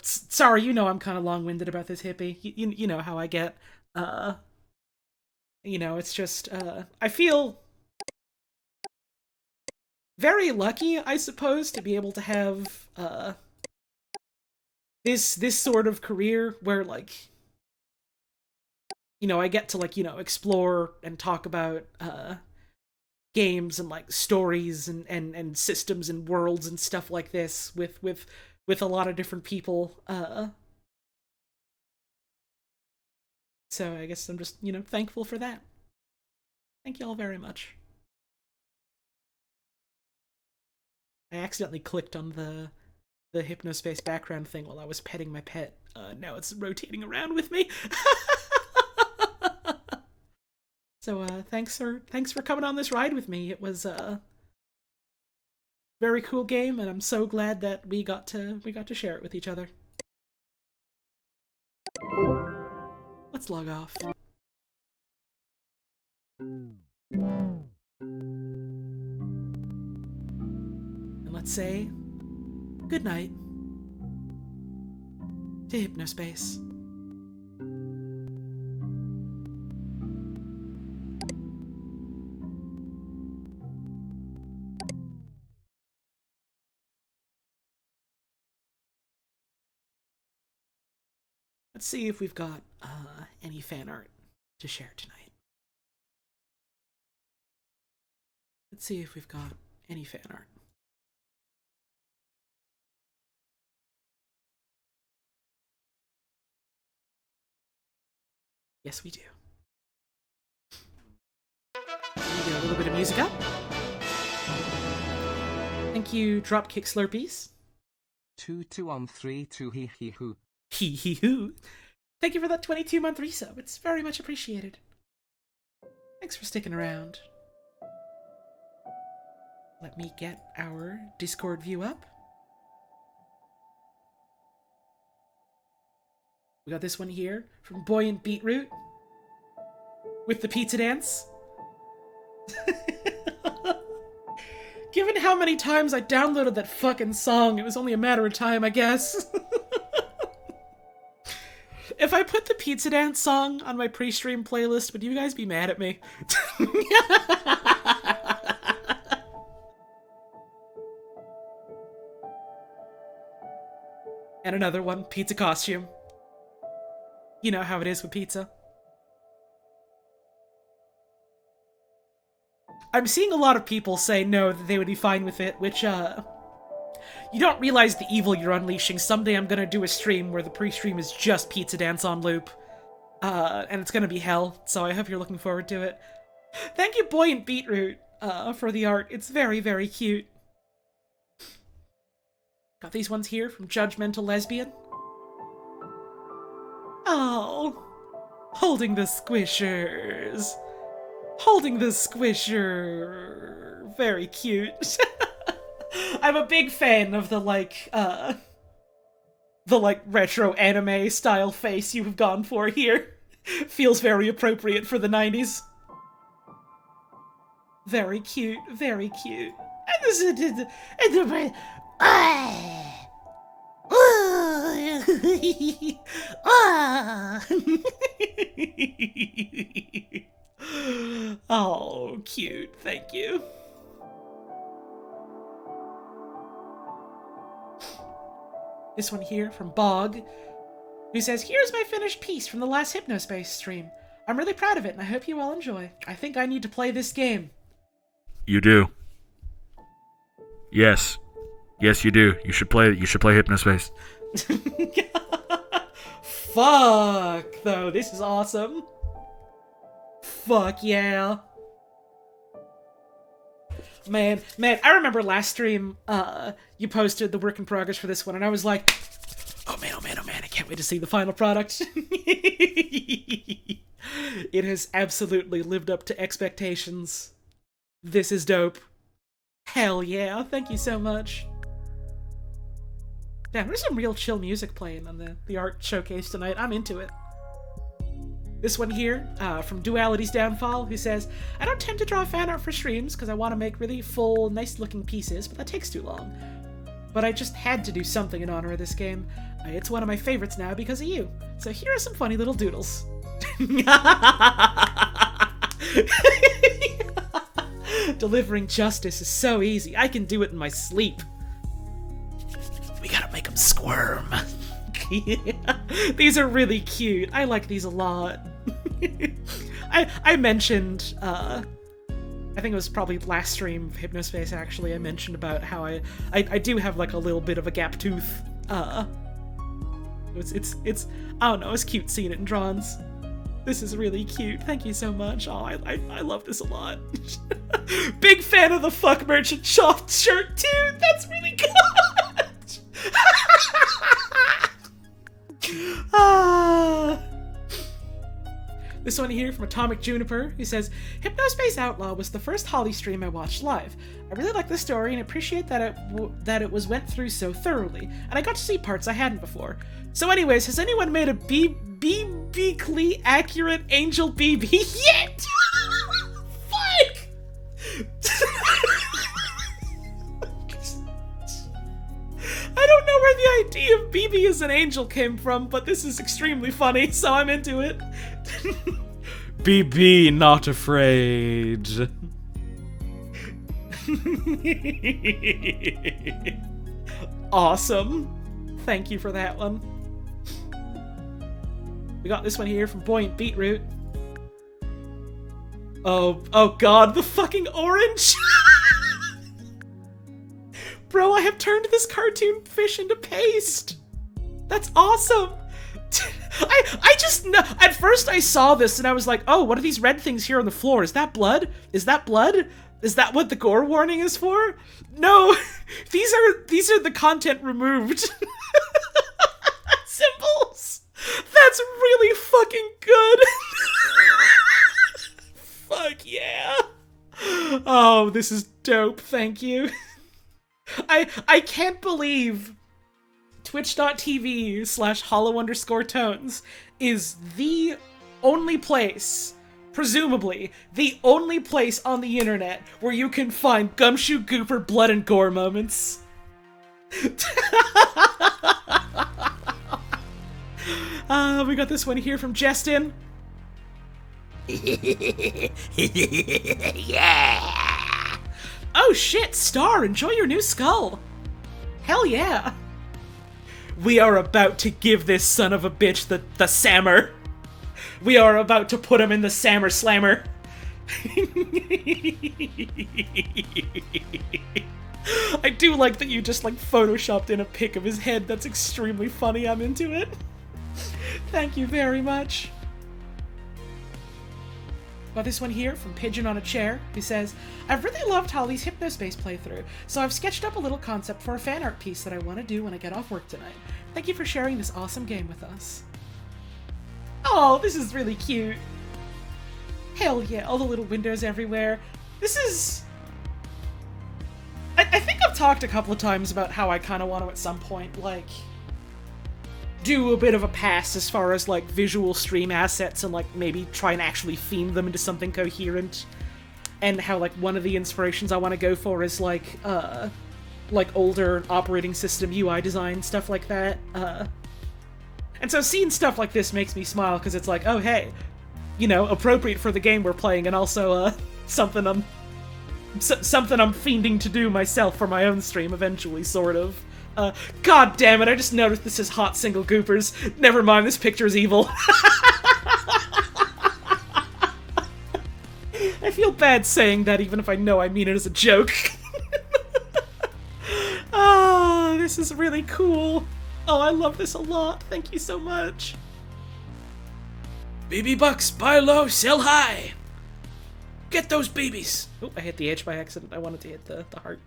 Sorry, you know I'm kind of long-winded about this, Hippie. You know how I get. It's just, I feel very lucky, I suppose, to be able to have, this sort of career where, like, I get to, like, explore and talk about, games and, like, stories and systems and worlds and stuff like this with a lot of different people, so I guess I'm just, thankful for that. Thank you all very much. I accidentally clicked on the Hypnospace background thing while I was petting my pet. Now it's rotating around with me. So thanks for coming on this ride with me. It was a very cool game, and I'm so glad that we got to share it with each other. Let's log off. And let's say good night to Hypnospace. Let's see if we've got any fan art to share tonight. Let's see if we've got any fan art. Yes, we do. Let me get a little bit of music up. Thank you, Dropkick Slurpees. 2213 hee hee hoo. Hee hee hoo. Thank you for that 22-month resub. It's very much appreciated. Thanks for sticking around. Let me get our Discord view up. We got this one here from Buoyant Beetroot with the pizza dance. Given how many times I downloaded that fucking song, it was only a matter of time, I guess. If I put the pizza dance song on my pre-stream playlist, would you guys be mad at me? And another one, pizza costume. You know how it is with pizza. I'm seeing a lot of people say no, that they would be fine with it, which, you don't realize the evil you're unleashing. Someday I'm gonna do a stream where the pre-stream is just pizza dance on loop. And it's gonna be hell, so I hope you're looking forward to it. Thank you, Buoyant Beetroot, for the art. It's very, very cute. Got these ones here from Judgmental Lesbian. Oh, holding the squishers. Holding the squisher. Very cute. I'm a big fan of the retro anime style face you have gone for here. Feels very appropriate for the 90s. Very cute, very cute. Oh, cute. Thank you. This one here from Bog, who says, "Here's my finished piece from the last Hypnospace stream. I'm really proud of it, and I hope you all enjoy. I think I need to play this game." You do. Yes. Yes, you do. You should play Hypnospace. Fuck, though. This is awesome. Fuck yeah. Man, I remember last stream, you posted the work in progress for this one, and I was like, oh man, I can't wait to see the final product. It has absolutely lived up to expectations. This is dope. Hell yeah, thank you so much. Damn, there's some real chill music playing on the art showcase tonight. I'm into it. This one here, from Duality's Downfall, who says, I don't tend to draw fan art for streams because I want to make really full, nice-looking pieces, but that takes too long. But I just had to do something in honor of this game. It's one of my favorites now because of you. So here are some funny little doodles. Delivering justice is so easy. I can do it in my sleep. We gotta make them squirm. These are really cute. I like these a lot. I mentioned, I think it was probably last stream of Hypnospace, actually, I mentioned about how I do have like a little bit of a gap tooth. It's I don't know, it's cute seeing it in drawings. This is really cute. Thank you so much. Oh, I love this a lot. Big fan of the fuck merchant shop shirt too. That's really good. This one here from Atomic Juniper, who says, Hypnospace Outlaw was the first Holly stream I watched live. I really like the story and appreciate that it was went through so thoroughly, and I got to see parts I hadn't before. So anyways, has anyone made a biblically accurate Angel BB yet? Fuck! I don't know where the idea of BB as an angel came from, but this is extremely funny, so I'm into it. BB not afraid. Awesome. Thank you for that one. We got this one here from Buoyant Beetroot. Oh god, the fucking orange! Bro, I have turned this cartoon fish into paste! That's awesome! I just know. At first I saw this and I was like, oh, what are these red things here on the floor? Is that blood? Is that blood? Is that what the gore warning is for? No, these are the content removed symbols. That's really fucking good. Fuck yeah. Oh, this is dope. Thank you. I can't believe twitch.tv/hollow_tones is the only place, presumably, the only place on the internet where you can find Gumshoe Gooper blood and gore moments. We got this one here from Justin. Yeah! Oh shit, Star, enjoy your new skull! Hell yeah! We are about to give this son of a bitch the Sammer. We are about to put him in the Sammer Slammer. I do like that you just like photoshopped in a pic of his head. That's extremely funny. I'm into it. Thank you very much. Got this one here from Pigeon on a Chair, who says, I've really loved Holly's Hypnospace playthrough, so I've sketched up a little concept for a fan art piece that I want to do when I get off work tonight. Thank you for sharing this awesome game with us. Oh, this is really cute. Hell yeah, all the little windows everywhere. This is... I think I've talked a couple of times about how I kind of want to at some point, like, do a bit of a pass as far as, like, visual stream assets and, like, maybe try and actually theme them into something coherent. And how, like, one of the inspirations I want to go for is, like, older operating system UI design, stuff like that. And so seeing stuff like this makes me smile, because it's like, oh, hey, you know, appropriate for the game we're playing, and also, something I'm fiending to do myself for my own stream eventually, sort of. God damn it, I just noticed this is hot single goopers. Never mind, this picture is evil. I feel bad saying that, even if I know I mean it as a joke. Ah, this is really cool. Oh, I love this a lot. Thank you so much. BB bucks, buy low, sell high. Get those babies. Oh, I hit the H by accident. I wanted to hit the heart.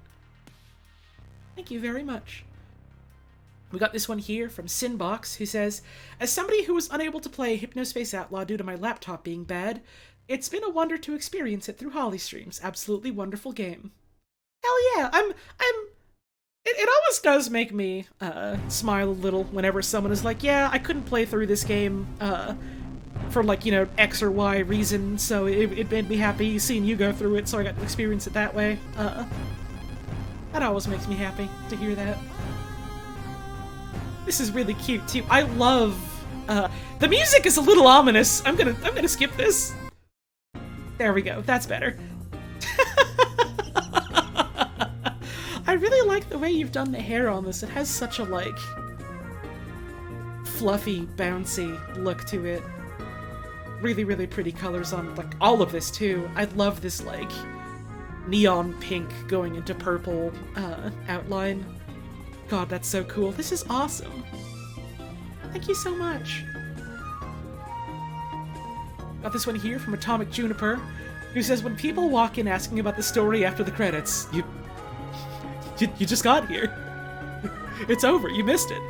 Thank you very much. We got this one here from Sinbox, who says, as somebody who was unable to play Hypnospace Outlaw due to my laptop being bad, it's been a wonder to experience it through Holly streams. Absolutely wonderful game. Hell yeah, it always does make me, smile a little whenever someone is like, yeah, I couldn't play through this game, for like, you know, X or Y reason, so it made me happy seeing you go through it, so I got to experience it that way. That always makes me happy to hear that. This is really cute too. I love the music is a little ominous. I'm gonna skip this. There we go. That's better. I really like the way you've done the hair on this. It has such a like fluffy, bouncy look to it. Really, really pretty colors on like all of this too. I love this like neon pink going into purple outline. God, that's so cool. This is awesome. Thank you so much. Got this one here from Atomic Juniper, who says, when people walk in asking about the story after the credits, you just got here. It's over. You missed it.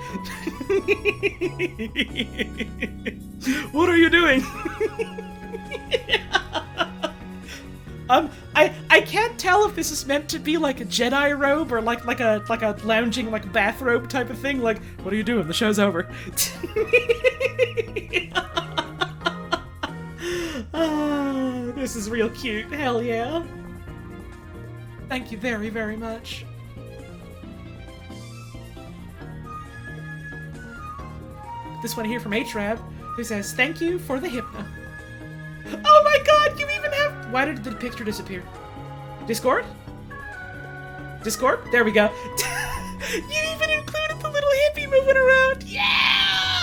What are you doing? I can't tell if this is meant to be like a Jedi robe or like a lounging like bathrobe type of thing. Like, what are you doing? The show's over. This is real cute. Hell yeah. Thank you very, very much. This one here from HRAB, who says, thank you for the hypno. Oh my god, you even have... Why did the picture disappear? Discord? Discord? There we go. You even included the little hippie moving around. Yeah!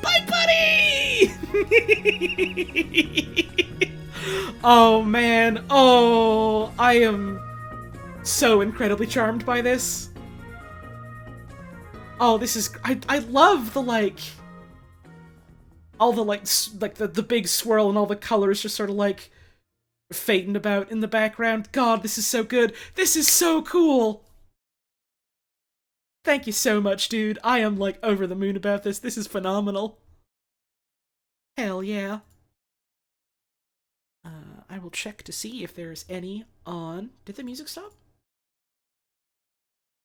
Bye, buddy! Oh, man. Oh, I am so incredibly charmed by this. Oh, this is... I love the, like... all the, like the big swirl and all the colors just sort of, like, fading about in the background. God, this is so good. This is so cool. Thank you so much, dude. I am, like, over the moon about this. This is phenomenal. Hell yeah. I will check to see if there's any on... Did the music stop?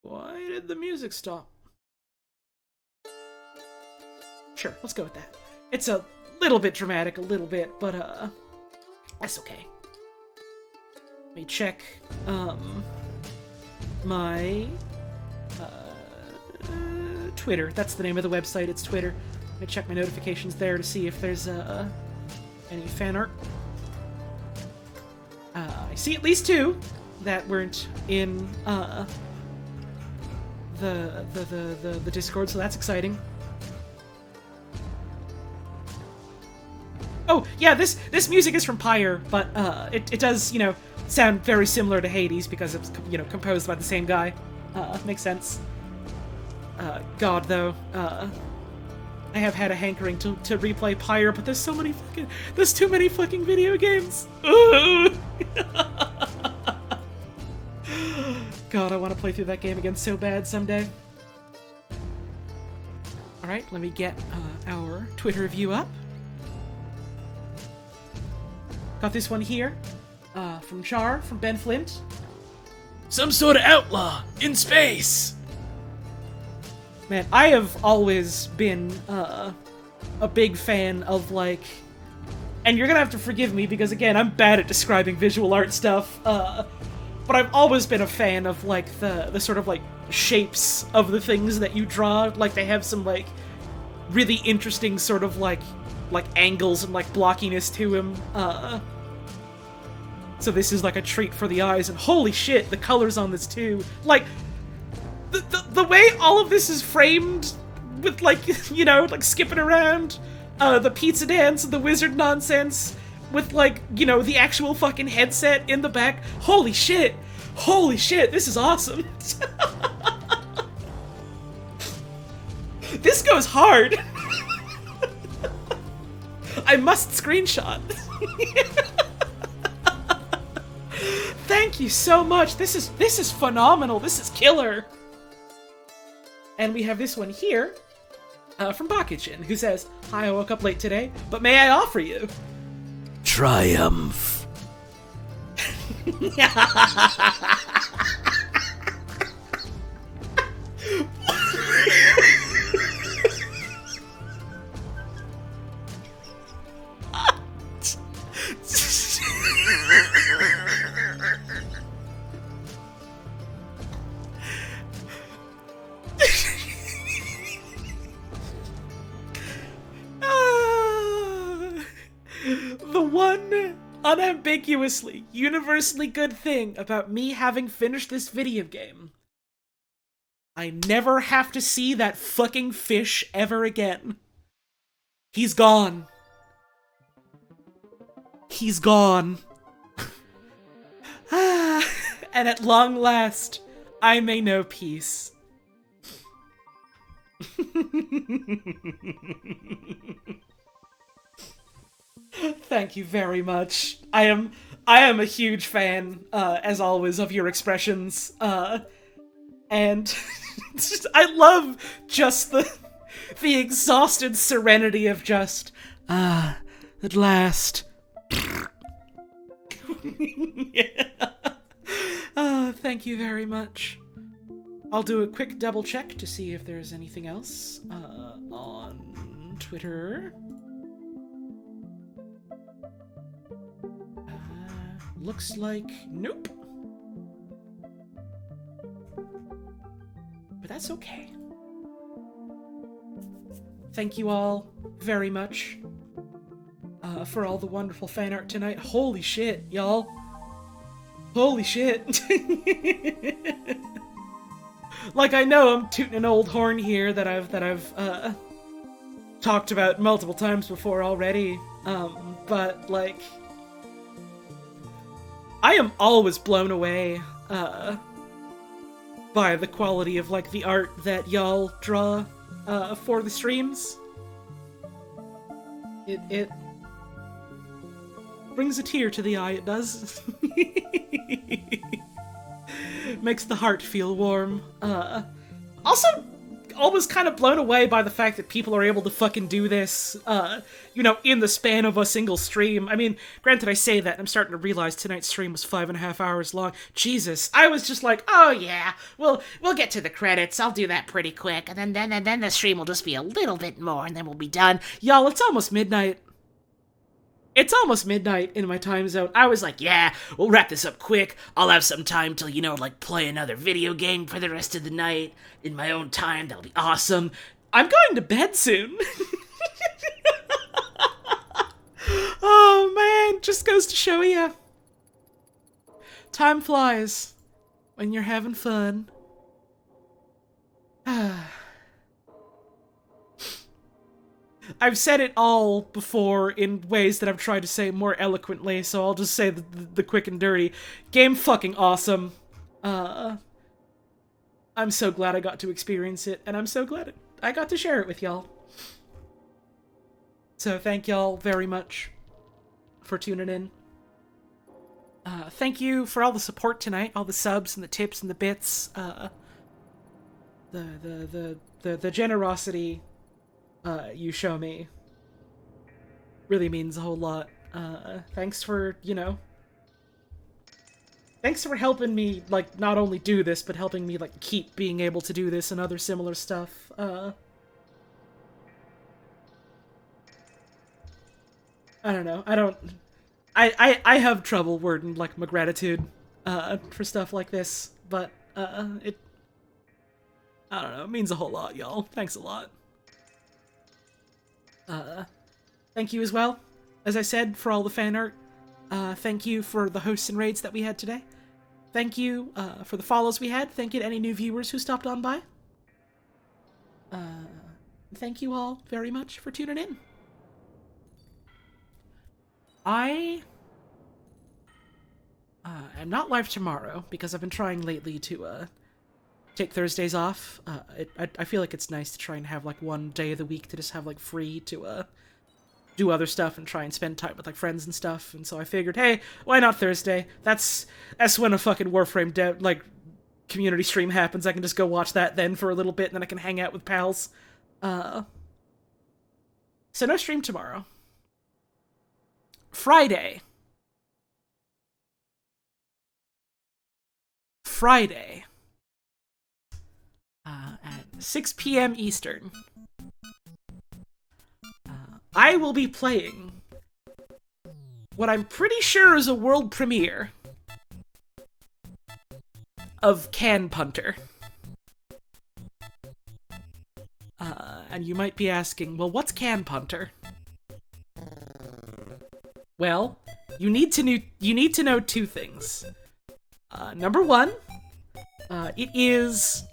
Why did the music stop? Sure, let's go with that. It's a little bit dramatic, a little bit, but, that's okay. Let me check, my, Twitter. That's the name of the website, it's Twitter. Let me check my notifications there to see if there's, any fan art. I see at least 2 that weren't in, the Discord, so that's exciting. Oh, yeah, this music is from Pyre, but it does, you know, sound very similar to Hades because it's, you know, composed by the same guy. Makes sense. God, though, I have had a hankering to replay Pyre, but there's too many fucking video games. God, I want to play through that game again so bad someday. Alright, let me get our Twitter review up. Got this one here, from Char, from Ben Flint. Some sort of outlaw in space! Man, I have always been, a big fan of, like... And you're gonna have to forgive me, because again, I'm bad at describing visual art stuff, but I've always been a fan of, like, the sort of, like, shapes of the things that you draw. Like, they have some, like, really interesting sort of, like angles and, like, blockiness to him. So this is, like, a treat for the eyes, and holy shit, the colors on this, too. Like, the way all of this is framed with, like, you know, like, skipping around, the pizza dance and the wizard nonsense, with, like, you know, the actual fucking headset in the back. Holy shit! Holy shit, this is awesome! This goes hard! I must screenshot. Thank you so much. This is phenomenal. This is killer. And we have this one here from Bakichin, who says, "Hi, I woke up late today, but may I offer you triumph." one unambiguously, universally good thing about me having finished this video game. I never have to see that fucking fish ever again. He's gone. He's gone. And at long last, I may know peace. Thank you very much. I am a huge fan, as always, of your expressions. And I love just the exhausted serenity of just, at last. Yeah. Thank you very much. I'll do a quick double check to see if there's anything else on Twitter. Looks like nope. But that's okay. Thank you all very much for all the wonderful fan art tonight. Holy shit, y'all. Holy shit. Like, I know I'm tooting an old horn here that I've talked about multiple times before already, but, like, I am always blown away, by the quality of, like, the art that y'all draw, for the streams. It brings a tear to the eye, it does. Makes the heart feel warm. Also, always kind of blown away by the fact that people are able to fucking do this, you know, in the span of a single stream. I mean, granted, I say that, and I'm starting to realize tonight's stream was 5.5 hours long. Jesus, I was just like, oh yeah, we'll get to the credits, I'll do that pretty quick, and then the stream will just be a little bit more, and then we'll be done. Y'all, it's almost midnight. It's almost midnight in my time zone. I was like, yeah, we'll wrap this up quick. I'll have some time till, you know, like, play another video game for the rest of the night in my own time. That'll be awesome. I'm going to bed soon. Oh, man. Just goes to show you. Time flies when you're having fun. I've said it all before in ways that I've tried to say more eloquently, so I'll just say the quick and dirty. Game fucking awesome. I'm so glad I got to experience it, and I'm so glad I got to share it with y'all. So thank y'all very much for tuning in. Thank you for all the support tonight, all the subs and the tips and the bits. The generosity you show me really means a whole lot. Thanks for, you know, thanks for helping me, like, not only do this, but helping me, like, keep being able to do this and other similar stuff. I don't know. I have trouble wording, like, my gratitude, for stuff like this, but, I don't know, it means a whole lot, y'all. Thanks a lot. Thank you as well, as I said, for all the fan art. Thank you for the hosts and raids that we had today. Thank you, for the follows we had. Thank you to any new viewers who stopped on by. Thank you all very much for tuning in. I am not live tomorrow, because I've been trying lately to, take Thursdays off. I feel like it's nice to try and have, like, one day of the week to just have, like, free to, do other stuff and try and spend time with, like, friends and stuff. And so I figured, hey, why not Thursday? That's when a fucking Warframe like, community stream happens. I can just go watch that then for a little bit, and then I can hang out with pals. So no stream tomorrow. Friday. At 6 p.m. Eastern, I will be playing what I'm pretty sure is a world premiere of Can Punter. And you might be asking, well, what's Can Punter? Well, you need to know two things. Number one, it is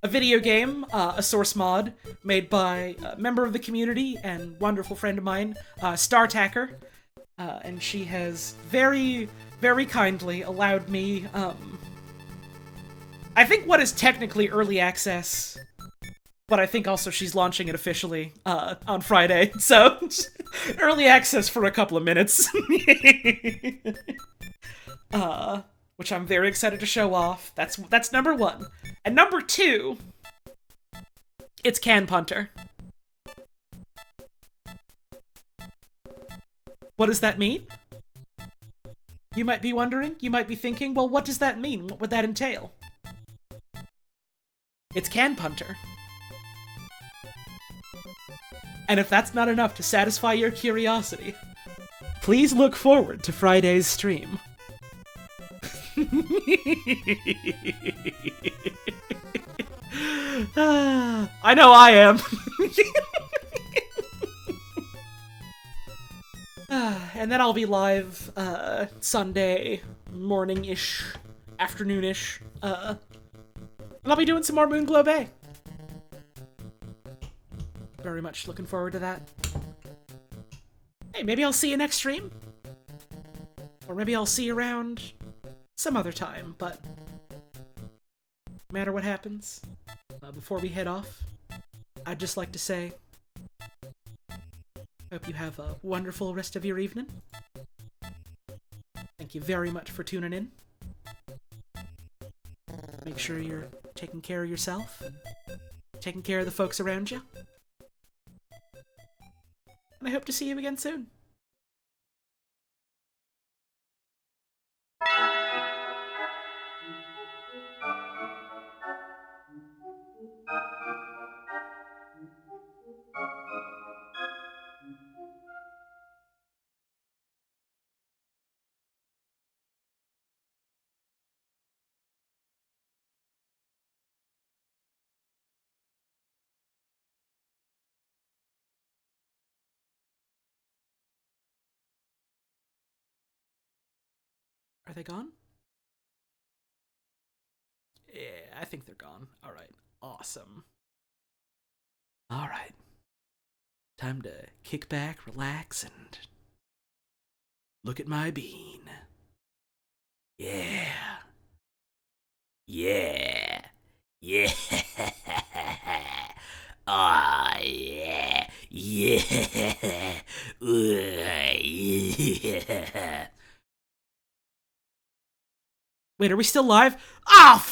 a video game, a source mod made by a member of the community and wonderful friend of mine, StarTacker, and she has very, very kindly allowed me, I think what is technically early access, but I think also she's launching it officially on Friday, so early access for a couple of minutes. Which I'm very excited to show off. That's number one. And number two, it's Can Punter. What does that mean? You might be wondering, you might be thinking, well, what does that mean? What would that entail? It's Can Punter. And if that's not enough to satisfy your curiosity, please look forward to Friday's stream. I know I am. And then I'll be live Sunday morning-ish, afternoon-ish, and I'll be doing some more Moonglow Bay. Very much looking forward to that. Hey, maybe I'll see you next stream. Or maybe I'll see you around some other time, but no matter what happens, before we head off, I'd just like to say, hope you have a wonderful rest of your evening. Thank you very much for tuning in. Make sure you're taking care of yourself and taking care of the folks around you. And I hope to see you again soon. Are they gone? Yeah, I think they're gone. Alright, awesome. Alright. Time to kick back, relax, and look at my bean. Yeah. Yeah. Yeah. Ah, yeah. Yeah. Yeah. Wait, are we still live? Ah,